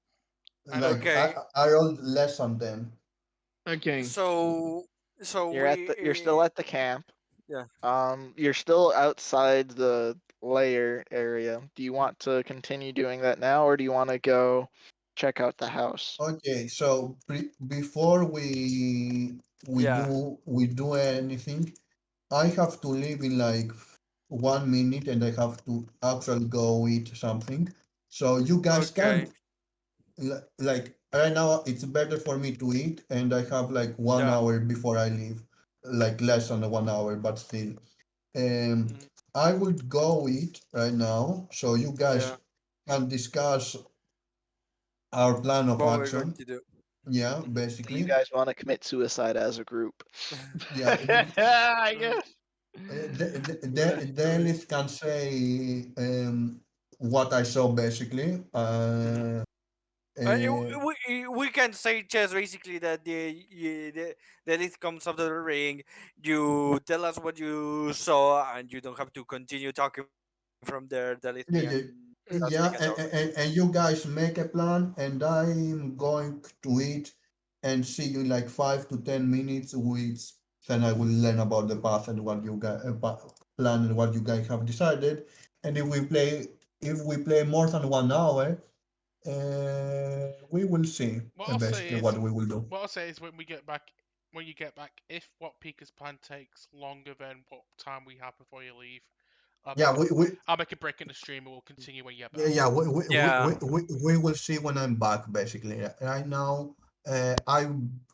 [SPEAKER 2] I know.
[SPEAKER 5] Like
[SPEAKER 3] okay.
[SPEAKER 5] I rolled less on them.
[SPEAKER 4] Okay.
[SPEAKER 3] So, so
[SPEAKER 1] You're still at the camp.
[SPEAKER 3] yeah.
[SPEAKER 1] You're still outside the layer area. Do you want to continue doing that now, or do you want to go check out the house?
[SPEAKER 5] Okay, so before
[SPEAKER 3] Yeah.
[SPEAKER 5] we do anything, I have to leave in like 1 minute, and I have to actually go eat something. So you guys
[SPEAKER 3] Okay.
[SPEAKER 5] can like right now it's better for me to eat, and I have like one
[SPEAKER 3] Yeah.
[SPEAKER 5] hour before I leave, like less than 1 hour, but still. Um,
[SPEAKER 3] Mhm.
[SPEAKER 5] I would go eat right now, so you guys
[SPEAKER 3] Yeah.
[SPEAKER 5] can discuss our plan of
[SPEAKER 3] What we're going
[SPEAKER 5] action.
[SPEAKER 3] to do.
[SPEAKER 5] Yeah,
[SPEAKER 3] Mhm.
[SPEAKER 1] Do you
[SPEAKER 5] basically.
[SPEAKER 1] guys want to commit suicide as a group?
[SPEAKER 5] Yeah,
[SPEAKER 4] I guess.
[SPEAKER 5] the
[SPEAKER 4] Let's do it.
[SPEAKER 5] Ellis can say what I saw basically.
[SPEAKER 3] Mhm.
[SPEAKER 5] Uh,
[SPEAKER 3] We can say just basically that the list comes after the ring. You tell us what you saw, and you don't have to continue talking from there. The lesbian
[SPEAKER 5] yeah,
[SPEAKER 3] us
[SPEAKER 5] yeah,
[SPEAKER 3] make a talk.
[SPEAKER 5] yeah, and you guys make a plan, and I'm going to eat and see you in like 5 to 10 minutes. Which then I will learn about the path and what you guys plan and what you guys have decided. And if we play more than 1 hour, we will see
[SPEAKER 2] What I'll say
[SPEAKER 5] basically
[SPEAKER 2] is,
[SPEAKER 5] what we will do.
[SPEAKER 2] when you get back, if what Pika's plan takes longer than what time we have before you leave, I'll
[SPEAKER 5] Yeah,
[SPEAKER 2] make a,
[SPEAKER 5] we
[SPEAKER 2] I'll make a break in the stream and we'll continue when you get
[SPEAKER 5] yeah,
[SPEAKER 2] back.
[SPEAKER 5] yeah,
[SPEAKER 3] Yeah.
[SPEAKER 5] we will see when I'm back. Basically, right now, I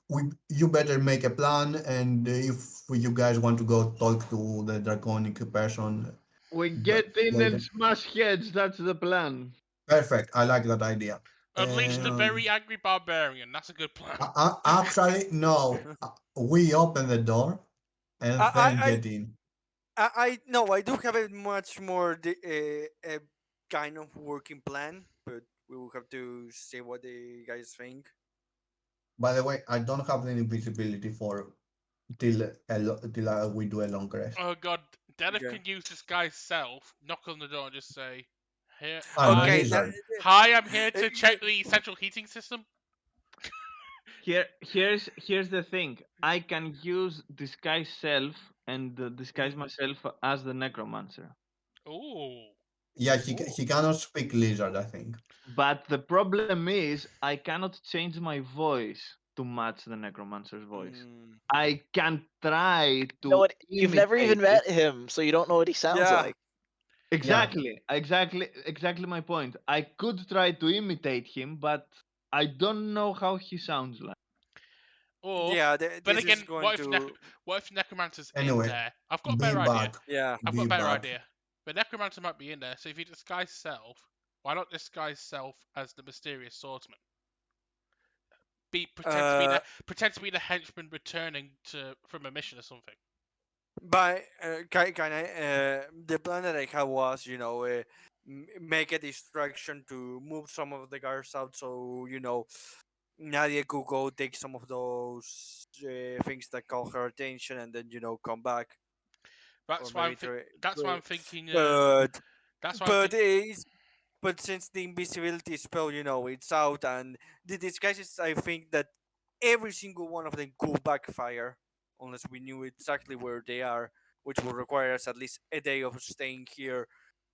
[SPEAKER 5] we you better make a plan, and if you guys want to go talk to the draconic person,
[SPEAKER 4] We
[SPEAKER 5] but
[SPEAKER 4] get in and
[SPEAKER 5] later.
[SPEAKER 4] smash heads. That's the plan.
[SPEAKER 5] Perfect. I like that idea.
[SPEAKER 2] Unleash the
[SPEAKER 5] Um,
[SPEAKER 2] very angry barbarian. That's a good plan.
[SPEAKER 5] actually, no. We open the door and then
[SPEAKER 3] I
[SPEAKER 5] get in.
[SPEAKER 3] I no, I do have a much more a kind of working plan, but we will have to see what the guys think.
[SPEAKER 5] By the way, I don't have any visibility for till we do a long rest.
[SPEAKER 2] Oh god, Dennis
[SPEAKER 3] Okay.
[SPEAKER 2] can use this guy's self, knock on the door and just say, "Here,
[SPEAKER 5] I'm a
[SPEAKER 2] hi,
[SPEAKER 3] Okay. Now,
[SPEAKER 5] lizard.
[SPEAKER 2] hi, I'm here to check the central heating system."
[SPEAKER 4] Here's the thing. I can use disguise self and disguise
[SPEAKER 3] mhm.
[SPEAKER 4] myself as the necromancer.
[SPEAKER 2] Ooh,
[SPEAKER 5] Yeah,
[SPEAKER 3] Ooh.
[SPEAKER 5] he cannot speak lizard, I think.
[SPEAKER 4] But the problem is I cannot change my voice to match the necromancer's voice.
[SPEAKER 3] Mm,
[SPEAKER 4] I can try
[SPEAKER 1] You know
[SPEAKER 4] to
[SPEAKER 1] what? You've never even
[SPEAKER 4] imitate it.
[SPEAKER 1] met him, so you don't know what he sounds
[SPEAKER 3] yeah.
[SPEAKER 1] like.
[SPEAKER 5] Yeah,
[SPEAKER 4] Exactly my point. I could try to imitate him, but I don't know how he sounds like.
[SPEAKER 2] or,
[SPEAKER 3] Yeah.
[SPEAKER 2] but
[SPEAKER 3] This is
[SPEAKER 2] again,
[SPEAKER 3] going to.
[SPEAKER 2] what if necromancer's in
[SPEAKER 5] anyway,
[SPEAKER 2] there? I've got a
[SPEAKER 5] be
[SPEAKER 2] better idea.
[SPEAKER 5] back.
[SPEAKER 3] Yeah.
[SPEAKER 2] I've got
[SPEAKER 5] Be
[SPEAKER 2] a better
[SPEAKER 5] back.
[SPEAKER 2] idea. The necromancer might be in there, so if you disguise self, why not disguise self as the mysterious swordsman? Be
[SPEAKER 3] Uh.
[SPEAKER 2] pretend to be the henchman returning to from a mission or something.
[SPEAKER 3] But can I? The plan that I had was, make a distraction to move some of the guards out, so Nadia could go take some of those things that caught her attention, and then come back, or
[SPEAKER 2] That's why I'm
[SPEAKER 3] maybe
[SPEAKER 2] thi-
[SPEAKER 3] try.
[SPEAKER 2] that's why
[SPEAKER 3] But
[SPEAKER 2] I'm thinking.
[SPEAKER 3] but
[SPEAKER 2] That's why I'm
[SPEAKER 3] but,
[SPEAKER 2] thinking.
[SPEAKER 3] but since the invisibility spell, it's out, and the disguises, I think that every single one of them could backfire unless we knew exactly where they are, which will require us at least a day of staying here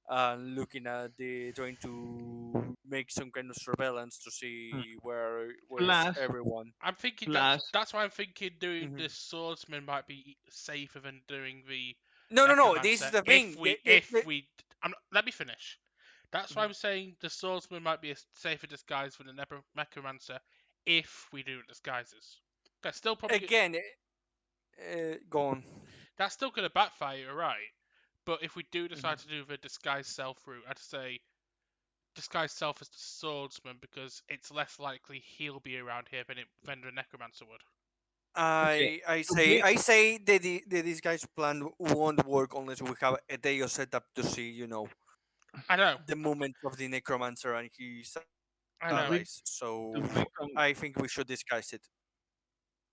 [SPEAKER 3] and looking at trying to make some kind of surveillance to
[SPEAKER 4] Hmm.
[SPEAKER 3] see where's
[SPEAKER 4] Plus,
[SPEAKER 3] everyone.
[SPEAKER 2] I'm thinking
[SPEAKER 4] plus,
[SPEAKER 2] that's why I'm thinking doing
[SPEAKER 3] Mhm.
[SPEAKER 2] the swordsman might be safer than doing the
[SPEAKER 3] No, no, no. This is
[SPEAKER 2] necromancer
[SPEAKER 3] the thing.
[SPEAKER 2] if we. Let me finish. That's why
[SPEAKER 3] Mhm.
[SPEAKER 2] I'm saying the swordsman might be a safer disguise than the necromancer if we do disguises. That's still probably
[SPEAKER 3] Again, go on.
[SPEAKER 2] that's still gonna backfire, you're right? But if we do
[SPEAKER 3] Mhm.
[SPEAKER 2] decide to do the disguise self route, I'd say disguise self as the swordsman because it's less likely he'll be around here than the necromancer would.
[SPEAKER 4] Okay.
[SPEAKER 3] I
[SPEAKER 4] To
[SPEAKER 3] say
[SPEAKER 4] be
[SPEAKER 3] I say that this guy's plan won't work unless we have a day of setup to see,
[SPEAKER 2] I know,
[SPEAKER 3] the movement of the necromancer and his
[SPEAKER 2] I
[SPEAKER 3] allies.
[SPEAKER 4] to
[SPEAKER 2] know.
[SPEAKER 4] be
[SPEAKER 3] So
[SPEAKER 4] to be
[SPEAKER 3] I think we should disguise it.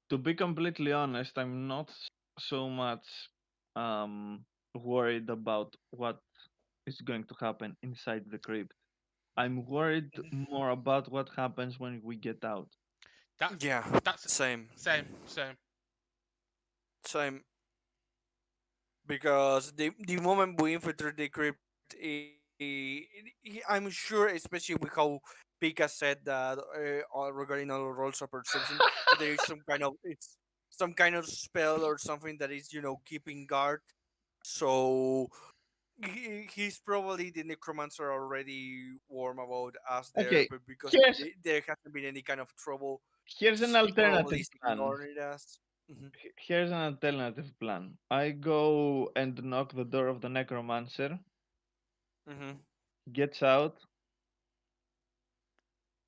[SPEAKER 4] to be completely honest, I'm not so much um worried about what is going to happen inside the crypt. I'm worried more about what happens when we get out.
[SPEAKER 2] That's
[SPEAKER 3] Yeah,
[SPEAKER 2] that's
[SPEAKER 3] same,
[SPEAKER 2] same.
[SPEAKER 3] same. Because the moment we infiltrate the crypt, I'm sure, especially with how Pika said that regarding our rolls of perception, that there is some kind of spell or something that is keeping guard. So he's probably the necromancer already warm about us there,
[SPEAKER 4] Okay,
[SPEAKER 3] but because
[SPEAKER 4] here's
[SPEAKER 3] there hasn't been any kind of trouble,
[SPEAKER 4] here's an
[SPEAKER 3] he probably
[SPEAKER 4] alternative
[SPEAKER 3] is
[SPEAKER 4] plan.
[SPEAKER 3] ignoring us. Hmm.
[SPEAKER 4] Here's an alternative plan. I go and knock the door of the necromancer,
[SPEAKER 3] Hmm.
[SPEAKER 4] gets out,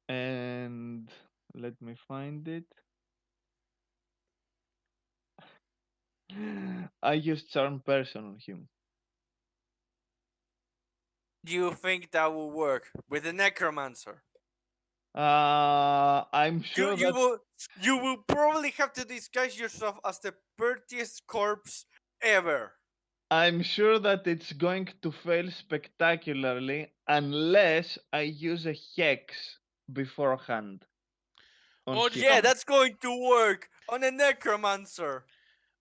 [SPEAKER 4] and let me find it. I use charm person on him.
[SPEAKER 3] Do you think that will work with the necromancer?
[SPEAKER 4] I'm
[SPEAKER 3] You
[SPEAKER 4] sure
[SPEAKER 3] you
[SPEAKER 4] that
[SPEAKER 3] will you will probably have to disguise yourself as the prettiest corpse ever.
[SPEAKER 4] it's going to fail spectacularly unless I use a hex beforehand on
[SPEAKER 2] Or just
[SPEAKER 4] him.
[SPEAKER 3] Yeah,
[SPEAKER 2] knock,
[SPEAKER 3] that's going to work on a necromancer.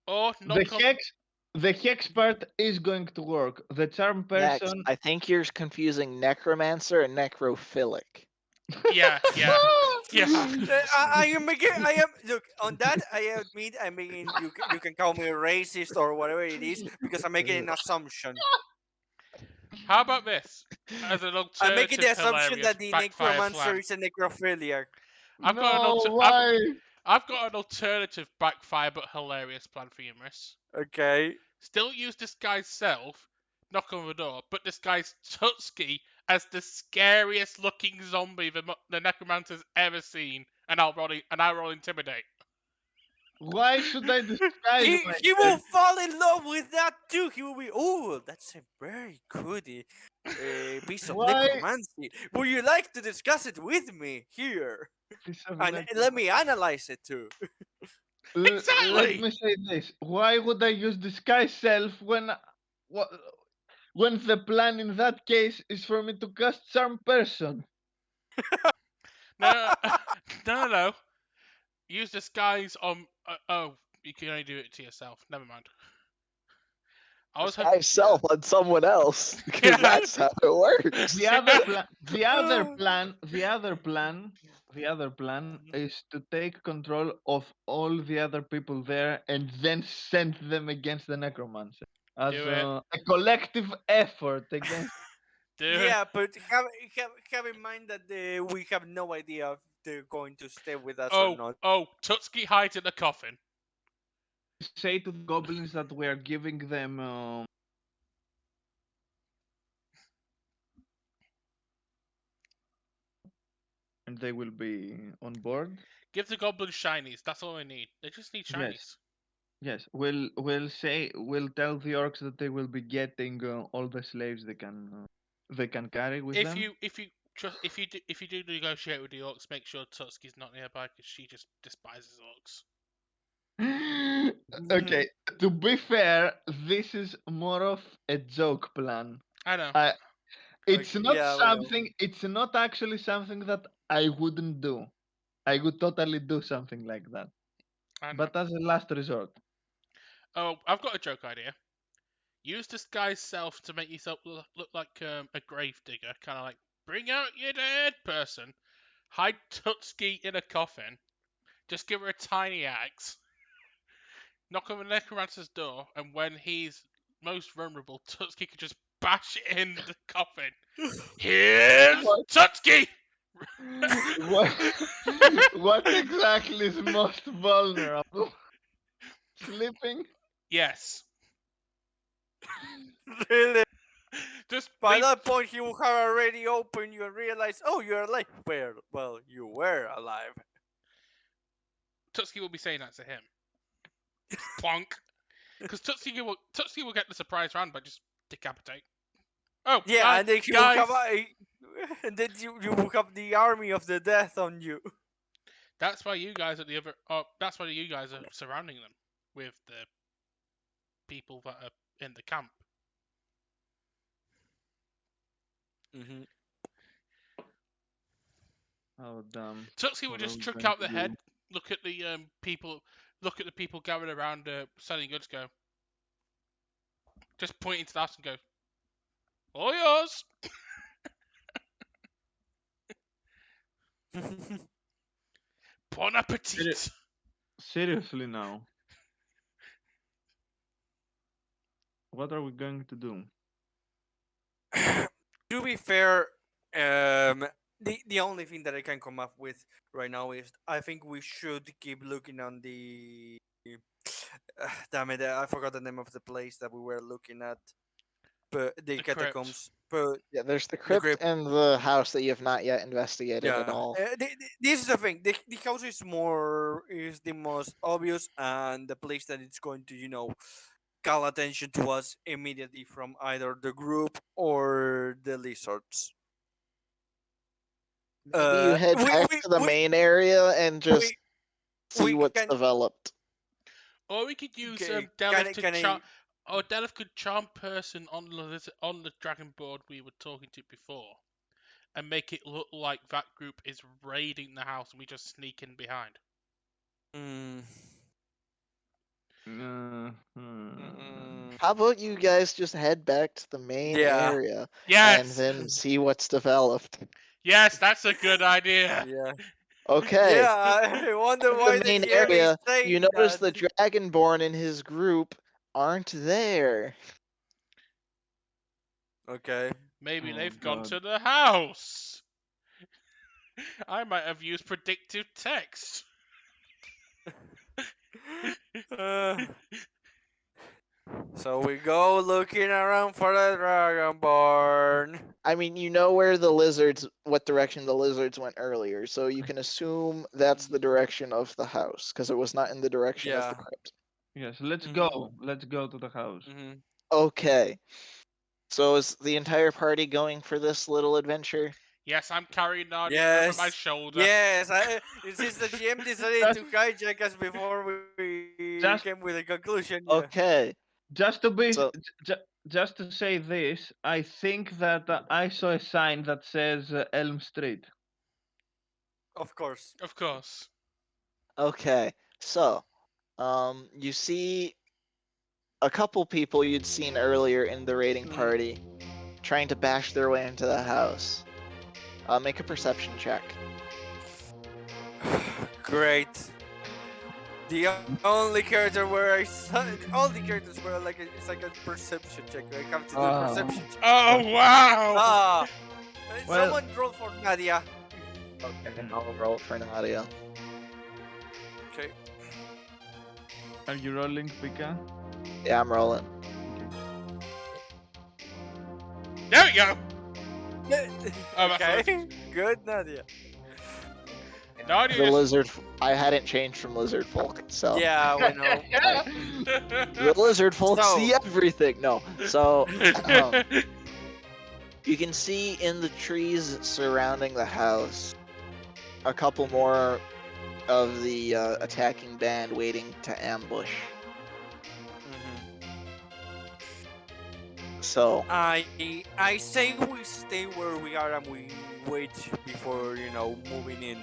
[SPEAKER 2] or
[SPEAKER 4] The
[SPEAKER 2] knock on.
[SPEAKER 4] hex the hex part is going to work. The charm
[SPEAKER 1] Max,
[SPEAKER 4] person
[SPEAKER 1] I think you're confusing necromancer and necrophilic.
[SPEAKER 2] Yeah, yeah, yeah.
[SPEAKER 3] I am making. I am look on that. I admit I'm making. You can call me a racist or whatever it is because I'm making an assumption.
[SPEAKER 2] How about this as an
[SPEAKER 3] I'm making the
[SPEAKER 2] alternative,
[SPEAKER 3] assumption
[SPEAKER 2] hilarious
[SPEAKER 3] that the
[SPEAKER 2] backfire
[SPEAKER 3] necromancer
[SPEAKER 2] plan?
[SPEAKER 3] is a necrophiliac.
[SPEAKER 2] I've got an
[SPEAKER 4] No, why?
[SPEAKER 2] I've got an alternative backfire but hilarious plan for you, Miss.
[SPEAKER 3] Okay.
[SPEAKER 2] Still use this guy's self, knock on the door, but this guy's Tutski as the scariest looking zombie the necromancer's ever seen, and I'll roll intimidate.
[SPEAKER 4] Why should I disguise
[SPEAKER 3] He
[SPEAKER 4] myself?
[SPEAKER 3] will fall in love with that too. He will be, oh, that's a very good piece of
[SPEAKER 4] Why
[SPEAKER 3] necromancy. Would you like to discuss it with me here?
[SPEAKER 4] piece of
[SPEAKER 3] And
[SPEAKER 4] necro-
[SPEAKER 3] let me analyze it too.
[SPEAKER 4] Let
[SPEAKER 2] Exactly.
[SPEAKER 4] me say this. Why would I use disguise self wh- when the plan in that case is for me to cast charm person?
[SPEAKER 2] No, no. Use disguise on. Oh, you can only do it to yourself. Never mind. I was hoping.
[SPEAKER 1] Disguise self on someone else because
[SPEAKER 2] Yeah.
[SPEAKER 1] that's how it works.
[SPEAKER 4] The other
[SPEAKER 2] Yeah.
[SPEAKER 4] plan, the other plan, the other plan, the other plan
[SPEAKER 3] Mhm.
[SPEAKER 4] is to take control of all the other people there and then send them against the necromancer as
[SPEAKER 2] Do it.
[SPEAKER 4] a collective effort against.
[SPEAKER 2] Do it.
[SPEAKER 3] Yeah, but have in mind that we have no idea if they're going to stay with us or
[SPEAKER 2] Oh,
[SPEAKER 3] not.
[SPEAKER 2] Tutski hides in the coffin.
[SPEAKER 4] We say to the goblins that we are giving them and they will be on board.
[SPEAKER 2] Give the goblins shinies. That's all they need. They just need
[SPEAKER 4] Yes,
[SPEAKER 2] shinies.
[SPEAKER 4] yes. We'll tell the orcs that they will be getting all the slaves they can carry with
[SPEAKER 2] If
[SPEAKER 4] them.
[SPEAKER 2] you if you trust if you do negotiate with the orcs, make sure Tutski's not nearby because she just despises orcs.
[SPEAKER 3] Mhm.
[SPEAKER 4] Okay, to be fair, this is more of a joke plan.
[SPEAKER 2] I know.
[SPEAKER 4] I it's
[SPEAKER 3] Okay,
[SPEAKER 4] not
[SPEAKER 3] yeah, we know.
[SPEAKER 4] something it's not actually something that I wouldn't do. I would totally do something like that.
[SPEAKER 2] I know.
[SPEAKER 4] But as a last resort.
[SPEAKER 2] Oh, I've got a joke idea. Use disguise self to make yourself look like a grave digger, kind of like bring out your dead person. Hide Tutski in a coffin. Just give her a tiny axe. Knock on the necromancer's door, and when he's most vulnerable, Tutski can just bash it in the coffin. Here's
[SPEAKER 4] What
[SPEAKER 2] Tutski.
[SPEAKER 4] what what exactly is most vulnerable? Sleeping?
[SPEAKER 2] Yes.
[SPEAKER 3] Really?
[SPEAKER 2] Just
[SPEAKER 3] By
[SPEAKER 2] leave.
[SPEAKER 3] that point, he will have already opened you and realized, oh, you're alive. Well, you were alive.
[SPEAKER 2] Tutski will be saying that to him. Plonk. Because Tutsuki will get the surprise round by just decapitate. Oh,
[SPEAKER 3] Yeah, and then he will
[SPEAKER 2] guys,
[SPEAKER 3] have and then you will have the army of the death on you.
[SPEAKER 2] that's why you guys are the other. Oh, that's why you guys are surrounding them with the people that are in the camp.
[SPEAKER 3] Mm-hmm.
[SPEAKER 4] Oh damn!
[SPEAKER 2] Tutsuki will
[SPEAKER 4] What are
[SPEAKER 2] just
[SPEAKER 4] we
[SPEAKER 2] chuck
[SPEAKER 4] going
[SPEAKER 2] out
[SPEAKER 4] to
[SPEAKER 2] the head,
[SPEAKER 4] do?
[SPEAKER 2] look at the people gathered around selling goods, go, just pointing to the house and go, all yours. Bon
[SPEAKER 4] Seri-
[SPEAKER 2] appetit.
[SPEAKER 4] Seriously now, what are we going to do?
[SPEAKER 3] To be fair, the only thing that I can come up with right now is I think we should keep looking on the. Damn it! I forgot the name of the place that we were looking at. But the
[SPEAKER 2] The crypt.
[SPEAKER 3] catacombs. But
[SPEAKER 1] Yeah, there's the
[SPEAKER 3] the
[SPEAKER 1] crypt
[SPEAKER 3] crypt.
[SPEAKER 1] and the house that you have not yet investigated at
[SPEAKER 3] Yeah,
[SPEAKER 1] all.
[SPEAKER 3] this is the thing. The house is the most obvious, and the place that it's going to call attention to us immediately from either the group or the lizards.
[SPEAKER 1] Maybe you head
[SPEAKER 3] We
[SPEAKER 1] back
[SPEAKER 3] we
[SPEAKER 1] to the
[SPEAKER 3] we
[SPEAKER 1] main area and just
[SPEAKER 3] we
[SPEAKER 1] see
[SPEAKER 3] we
[SPEAKER 1] what's
[SPEAKER 3] can.
[SPEAKER 1] developed.
[SPEAKER 2] Or we could use
[SPEAKER 3] Can
[SPEAKER 2] Delith
[SPEAKER 3] I,
[SPEAKER 2] to
[SPEAKER 3] can
[SPEAKER 2] charm.
[SPEAKER 3] I
[SPEAKER 2] Or Delith could charm person on the dragon board we were talking to before, and make it look like that group is raiding the house and we just sneak in behind.
[SPEAKER 3] mm, mm,
[SPEAKER 1] How about you guys just head back to the main
[SPEAKER 3] yeah,
[SPEAKER 1] area and
[SPEAKER 2] Yes,
[SPEAKER 1] then see what's developed?
[SPEAKER 2] yes, that's a good idea.
[SPEAKER 3] yeah,
[SPEAKER 1] Okay,
[SPEAKER 3] yeah. I wonder
[SPEAKER 1] in the
[SPEAKER 3] why the
[SPEAKER 1] main
[SPEAKER 3] GM is
[SPEAKER 1] area, you
[SPEAKER 3] saying
[SPEAKER 1] notice
[SPEAKER 3] that.
[SPEAKER 1] the Dragonborn and his group aren't there.
[SPEAKER 3] Okay.
[SPEAKER 2] Maybe
[SPEAKER 4] Oh
[SPEAKER 2] they've gone
[SPEAKER 4] god!
[SPEAKER 2] to the house. I might have used predictive text.
[SPEAKER 3] Uh, so we go looking around for the Dragonborn.
[SPEAKER 1] I mean, you know what direction the lizards went earlier, so you can assume that's the direction of the house, because it was not in the direction of the
[SPEAKER 3] Yeah.
[SPEAKER 1] crypt.
[SPEAKER 4] Yes, let's
[SPEAKER 3] Mm-hmm.
[SPEAKER 4] go. Let's go to the house.
[SPEAKER 3] Mm-hmm.
[SPEAKER 1] Okay, so is the entire party going for this little adventure?
[SPEAKER 2] Yes, I'm carrying Nadia over my
[SPEAKER 3] Yes.
[SPEAKER 2] shoulder.
[SPEAKER 3] Yes. Since the GM decided
[SPEAKER 4] Just,
[SPEAKER 3] to hijack us before we came
[SPEAKER 4] just,
[SPEAKER 3] with a conclusion, yeah.
[SPEAKER 1] Okay,
[SPEAKER 4] just to be,
[SPEAKER 1] so
[SPEAKER 4] just to say this, I think that I saw a sign that says Elm Street.
[SPEAKER 3] Of course.
[SPEAKER 2] Of course.
[SPEAKER 1] okay, so you see a couple people you'd seen earlier in the raiding
[SPEAKER 3] Mhm.
[SPEAKER 1] party trying to bash their way into the house. Make a perception check.
[SPEAKER 3] Great. The only character where I saw all the characters were it's like a perception check. I have to do a perception check.
[SPEAKER 2] Oh wow!
[SPEAKER 3] Ah,
[SPEAKER 4] Well-
[SPEAKER 3] someone roll for Nadia.
[SPEAKER 1] Okay, I'll roll for Nadia.
[SPEAKER 3] Okay.
[SPEAKER 4] Are you rolling, Pika?
[SPEAKER 1] Yeah, I'm rolling.
[SPEAKER 2] There we go. Oh, that's
[SPEAKER 3] Okay. Good, Nadia.
[SPEAKER 2] Nadia
[SPEAKER 1] The
[SPEAKER 2] just
[SPEAKER 1] lizard, I hadn't changed from lizard folk, so
[SPEAKER 3] Yeah, we know.
[SPEAKER 1] the lizard folk
[SPEAKER 3] So-
[SPEAKER 1] see everything. No, so you can see in the trees surrounding the house a couple more of the attacking band waiting to ambush.
[SPEAKER 3] Mhm.
[SPEAKER 1] So
[SPEAKER 3] I say we stay where we are and we wait before moving in.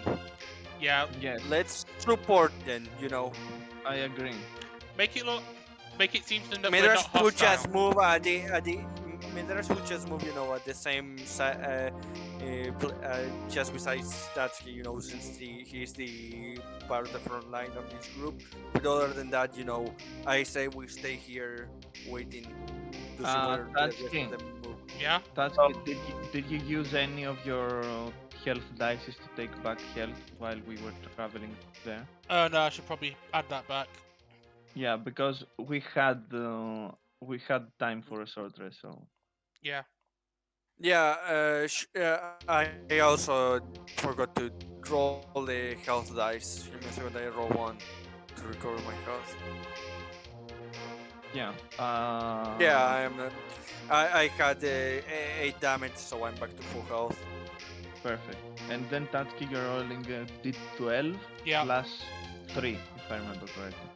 [SPEAKER 2] yeah,
[SPEAKER 4] Yes,
[SPEAKER 3] Let's support them.
[SPEAKER 4] I agree.
[SPEAKER 2] make it seem that we're
[SPEAKER 3] May
[SPEAKER 2] not
[SPEAKER 3] who just
[SPEAKER 2] hostile.
[SPEAKER 3] move at the May who just move at the same side, just besides Statsky, since he's the part of the front line of this group. But other than that, I say we stay here waiting to see where the rest
[SPEAKER 4] Statsky.
[SPEAKER 3] of them move.
[SPEAKER 2] Yeah.
[SPEAKER 4] That's did you use any of your health dices to take back health while we were traveling there?
[SPEAKER 2] Oh no, I should probably add that back.
[SPEAKER 4] Yeah, because we had time for a short rest, so
[SPEAKER 2] Yeah.
[SPEAKER 3] Yeah, I also forgot to roll the health dice. Give me a second, I roll one. to recover my health.
[SPEAKER 4] Yeah.
[SPEAKER 3] Yeah, I am. I had 8 damage, so I'm back to full health.
[SPEAKER 4] Perfect. And then Tatsuki, you're rolling a d12
[SPEAKER 2] Yeah.
[SPEAKER 4] plus 3, if I remember correctly.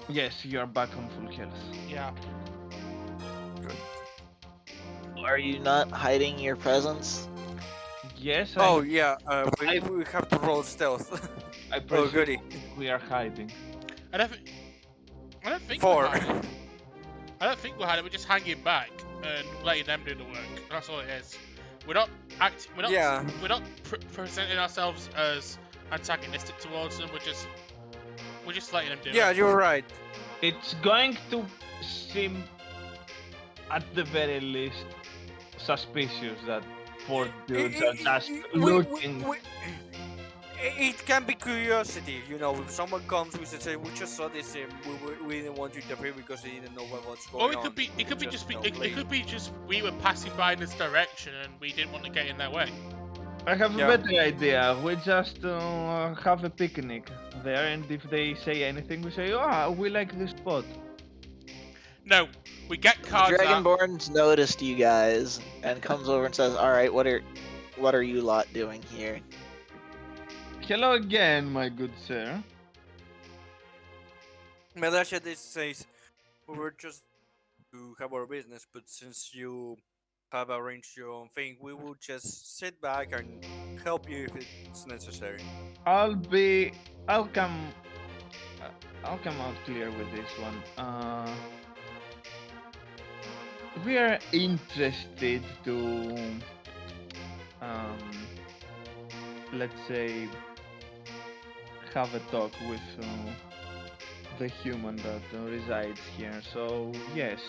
[SPEAKER 4] Yes, you're back on full health.
[SPEAKER 2] Yeah.
[SPEAKER 1] Are you not hiding your presence?
[SPEAKER 4] Yes,
[SPEAKER 3] Oh yeah,
[SPEAKER 4] I-
[SPEAKER 3] we have to roll stealth.
[SPEAKER 4] I
[SPEAKER 3] Oh
[SPEAKER 4] presume
[SPEAKER 3] goody.
[SPEAKER 4] we are hiding.
[SPEAKER 2] I don't think we're
[SPEAKER 3] 4.
[SPEAKER 2] hiding. I don't think we're hiding. We're just hanging back and letting them do the work. That's all it is. We're not acting.
[SPEAKER 3] Yeah.
[SPEAKER 2] We're not presenting ourselves as antagonistic towards them. We're just letting them do
[SPEAKER 3] Yeah,
[SPEAKER 2] it.
[SPEAKER 3] you're right.
[SPEAKER 4] It's going to seem, at the very least, suspicious that 4 dudes are just looking.
[SPEAKER 3] It can be curiosity, you know. If someone comes, we should say we just saw this. We didn't want to interfere because they didn't know what's going
[SPEAKER 2] Or
[SPEAKER 3] on.
[SPEAKER 2] it could be. It could be
[SPEAKER 3] Just,
[SPEAKER 2] just.
[SPEAKER 3] you know,
[SPEAKER 2] It
[SPEAKER 3] play.
[SPEAKER 2] could be just we were passing by in this direction and we didn't want to get in their way.
[SPEAKER 4] I have a
[SPEAKER 3] Yeah.
[SPEAKER 4] better idea. We just have a picnic there, and if they say anything, we say, "Oh, we like this spot."
[SPEAKER 2] No, we get
[SPEAKER 1] The
[SPEAKER 2] cards out.
[SPEAKER 1] Dragonborn's noticed you guys and comes over and says, "All right, what are you lot doing here?"
[SPEAKER 4] Hello again, my good sir.
[SPEAKER 3] Melasha this says we were just to have our business, but since you have arranged your own thing, we will just sit back and help you if it's necessary.
[SPEAKER 4] I'll come. I'll come out clear with this one. We are interested to, let's say, have a talk with the human that resides here. So yes,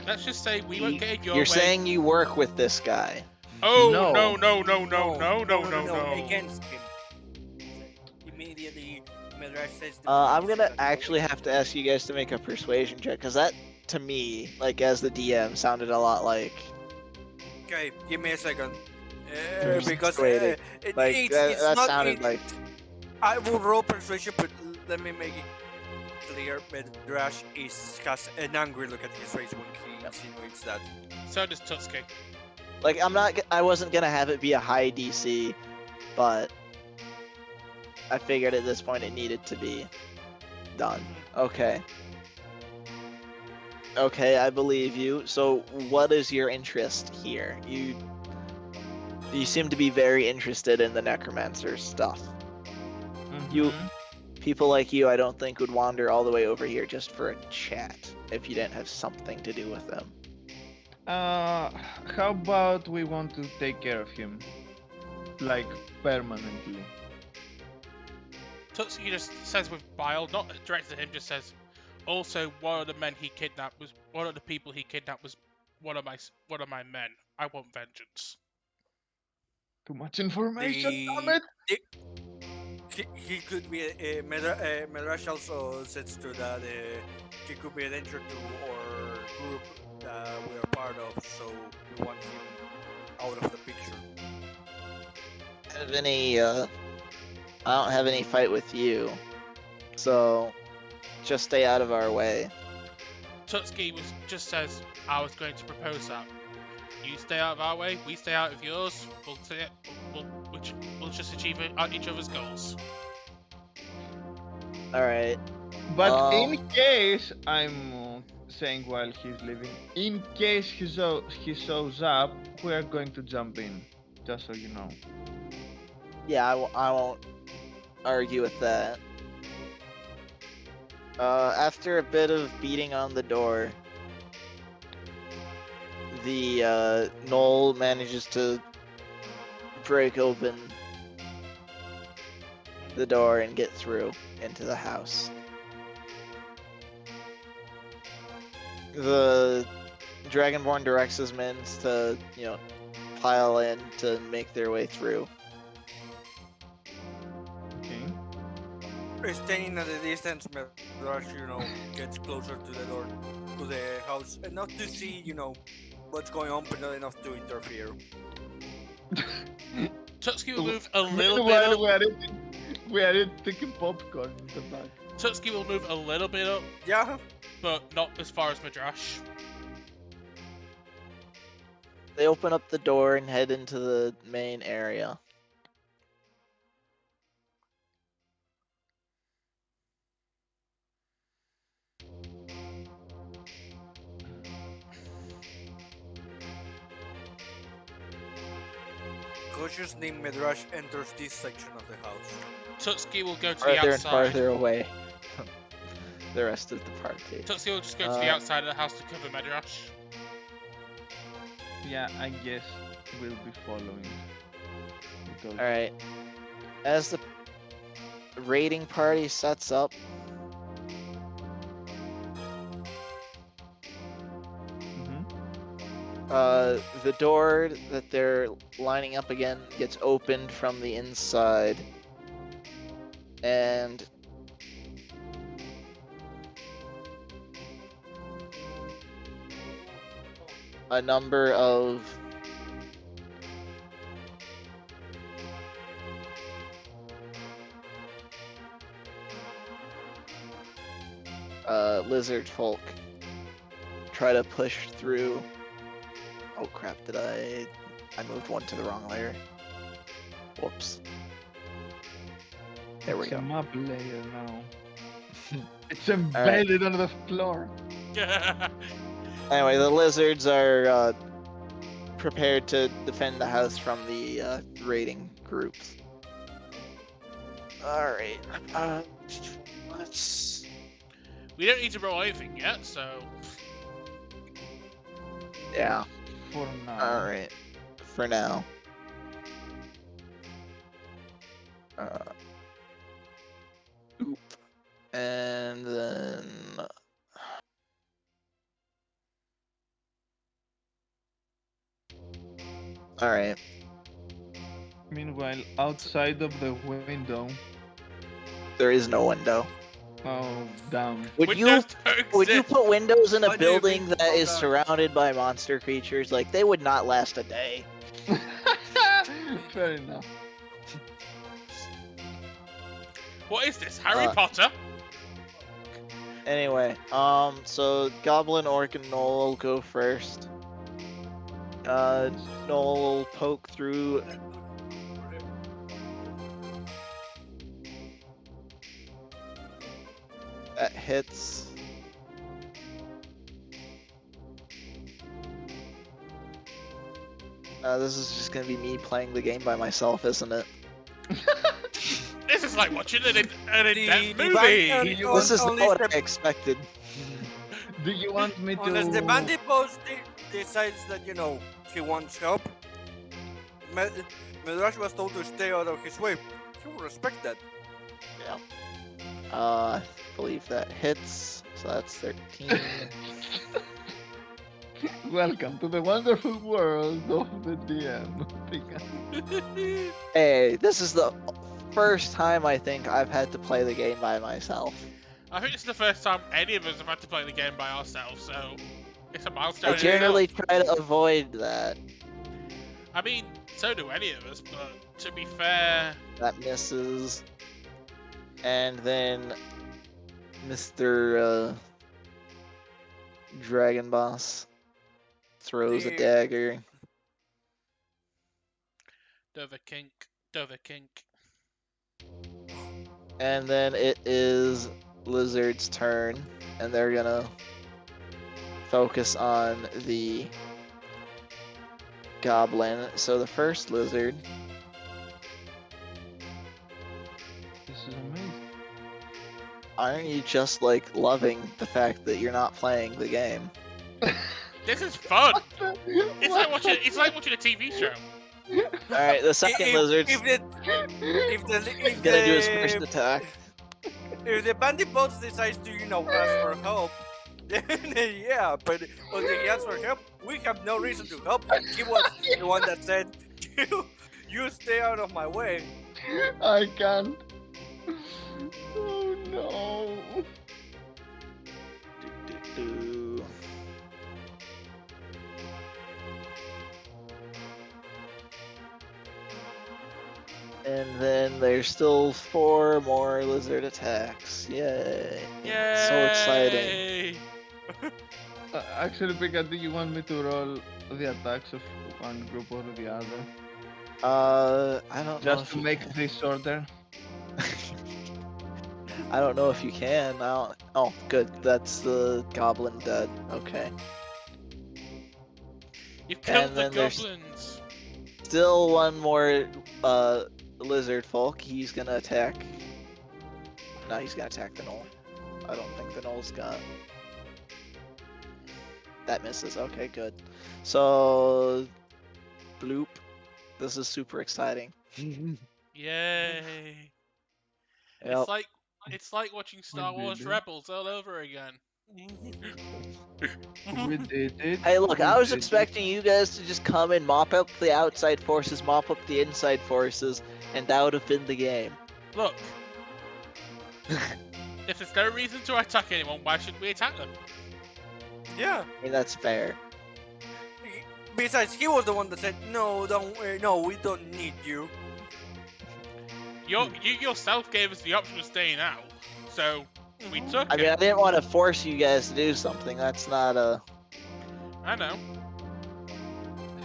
[SPEAKER 2] Let's just say we won't get in your
[SPEAKER 1] You're
[SPEAKER 2] way.
[SPEAKER 1] saying you work with this guy.
[SPEAKER 2] Oh
[SPEAKER 4] No.
[SPEAKER 2] no.
[SPEAKER 3] Against him. Immediately, Medrash says.
[SPEAKER 1] I'm gonna actually have to ask you guys to make a persuasion check, because that, to me, like as the DM, sounded a lot like
[SPEAKER 3] Okay, give me a second.
[SPEAKER 1] You're
[SPEAKER 3] Because
[SPEAKER 1] persuaded. Like
[SPEAKER 3] it's
[SPEAKER 1] that
[SPEAKER 3] not.
[SPEAKER 1] sounded like
[SPEAKER 3] I will roll persuasion, but let me make it clear. Medrash has an angry look at his face when he insinuates that.
[SPEAKER 2] So does Tutsuki.
[SPEAKER 1] I wasn't gonna have it be a high DC, but I figured at this point it needed to be done. Okay. Okay, I believe you. So what is your interest here? You seem to be very interested in the necromancer stuff. You-
[SPEAKER 4] Mhm.
[SPEAKER 1] People like you, I don't think would wander all the way over here just for a chat if you didn't have something to do with them.
[SPEAKER 4] How about we want to take care of him, like permanently?
[SPEAKER 2] Tutsuki just says with bile, not directed at him, just says, also one of the people he kidnapped was one of my men. I want vengeance.
[SPEAKER 4] Too much information, damn
[SPEAKER 3] The,
[SPEAKER 4] it!
[SPEAKER 3] he could be Medrash also says to that he could be a danger to our group that we are part of, so we want him out of the picture.
[SPEAKER 1] Have any I don't have any fight with you. So just stay out of our way.
[SPEAKER 2] Tutsuki just says, I was going to propose that. You stay out of our way, we stay out of yours. We'll just achieve each other's goals.
[SPEAKER 1] Alright.
[SPEAKER 4] But in case I'm saying while he's leaving, in case he shows up, we're going to jump in. Just so you know.
[SPEAKER 1] Yeah, I won't argue with that. After a bit of beating on the door, the Knoll manages to break open the door and get through into the house. The Dragonborn directs his men to, pile in to make their way through.
[SPEAKER 4] Okay.
[SPEAKER 3] Staying at a distance, Medrash, gets closer to the door to the house, and not to see, what's going on, but not enough to interfere.
[SPEAKER 2] Tutski will move a little bit
[SPEAKER 4] Meanwhile,
[SPEAKER 2] up.
[SPEAKER 4] we are taking popcorn in the back.
[SPEAKER 2] Tutski will move a little bit up,
[SPEAKER 3] Yeah.
[SPEAKER 2] but not as far as Midrash.
[SPEAKER 1] They open up the door and head into the main area.
[SPEAKER 3] Cautious named Midrash enters this section of the house.
[SPEAKER 2] Tutski will go to the
[SPEAKER 1] Farther and
[SPEAKER 2] outside.
[SPEAKER 1] farther away. The rest of the party.
[SPEAKER 2] Tutski will just go to the outside of the house to cover Midrash.
[SPEAKER 4] Yeah, I guess we'll be following. Because
[SPEAKER 1] Alright. As the raiding party sets up, the door that they're lining up again gets opened from the inside. And a number of lizard folk try to push through. Oh crap, did I moved one to the wrong layer. Whoops. There we
[SPEAKER 4] it's
[SPEAKER 1] go.
[SPEAKER 4] a map layer now. It's embedded under the floor.
[SPEAKER 1] Anyway, the lizards are prepared to defend the house from the raiding groups. Alright. Let's...
[SPEAKER 2] We don't need to roll anything yet, so.
[SPEAKER 1] Yeah,
[SPEAKER 4] For now.
[SPEAKER 1] alright. For now. Oop. And then... Alright.
[SPEAKER 4] Meanwhile, outside of the window.
[SPEAKER 1] There is no window.
[SPEAKER 4] Oh, damn.
[SPEAKER 1] Would
[SPEAKER 2] Windows
[SPEAKER 1] you
[SPEAKER 2] don't
[SPEAKER 1] Would you
[SPEAKER 2] exist.
[SPEAKER 1] put windows in a
[SPEAKER 3] Why do you
[SPEAKER 1] building
[SPEAKER 3] think
[SPEAKER 1] that
[SPEAKER 3] about
[SPEAKER 1] is
[SPEAKER 3] that?
[SPEAKER 1] surrounded by monster creatures? Like, they would not last a day.
[SPEAKER 4] Fair enough.
[SPEAKER 2] What is this, Harry
[SPEAKER 1] Uh,
[SPEAKER 2] Potter?
[SPEAKER 1] Anyway, so Goblin, Orc, and Noel go first. Noel will poke through. That hits. This is just gonna be me playing the game by myself, isn't it?
[SPEAKER 2] This is like watching an in-depth
[SPEAKER 3] the
[SPEAKER 2] movie.
[SPEAKER 3] band-
[SPEAKER 1] This is not
[SPEAKER 3] only
[SPEAKER 1] what
[SPEAKER 3] the-
[SPEAKER 1] I expected.
[SPEAKER 4] Do you want me to?
[SPEAKER 3] Unless the bandit boss decides that, he wants help, Midrash was told to stay out of his way. He will respect that.
[SPEAKER 1] I believe that hits, so that's 13.
[SPEAKER 4] Welcome to the wonderful world of the DM.
[SPEAKER 1] Hey, this is the first time I think I've had to play the game by myself.
[SPEAKER 2] I think it's the first time any of us have had to play the game by ourselves, so it's a milestone.
[SPEAKER 1] I
[SPEAKER 2] in itself.
[SPEAKER 1] generally try to avoid that.
[SPEAKER 2] I mean, so do any of us, but to be fair,
[SPEAKER 1] That misses. And then Mr. Dragon Boss throws a
[SPEAKER 3] The-
[SPEAKER 1] dagger.
[SPEAKER 2] Dover kink, Dover kink.
[SPEAKER 1] And then it is Lizard's turn. And they're gonna focus on the Goblin. So the first Lizard.
[SPEAKER 4] This is amazing.
[SPEAKER 1] Aren't you just like loving the fact that you're not playing the game?
[SPEAKER 2] This is fun. It's like
[SPEAKER 4] What?
[SPEAKER 2] watching a TV show.
[SPEAKER 1] Alright, the second Lizard's
[SPEAKER 3] If
[SPEAKER 1] gonna do his first attack.
[SPEAKER 3] if the bandit boss decides to, ask for help, then yeah, but until he asks for help, we have no reason to help him. He was the one that said, you stay out of my way.
[SPEAKER 4] I can't. Oh no.
[SPEAKER 1] Do. And then there's still 4 more lizard attacks. Yay!
[SPEAKER 2] Yay!
[SPEAKER 1] So exciting.
[SPEAKER 4] Actually, Pika, do you want me to roll the attacks of one group or the other?
[SPEAKER 1] I don't know
[SPEAKER 4] Just
[SPEAKER 1] if
[SPEAKER 4] to
[SPEAKER 1] you
[SPEAKER 4] make
[SPEAKER 1] can.
[SPEAKER 4] this shorter?
[SPEAKER 1] I don't know if you can. I don't... Oh, good. That's the goblin dead. Okay.
[SPEAKER 2] You've killed
[SPEAKER 1] And
[SPEAKER 2] the
[SPEAKER 1] then there's
[SPEAKER 2] goblins.
[SPEAKER 1] still one more lizard folk. He's gonna attack. No, he's gonna attack the knoll. I don't think the knoll's got. That misses. Okay, good. So, bloop. This is super exciting.
[SPEAKER 2] Yay!
[SPEAKER 1] Yep.
[SPEAKER 2] It's like watching Star
[SPEAKER 4] did
[SPEAKER 2] Wars
[SPEAKER 4] it.
[SPEAKER 2] Rebels all over again.
[SPEAKER 4] We did it.
[SPEAKER 1] Hey, look,
[SPEAKER 4] we
[SPEAKER 1] I was
[SPEAKER 4] did it.
[SPEAKER 1] expecting you guys to just come and mop up the outside forces, mop up the inside forces, and that would have been the game.
[SPEAKER 2] Look. If there's no reason to attack anyone, why should we attack them?
[SPEAKER 3] Yeah.
[SPEAKER 1] I mean, that's fair.
[SPEAKER 3] Besides, he was the one that said, "No, don't. No, we don't need you."
[SPEAKER 2] You yourself gave us the option of staying out, so we took
[SPEAKER 1] I mean, I
[SPEAKER 2] it.
[SPEAKER 1] didn't want to force you guys to do something. That's not a
[SPEAKER 2] I know.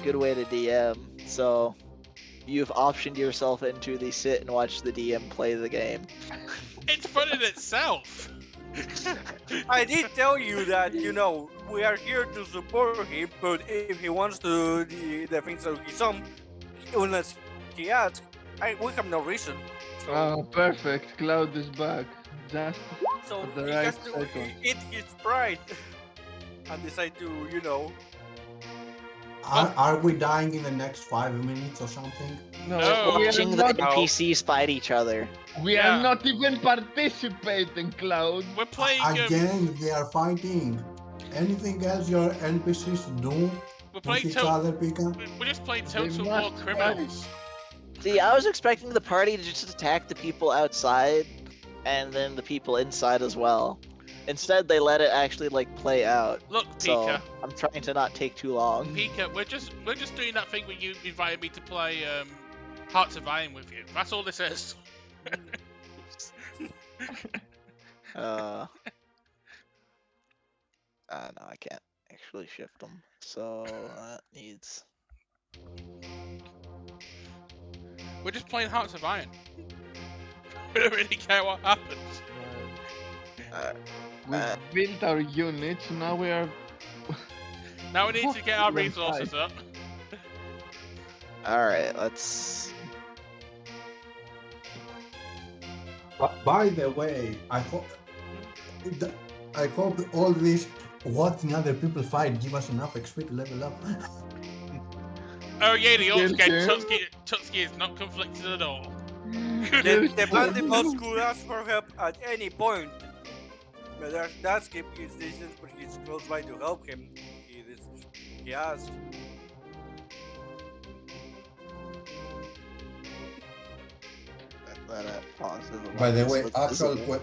[SPEAKER 1] good way to DM. So, you've optioned yourself into the sit and watch the DM play the game.
[SPEAKER 2] It's fun in itself.
[SPEAKER 3] I did tell you that, we are here to support him, but if he wants to do the things of his own, unless he asks, we have no reason.
[SPEAKER 4] Oh, perfect. Cloud is back. Just
[SPEAKER 3] So
[SPEAKER 4] at the
[SPEAKER 3] he
[SPEAKER 4] right
[SPEAKER 3] has to
[SPEAKER 4] second.
[SPEAKER 3] eat his pride and decide to,
[SPEAKER 5] Are we dying in the next 5 minutes or something?
[SPEAKER 4] No,
[SPEAKER 2] No.
[SPEAKER 4] we
[SPEAKER 1] Watching
[SPEAKER 4] are
[SPEAKER 1] the
[SPEAKER 4] not.
[SPEAKER 1] NPCs fight each other.
[SPEAKER 4] We
[SPEAKER 2] Yeah.
[SPEAKER 4] are not even participating, Cloud.
[SPEAKER 2] We're playing.
[SPEAKER 5] Again, they are fighting. Anything else your NPCs do
[SPEAKER 2] We're
[SPEAKER 5] with
[SPEAKER 2] playing.
[SPEAKER 5] each other, Pika?
[SPEAKER 2] We're just playing
[SPEAKER 4] They
[SPEAKER 2] Total War
[SPEAKER 4] must
[SPEAKER 2] Criminals.
[SPEAKER 1] See, I was expecting the party to just attack the people outside, and then the people inside as well. Instead, they let it actually play out.
[SPEAKER 2] Look,
[SPEAKER 1] So
[SPEAKER 2] Pika.
[SPEAKER 1] I'm trying to not take too long.
[SPEAKER 2] Pika, we're just doing that thing where you invited me to play Hearts of Iron with you. That's all this is.
[SPEAKER 1] No, I can't actually shift them. So that needs.
[SPEAKER 2] We're just playing Hearts of Iron. We don't really care what happens.
[SPEAKER 4] We built our units. Now we are.
[SPEAKER 2] Now we need to get our
[SPEAKER 4] Then
[SPEAKER 2] resources
[SPEAKER 4] fight.
[SPEAKER 2] up.
[SPEAKER 1] All right, let's.
[SPEAKER 5] By the way, I hope all this watching other people fight give us enough XP to level up.
[SPEAKER 2] Oh yeah, the orcs get
[SPEAKER 4] Kill him.
[SPEAKER 2] Tutski is not conflicted at all.
[SPEAKER 3] The bandit boss could ask for help at any point. But that's keep his distance, but he's close by to help him. He asked.
[SPEAKER 1] Positive.
[SPEAKER 5] By the way,
[SPEAKER 1] That's visible.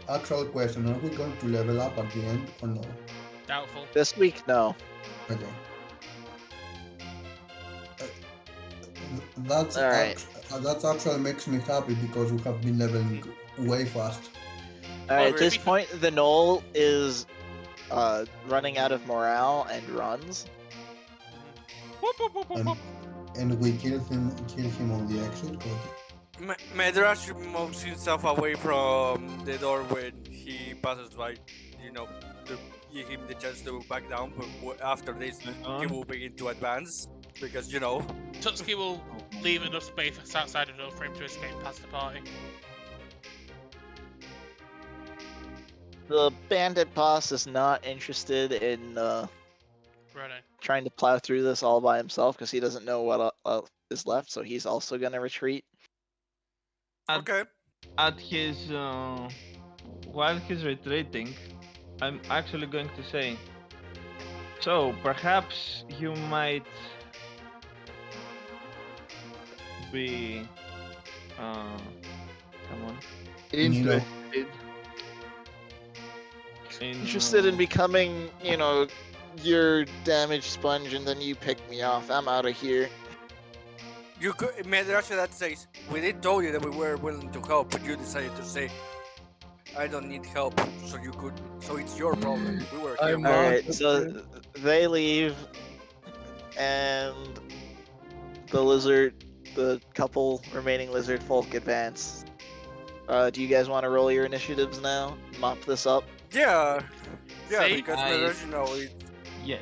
[SPEAKER 5] actual question: are we going to level up at the end or no?
[SPEAKER 2] Doubtful.
[SPEAKER 1] This week, no.
[SPEAKER 5] Okay. That's
[SPEAKER 1] All right.
[SPEAKER 5] that actually makes me happy because we have been leveling way fast.
[SPEAKER 1] All right, at
[SPEAKER 2] Alright.
[SPEAKER 1] this point, the knoll is running out of morale and runs.
[SPEAKER 2] Whoop, whoop, whoop, whoop, whoop.
[SPEAKER 5] And we kill him on the exit. Got
[SPEAKER 3] Medrash moves himself away from the door when he passes by, to give him the chance to back down. But after this, he will begin to advance because,
[SPEAKER 2] Tutski will leave enough space outside the door for him to escape past the party.
[SPEAKER 1] The bandit boss is not interested in
[SPEAKER 2] Running.
[SPEAKER 1] trying to plow through this all by himself because he doesn't know what is left, so he's also gonna retreat.
[SPEAKER 3] Okay.
[SPEAKER 4] At his while he's retreating, I'm actually going to say, so perhaps you might be come on,
[SPEAKER 5] Nilo.
[SPEAKER 1] Interested in becoming, your damage sponge, and then you pick me off. I'm out of here.
[SPEAKER 3] You could Medrasha that says, we did tell you that we were willing to help, but you decided to say, I don't need help, so it's your problem. We were here.
[SPEAKER 4] I'm
[SPEAKER 1] All
[SPEAKER 4] out
[SPEAKER 1] right,
[SPEAKER 4] of
[SPEAKER 1] so
[SPEAKER 4] it.
[SPEAKER 1] they leave, and the couple remaining lizard folk advance. Do you guys want to roll your initiatives now? Mop this up.
[SPEAKER 3] Yeah,
[SPEAKER 2] See?
[SPEAKER 3] because
[SPEAKER 6] I-
[SPEAKER 3] Medrasha,
[SPEAKER 4] Yes.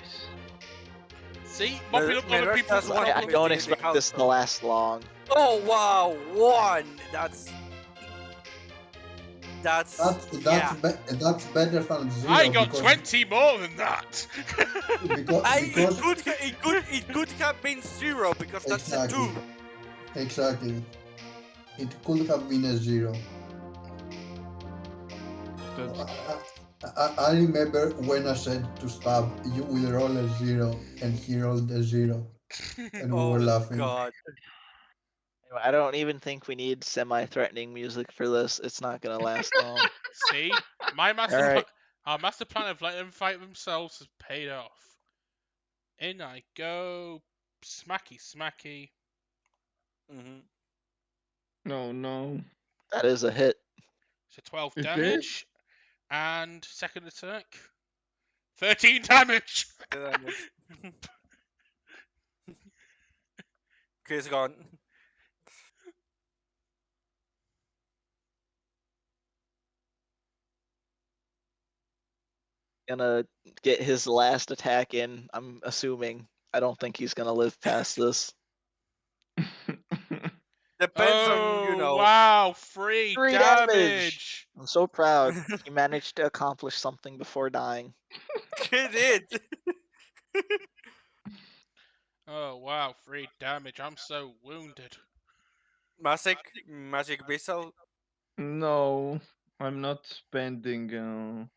[SPEAKER 2] See? Mopping up other
[SPEAKER 3] Medrasha
[SPEAKER 2] people's
[SPEAKER 3] has one
[SPEAKER 1] I
[SPEAKER 2] problems.
[SPEAKER 1] don't
[SPEAKER 3] investigating
[SPEAKER 1] expect
[SPEAKER 3] house,
[SPEAKER 1] this to
[SPEAKER 3] so-
[SPEAKER 1] last long.
[SPEAKER 3] Oh wow, one. That's yeah.
[SPEAKER 5] That's better than zero
[SPEAKER 2] I got
[SPEAKER 5] because
[SPEAKER 2] 20 more than that.
[SPEAKER 5] because
[SPEAKER 3] It
[SPEAKER 5] because
[SPEAKER 3] could have been zero because that's a
[SPEAKER 5] exactly
[SPEAKER 3] two.
[SPEAKER 5] exactly it could have been a zero.
[SPEAKER 4] That's
[SPEAKER 5] I remember when I said to stab, you will roll a zero, and he rolled a zero, and we were
[SPEAKER 3] Oh
[SPEAKER 5] laughing.
[SPEAKER 3] god.
[SPEAKER 1] Anyway, I don't even think we need semi-threatening music for this. It's not gonna last long.
[SPEAKER 2] See? My master
[SPEAKER 1] All right.
[SPEAKER 2] our master plan of letting them fight themselves has paid off. In I go. Smacky, smacky.
[SPEAKER 3] Mm-hmm.
[SPEAKER 4] no.
[SPEAKER 1] That is a hit.
[SPEAKER 2] So 12
[SPEAKER 4] It is?
[SPEAKER 2] damage. And second attack. 13 damage!
[SPEAKER 3] He's gone.
[SPEAKER 1] Gonna get his last attack in. I'm assuming. I don't think he's gonna live past this.
[SPEAKER 3] Depends on
[SPEAKER 2] Oh, wow! 3
[SPEAKER 1] 3
[SPEAKER 2] damage!
[SPEAKER 1] I'm so proud. He managed to accomplish something before dying.
[SPEAKER 3] He did.
[SPEAKER 2] Oh, wow, 3 damage. I'm so wounded.
[SPEAKER 3] Magic missile.
[SPEAKER 4] No, I'm not spending. Come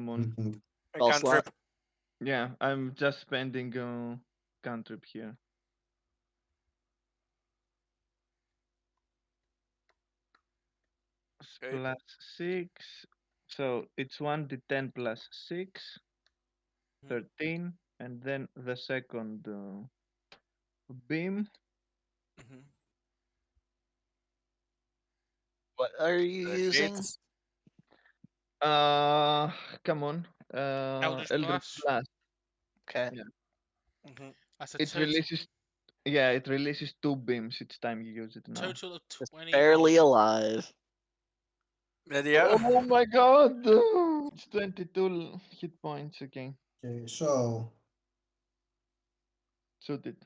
[SPEAKER 4] on.
[SPEAKER 5] Mhm.
[SPEAKER 3] A
[SPEAKER 1] Spell slot.
[SPEAKER 3] cantrip.
[SPEAKER 4] Yeah, I'm just spending cantrip here.
[SPEAKER 3] Okay.
[SPEAKER 4] Plus 6. So it's 1d10 plus 6,
[SPEAKER 3] Mhm.
[SPEAKER 4] 13, and then the second beam.
[SPEAKER 3] Mhm.
[SPEAKER 1] What are you using?
[SPEAKER 3] Hits.
[SPEAKER 4] Uh, Come on.
[SPEAKER 2] Eldritch
[SPEAKER 4] Eldritch
[SPEAKER 2] Blast.
[SPEAKER 4] Blast.
[SPEAKER 1] Okay.
[SPEAKER 4] Yeah.
[SPEAKER 3] Mhm.
[SPEAKER 2] That's a
[SPEAKER 4] It releases. Yeah, it releases 2 beams each time you use it now.
[SPEAKER 2] total of
[SPEAKER 1] Just
[SPEAKER 2] 21.
[SPEAKER 1] barely alive.
[SPEAKER 3] Yeah.
[SPEAKER 4] Oh my god! It's 22 hit points again.
[SPEAKER 5] Okay, so
[SPEAKER 4] Shoot it.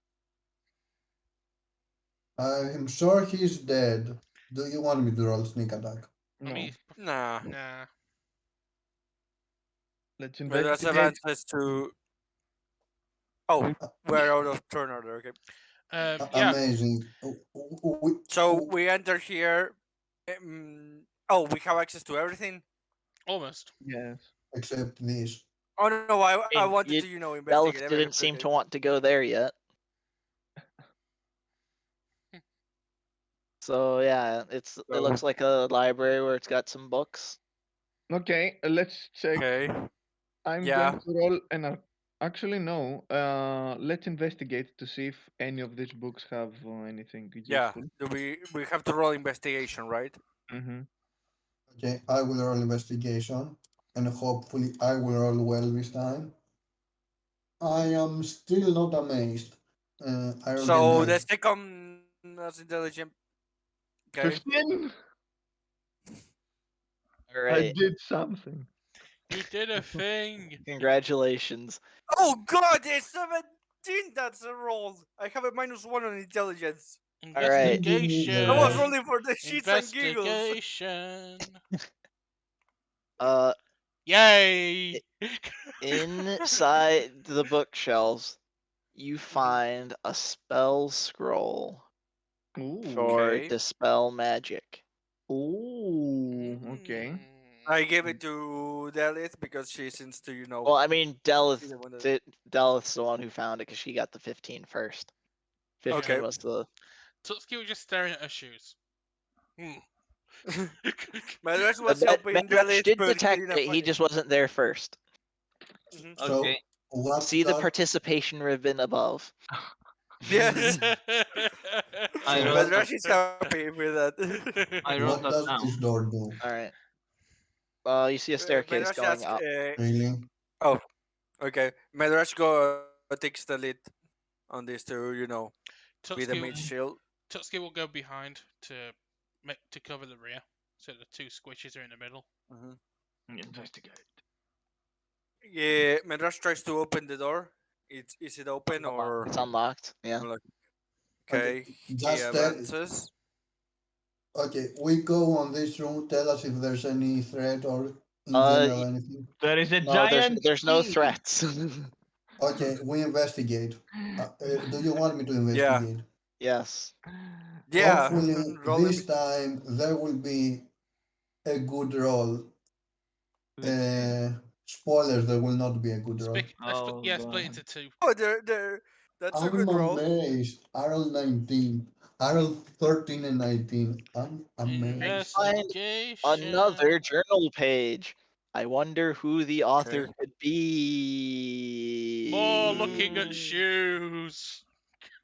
[SPEAKER 5] I'm sure he's dead. Do you want me to roll sneak attack?
[SPEAKER 2] I
[SPEAKER 4] No.
[SPEAKER 2] mean,
[SPEAKER 3] Nah.
[SPEAKER 2] nah.
[SPEAKER 4] Let's
[SPEAKER 3] Medrasha
[SPEAKER 4] investigate.
[SPEAKER 3] advances to. Oh, we're out of turn order. Okay.
[SPEAKER 2] Yeah.
[SPEAKER 5] Amazing.
[SPEAKER 3] So we enter here. Oh, we have access to everything.
[SPEAKER 2] Almost.
[SPEAKER 4] Yes.
[SPEAKER 5] Except this.
[SPEAKER 3] Oh no, I
[SPEAKER 1] mean,
[SPEAKER 3] wanted
[SPEAKER 1] you-
[SPEAKER 3] to investigate
[SPEAKER 1] Delph
[SPEAKER 3] everything.
[SPEAKER 1] didn't seem
[SPEAKER 3] Okay.
[SPEAKER 1] to want to go there yet. So yeah, it looks like a library where it's got some books.
[SPEAKER 4] Okay, let's check.
[SPEAKER 3] Okay.
[SPEAKER 4] I'm
[SPEAKER 3] Yeah.
[SPEAKER 4] going to roll actually no. Let's investigate to see if any of these books have anything
[SPEAKER 3] Yeah.
[SPEAKER 4] useful.
[SPEAKER 3] Do we have to roll investigation, right?
[SPEAKER 4] Mm-hmm.
[SPEAKER 5] Okay, I will roll investigation, and hopefully I will roll well this time. I am still not amazed. I rolled a
[SPEAKER 3] So the
[SPEAKER 5] 9.
[SPEAKER 3] second that's intelligent. Okay.
[SPEAKER 4] 15.
[SPEAKER 1] All
[SPEAKER 4] I
[SPEAKER 1] right.
[SPEAKER 4] did something.
[SPEAKER 2] You did a thing.
[SPEAKER 1] Congratulations.
[SPEAKER 3] Oh god, it's 17. That's a roll. I have a -1 on intelligence.
[SPEAKER 1] All right.
[SPEAKER 5] Give me the
[SPEAKER 3] I was
[SPEAKER 5] rest.
[SPEAKER 2] Investigation.
[SPEAKER 3] rolling for the shits and giggles.
[SPEAKER 2] Investigation.
[SPEAKER 1] Uh,
[SPEAKER 2] Yay!
[SPEAKER 1] inside the bookshelves, you
[SPEAKER 3] Mm-hmm.
[SPEAKER 1] find a spell scroll
[SPEAKER 4] Ooh.
[SPEAKER 1] for
[SPEAKER 3] Okay.
[SPEAKER 1] dispel magic.
[SPEAKER 4] Ooh. Okay.
[SPEAKER 3] I gave it to Delith because she seems to,
[SPEAKER 1] Well, I mean, Delith,
[SPEAKER 3] be the one that-
[SPEAKER 1] Delith's the one who found it because she got the 15 first. 15
[SPEAKER 3] Okay.
[SPEAKER 1] was the.
[SPEAKER 2] Tutsuki was just staring at her shoes.
[SPEAKER 3] My rest was
[SPEAKER 1] But
[SPEAKER 3] helping
[SPEAKER 1] Medrash
[SPEAKER 3] Delith,
[SPEAKER 1] did
[SPEAKER 3] but he
[SPEAKER 1] detect
[SPEAKER 3] didn't
[SPEAKER 1] it. He
[SPEAKER 3] find it.
[SPEAKER 1] just wasn't there first.
[SPEAKER 3] Mhm.
[SPEAKER 5] So
[SPEAKER 6] Okay.
[SPEAKER 5] What
[SPEAKER 1] See the
[SPEAKER 5] card?
[SPEAKER 1] participation ribbon above.
[SPEAKER 3] Yes.
[SPEAKER 4] I
[SPEAKER 5] So
[SPEAKER 4] wrote that.
[SPEAKER 3] Madrash is happy with that.
[SPEAKER 4] I wrote
[SPEAKER 5] what
[SPEAKER 4] that
[SPEAKER 5] does this
[SPEAKER 4] down.
[SPEAKER 5] door do?
[SPEAKER 1] All right. You see a staircase
[SPEAKER 3] Madrash
[SPEAKER 1] going
[SPEAKER 3] asks,
[SPEAKER 1] up.
[SPEAKER 5] Really?
[SPEAKER 3] oh, okay. Madrash go takes the lead on this to, be the
[SPEAKER 2] Tutsuki,
[SPEAKER 3] main shield.
[SPEAKER 2] Tutsuki will go behind to cover the rear, so the two squishes are in the middle.
[SPEAKER 3] Hmm.
[SPEAKER 4] Investigate.
[SPEAKER 3] Yeah, Madrash tries to open the door. Is it open or
[SPEAKER 1] It's unlocked. Yeah.
[SPEAKER 3] unlocked?
[SPEAKER 5] Okay.
[SPEAKER 3] Okay, he
[SPEAKER 5] Just tell.
[SPEAKER 3] advances.
[SPEAKER 5] Okay, we go on this room. Tell us if there's any threat or in
[SPEAKER 1] Uh,
[SPEAKER 5] general anything.
[SPEAKER 4] There is a
[SPEAKER 1] no,
[SPEAKER 4] giant
[SPEAKER 1] there's no
[SPEAKER 4] key.
[SPEAKER 1] threats.
[SPEAKER 5] Okay, we investigate. Do you want me to
[SPEAKER 3] Yeah,
[SPEAKER 5] investigate?
[SPEAKER 1] Yes.
[SPEAKER 3] yeah.
[SPEAKER 5] Hopefully,
[SPEAKER 3] Roll
[SPEAKER 5] this
[SPEAKER 3] him.
[SPEAKER 5] time there will be a good roll.
[SPEAKER 4] Let's see.
[SPEAKER 5] Spoilers, there will not be a good roll.
[SPEAKER 4] Oh
[SPEAKER 2] Split
[SPEAKER 4] god.
[SPEAKER 2] into two.
[SPEAKER 3] Oh, there. That's a
[SPEAKER 5] I'm
[SPEAKER 3] good roll.
[SPEAKER 5] amazed. I rolled 19. I rolled 13 and 19. I'm amazed.
[SPEAKER 1] Find
[SPEAKER 2] Investigation.
[SPEAKER 1] another journal page. I wonder who the author
[SPEAKER 3] Okay.
[SPEAKER 1] could be.
[SPEAKER 2] More looking at shoes.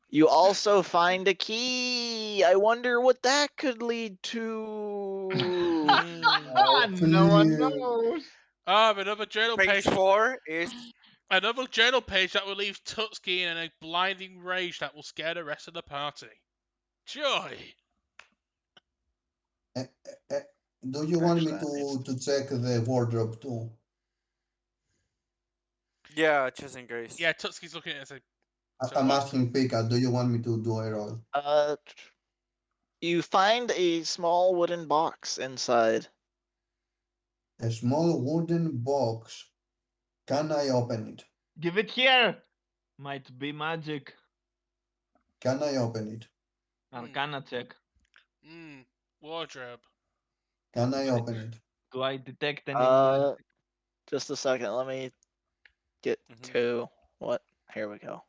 [SPEAKER 1] You also find a key. I wonder what that could lead to.
[SPEAKER 4] No one
[SPEAKER 5] Clear.
[SPEAKER 4] knows.
[SPEAKER 2] Another journal
[SPEAKER 3] Page
[SPEAKER 2] page.
[SPEAKER 3] 4 is
[SPEAKER 2] Another journal page that will leave Tutski in a blinding rage that will scare the rest of the party. Joy.
[SPEAKER 5] Eh, eh, Do you want me to check the wardrobe too?
[SPEAKER 3] yeah, just in case.
[SPEAKER 2] Yeah, Tutski's looking at it and says, so
[SPEAKER 5] I'm
[SPEAKER 2] what?
[SPEAKER 5] asking Pika, do you want me to do a roll?
[SPEAKER 1] Uh, you find a small wooden box inside.
[SPEAKER 5] A small wooden box. Can I open it?
[SPEAKER 4] Give it here. Might be magic.
[SPEAKER 5] Can I open it?
[SPEAKER 4] Arcana check.
[SPEAKER 2] Wardrobe.
[SPEAKER 5] Can I open it?
[SPEAKER 4] Do I detect any magic?
[SPEAKER 1] Just a second. Let me get
[SPEAKER 3] Mhm.
[SPEAKER 1] to what. Here we go.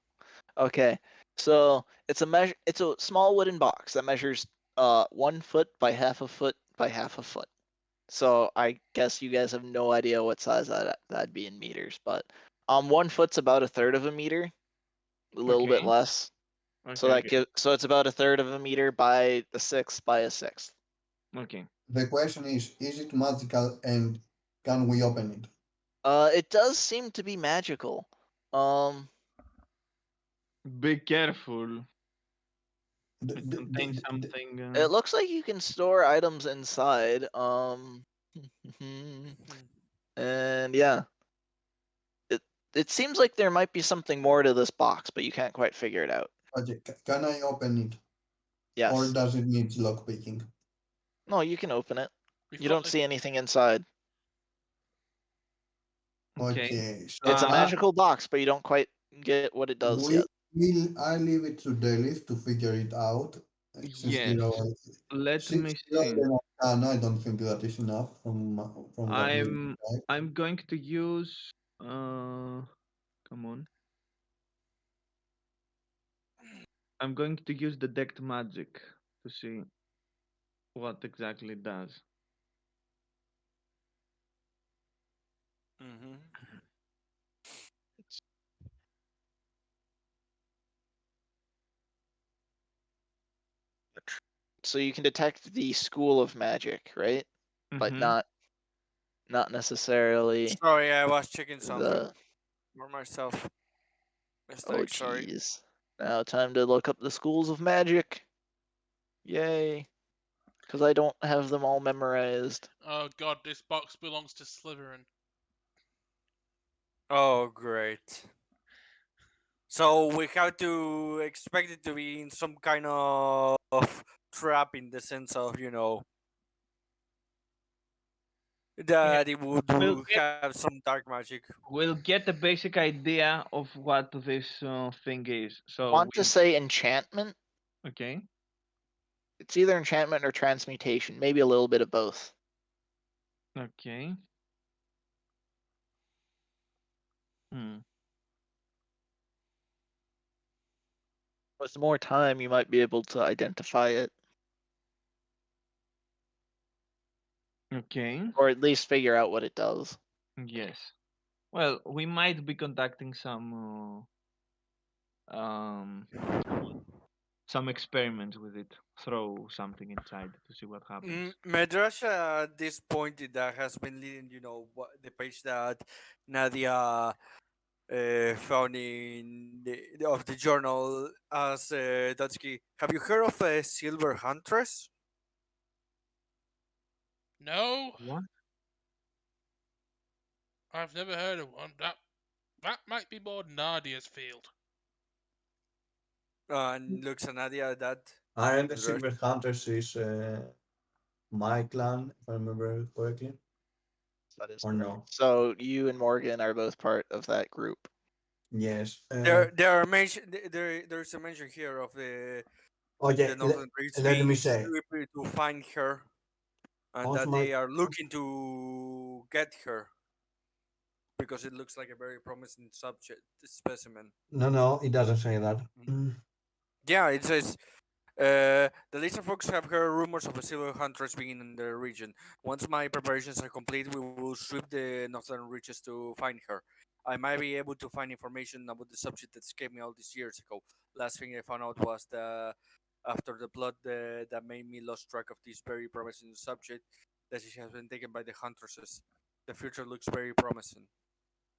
[SPEAKER 1] Okay, so it's a small wooden box that measures 1 foot by half a foot by half a foot. So I guess you guys have no idea what size that'd be in meters, but 1 foot's about a third of a meter, a little bit
[SPEAKER 4] Okay.
[SPEAKER 1] less. So
[SPEAKER 4] Okay.
[SPEAKER 1] so it's about a third of a meter by a sixth by a sixth.
[SPEAKER 4] Okay.
[SPEAKER 5] The question is it magical and can we open it?
[SPEAKER 1] It does seem to be magical. Um,
[SPEAKER 4] Be careful.
[SPEAKER 5] D-
[SPEAKER 4] It
[SPEAKER 5] d- d-
[SPEAKER 4] contains
[SPEAKER 5] d- d-
[SPEAKER 4] something.
[SPEAKER 1] it looks like you can store items inside. And yeah, it it seems like there might be something more to this box, but you can't quite figure it out.
[SPEAKER 5] Okay, can I open it? Or
[SPEAKER 1] Yes.
[SPEAKER 5] does it need lockpicking?
[SPEAKER 1] No, you can open it.
[SPEAKER 2] We've
[SPEAKER 1] You
[SPEAKER 2] got
[SPEAKER 1] don't see anything inside.
[SPEAKER 4] Okay.
[SPEAKER 5] Okay,
[SPEAKER 1] It's a
[SPEAKER 5] so
[SPEAKER 1] magical box, but you don't quite get what it does
[SPEAKER 5] we
[SPEAKER 1] yet.
[SPEAKER 5] will I leave it to Delith to figure it out. Since he
[SPEAKER 4] Yes.
[SPEAKER 5] rolled,
[SPEAKER 4] Let
[SPEAKER 5] since
[SPEAKER 4] me
[SPEAKER 5] he rolled
[SPEAKER 4] see.
[SPEAKER 5] an arcana, I don't think that is enough from what he
[SPEAKER 4] I'm
[SPEAKER 5] described.
[SPEAKER 4] I'm going to use come on. I'm going to use detect magic to see what exactly it does.
[SPEAKER 3] Mhm.
[SPEAKER 1] So you can detect the school of magic, right? But
[SPEAKER 4] Mm-hmm.
[SPEAKER 1] not necessarily
[SPEAKER 3] Sorry, I was checking something
[SPEAKER 1] the.
[SPEAKER 3] for myself.
[SPEAKER 1] Oh
[SPEAKER 3] Mistake, sorry.
[SPEAKER 1] jeez. Now time to look up the schools of magic. Yay. Because I don't have them all memorized.
[SPEAKER 2] Oh god, this box belongs to Slytherin.
[SPEAKER 3] Oh, great. So we have to expect it to be in some kind of trap in the sense of,
[SPEAKER 4] Yeah.
[SPEAKER 3] that it would
[SPEAKER 4] We'll get
[SPEAKER 3] have some dark magic.
[SPEAKER 4] we'll get a basic idea of what this thing is. So
[SPEAKER 1] Want to say enchantment?
[SPEAKER 4] okay.
[SPEAKER 1] It's either enchantment or transmutation, maybe a little bit of both.
[SPEAKER 4] Okay. Hmm.
[SPEAKER 1] With more time, you might be able to identify it,
[SPEAKER 4] Okay.
[SPEAKER 1] or at least figure out what it does.
[SPEAKER 4] Yes. Well, we might be conducting some experiments with it. Throw something inside to see what happens.
[SPEAKER 3] Madrasha at this point that has been leading, the page that Nadia found in of the journal as Dutski. Have you heard of a silver huntress?
[SPEAKER 2] No,
[SPEAKER 4] What?
[SPEAKER 2] I've never heard of one. That might be more Nadia's field.
[SPEAKER 3] And looks at Nadia at that.
[SPEAKER 5] Aren't the
[SPEAKER 3] Madrasha.
[SPEAKER 5] Silver Hunters is my clan, if I remember correctly,
[SPEAKER 1] That is
[SPEAKER 5] or
[SPEAKER 1] correct.
[SPEAKER 5] no?
[SPEAKER 1] So you and Morgan are both part of that group.
[SPEAKER 5] Yes.
[SPEAKER 3] There are there's a mention here of the
[SPEAKER 5] Okay,
[SPEAKER 3] Northern Race
[SPEAKER 5] let me
[SPEAKER 3] being
[SPEAKER 5] say.
[SPEAKER 3] swift to find her, and
[SPEAKER 5] Also,
[SPEAKER 3] that
[SPEAKER 5] my
[SPEAKER 3] they are looking to get her because it looks like a very promising subject specimen.
[SPEAKER 5] no, it doesn't say that.
[SPEAKER 3] Mhm. Yeah, it says the lizard folks have heard rumors of a silver huntress being in the region. Once my preparations are complete, we will sweep the northern reaches to find her. I might be able to find information about the subject that escaped me all these years ago. Last thing I found out was after the blood that made me lost track of this very promising subject that she has been taken by the huntresses. The future looks very promising.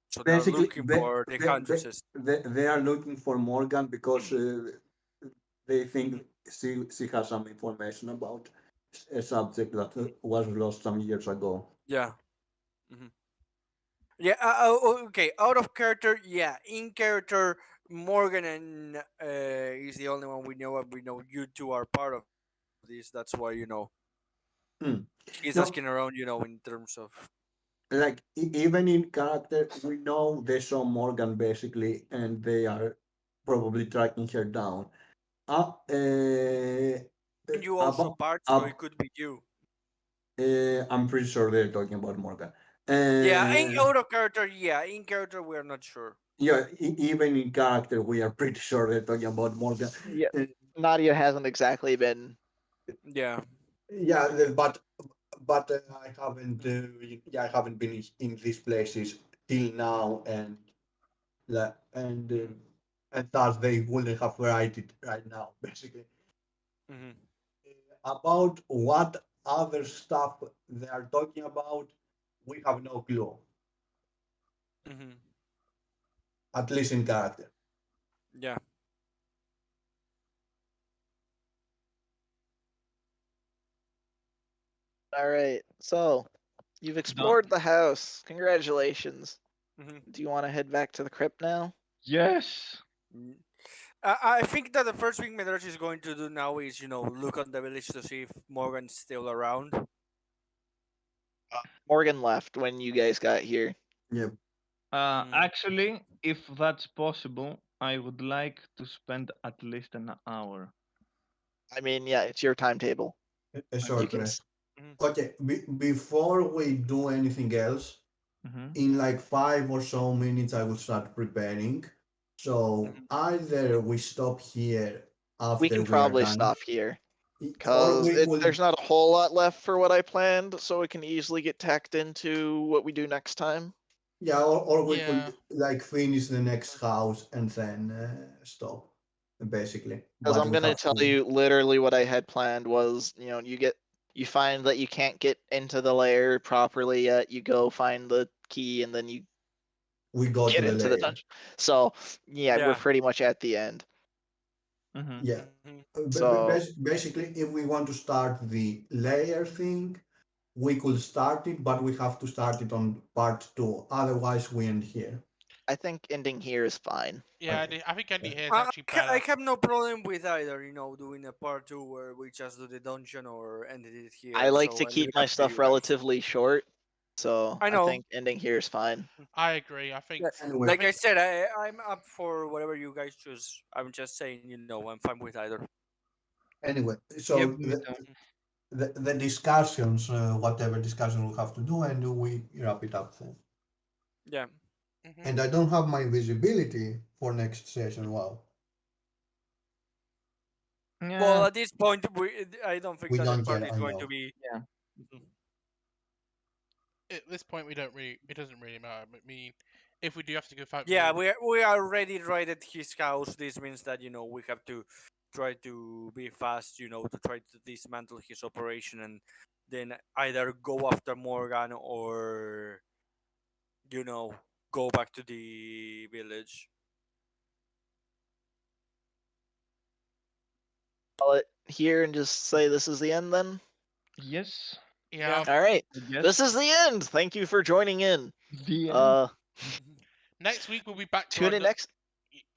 [SPEAKER 3] So they are
[SPEAKER 5] Basically,
[SPEAKER 3] looking for the huntresses.
[SPEAKER 5] they are looking for Morgan because they think she has some information about a subject that was lost some years ago.
[SPEAKER 3] Yeah. Mhm. Yeah. Okay. Out of character. Yeah. In character, Morgan and is the only one we know, and we know you two are part of this. That's why
[SPEAKER 5] Hmm.
[SPEAKER 3] he's asking
[SPEAKER 5] No,
[SPEAKER 3] around. In terms of.
[SPEAKER 5] like even in character, we know they saw Morgan basically, and they are probably tracking her down. Uh, uh,
[SPEAKER 3] You also
[SPEAKER 5] about,
[SPEAKER 3] part, so it could be you.
[SPEAKER 5] I'm pretty sure they're talking about Morgan.
[SPEAKER 3] Yeah. In
[SPEAKER 5] Uh,
[SPEAKER 3] out of character. Yeah. In character, we are not sure.
[SPEAKER 5] yeah, even in character, we are pretty sure they're talking about Morgan.
[SPEAKER 1] Yeah,
[SPEAKER 5] Uh,
[SPEAKER 1] Nadia hasn't exactly been.
[SPEAKER 3] Yeah.
[SPEAKER 5] yeah, but I haven't. Yeah, I haven't been in these places till now, and
[SPEAKER 3] Mm-hmm.
[SPEAKER 5] and thus they wouldn't have write it right now, basically.
[SPEAKER 3] Mm-hmm.
[SPEAKER 5] About what other stuff they are talking about, we have no clue,
[SPEAKER 3] Mm-hmm.
[SPEAKER 5] at least in character.
[SPEAKER 3] Yeah.
[SPEAKER 1] All right. So you've
[SPEAKER 4] Done.
[SPEAKER 1] explored the house. Congratulations.
[SPEAKER 3] Mm-hmm.
[SPEAKER 1] Do you want to head back to the crypt now?
[SPEAKER 4] Yes.
[SPEAKER 3] I think that the first thing Medress is going to do now is, look on the village to see if Morgan's still around.
[SPEAKER 1] Morgan left when you guys got here.
[SPEAKER 5] Yeah,
[SPEAKER 3] Mm,
[SPEAKER 4] Actually, if that's possible, I would like to spend at least an hour.
[SPEAKER 1] I mean, yeah, it's your timetable.
[SPEAKER 5] a
[SPEAKER 1] You
[SPEAKER 5] short
[SPEAKER 1] can.
[SPEAKER 5] rest.
[SPEAKER 3] mhm,
[SPEAKER 5] Okay, before we do anything else,
[SPEAKER 4] Hmm.
[SPEAKER 5] in like 5 or so minutes, I will start preparing. So
[SPEAKER 3] mhm.
[SPEAKER 5] either we stop here
[SPEAKER 1] We
[SPEAKER 5] after
[SPEAKER 1] can
[SPEAKER 5] we are
[SPEAKER 1] probably
[SPEAKER 5] done,
[SPEAKER 1] stop here
[SPEAKER 5] or
[SPEAKER 1] because
[SPEAKER 5] we will,
[SPEAKER 1] there's not a whole lot left for what I planned, so it can easily get tacked into what we do next time.
[SPEAKER 5] yeah, or we
[SPEAKER 2] Yeah.
[SPEAKER 5] could like finish the next house and then stop, basically.
[SPEAKER 1] Because
[SPEAKER 5] But
[SPEAKER 1] I'm
[SPEAKER 5] we
[SPEAKER 1] gonna
[SPEAKER 5] have
[SPEAKER 1] tell
[SPEAKER 5] to,
[SPEAKER 1] you literally what I had planned was, you find that you can't get into the layer properly yet. You go find the key and then you
[SPEAKER 5] we go to
[SPEAKER 1] get
[SPEAKER 5] the
[SPEAKER 1] into the
[SPEAKER 5] layer.
[SPEAKER 1] dungeon. So yeah, we're
[SPEAKER 3] Yeah.
[SPEAKER 1] pretty much at the end.
[SPEAKER 4] Hmm.
[SPEAKER 5] Yeah.
[SPEAKER 3] Mhm.
[SPEAKER 1] So
[SPEAKER 5] Basically, if we want to start the layer thing, we could start it, but we have to start it on part two. Otherwise, we end here.
[SPEAKER 1] I think ending here is fine.
[SPEAKER 2] Yeah,
[SPEAKER 5] Okay.
[SPEAKER 2] I think
[SPEAKER 5] Yeah.
[SPEAKER 2] ending here is
[SPEAKER 3] I,
[SPEAKER 2] actually
[SPEAKER 3] I
[SPEAKER 2] better.
[SPEAKER 3] have no problem with either, doing a part two where we just do the dungeon or ended it
[SPEAKER 1] I
[SPEAKER 3] here.
[SPEAKER 1] like
[SPEAKER 3] So
[SPEAKER 1] to
[SPEAKER 3] I leave
[SPEAKER 1] keep
[SPEAKER 3] it
[SPEAKER 1] my
[SPEAKER 3] up to
[SPEAKER 1] stuff
[SPEAKER 3] you guys.
[SPEAKER 1] relatively short, so
[SPEAKER 3] I
[SPEAKER 1] I
[SPEAKER 3] know.
[SPEAKER 1] think ending here is fine.
[SPEAKER 2] I agree. I think
[SPEAKER 3] Yeah,
[SPEAKER 5] Anyway,
[SPEAKER 2] I
[SPEAKER 3] like I
[SPEAKER 2] think
[SPEAKER 3] said, I'm up for whatever you guys choose. I'm just saying, I'm fine with either.
[SPEAKER 5] anyway,
[SPEAKER 4] Yep,
[SPEAKER 5] so
[SPEAKER 4] me too.
[SPEAKER 5] the discussions, whatever discussion we have to do, and we wrap it up then.
[SPEAKER 3] Yeah.
[SPEAKER 2] hmm
[SPEAKER 5] And I don't have my visibility for next session. Wow,
[SPEAKER 3] Well,
[SPEAKER 4] Yeah,
[SPEAKER 3] at this point, I don't think
[SPEAKER 5] we
[SPEAKER 3] that the
[SPEAKER 5] don't yet.
[SPEAKER 3] party is
[SPEAKER 5] I
[SPEAKER 3] going to
[SPEAKER 5] know.
[SPEAKER 3] be.
[SPEAKER 4] yeah.
[SPEAKER 3] Mhm.
[SPEAKER 2] at this point we don't really. It doesn't really matter. I mean, if we do have to go fight.
[SPEAKER 3] Yeah,
[SPEAKER 2] Maul.
[SPEAKER 3] we already raided his house. This means that we have to try to be fast. To try to dismantle his operation and then either go after Morgan or you know go back to the village.
[SPEAKER 1] Call it here and just say this is the end then.
[SPEAKER 4] Yes.
[SPEAKER 2] Yeah.
[SPEAKER 1] All right,
[SPEAKER 4] I guess.
[SPEAKER 1] this is the end. Thank you for joining in.
[SPEAKER 4] The end.
[SPEAKER 2] Next week we'll be back to
[SPEAKER 1] Tune in next.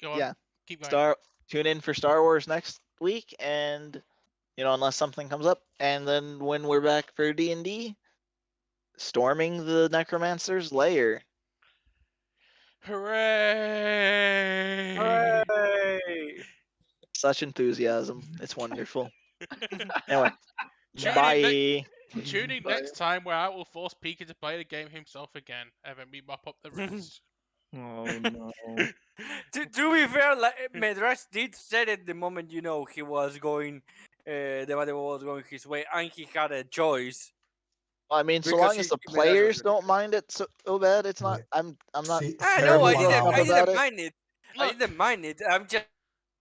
[SPEAKER 2] Go on.
[SPEAKER 1] Yeah,
[SPEAKER 2] Keep going.
[SPEAKER 1] tune in for Star Wars next week, and unless something comes up, and then when we're back for D&D, storming the Necromancer's lair.
[SPEAKER 2] Hooray!
[SPEAKER 3] Hooray!
[SPEAKER 1] Such enthusiasm. It's wonderful. Anyway,
[SPEAKER 2] Tune in
[SPEAKER 1] bye.
[SPEAKER 2] Tune in
[SPEAKER 4] Bye.
[SPEAKER 2] next time where I will force Pika to play the game himself again, and then we mop up the rest.
[SPEAKER 4] Oh no.
[SPEAKER 3] to be fair, like Medras did say it the moment he was going, the matter was going his way, and he had a choice
[SPEAKER 1] I mean, so
[SPEAKER 3] because
[SPEAKER 1] long as the
[SPEAKER 3] Medras was
[SPEAKER 1] players
[SPEAKER 3] gonna
[SPEAKER 1] don't mind it so bad, it's not.
[SPEAKER 5] Yeah.
[SPEAKER 1] I'm not
[SPEAKER 3] I know.
[SPEAKER 1] terribly
[SPEAKER 3] I
[SPEAKER 1] worked
[SPEAKER 3] didn't.
[SPEAKER 1] up
[SPEAKER 3] I
[SPEAKER 1] about
[SPEAKER 3] didn't
[SPEAKER 1] it.
[SPEAKER 3] mind it. I
[SPEAKER 2] Look,
[SPEAKER 3] didn't mind it. I'm just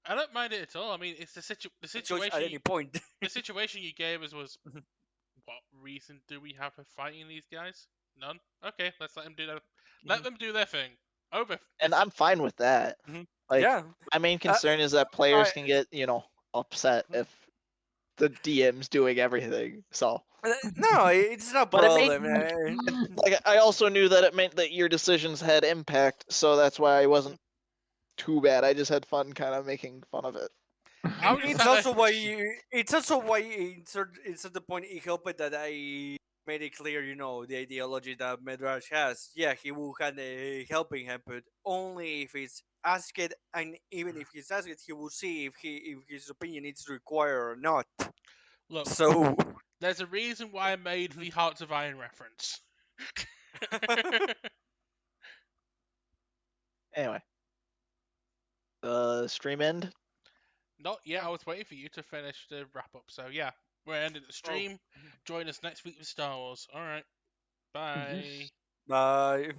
[SPEAKER 2] I don't mind it at all. I mean, it's the
[SPEAKER 3] choice
[SPEAKER 2] situation.
[SPEAKER 3] at any point.
[SPEAKER 2] The situation you gave us was, what reason do we have for fighting these guys? None. Okay, let's let them do that. Let them do their thing. Over.
[SPEAKER 1] And I'm fine with that.
[SPEAKER 3] Mhm.
[SPEAKER 1] Like,
[SPEAKER 3] Yeah.
[SPEAKER 1] my main concern is that players can get, upset if the DM's doing everything. So,
[SPEAKER 3] No, it's no
[SPEAKER 1] but it made
[SPEAKER 3] problem.
[SPEAKER 1] like I also knew that it meant that your decisions had impact, so that's why I wasn't too bad. I just had fun kind of making fun of it.
[SPEAKER 2] I was just
[SPEAKER 3] It's
[SPEAKER 2] sat
[SPEAKER 3] also
[SPEAKER 2] there-
[SPEAKER 3] why it's at the point it helped that I made it clear, the ideology that Medrash has. Yeah, he will have a helping hand, but only if it's asked, and even if he's asked, he will see if his opinion is required or not.
[SPEAKER 2] Look,
[SPEAKER 3] So
[SPEAKER 2] there's a reason why I made the Hearts of Iron reference.
[SPEAKER 1] Anyway, stream end.
[SPEAKER 2] Not yet. I was waiting for you to finish the wrap up. So yeah, we're ending the stream. Join us next week with Star Wars. All right. Bye.
[SPEAKER 4] Yes.
[SPEAKER 3] bye.